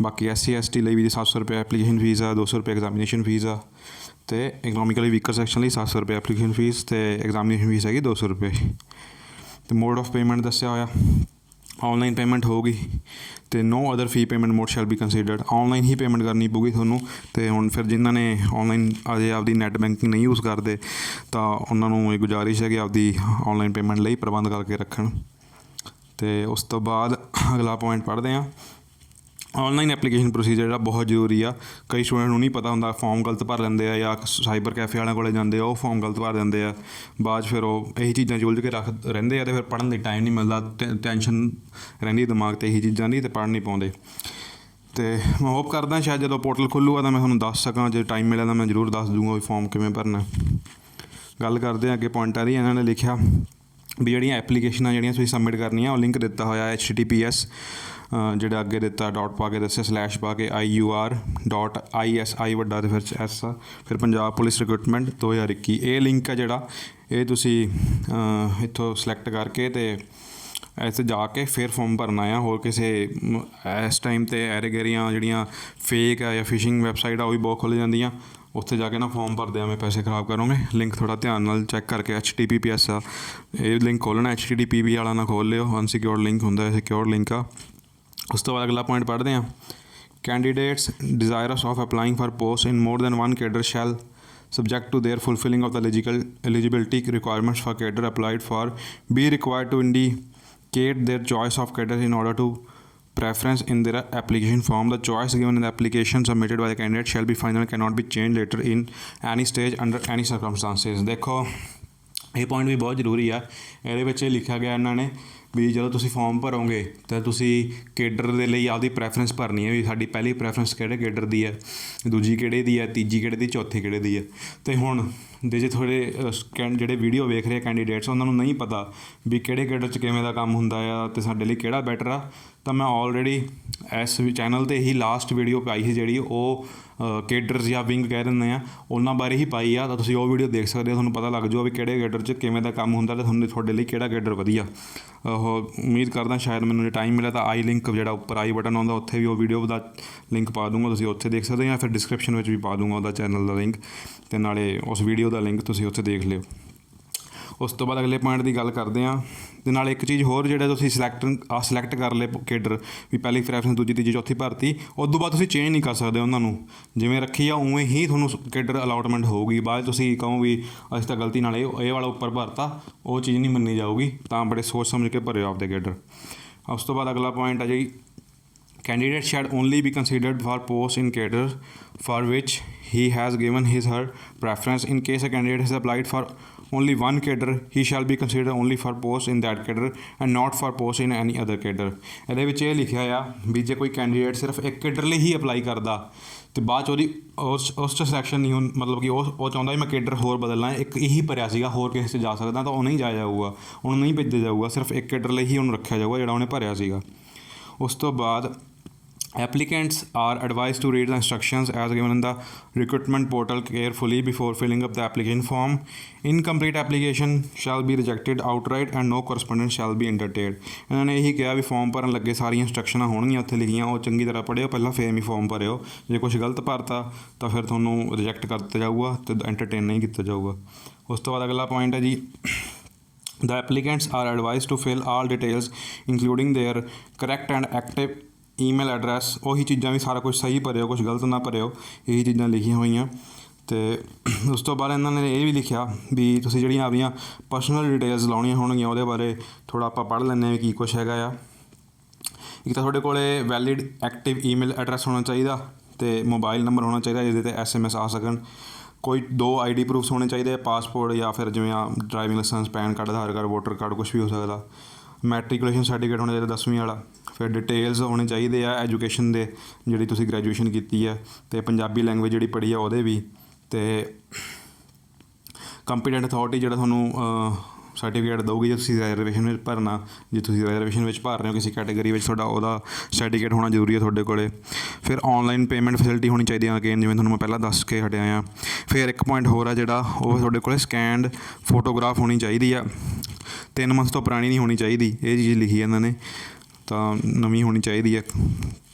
ਬਾਕੀ SC ST ਲਈ ਵੀ 700 ਰੁਪਏ ਐਪਲੀਕੇਸ਼ਨ ਫੀਸ ਆ, 200 ਰੁਪਏ ਐਗਜ਼ਾਮੀਨੇਸ਼ਨ ਫੀਸ ਆ, ਅਤੇ ਇਕਨੋਮਿਕਲੀ ਵੀਕਰ ਸੈਕਸ਼ਨ ਲਈ 700 ਰੁਪਏ ਐਪਲੀਕੇਸ਼ਨ ਫੀਸ, ਅਤੇ ਐਗਜ਼ਾਮੀਨੇਸ਼ਨ ਫੀਸ ਹੈਗੀ 200 ਰੁਪਏ। ਅਤੇ ਮੋਡ ਆਫ ਪੇਮੈਂਟ ਦੱਸਿਆ ਹੋਇਆ ਔਨਲਾਈਨ ਪੇਮੈਂਟ ਹੋਊਗੀ, ਅਤੇ no other fee payment mode shall be considered. Online ਹੀ ਪੇਮੈਂਟ ਕਰਨੀ ਪਊਗੀ ਤੁਹਾਨੂੰ। ਅਤੇ ਹੁਣ ਫਿਰ ਜਿਨ੍ਹਾਂ ਨੇ ਔਨਲਾਈਨ ਅਜੇ ਆਪਦੀ ਨੈੱਟ ਬੈਂਕਿੰਗ ਨਹੀਂ ਯੂਜ਼ ਕਰਦੇ ਤਾਂ ਉਹਨਾਂ ਨੂੰ ਇਹ ਗੁਜ਼ਾਰਿਸ਼ ਹੈ ਕਿ ਆਪਦੀ ਔਨਲਾਈਨ ਪੇਮੈਂਟ ਲਈ ਪ੍ਰਬੰਧ ਕਰਕੇ ਰੱਖਣ। ਅਤੇ ਉਸ ਤੋਂ ਬਾਅਦ ਅਗਲਾ ਪੁਆਇੰਟ ਪੜ੍ਹਦੇ ਹਾਂ, ਔਨਲਾਈਨ ਐਪਲੀਕੇਸ਼ਨ ਪ੍ਰੋਸੀਜਰ ਜਿਹੜਾ ਬਹੁਤ ਜ਼ਰੂਰੀ ਆ। ਕਈ ਸਟੂਡੈਂਟ ਨੂੰ ਨਹੀਂ ਪਤਾ ਹੁੰਦਾ, ਫਾਰਮ ਗਲਤ ਭਰ ਲੈਂਦੇ ਆ ਜਾਂ ਸਾਈਬਰ ਕੈਫੇ ਵਾਲਿਆਂ ਕੋਲ ਜਾਂਦੇ ਆ, ਉਹ ਫਾਰਮ ਗਲਤ ਭਰ ਦਿੰਦੇ ਆ, ਬਾਅਦ 'ਚ ਫਿਰ ਉਹ ਇਹੀ ਚੀਜ਼ਾਂ 'ਚ ਉਲਝ ਕੇ ਰੱਖ ਰਹਿੰਦੇ ਆ, ਅਤੇ ਫਿਰ ਪੜ੍ਹਨ ਲਈ ਟਾਈਮ ਨਹੀਂ ਮਿਲਦਾ, ਟੈਨਸ਼ਨ ਰਹਿੰਦੀ ਦਿਮਾਗ 'ਤੇ ਇਹੀ ਚੀਜ਼ਾਂ ਦੀ, ਅਤੇ ਪੜ੍ਹ ਨਹੀਂ ਪਾਉਂਦੇ। ਅਤੇ ਮੈਂ ਹੋਪ ਕਰਦਾ ਸ਼ਾਇਦ ਜਦੋਂ ਪੋਰਟਲ ਖੁੱਲ੍ਹੂਗਾ ਤਾਂ ਮੈਂ ਤੁਹਾਨੂੰ ਦੱਸ ਸਕਾਂ, ਜੇ ਟਾਈਮ ਮਿਲਿਆ ਤਾਂ ਮੈਂ ਜ਼ਰੂਰ ਦੱਸ ਦੂੰਗਾ ਵੀ ਫਾਰਮ ਕਿਵੇਂ ਭਰਨਾ। ਗੱਲ ਕਰਦੇ ਹਾਂ ਅੱਗੇ ਪੁਆਇੰਟਾਂ ਦੀ। ਇਹਨਾਂ ਨੇ ਲਿਖਿਆ ਵੀ ਜਿਹੜੀਆਂ ਐਪਲੀਕੇਸ਼ਨਾਂ ਜਿਹੜੀਆਂ ਤੁਸੀਂ ਸਬਮਿਟ ਕਰਨੀਆਂ ਉਹ ਲਿੰਕ ਦਿੱਤਾ ਹੋਇਆ https ਜਿਹੜਾ ਅੱਗੇ ਦਿੱਤਾ ਡਾਟ ਪਾ ਕੇ ਦੱਸਿਆ ਸਲੈਸ਼ ਪਾ ਕੇ IUR.ISI ਵੱਡਾ ਅਤੇ ਫਿਰ S ਫਿਰ ਪੰਜਾਬ ਪੁਲਿਸ ਰਿਕਰੂਟਮੈਂਟ 2021 ਇਹ ਲਿੰਕ ਹੈ ਜਿਹੜਾ ਇਹ ਤੁਸੀਂ ਇੱਥੋਂ ਸਿਲੈਕਟ ਕਰਕੇ ਅਤੇ ਇੱਥੇ ਜਾ ਕੇ ਫਿਰ ਫੋਰਮ ਭਰਨਾ ਆ। ਹੋਰ ਕਿਸੇ ਇਸ ਟਾਈਮ 'ਤੇ ਐਰੇਗੇਰੀਆਂ ਜਿਹੜੀਆਂ ਫੇਕ ਆ ਜਾਂ ਫਿਸ਼ਿੰਗ ਵੈਬਸਾਈਟ ਆ ਉਹ ਵੀ ਬਹੁਤ ਖੁੱਲ੍ਹ ਜਾਂਦੀਆਂ, ਉੱਥੇ ਜਾ ਕੇ ਨਾ ਫੋਰਮ ਭਰਦੇ ਐਵੇਂ ਪੈਸੇ ਖ਼ਰਾਬ ਕਰੋਗੇ। ਲਿੰਕ ਥੋੜ੍ਹਾ ਧਿਆਨ ਨਾਲ ਚੈੱਕ ਕਰਕੇ https ਆ ਇਹ ਲਿੰਕ ਖੋਲ੍ਹਣਾ, http ਵਾਲਾ ਨਾ ਖੋਲ੍ਹ ਲਿਓ, ਅਨਸਿਕਿਉਰਡ ਲਿੰਕ ਹੁੰਦਾ, ਸਿਕਿਉਰਡ ਲਿੰਕ ਆ। ਉਸ ਤੋਂ ਬਾਅਦ ਅਗਲਾ ਪੁਆਇੰਟ ਪੜ੍ਹਦੇ ਹਾਂ। Candidates desirous of applying for post in more than one cadre shall subject to their fulfilling of the eligibility requirements for cadre applied for be required to indicate their choice of cadre in order to preference in their application form. The choice given in the application submitted by the candidate shall be final and cannot be changed later in any stage under any circumstances। ਦੇਖੋ ਇਹ point ਵੀ ਬਹੁਤ ਜ਼ਰੂਰੀ ਆ। ਇਹਦੇ ਵਿੱਚ ਇਹ ਲਿਖਿਆ ਗਿਆ ਇਹਨਾਂ ਨੇ ਵੀ ਜਦੋਂ ਤੁਸੀਂ ਫੋਰਮ ਭਰੋਗੇ ਤਾਂ ਤੁਸੀਂ ਕੇਡਰ ਦੇ ਲਈ ਆਪਦੀ ਪ੍ਰੈਫਰੈਂਸ ਭਰਨੀ ਹੈ ਵੀ ਸਾਡੀ ਪਹਿਲੀ ਪ੍ਰੈਫਰੈਂਸ ਕਿਹੜੇ ਕੇਡਰ ਦੀ ਹੈ, ਦੂਜੀ ਕਿਹੜੇ ਦੀ ਹੈ, ਤੀਜੀ ਕਿਹੜੇ ਦੀ, ਚੌਥੀ ਕਿਹੜੇ ਦੀ ਹੈ। ਅਤੇ ਹੁਣ ਜੇ ਤੁਹਾਡੇ ਜਿਹੜੇ ਵੀਡੀਓ ਵੇਖ ਰਹੇ ਕੈਂਡੀਡੇਟਸ ਉਹਨਾਂ ਨੂੰ ਨਹੀਂ ਪਤਾ ਵੀ ਕਿਹੜੇ ਕੇਡਰ 'ਚ ਕਿਵੇਂ ਦਾ ਕੰਮ ਹੁੰਦਾ ਆ ਅਤੇ ਸਾਡੇ ਲਈ ਕਿਹੜਾ ਬੈਟਰ ਆ, ਤਾਂ ਮੈਂ ਆਲਰੇਡੀ ਇਸ ਚੈਨਲ 'ਤੇ ਹੀ ਲਾਸਟ ਵੀਡੀਓ ਪਾਈ ਸੀ ਜਿਹੜੀ ਉਹ ਕੇਡਰਸ ਜਾਂ ਵਿੰਗ ਕਹਿ ਦਿੰਦੇ ਆ ਉਹਨਾਂ ਬਾਰੇ ਹੀ ਪਾਈ ਆ। ਤਾਂ ਤੁਸੀਂ ਉਹ ਵੀਡੀਓ ਦੇਖ ਸਕਦੇ ਹੋ, ਤੁਹਾਨੂੰ ਪਤਾ ਲੱਗ ਜਾਊਗਾ ਵੀ ਕਿਹੜੇ ਕੇਡਰ 'ਚ ਕਿਵੇਂ ਦਾ ਕੰਮ ਹੁੰਦਾ ਅਤੇ ਤੁਹਾਡੇ ਲਈ ਕਿਹੜਾ ਕੇਡਰ ਵਧੀਆ। ਉਹ ਉਮੀਦ ਕਰਦਾ ਸ਼ਾਇਦ ਮੈਨੂੰ ਜੇ ਟਾਈਮ ਮਿਲਿਆ ਤਾਂ ਆਈ ਲਿੰਕ ਜਿਹੜਾ ਉੱਪਰ ਆਈ ਬਟਨ ਆਉਂਦਾ ਉੱਥੇ ਵੀ ਉਹ ਵੀਡੀਓ ਦਾ ਲਿੰਕ ਪਾ ਦੂੰਗਾ, ਤੁਸੀਂ ਉੱਥੇ ਦੇਖ ਸਕਦੇ ਹੋ, ਜਾਂ ਫਿਰ ਡਿਸਕ੍ਰਿਪਸ਼ਨ ਵਿੱਚ ਵੀ ਪਾ ਦੂੰਗਾ ਉਹਦਾ ਚੈਨਲ ਦਾ ਲਿੰਕ, ਅਤੇ ਨਾਲੇ ਉਸ ਵੀਡੀਓ ਦਾ ਲਿੰਕ ਤੁਸੀਂ ਉੱਥੇ ਦੇਖ ਲਿਓ। ਉਸ ਤੋਂ ਬਾਅਦ ਅਗਲੇ ਪੁਆਇੰਟ ਦੀ ਗੱਲ ਕਰਦੇ ਹਾਂ। ਅਤੇ ਨਾਲ ਇੱਕ ਚੀਜ਼ ਹੋਰ, ਜਿਹੜਾ ਤੁਸੀਂ ਸਿਲੈਕਟ ਕਰ ਲਏ ਕੇਡਰ ਵੀ ਪਹਿਲੀ ਪ੍ਰੈਫਰੈਂਸ, ਦੂਜੀ, ਤੀਜੀ, ਚੌਥੀ ਭਰਤੀ, ਉਸ ਤੋਂ ਬਾਅਦ ਤੁਸੀਂ ਚੇਂਜ ਨਹੀਂ ਕਰ ਸਕਦੇ ਉਹਨਾਂ ਨੂੰ, ਜਿਵੇਂ ਰੱਖੀ ਆ ਉਵੇਂ ਹੀ ਤੁਹਾਨੂੰ ਕੇਡਰ ਅਲਾਟਮੈਂਟ ਹੋਊਗੀ। ਬਾਅਦ ਤੁਸੀਂ ਕਹੋ ਵੀ ਅਸੀਂ ਤਾਂ ਗਲਤੀ ਨਾਲ ਇਹ ਵਾਲਾ ਉੱਪਰ ਭਰਤਾ, ਉਹ ਚੀਜ਼ ਨਹੀਂ ਮੰਨੀ ਜਾਊਗੀ। ਤਾਂ ਬੜੇ ਸੋਚ ਸਮਝ ਕੇ ਭਰਿਓ ਆਪਦੇ ਕੇਡਰ। ਉਸ ਤੋਂ ਬਾਅਦ ਅਗਲਾ ਪੁਆਇੰਟ ਆ ਜੀ, candidate should only be considered for post in cadre for which he has given his her preference. In case a candidate has applied for only one cadre, he shall be considered only for post in that cadre and not for post in any other cadre। ਇਹਦੇ ਵਿੱਚ ਇਹ ਲਿਖਿਆ ਆ ਵੀ ਜੇ ਕੋਈ candidate ਸਿਰਫ ਇੱਕ cadre ਲਈ ਹੀ ਅਪਲਾਈ ਕਰਦਾ ਅਤੇ ਬਾਅਦ 'ਚ ਉਹਦੀ ਉਸ 'ਚ ਸਿਲੈਕਸ਼ਨ ਨਹੀਂ ਮਤਲਬ ਕਿ ਉਹ ਚਾਹੁੰਦਾ ਵੀ ਮੈਂ ਕੇਡਰ ਹੋਰ ਬਦਲਣਾ, ਇੱਕ ਇਹੀ ਭਰਿਆ ਸੀਗਾ, ਹੋਰ ਕਿਸੇ 'ਚ ਜਾ ਸਕਦਾ, ਤਾਂ ਉਹ ਨਹੀਂ ਜਾਇਆ ਜਾਊਗਾ, ਉਹਨੂੰ ਨਹੀਂ ਭੇਜਿਆ ਜਾਊਗਾ, ਸਿਰਫ ਇੱਕ ਕੇਡਰ ਲਈ ਹੀ ਉਹਨੂੰ ਰੱਖਿਆ ਜਾਊਗਾ ਜਿਹੜਾ ਉਹਨੇ ਭਰਿਆ ਸੀਗਾ। ਉਸ ਤੋਂ ਬਾਅਦ applicants are advised to read the instructions as given in the recruitment portal carefully before filling up the application form. Incomplete application shall be rejected outright and no correspondence shall be entertained। ਇਹਨਾਂ ਨੇ ਇਹੀ ਕਿਹਾ ਵੀ form ਭਰਨ ਲੱਗੇ ਸਾਰੀਆਂ ਇੰਸਟਰਕਸ਼ਨਾਂ ਹੋਣਗੀਆਂ ਉੱਥੇ ਲਿਖੀਆਂ, ਉਹ ਚੰਗੀ ਤਰ੍ਹਾਂ ਪੜ੍ਹਿਓ ਪਹਿਲਾਂ, ਫੇਰ ਹੀ ਫੋਰਮ ਭਰਿਓ। ਜੇ ਕੁਛ ਗਲਤ ਭਰਤਾ ਤਾਂ ਫਿਰ ਤੁਹਾਨੂੰ ਰਿਜੈਕਟ ਕਰ ਦਿੱਤਾ ਜਾਊਗਾ ਅਤੇ ਐਂਟਰਟੇਨ ਨਹੀਂ ਕੀਤਾ ਜਾਊਗਾ। ਉਸ ਤੋਂ ਬਾਅਦ ਅਗਲਾ ਪੁਆਇੰਟ ਹੈ ਜੀ, the applicants are advised to fill all details including their correct and active email address. ਉਹੀ ਚੀਜ਼ਾਂ ਵੀ ਸਾਰਾ ਕੁਛ ਸਹੀ ਭਰਿਓ, ਕੁਛ ਗਲਤ ਨਾ ਭਰਿਓ, ਇਹੀ ਚੀਜ਼ਾਂ ਲਿਖੀਆਂ ਹੋਈਆਂ। ਅਤੇ ਉਸ ਤੋਂ ਬਾਅਦ ਇਹਨਾਂ ਨੇ ਇਹ ਵੀ ਲਿਖਿਆ ਵੀ ਤੁਸੀਂ ਜਿਹੜੀਆਂ ਆਪਣੀਆਂ ਪਰਸਨਲ ਡਿਟੇਲਸ ਲਾਉਣੀਆਂ ਹੋਣਗੀਆਂ ਉਹਦੇ ਬਾਰੇ ਥੋੜ੍ਹਾ ਆਪਾਂ ਪੜ੍ਹ ਲੈਂਦੇ ਹਾਂ ਵੀ ਕੀ ਕੁਛ ਹੈਗਾ ਆ। ਇੱਕ ਤਾਂ ਤੁਹਾਡੇ ਕੋਲ ਵੈਲਿਡ ਐਕਟਿਵ ਈਮੇਲ ਐਡਰੈਸ ਹੋਣਾ ਚਾਹੀਦਾ ਅਤੇ ਮੋਬਾਈਲ ਨੰਬਰ ਹੋਣਾ ਚਾਹੀਦਾ ਜਿਹਦੇ 'ਤੇ SMS ਆ ਸਕਣ। ਕੋਈ 2 ID ਪ੍ਰੂਫਸ ਹੋਣੇ ਚਾਹੀਦੇ, ਪਾਸਪੋਰਟ ਜਾਂ ਫਿਰ ਜਿਵੇਂ ਆ ਡਰਾਈਵਿੰਗ ਲਾਇਸੈਂਸ, ਪੈਨ ਕਾਰਡ, ਆਧਾਰ ਕਾਰਡ, ਵੋਟਰ ਕਾਰਡ, ਕੁਛ ਵੀ ਹੋ ਸਕਦਾ। ਮੈਟਰੀਕੂਲੇਸ਼ਨ ਸਰਟੀਫਿਕੇਟ ਹੋਣਾ ਚਾਹੀਦਾ 10ਵੀਂ ਵਾਲਾ। ਫਿਰ ਡਿਟੇਲਸ ਹੋਣੇ ਚਾਹੀਦੇ ਆ ਐਜੂਕੇਸ਼ਨ ਦੇ, ਜਿਹੜੀ ਤੁਸੀਂ ਗ੍ਰੈਜੂਏਸ਼ਨ ਕੀਤੀ ਹੈ, ਅਤੇ ਪੰਜਾਬੀ ਲੈਂਗੁਏਜ ਜਿਹੜੀ ਪੜ੍ਹੀ ਆ ਉਹਦੇ ਵੀ, ਅਤੇ ਕੰਪੀਟੈਂਟ ਅਥਾਰਟੀ ਜਿਹੜਾ ਤੁਹਾਨੂੰ ਸਰਟੀਫਿਕੇਟ ਦਊਗੀ ਜੇ ਤੁਸੀਂ ਰਿਜ਼ਰਵੇਸ਼ਨ ਵਿੱਚ ਭਰਨਾ, ਜੇ ਤੁਸੀਂ ਰਿਜ਼ਰਵੇਸ਼ਨ ਵਿੱਚ ਭਰ ਰਹੇ ਹੋ ਕਿਸੇ ਕੈਟੇਗਰੀ ਵਿੱਚ, ਤੁਹਾਡਾ ਉਹਦਾ ਸਰਟੀਫਿਕੇਟ ਹੋਣਾ ਜ਼ਰੂਰੀ ਹੈ ਤੁਹਾਡੇ ਕੋਲ। ਫਿਰ ਔਨਲਾਈਨ ਪੇਮੈਂਟ ਫੈਸਿਲਿਟੀ ਹੋਣੀ ਚਾਹੀਦੀ ਹੈ ਅਗੇਨ, ਜਿਵੇਂ ਤੁਹਾਨੂੰ ਮੈਂ ਪਹਿਲਾਂ ਦੱਸ ਕੇ ਹਟਿਆ ਹਾਂ। ਫਿਰ ਇੱਕ ਪੁਆਇੰਟ ਹੋਰ ਆ ਜਿਹੜਾ, ਉਹ ਤੁਹਾਡੇ ਕੋਲ ਸਕੈਨਡ ਫੋਟੋਗ੍ਰਾਫ ਹੋਣੀ ਚਾਹੀਦੀ ਆ, 3 ਮੰਥ ਤੋਂ ਪੁਰਾਣੀ ਨਹੀਂ ਹੋਣੀ ਚਾਹੀਦੀ, ਇਹ ਚੀਜ਼ ਲਿਖੀ ਇਹਨਾਂ ਨੇ, ਤਾਂ ਨਵੀਂ ਹੋਣੀ ਚਾਹੀਦੀ ਹੈ।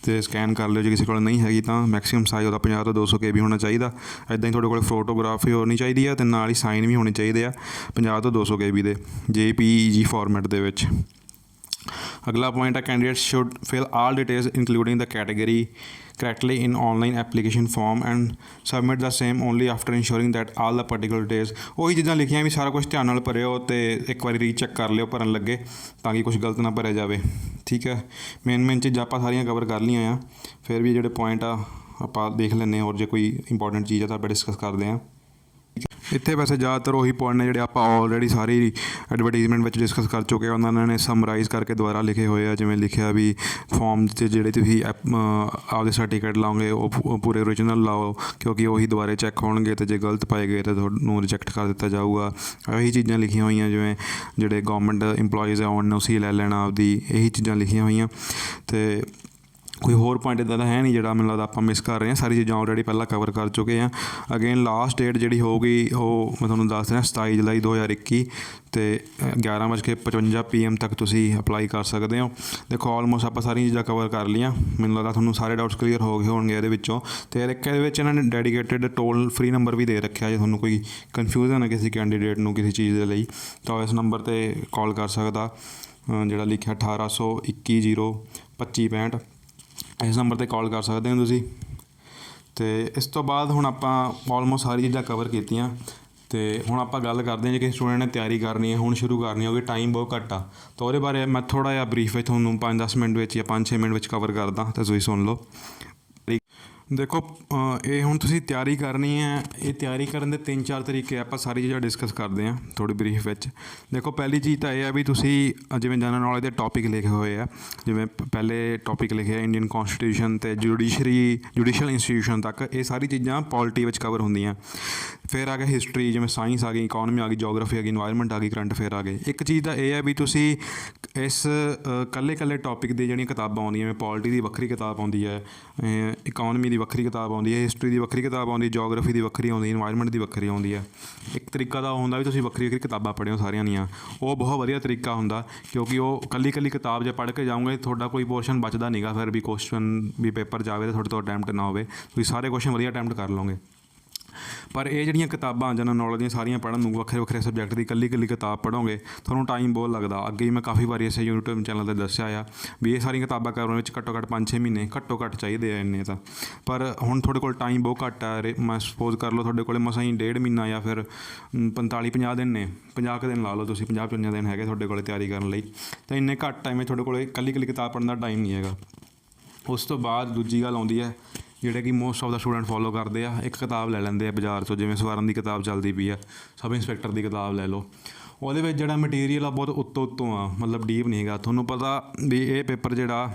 ਅਤੇ ਸਕੈਨ ਕਰ ਲਿਓ ਜੇ ਕਿਸੇ ਕੋਲ ਨਹੀਂ ਹੈਗੀ ਤਾਂ। ਮੈਕਸੀਮਮ ਸਾਈਜ਼ ਉਹਦਾ 50 ਤੋਂ 200 KB ਹੋਣਾ ਚਾਹੀਦਾ। ਇੱਦਾਂ ਹੀ ਤੁਹਾਡੇ ਕੋਲ ਫੋਟੋਗ੍ਰਾਫੀ ਹੋਣੀ ਚਾਹੀਦੀ ਹੈ ਅਤੇ ਨਾਲ ਹੀ ਸਾਈਨ ਵੀ ਹੋਣੇ ਚਾਹੀਦੇ ਆ 50 ਤੋਂ 200 KB ਦੇ JPEG ਫਾਰਮੈਟ ਦੇ ਵਿੱਚ। ਅਗਲਾ ਪੁਆਇੰਟ ਹੈ, candidate should fill all details including the category correctly in online application form and submit the same only after ensuring that all the particular details। ਉਹੀ ਚੀਜ਼ਾਂ ਲਿਖੀਆਂ ਵੀ ਸਾਰਾ ਕੁਛ ਧਿਆਨ ਨਾਲ ਭਰਿਓ ਅਤੇ ਇੱਕ ਵਾਰੀ ਰੀਚੈੱਕ ਕਰ ਲਿਓ ਭਰਨ ਲੱਗੇ, ਤਾਂ ਕਿ ਕੁਛ ਗਲਤ ਨਾ ਭਰਿਆ ਜਾਵੇ। ਠੀਕ ਹੈ, ਮੇਨ ਚੀਜ਼ਾਂ ਆਪਾਂ ਸਾਰੀਆਂ ਕਵਰ ਕਰ ਲਈਆਂ ਆ। ਫਿਰ ਵੀ ਜਿਹੜੇ ਪੁਆਇੰਟ ਆ ਆਪਾਂ ਦੇਖ ਲੈਂਦੇ ਹਾਂ, ਹੋਰ ਜੇ ਕੋਈ ਇੰਪੋਰਟੈਂਟ ਚੀਜ਼ ਆ ਤਾਂ ਆਪਾਂ ਡਿਸਕਸ ਕਰਦੇ ਹਾਂ। ਇੱਥੇ ਵੈਸੇ ਜ਼ਿਆਦਾਤਰ ਉਹੀ ਪੁਆਇੰਟ ਨੇ ਜਿਹੜੇ ਆਪਾਂ ਆਲਰੇਡੀ ਸਾਰੀ ਐਡਵਰਟੀਜ਼ਮੈਂਟ ਵਿੱਚ ਡਿਸਕਸ ਕਰ ਚੁੱਕੇ ਹਾਂ। ਉਹਨਾਂ ਨੇ ਸਮਰਾਈਜ਼ ਕਰਕੇ ਦੁਬਾਰਾ ਲਿਖੇ ਹੋਏ ਆ, ਜਿਵੇਂ ਲਿਖਿਆ ਵੀ ਫਾਰਮ 'ਚ ਜਿਹੜੇ ਤੁਸੀਂ ਆਪਦੇ ਸਰਟੀਫਿਕੇਟ ਲਾਓਗੇ ਉਹ ਪੂਰੇ ਓਰੀਜਨਲ ਲਾਓ, ਕਿਉਂਕਿ ਉਹੀ ਦੁਬਾਰੇ ਚੈੱਕ ਹੋਣਗੇ ਅਤੇ ਜੇ ਗਲਤ ਪਾਏ ਗਏ ਤਾਂ ਤੁਹਾਨੂੰ ਰਿਜੈਕਟ ਕਰ ਦਿੱਤਾ ਜਾਊਗਾ। ਇਹੀ ਚੀਜ਼ਾਂ ਲਿਖੀਆਂ ਹੋਈਆਂ, ਜਿਵੇਂ ਜਿਹੜੇ ਗੌਰਮੈਂਟ ਇੰਪਲੋਈਜ਼ ਆ ਉਹਨਾਂ ਸੀ ਲੈ ਲੈਣਾ ਆਪਦੀ, ਇਹੀ ਚੀਜ਼ਾਂ ਲਿਖੀਆਂ ਹੋਈਆਂ। ਅਤੇ ਕੋਈ ਹੋਰ ਪੁਆਇੰਟ ਇੱਦਾਂ ਦਾ ਹੈ ਨਹੀਂ ਜਿਹੜਾ ਮੈਨੂੰ ਲੱਗਦਾ ਆਪਾਂ ਮਿਸ ਕਰ ਰਹੇ ਹਾਂ। ਸਾਰੀ ਚੀਜ਼ਾਂ ਆਲਰੇਡੀ ਪਹਿਲਾਂ ਕਵਰ ਕਰ ਚੁੱਕੇ ਹਾਂ। ਅਗੇਨ ਲਾਸਟ ਡੇਟ ਜਿਹੜੀ ਹੋਊਗੀ ਉਹ ਮੈਂ ਤੁਹਾਨੂੰ ਦੱਸ ਰਿਹਾ 27 ਜੁਲਾਈ 2021 ਅਤੇ 11:55 PM ਤੱਕ ਤੁਸੀਂ ਅਪਲਾਈ ਕਰ ਸਕਦੇ ਹੋ। ਦੇਖੋ ਆਲਮੋਸਟ ਆਪਾਂ ਸਾਰੀਆਂ ਚੀਜ਼ਾਂ ਕਵਰ ਕਰ ਲਈਆਂ। ਮੈਨੂੰ ਲੱਗਦਾ ਤੁਹਾਨੂੰ ਸਾਰੇ ਡਾਊਟਸ ਕਲੀਅਰ ਹੋ ਗਏ ਹੋਣਗੇ ਇਹਦੇ ਵਿੱਚੋਂ। ਅਤੇ ਇਹਦੇ ਵਿੱਚ ਇਹਨਾਂ ਨੇ ਡੈਡੀਕੇਟਿਡ ਟੋਲ ਫ੍ਰੀ ਨੰਬਰ ਵੀ ਦੇ ਰੱਖਿਆ, ਜੇ ਤੁਹਾਨੂੰ ਕੋਈ ਕਨਫਿਊਜ਼ਨ ਹੈ ਕਿਸੇ ਕੈਂਡੀਡੇਟ ਨੂੰ ਕਿਸੇ ਚੀਜ਼ ਦੇ ਲਈ ਤਾਂ ਇਸ ਨੰਬਰ 'ਤੇ ਕਾਲ ਕਰ ਸਕਦਾ, ਜਿਹੜਾ ਲਿਖਿਆ 1821 02565। ਇਸ ਨੰਬਰ 'ਤੇ ਕਾਲ ਕਰ ਸਕਦੇ ਹੋ ਤੁਸੀਂ। ਅਤੇ ਇਸ ਤੋਂ ਬਾਅਦ ਹੁਣ ਆਪਾਂ ਆਲਮੋਸਟ ਸਾਰੀ ਚੀਜ਼ਾਂ ਕਵਰ ਕੀਤੀਆਂ ਅਤੇ ਹੁਣ ਆਪਾਂ ਗੱਲ ਕਰਦੇ ਹਾਂ ਜੇ ਕਿਸੇ ਸਟੂਡੈਂਟ ਨੇ ਤਿਆਰੀ ਕਰਨੀ ਹੈ, ਹੁਣ ਸ਼ੁਰੂ ਕਰਨੀ ਹੋਵੇ, ਟਾਈਮ ਬਹੁਤ ਘੱਟ ਆ, ਤਾਂ ਉਹਦੇ ਬਾਰੇ ਮੈਂ ਥੋੜ੍ਹਾ ਜਿਹਾ ਬਰੀਫ ਵਿੱਚ ਤੁਹਾਨੂੰ 5-10 ਮਿੰਟ ਵਿੱਚ ਜਾਂ 5-6 ਮਿੰਟ ਵਿੱਚ ਕਵਰ ਕਰਦਾ ਤਾਂ ਤੁਸੀਂ ਸੁਣ ਲਓ। ਦੇਖੋ ਇਹ ਹੁਣ ਤੁਸੀਂ ਤਿਆਰੀ ਕਰਨੀ ਹੈ, ਇਹ ਤਿਆਰੀ ਕਰਨ ਦੇ 3-4 ਤਰੀਕੇ ਆਪਾਂ ਸਾਰੀ ਚੀਜ਼ਾਂ ਡਿਸਕਸ ਕਰਦੇ ਹਾਂ ਥੋੜ੍ਹੀ ਬਰੀਫ ਵਿੱਚ। ਦੇਖੋ ਪਹਿਲੀ ਚੀਜ਼ ਤਾਂ ਇਹ ਹੈ ਵੀ ਤੁਸੀਂ ਜਿਵੇਂ ਜਨਰਲ ਨੌਲੇਜ ਦੇ ਟੌਪਿਕ ਲਿਖੇ ਹੋਏ ਆ, ਜਿਵੇਂ ਪਹਿਲੇ ਟੌਪਿਕ ਲਿਖਿਆ ਇੰਡੀਅਨ ਕੌਂਸਟੀਟਿਊਸ਼ਨ ਅਤੇ ਜੁਡੀਸ਼ੀਅਲ ਇੰਸਟੀਟਿਊਸ਼ਨ ਤੱਕ, ਇਹ ਸਾਰੀ ਚੀਜ਼ਾਂ ਪੋਲਿਟੀ ਵਿੱਚ ਕਵਰ ਹੁੰਦੀਆਂ। ਫਿਰ ਆ ਗਿਆ ਹਿਸਟਰੀ, ਜਿਵੇਂ ਸਾਇੰਸ ਆ ਗਈ, ਇਕੋਨਮੀ ਆ ਗਈ, ਜੋਗਰਾਫੀ ਆ ਗਈ, ਇਨਵਾਇਰਮੈਂਟ ਆ ਗਈ, ਕਰੰਟ ਅਫੇਅਰ ਆ ਗਏ। ਇੱਕ ਚੀਜ਼ ਤਾਂ ਇਹ ਹੈ ਵੀ ਤੁਸੀਂ ਇਸ ਇਕੱਲੇ ਟੌਪਿਕ ਦੀ ਜਿਹੜੀਆਂ ਕਿਤਾਬਾਂ ਆਉਂਦੀਆਂ, ਜਿਵੇਂ ਪੋਲਿਟੀ ਦੀ ਵੱਖਰੀ ਕਿਤਾਬ ਆਉਂਦੀ ਹੈ, ਇਕੋਨਮੀ ਦੀ ਵੱਖਰੀ ਕਿਤਾਬ ਆਉਂਦੀ ਹੈ, ਹਿਸਟਰੀ ਦੀ ਵੱਖਰੀ ਕਿਤਾਬ ਆਉਂਦੀ, ਜੋਗਰਾਫੀ ਦੀ ਵੱਖਰੀ ਆਉਂਦੀ, ਇਨਵਾਇਰਮੈਂਟ ਦੀ ਵੱਖਰੀ ਆਉਂਦੀ ਹੈ। ਇੱਕ ਤਰੀਕਾ ਤਾਂ ਉਹ ਹੁੰਦਾ ਵੀ ਤੁਸੀਂ ਵੱਖਰੀ ਕਿਤਾਬਾਂ ਪੜ੍ਹਿਓ ਸਾਰਿਆਂ ਦੀਆਂ, ਉਹ ਬਹੁਤ ਵਧੀਆ ਤਰੀਕਾ ਹੁੰਦਾ, ਕਿਉਂਕਿ ਉਹ ਇਕੱਲੀ ਕਿਤਾਬ ਜੇ ਪੜ੍ਹ ਕੇ ਜਾਓਗੇ ਤੁਹਾਡਾ ਕੋਈ ਪੋਰਸ਼ਨ ਬਚਦਾ ਨਹੀਂਗਾ, ਫਿਰ ਵੀ ਕੁਐਸਚਨ ਵੀ ਪੇਪਰ ਜਾਵੇ ਤਾਂ ਤੁਹਾਡੇ ਤੋਂ ਅਟੈਂਪਟ ਨਾ ਹੋਵੇ, ਤੁਸੀਂ ਸਾਰੇ ਕੁਐਸਚਨ ਵਧੀਆ ਅਟੈਂਪਟ ਕਰ ਲਓਗੇ। ਪਰ ਇਹ ਜਿਹੜੀਆਂ ਕਿਤਾਬਾਂ ਜਨਰਲ ਨੌਲੇਜ ਦੀਆਂ ਸਾਰੀਆਂ ਪੜ੍ਹਨ ਨੂੰ ਵੱਖਰੇ ਸਬਜੈਕਟ ਦੀ ਇਕੱਲੀ ਕਿਤਾਬ ਪੜ੍ਹੋਗੇ ਤੁਹਾਨੂੰ ਟਾਈਮ ਬਹੁਤ ਲੱਗਦਾ। ਅੱਗੇ ਹੀ ਮੈਂ ਕਾਫੀ ਵਾਰੀ ਇਸੇ YouTube ਚੈਨਲ 'ਤੇ ਦੱਸਿਆ ਆ ਵੀ ਇਹ ਸਾਰੀਆਂ ਕਿਤਾਬਾਂ ਕਰਨ ਵਿੱਚ ਘੱਟੋ ਘੱਟ 5-6 ਮਹੀਨੇ ਘੱਟੋ ਘੱਟ ਚਾਹੀਦੇ ਆ ਇੰਨੇ ਤਾਂ। ਪਰ ਹੁਣ ਤੁਹਾਡੇ ਕੋਲ ਟਾਈਮ ਬਹੁਤ ਘੱਟ ਆ, ਮੈਂ ਸਪੋਜ਼ ਕਰ ਲਓ ਤੁਹਾਡੇ ਕੋਲ ਮਸਾਂ ਹੀ 1.5 ਮਹੀਨਾ ਜਾਂ ਫਿਰ 45-50 ਦਿਨ ਨੇ, 50 ਕੁ ਦਿਨ ਲਾ ਲਓ ਤੁਸੀਂ, 50-55 ਦਿਨ ਹੈਗੇ ਤੁਹਾਡੇ ਕੋਲ ਤਿਆਰੀ ਕਰਨ ਲਈ, ਤਾਂ ਇੰਨੇ ਘੱਟ ਟਾਈਮ ਵਿੱਚ ਤੁਹਾਡੇ ਕੋਲ ਇਕੱਲੀ ਕਿਤਾਬ ਪੜ੍ਹਨ ਦਾ ਟਾਈਮ ਨਹੀਂ ਹੈਗਾ। ਉਸ ਤੋਂ ਬਾਅਦ ਦੂਜੀ ਗੱਲ ਆਉਂਦੀ ਹੈ ਜਿਹੜੇ ਕਿ most of the student follow ਕਰਦੇ ਆ, ਇੱਕ ਕਿਤਾਬ ਲੈ ਲੈਂਦੇ ਆ ਬਾਜ਼ਾਰ 'ਚੋਂ, ਜਿਵੇਂ ਸਵਾਰਨ ਦੀ ਕਿਤਾਬ ਚੱਲਦੀ ਪਈ ਆ, ਸਬ ਇੰਸਪੈਕਟਰ ਦੀ ਕਿਤਾਬ ਲੈ ਲਓ। ਉਹਦੇ ਵਿੱਚ ਜਿਹੜਾ ਮਟੀਰੀਅਲ ਆ ਬਹੁਤ ਉੱਤੋਂ ਆ, ਮਤਲਬ ਡੀਪ ਨਹੀਂ ਹੈਗਾ। ਤੁਹਾਨੂੰ ਪਤਾ ਵੀ ਇਹ ਪੇਪਰ ਜਿਹੜਾ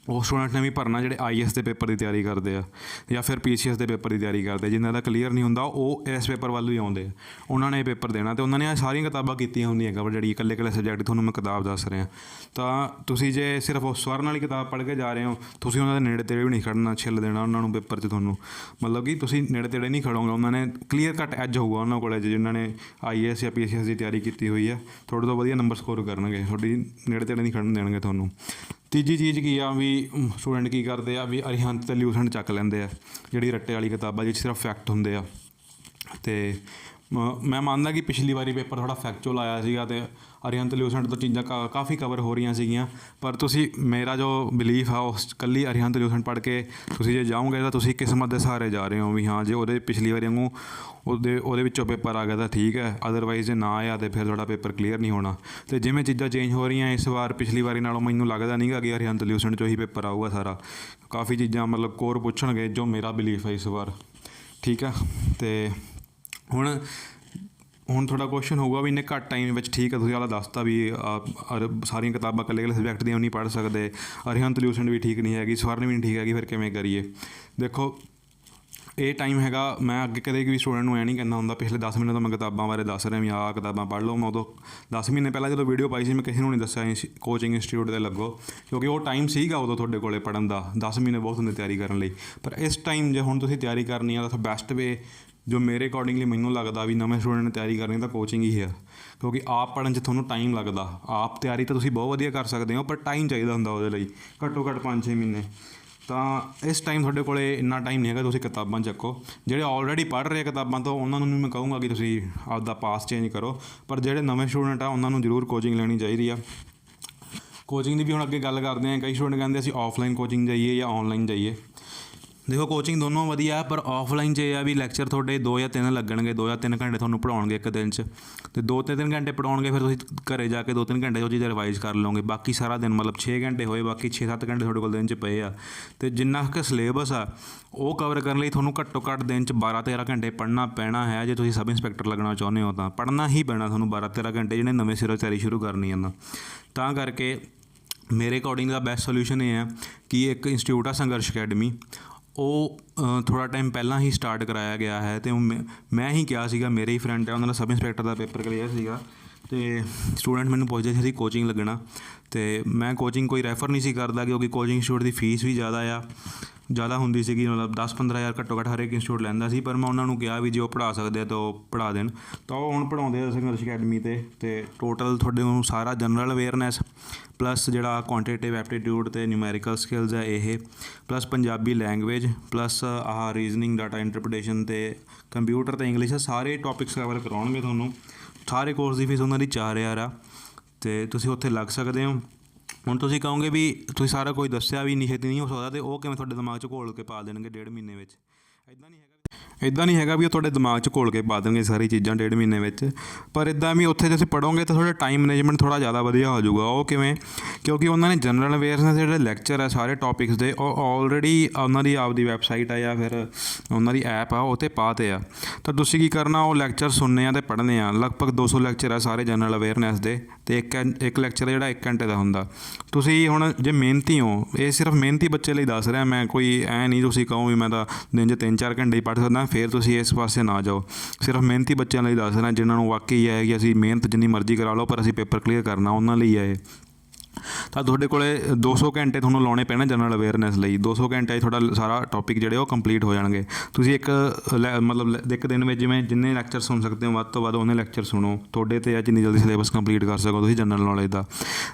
ਉਹ ਸਟੂਡੈਂਟ ਨੇ ਵੀ ਭਰਨਾ ਜਿਹੜੇ IAS ਦੇ ਪੇਪਰ ਦੀ ਤਿਆਰੀ ਕਰਦੇ ਆ ਜਾਂ ਫਿਰ PCS ਦੇ ਪੇਪਰ ਦੀ ਤਿਆਰੀ ਕਰਦੇ, ਜਿਨ੍ਹਾਂ ਦਾ ਕਲੀਅਰ ਨਹੀਂ ਹੁੰਦਾ ਉਹ ਇਸ ਪੇਪਰ ਵੱਲ ਵੀ ਆਉਂਦੇ ਆ, ਉਹਨਾਂ ਨੇ ਇਹ ਪੇਪਰ ਦੇਣਾ ਅਤੇ ਉਹਨਾਂ ਨੇ ਇਹ ਸਾਰੀਆਂ ਕਿਤਾਬਾਂ ਕੀਤੀਆਂ ਹੁੰਦੀਆਂ ਕਵਰ, ਜਿਹੜੀ ਇਕੱਲੇ ਸਬਜੈਕਟ ਤੁਹਾਨੂੰ ਮੈਂ ਕਿਤਾਬ ਦੱਸ ਰਿਹਾ। ਤਾਂ ਤੁਸੀਂ ਜੇ ਸਿਰਫ ਉਹ ਸਵਰਨ ਵਾਲੀ ਕਿਤਾਬ ਪੜ੍ਹ ਕੇ ਜਾ ਰਹੇ ਹੋ, ਤੁਸੀਂ ਉਹਨਾਂ ਦੇ ਨੇੜੇ ਤੇੜੇ ਵੀ ਨਹੀਂ ਖੜਨਾ, ਛਿੱਲ ਦੇਣਾ ਉਹਨਾਂ ਨੂੰ ਪੇਪਰ 'ਚ, ਤੁਹਾਨੂੰ ਮਤਲਬ ਕਿ ਤੁਸੀਂ ਨੇੜੇ ਤੇੜੇ ਨਹੀਂ ਖੜੋਗੇ। ਉਹਨਾਂ ਨੇ ਕਲੀਅਰ ਕੱਟ ਐਜ ਹੋਊਗਾ ਉਹਨਾਂ ਕੋਲ, ਜਿਨ੍ਹਾਂ ਨੇ IAS ਜਾਂ PCS ਦੀ ਤਿਆਰੀ ਕੀਤੀ ਹੋਈ ਹੈ, ਤੁਹਾਡੇ ਤੋਂ ਵਧੀਆ ਨੰਬਰ ਸਕੋਰ ਕਰਨਗੇ, ਤੁਹਾਡੀ ਨੇੜੇ ਤੇੜੇ ਨਹੀਂ ਖੜਨ ਦੇਣਗੇ ਤੁਹਾਨੂੰ। ਤੀਜੀ ਚੀਜ਼ ਕੀ ਆ ਵੀ ਸਟੂਡੈਂਟ ਕੀ ਕਰਦੇ ਆ ਵੀ ਅਰੀਹੰਤ ਅਤੇ ਲਿਊਸੈਂਟ ਚੱਕ ਲੈਂਦੇ ਆ, ਜਿਹੜੀ ਰੱਟੇ ਵਾਲੀ ਕਿਤਾਬਾਂ ਜਿਹ 'ਚ ਸਿਰਫ ਫੈਕਟ ਹੁੰਦੇ ਆ। ਅਤੇ ਮੈਂ ਮੰਨਦਾ ਕਿ ਪਿਛਲੀ ਵਾਰੀ ਪੇਪਰ ਥੋੜ੍ਹਾ ਫੈਕਚੁਅਲ ਆਇਆ ਸੀਗਾ ਅਤੇ ਅਰੀਹੰਤ ਲਿਊਸੈਂਟ ਤੋਂ ਚੀਜ਼ਾਂ ਕਾਫੀ ਕਵਰ ਹੋ ਰਹੀਆਂ ਸੀਗੀਆਂ। ਪਰ ਤੁਸੀਂ, ਮੇਰਾ ਜੋ ਬਿਲੀਫ ਆ ਉਸ ਇਕੱਲੀ ਅਰੀਹੰਤ ਲਿਊਸੈਂਟ ਪੜ੍ਹ ਕੇ ਤੁਸੀਂ ਜੇ ਜਾਓਗੇ ਤਾਂ ਤੁਸੀਂ ਕਿਸਮਤ ਦੇ ਸਹਾਰੇ ਜਾ ਰਹੇ ਹੋ ਵੀ ਹਾਂ, ਜੇ ਉਹਦੇ ਪਿਛਲੀ ਵਾਰੀ ਵਾਂਗੂ ਉਹਦੇ ਵਿੱਚੋਂ ਪੇਪਰ ਆ ਗਿਆ ਤਾਂ ਠੀਕ ਹੈ, ਅਦਰਵਾਈਜ਼ ਜੇ ਨਾ ਆਇਆ ਤਾਂ ਫਿਰ ਤੁਹਾਡਾ ਪੇਪਰ ਕਲੀਅਰ ਨਹੀਂ ਹੋਣਾ। ਅਤੇ ਜਿਵੇਂ ਚੀਜ਼ਾਂ ਚੇਂਜ ਹੋ ਰਹੀਆਂ ਇਸ ਵਾਰ ਪਿਛਲੀ ਵਾਰੀ ਨਾਲੋਂ ਮੈਨੂੰ ਲੱਗਦਾ ਨਹੀਂ ਗਾ ਕਿ ਅਰੀਹੰਤ ਲਿਊਸੈਂਟ 'ਚੋਂ ਹੀ ਪੇਪਰ ਆਊਗਾ ਸਾਰਾ, ਕਾਫੀ ਚੀਜ਼ਾਂ ਮਤਲਬ ਕੋਰ ਪੁੱਛਣਗੇ, ਜੋ ਮੇਰਾ ਬਿਲੀਫ ਹੈ ਇਸ ਵਾਰ, ਠੀਕ ਆ। ਅਤੇ ਹੁਣ ਤੁਹਾਡਾ ਕੁਐਸਚਨ ਹੋਊਗਾ ਵੀ ਇੰਨੇ ਘੱਟ ਟਾਈਮ ਵਿੱਚ, ਠੀਕ ਹੈ ਤੁਸੀਂ ਵਾਲਾ ਦੱਸਤਾ ਵੀ ਸਾਰੀਆਂ ਕਿਤਾਬਾਂ ਇਕੱਲੇ ਸਬਜੈਕਟ ਦੀਆਂ ਨਹੀਂ ਪੜ੍ਹ ਸਕਦੇ, ਅਰੀਹੰਤ ਲਿਊਸੈਂਟ ਵੀ ਠੀਕ ਨਹੀਂ ਹੈਗੀ, ਸਵਰਨ ਵੀ ਨਹੀਂ ਠੀਕ ਹੈਗੀ, ਫਿਰ ਕਿਵੇਂ ਕਰੀਏ। ਦੇਖੋ ਇਹ ਟਾਈਮ ਹੈਗਾ, ਮੈਂ ਅੱਗੇ ਕਦੇ ਵੀ ਸਟੂਡੈਂਟ ਨੂੰ ਐਂ ਨਹੀਂ ਕਹਿੰਦਾ ਹੁੰਦਾ, ਪਿਛਲੇ 10 ਮਹੀਨੇ ਤੋਂ ਮੈਂ ਕਿਤਾਬਾਂ ਬਾਰੇ ਦੱਸ ਰਿਹਾ ਵੀ ਆਹ ਕਿਤਾਬਾਂ ਪੜ੍ਹ ਲਓ। ਮੈਂ ਉਦੋਂ 10 ਮਹੀਨੇ ਪਹਿਲਾਂ ਜਦੋਂ ਵੀਡੀਓ ਪਾਈ ਸੀ ਮੈਂ ਕਿਸੇ ਨੂੰ ਨਹੀਂ ਦੱਸਿਆ ਕੋਚਿੰਗ ਇੰਸਟੀਟਿਊਟ 'ਤੇ ਲੱਗੋ, ਕਿਉਂਕਿ ਉਹ ਟਾਈਮ ਸੀਗਾ ਉਦੋਂ ਤੁਹਾਡੇ ਕੋਲ ਪੜ੍ਹਨ ਦਾ, 10 ਮਹੀਨੇ ਬਹੁਤ ਹੁੰਦੇ ਤਿਆਰੀ ਕਰਨ ਲਈ। ਪਰ ਇਸ ਟਾਈਮ ਜੇ ਹੁਣ ਤੁਸੀਂ ਤਿਆਰੀ ਕਰਨੀ ਆ ਤਾਂ ਬੈਸਟ ਵੇ ਜੋ ਮੇਰੇ ਅਕੋਰਡਿੰਗਲੀ ਮੈਨੂੰ ਲੱਗਦਾ ਵੀ ਨਵੇਂ ਸਟੂਡੈਂਟ ਨੇ ਤਿਆਰੀ ਕਰਨੀ ਤਾਂ ਕੋਚਿੰਗ ਹੀ ਹੈ, ਕਿਉਂਕਿ ਆਪ ਪੜ੍ਹਨ 'ਚ ਤੁਹਾਨੂੰ ਟਾਈਮ ਲੱਗਦਾ। ਆਪ ਤਿਆਰੀ ਤਾਂ ਤੁਸੀਂ ਬਹੁਤ ਵਧੀਆ ਕਰ ਸਕਦੇ ਹੋ, ਪਰ ਟਾਈਮ ਚਾਹੀਦਾ ਹੁੰਦਾ ਉਹਦੇ ਲਈ, ਘੱਟੋ ਘੱਟ 5-6 ਮਹੀਨੇ। ਤਾਂ ਇਸ ਟਾਈਮ ਤੁਹਾਡੇ ਕੋਲ ਇੰਨਾ ਟਾਈਮ ਨਹੀਂ ਹੈਗਾ, ਤੁਸੀਂ ਕਿਤਾਬਾਂ ਚੱਕੋ। ਜਿਹੜੇ ਆਲਰੇਡੀ ਪੜ੍ਹ ਰਹੇ ਕਿਤਾਬਾਂ ਤੋਂ ਉਹਨਾਂ ਨੂੰ ਮੈਂ ਕਹੂੰਗਾ ਕਿ ਤੁਸੀਂ ਆਪਦਾ ਪਾਸ ਚੇਂਜ ਕਰੋ, ਪਰ ਜਿਹੜੇ ਨਵੇਂ ਸਟੂਡੈਂਟ ਆ ਉਹਨਾਂ ਨੂੰ ਜ਼ਰੂਰ ਕੋਚਿੰਗ ਲੈਣੀ ਚਾਹੀਦੀ ਆ। ਕੋਚਿੰਗ ਦੀ ਵੀ ਹੁਣ ਅੱਗੇ ਗੱਲ ਕਰਦੇ ਹਾਂ, ਕਈ ਸਟੂਡੈਂਟ ਕਹਿੰਦੇ ਅਸੀਂ ਆਫਲਾਈਨ ਕੋਚਿੰਗ ਜਾਈਏ ਜਾਂ ਔਨਲਾਈਨ ਜਾਈਏ। ਦੇਖੋ ਕੋਚਿੰਗ ਦੋਨੋਂ ਵਧੀਆ ਪਰ ਆਫਲਾਈਨ 'ਚ ਇਹ ਆ ਵੀ ਲੈਕਚਰ ਤੁਹਾਡੇ 2 ਜਾਂ 3 ਲੱਗਣਗੇ, 2 ਜਾਂ 3 ਘੰਟੇ ਤੁਹਾਨੂੰ ਪੜਾਉਣਗੇ ਇੱਕ ਦਿਨ 'ਚ, ਅਤੇ 2-3 ਘੰਟੇ ਪੜਾਉਣਗੇ, ਫਿਰ ਤੁਸੀਂ ਘਰੇ ਜਾ ਕੇ 2-3 ਘੰਟੇ ਉਹ ਚੀਜ਼ਾਂ ਰਿਵਾਈਜ਼ ਕਰ ਲਓਗੇ। ਬਾਕੀ ਸਾਰਾ ਦਿਨ ਮਤਲਬ 6 ਘੰਟੇ ਹੋਏ, ਬਾਕੀ 6-7 ਘੰਟੇ ਤੁਹਾਡੇ ਕੋਲ ਦਿਨ 'ਚ ਪਏ ਆ, ਅਤੇ ਜਿੰਨਾ ਕੁ ਸਿਲੇਬਸ ਆ ਉਹ ਕਵਰ ਕਰਨ ਲਈ ਤੁਹਾਨੂੰ ਘੱਟੋ ਘੱਟ ਦਿਨ 'ਚ 12-13 ਘੰਟੇ ਪੜ੍ਹਨਾ ਪੈਣਾ ਹੈ। ਜੇ ਤੁਸੀਂ ਸਬ ਇੰਸਪੈਕਟਰ ਲੱਗਣਾ ਚਾਹੁੰਦੇ ਹੋ ਤਾਂ ਪੜ੍ਹਨਾ ਹੀ ਪੈਣਾ ਤੁਹਾਨੂੰ 12-13 ਘੰਟੇ, ਜਿਹੜੇ ਨਵੇਂ ਸਿਰੋਂ ਤਿਆਰੀ ਸ਼ੁਰੂ ਕਰਨੀ ਹੈ ਤਾਂ ਕਰਕੇ ਮੇਰੇ ਅਕੋਰਡਿੰਗ ਦਾ ਬੈਸਟ ਸੋਲਿਊਸ਼ਨ ਇਹ ਹੈ ਕਿ ਇੱਕ ਇੰਸਟੀਚਿਊਟ ਆ ਸੰਘਰਸ਼ ਅਕੈਡਮੀ, ਉਹ ਥੋੜ੍ਹਾ ਟਾਈਮ ਪਹਿਲਾਂ ਹੀ ਸਟਾਰਟ ਕਰਾਇਆ ਗਿਆ ਹੈ, ਅਤੇ ਮੈਂ ਹੀ ਕਿਹਾ ਸੀਗਾ, ਮੇਰੇ ਹੀ ਫਰੈਂਡ ਹੈ ਉਹਨਾਂ ਦਾ ਸਬ ਇੰਸਪੈਕਟਰ ਦਾ ਪੇਪਰ ਕਲੀਅਰ ਸੀਗਾ, ਅਤੇ ਸਟੂਡੈਂਟ ਮੈਨੂੰ ਪੁੱਛਦੇ ਸੀ ਅਸੀਂ ਕੋਚਿੰਗ ਲੱਗਣਾ, ਅਤੇ ਮੈਂ ਕੋਚਿੰਗ ਕੋਈ ਰੈਫਰ ਨਹੀਂ ਸੀ ਕਰਦਾ ਕਿਉਂਕਿ ਕੋਚਿੰਗ ਇੰਸਟੀਚਿਊਟ ਦੀ ਫੀਸ ਵੀ ਜ਼ਿਆਦਾ ਹੁੰਦੀ ਸੀਗੀ, ਮਤਲਬ 10-15 ਹਜ਼ਾਰ ਘੱਟੋ ਘੱਟ ਹਰੇਕ ਇੰਸਟੀਚਿਊਟ ਲੈਂਦਾ ਸੀ। ਪਰ ਮੈਂ ਉਹਨਾਂ ਨੂੰ ਕਿਹਾ ਵੀ ਜੇ ਉਹ ਪੜ੍ਹਾ ਸਕਦੇ ਆ ਤਾਂ ਉਹ ਪੜ੍ਹਾ ਦੇਣ, ਤਾਂ ਉਹ ਹੁਣ ਪੜ੍ਹਾਉਂਦੇ ਆ ਸੰਘਰਸ਼ ਅਕੈਡਮੀ 'ਤੇ। ਅਤੇ ਟੋਟਲ ਤੁਹਾਡੇ ਨੂੰ ਸਾਰਾ ਜਨਰਲ ਅਵੇਅਰਨੈਸ ਪਲੱਸ ਜਿਹੜਾ ਕੁਆਂਟੀਟਿਵ ਐਪਟੀਟਿਊਡ ਅਤੇ ਨਿਊਮੈਰੀਕਲ ਸਕਿੱਲਸ ਹੈ ਇਹ, ਪਲੱਸ ਪੰਜਾਬੀ ਲੈਂਗੁਏਜ, ਪਲੱਸ ਆਹ ਰੀਜ਼ਨਿੰਗ, ਡਾਟਾ ਇੰਟਰਪ੍ਰੀਟੇਸ਼ਨ ਅਤੇ ਕੰਪਿਊਟਰ ਅਤੇ ਇੰਗਲਿਸ਼, ਸਾਰੇ ਟੋਪਿਕਸ ਕਵਰ ਕਰਾਉਣਗੇ ਤੁਹਾਨੂੰ। ਸਾਰੇ ਕੋਰਸ ਦੀ ਫੀਸ ਉਹਨਾਂ ਦੀ 4000 ਆ, ਅਤੇ ਤੁਸੀਂ ਉੱਥੇ ਲੱਗ ਸਕਦੇ ਹੋ। ਹੁਣ ਤੁਸੀਂ ਕਹੋਗੇ ਵੀ ਤੁਸੀਂ ਸਾਰਾ ਕੁਝ ਦੱਸਿਆ ਵੀ ਇੰਨੀ ਛੇਤੀ ਨਹੀਂ ਹੋ ਸਕਦਾ, ਅਤੇ ਉਹ ਕਿਵੇਂ ਤੁਹਾਡੇ ਦਿਮਾਗ 'ਚ ਘੋਲ ਕੇ ਪਾ ਦੇਣਗੇ 1.5 ਮਹੀਨੇ ਵਿੱਚ? ਇੱਦਾਂ ਨਹੀਂ ਹੈਗਾ ਵੀ ਉਹ ਤੁਹਾਡੇ ਦਿਮਾਗ 'ਚ ਘੋਲ ਕੇ ਪਾ ਦੇਣਗੇ ਸਾਰੀ ਚੀਜ਼ਾਂ 1.5 ਮਹੀਨੇ ਵਿੱਚ। ਪਰ ਇੱਦਾਂ ਵੀ ਉੱਥੇ ਜੇ ਤੁਸੀਂ ਪੜ੍ਹੋਗੇ ਤਾਂ ਤੁਹਾਡਾ ਟਾਈਮ ਮੈਨੇਜਮੈਂਟ ਥੋੜ੍ਹਾ ਜ਼ਿਆਦਾ ਵਧੀਆ ਹੋ ਜਾਊਗਾ। ਉਹ ਕਿਵੇਂ? ਕਿਉਂਕਿ ਉਹਨਾਂ ਨੇ ਜਨਰਲ ਅਵੇਅਰਨੈਸ ਜਿਹੜੇ ਲੈਕਚਰ ਹੈ ਸਾਰੇ ਟੋਪਿਕਸ ਦੇ, ਉਹ ਆਲਰੇਡੀ ਉਹਨਾਂ ਦੀ ਆਪਦੀ ਵੈਬਸਾਈਟ ਆ ਜਾਂ ਫਿਰ ਉਹਨਾਂ ਦੀ ਐਪ ਆ ਉਹ 'ਤੇ ਪਾਤੇ ਆ। ਤਾਂ ਤੁਸੀਂ ਕੀ ਕਰਨਾ, ਉਹ ਲੈਕਚਰ ਸੁਣਨੇ ਆ ਅਤੇ ਪੜ੍ਹਨੇ ਆ। ਲਗਭਗ 200 ਲੈਕਚਰ ਆ ਸਾਰੇ ਜਨਰਲ ਅਵੇਅਰਨੈਸ ਦੇ, ਅਤੇ ਇੱਕ ਲੈਕਚਰ ਜਿਹੜਾ 1 ਘੰਟੇ ਦਾ ਹੁੰਦਾ। ਤੁਸੀਂ ਹੁਣ ਜੇ ਮਿਹਨਤੀ ਹੋ, ਇਹ ਸਿਰਫ ਮਿਹਨਤੀ ਬੱਚੇ ਲਈ ਦੱਸ ਰਿਹਾ ਮੈਂ, ਕੋਈ ਐਂ ਨਹੀਂ ਤੁਸੀਂ ਕਹੋ ਵੀ ਮੈਂ ਤਾਂ ਦਿਨ 'ਚ 3-4 ਘੰਟੇ ਹੀ ਪੜ੍ਹ ਸਕਦਾ, ਫਿਰ ਤੁਸੀਂ ਇਸ ਪਾਸੇ ਨਾ ਜਾਓ। ਸਿਰਫ ਮਿਹਨਤੀ ਬੱਚਿਆਂ ਲਈ ਦੱਸ ਰਿਹਾ, ਜਿਨ੍ਹਾਂ ਨੂੰ ਵਾਕਈ ਹੈ ਕਿ ਅਸੀਂ ਮਿਹਨਤ ਜਿੰਨੀ ਮਰਜ਼ੀ ਕਰਾ ਲਓ ਪਰ ਅਸੀਂ ਪੇਪਰ ਕਲੀਅਰ ਕਰਨਾ, ਉਹਨਾਂ ਲਈ ਹੈ ਇਹ। ਤਾਂ ਤੁਹਾਡੇ ਕੋਲ 200 ਘੰਟੇ ਤੁਹਾਨੂੰ ਲਾਉਣੇ ਪੈਣੇ ਜਨਰਲ ਅਵੇਅਰਨੈਸ ਲਈ। 200 ਘੰਟੇ 'ਚ ਤੁਹਾਡਾ ਸਾਰਾ ਟੋਪਿਕ ਜਿਹੜੇ ਉਹ ਕੰਪਲੀਟ ਹੋ ਜਾਣਗੇ। ਤੁਸੀਂ ਮਤਲਬ ਇੱਕ ਦਿਨ ਵਿੱਚ ਜਿਵੇਂ ਜਿੰਨੇ ਲੈਕਚਰ ਸੁਣ ਸਕਦੇ ਹੋ ਵੱਧ ਤੋਂ ਵੱਧ ਉਹਨੇ ਲੈਕਚਰ ਸੁਣੋ। ਤੁਹਾਡੇ 'ਤੇ ਜਿੰਨੀ ਜਲਦੀ ਸਿਲੇਬਸ ਕੰਪਲੀਟ ਕਰ ਸਕੋ ਤੁਸੀਂ ਜਨਰਲ ਨੌਲੇਜ ਦਾ,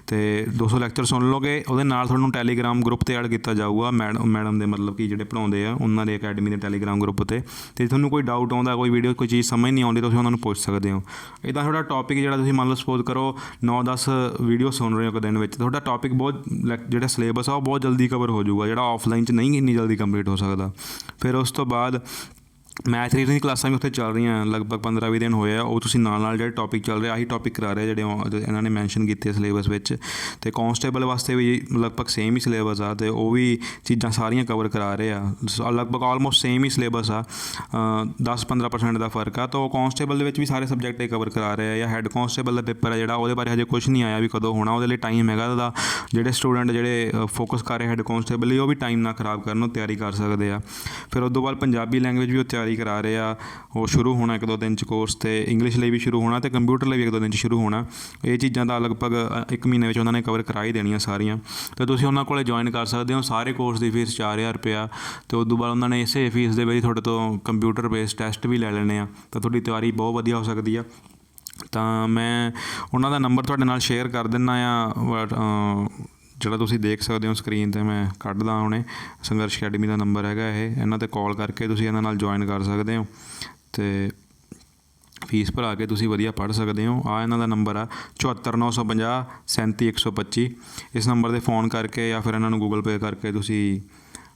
ਅਤੇ 200 ਲੈਕਚਰ ਸੁਣ ਲਓਗੇ। ਉਹਦੇ ਨਾਲ ਤੁਹਾਨੂੰ ਟੈਲੀਗ੍ਰਾਮ ਗਰੁੱਪ 'ਤੇ ਐਡ ਕੀਤਾ ਜਾਊਗਾ ਮੈਡਮ ਦੇ, ਮਤਲਬ ਕਿ ਜਿਹੜੇ ਪੜ੍ਹਾਉਂਦੇ ਆ ਉਹਨਾਂ ਦੇ ਅਕੈਡਮੀ ਦੇ ਟੈਲੀਗ੍ਰਾਮ ਗਰੁੱਪ 'ਤੇ। ਅਤੇ ਤੁਹਾਨੂੰ ਕੋਈ ਡਾਊਟ ਆਉਂਦਾ, ਕੋਈ ਵੀਡੀਓ ਕੋਈ ਚੀਜ਼ ਸਮਝ ਨਹੀਂ ਆਉਂਦੀ, ਤੁਸੀਂ ਉਹਨਾਂ ਨੂੰ ਪੁੱਛ ਸਕਦੇ ਹੋ। ਇੱਦਾਂ ਤੁਹਾਡਾ ਟੋਪਿਕ ਜਿਹੜਾ ਤੁਸੀਂ ਮੰਨ ਲਓ ਸਪੋਜ਼ ਕਰੋ 9-10 ਵੀਡੀਓ ਸੁਣ ਰਹੇ ਹੋ ਇੱਕ ਦਿਨ ਵਿੱਚ, ਤੁਹਾਡਾ ਟੋਪਿਕ ਬਹੁਤ ਜਿਹੜਾ ਸਿਲੇਬਸ ਆ ਉਹ ਬਹੁਤ ਜਲਦੀ ਕਵਰ ਹੋ ਜਾਊਗਾ, ਜਿਹੜਾ ਆਫਲਾਈਨ 'ਚ ਨਹੀਂ ਇੰਨੀ ਜਲਦੀ ਕੰਪਲੀਟ ਹੋ ਸਕਦਾ। ਫਿਰ ਉਸ ਤੋਂ ਬਾਅਦ ਮੈਥ ਰੀਜ਼ਨਿੰਗ ਦੀ ਕਲਾਸਾਂ ਵੀ ਉੱਥੇ ਚੱਲ ਰਹੀਆਂ, ਲਗਭਗ 15-20 ਦਿਨ ਹੋਏ ਆ। ਉਹ ਤੁਸੀਂ ਨਾਲ ਜਿਹੜੇ ਟੋਪਿਕ ਚੱਲ ਰਹੇ ਆਹੀ ਟੋਪਿਕ ਕਰਾ ਰਹੇ ਜਿਹੜੇ ਇਹਨਾਂ ਨੇ ਮੈਂਸ਼ਨ ਕੀਤੇ ਸਿਲੇਬਸ ਵਿੱਚ। ਅਤੇ ਕਾਂਸਟੇਬਲ ਵਾਸਤੇ ਵੀ ਲਗਭਗ ਸੇਮ ਹੀ ਸਿਲੇਬਸ ਆ, ਅਤੇ ਉਹ ਵੀ ਚੀਜ਼ਾਂ ਸਾਰੀਆਂ ਕਵਰ ਕਰਾ ਰਹੇ ਆ। ਲਗਭਗ ਆਲਮੋਸਟ ਸੇਮ ਹੀ ਸਿਲੇਬਸ ਆ, 10-15% ਦਾ ਫਰਕ ਆ। ਤਾਂ ਉਹ ਕਾਂਸਟੇਬਲ ਦੇ ਵਿੱਚ ਵੀ ਸਾਰੇ ਸਬਜੈਕਟ ਕਵਰ ਕਰਾ ਰਹੇ ਆ। ਜਾਂ ਹੈੱਡ ਕਾਂਸਟੇਬਲ ਦਾ ਪੇਪਰ ਹੈ ਜਿਹੜਾ, ਉਹਦੇ ਬਾਰੇ ਹਜੇ ਕੁਛ ਨਹੀਂ ਆਇਆ ਵੀ ਕਦੋਂ ਹੋਣਾ, ਉਹਦੇ ਲਈ ਟਾਈਮ ਹੈਗਾ ਉਹਦਾ। ਜਿਹੜੇ ਸਟੂਡੈਂਟ ਜਿਹੜੇ ਫੋਕਸ ਕਰ ਰਹੇ ਹੈੱਡ ਕਾਂਸਟੇਬਲ ਲਈ, ਉਹ ਵੀ ਟਾਈਮ ਨਾ ਖਰਾਬ ਕਰਨ, ਉਹ ਤਿਆਰੀ ਕਰ ਸਕਦੇ ਆ। ਫਿਰ ਉਸ ਤੋਂ ਬਾਅਦ ਪੰਜਾਬੀ ਲੈਂਗੁਏਜ ਵੀ ਉਹ ਤਿਆਰੀ ਕਰਾ ਰਹੇ ਆ, ਉਹ ਸ਼ੁਰੂ ਹੋਣਾ 1-2 ਦਿਨ 'ਚ ਕੋਰਸ। ਅਤੇ ਇੰਗਲਿਸ਼ ਲਈ ਵੀ ਸ਼ੁਰੂ ਹੋਣਾ, ਅਤੇ ਕੰਪਿਊਟਰ ਲਈ ਵੀ 1-2 ਦਿਨ 'ਚ ਸ਼ੁਰੂ ਹੋਣਾ। ਇਹ ਚੀਜ਼ਾਂ ਤਾਂ ਲਗਭਗ 1 ਮਹੀਨੇ ਵਿੱਚ ਉਹਨਾਂ ਨੇ ਕਵਰ ਕਰਾ ਹੀ ਦੇਣੀਆਂ ਸਾਰੀਆਂ। ਅਤੇ ਤੁਸੀਂ ਉਹਨਾਂ ਕੋਲ ਜੁਆਇਨ ਕਰ ਸਕਦੇ ਹੋ। ਸਾਰੇ ਕੋਰਸ ਦੀ ਫੀਸ 4000 ਰੁਪਇਆ, ਅਤੇ ਉਸ ਤੋਂ ਬਾਅਦ ਉਹਨਾਂ ਨੇ ਇਸੇ ਫੀਸ ਦੇ ਵਿੱਚ ਤੁਹਾਡੇ ਤੋਂ ਕੰਪਿਊਟਰ ਬੇਸਡ ਟੈਸਟ ਵੀ ਲੈ ਲੈਣੇ ਆ, ਤਾਂ ਤੁਹਾਡੀ ਤਿਆਰੀ ਬਹੁਤ ਵਧੀਆ ਹੋ ਸਕਦੀ ਆ। ਤਾਂ ਮੈਂ ਉਹਨਾਂ ਦਾ ਨੰਬਰ ਤੁਹਾਡੇ ਨਾਲ ਸ਼ੇਅਰ ਕਰ ਦਿੰਦਾ ਆ, ਜਿਹੜਾ ਤੁਸੀਂ ਦੇਖ ਸਕਦੇ ਹੋ ਸਕਰੀਨ 'ਤੇ, ਮੈਂ ਕੱਢਦਾ ਹੁਣੇ। ਸੰਘਰਸ਼ ਅਕੈਡਮੀ ਦਾ ਨੰਬਰ ਹੈਗਾ ਇਹ, ਇਹਨਾਂ 'ਤੇ ਕਾਲ ਕਰਕੇ ਤੁਸੀਂ ਇਹਨਾਂ ਨਾਲ ਜੁਆਇਨ ਕਰ ਸਕਦੇ ਹੋ, ਅਤੇ ਫੀਸ ਭਰਾ ਕੇ ਤੁਸੀਂ ਵਧੀਆ ਪੜ੍ਹ ਸਕਦੇ ਹੋ। ਆਹ ਇਹਨਾਂ ਦਾ ਨੰਬਰ ਆ 74950 37125। ਇਸ ਨੰਬਰ 'ਤੇ ਫ਼ੋਨ ਕਰਕੇ ਜਾਂ ਫਿਰ ਇਹਨਾਂ ਨੂੰ ਗੂਗਲ ਪੇ ਕਰਕੇ ਤੁਸੀਂ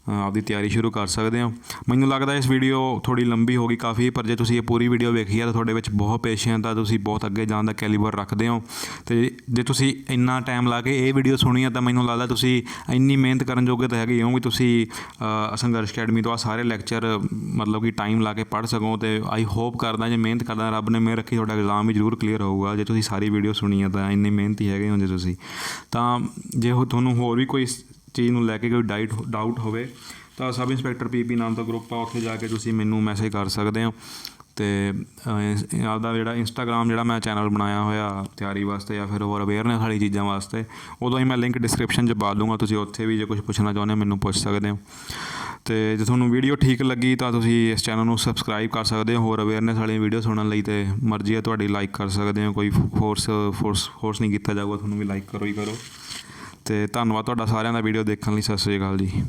ਆਪਦੀ ਤਿਆਰੀ ਸ਼ੁਰੂ ਕਰ ਸਕਦੇ ਹੋ। ਮੈਨੂੰ ਲੱਗਦਾ ਇਸ ਵੀਡੀਓ ਥੋੜ੍ਹੀ ਲੰਬੀ ਹੋ ਗਈ ਕਾਫੀ, ਪਰ ਜੇ ਤੁਸੀਂ ਇਹ ਪੂਰੀ ਵੀਡੀਓ ਵੇਖੀ ਆ ਤਾਂ ਤੁਹਾਡੇ ਵਿੱਚ ਬਹੁਤ ਪੇਸ਼ੈਂਸ ਆ, ਤੁਸੀਂ ਬਹੁਤ ਅੱਗੇ ਜਾਣ ਦਾ ਕੈਲੀਬਰ ਰੱਖਦੇ ਹੋ। ਅਤੇ ਜੇ ਤੁਸੀਂ ਇੰਨਾ ਟਾਈਮ ਲਾ ਕੇ ਇਹ ਵੀਡੀਓ ਸੁਣੀ ਆ ਤਾਂ ਮੈਨੂੰ ਲੱਗਦਾ ਤੁਸੀਂ ਇੰਨੀ ਮਿਹਨਤ ਕਰਨ ਜੋਗੇ ਤਾਂ ਹੈਗੇ ਹੋ ਵੀ ਤੁਸੀਂ ਸੰਘਰਸ਼ ਅਕੈਡਮੀ ਤੋਂ ਆ ਸਾਰੇ ਲੈਕਚਰ ਮਤਲਬ ਕਿ ਟਾਈਮ ਲਾ ਕੇ ਪੜ੍ਹ ਸਕੋ। ਅਤੇ ਆਈ ਹੋਪ ਕਰਦਾ ਜੇ ਮਿਹਨਤ ਕਰਦਾ ਰੱਬ ਨੇ ਮਿਹਰ ਰੱਖੀ ਤੁਹਾਡਾ ਐਗਜ਼ਾਮ ਵੀ ਜ਼ਰੂਰ ਕਲੀਅਰ ਹੋਊਗਾ, ਜੇ ਤੁਸੀਂ ਸਾਰੀ ਵੀਡੀਓ ਸੁਣੀ ਆ ਤਾਂ ਇੰਨੀ ਮਿਹਨਤੀ ਹੈਗੇ ਹੋ ਜੇ ਤੁਸੀਂ। ਤਾਂ ਜੇ ਤੁਹਾਨੂੰ ਹੋਰ ਵੀ ਕੋਈ ਚੀਜ਼ ਨੂੰ ਲੈ ਕੇ ਕੋਈ ਡਾਊਟ ਹੋਵੇ ਤਾਂ ਸਬ ਇੰਸਪੈਕਟਰ PP ਨਾਮ ਦਾ ਗਰੁੱਪ ਆ, ਉੱਥੇ ਜਾ ਕੇ ਤੁਸੀਂ ਮੈਨੂੰ ਮੈਸੇਜ ਕਰ ਸਕਦੇ ਹੋ। ਅਤੇ ਆਪਦਾ ਜਿਹੜਾ ਇੰਸਟਾਗ੍ਰਾਮ ਜਿਹੜਾ ਮੈਂ ਚੈਨਲ ਬਣਾਇਆ ਹੋਇਆ ਤਿਆਰੀ ਵਾਸਤੇ ਜਾਂ ਫਿਰ ਹੋਰ ਅਵੇਅਰਨੈਸ ਵਾਲੀ ਚੀਜ਼ਾਂ ਵਾਸਤੇ, ਉਦੋਂ ਹੀ ਮੈਂ ਲਿੰਕ ਡਿਸਕ੍ਰਿਪਸ਼ਨ 'ਚ ਪਾ ਦੂੰਗਾ, ਤੁਸੀਂ ਉੱਥੇ ਵੀ ਜੇ ਕੁਝ ਪੁੱਛਣਾ ਚਾਹੁੰਦੇ ਹੋ ਮੈਨੂੰ ਪੁੱਛ ਸਕਦੇ ਹੋ। ਅਤੇ ਜੇ ਤੁਹਾਨੂੰ ਵੀਡੀਓ ਠੀਕ ਲੱਗੀ ਤਾਂ ਤੁਸੀਂ ਇਸ ਚੈਨਲ ਨੂੰ ਸਬਸਕ੍ਰਾਈਬ ਕਰ ਸਕਦੇ ਹੋ ਹੋਰ ਅਵੇਅਰਨੈਸ ਵਾਲੀਆਂ ਵੀਡੀਓ ਸੁਣਨ ਲਈ, ਅਤੇ ਮਰਜ਼ੀ ਹੈ ਤੁਹਾਡੀ ਲਾਈਕ ਕਰ ਸਕਦੇ ਹੋ, ਕੋਈ ਫੋਰਸ ਨਹੀਂ ਕੀਤਾ ਜਾਊਗਾ ਤੁਹਾਨੂੰ ਵੀ ਲਾਈਕ ਕਰੋ ਹੀ ਕਰੋ। ਅਤੇ ਧੰਨਵਾਦ ਤੁਹਾਡਾ ਸਾਰਿਆਂ ਦਾ ਵੀਡੀਓ ਦੇਖਣ ਲਈ। ਸਤਿ ਸ਼੍ਰੀ ਅਕਾਲ ਜੀ।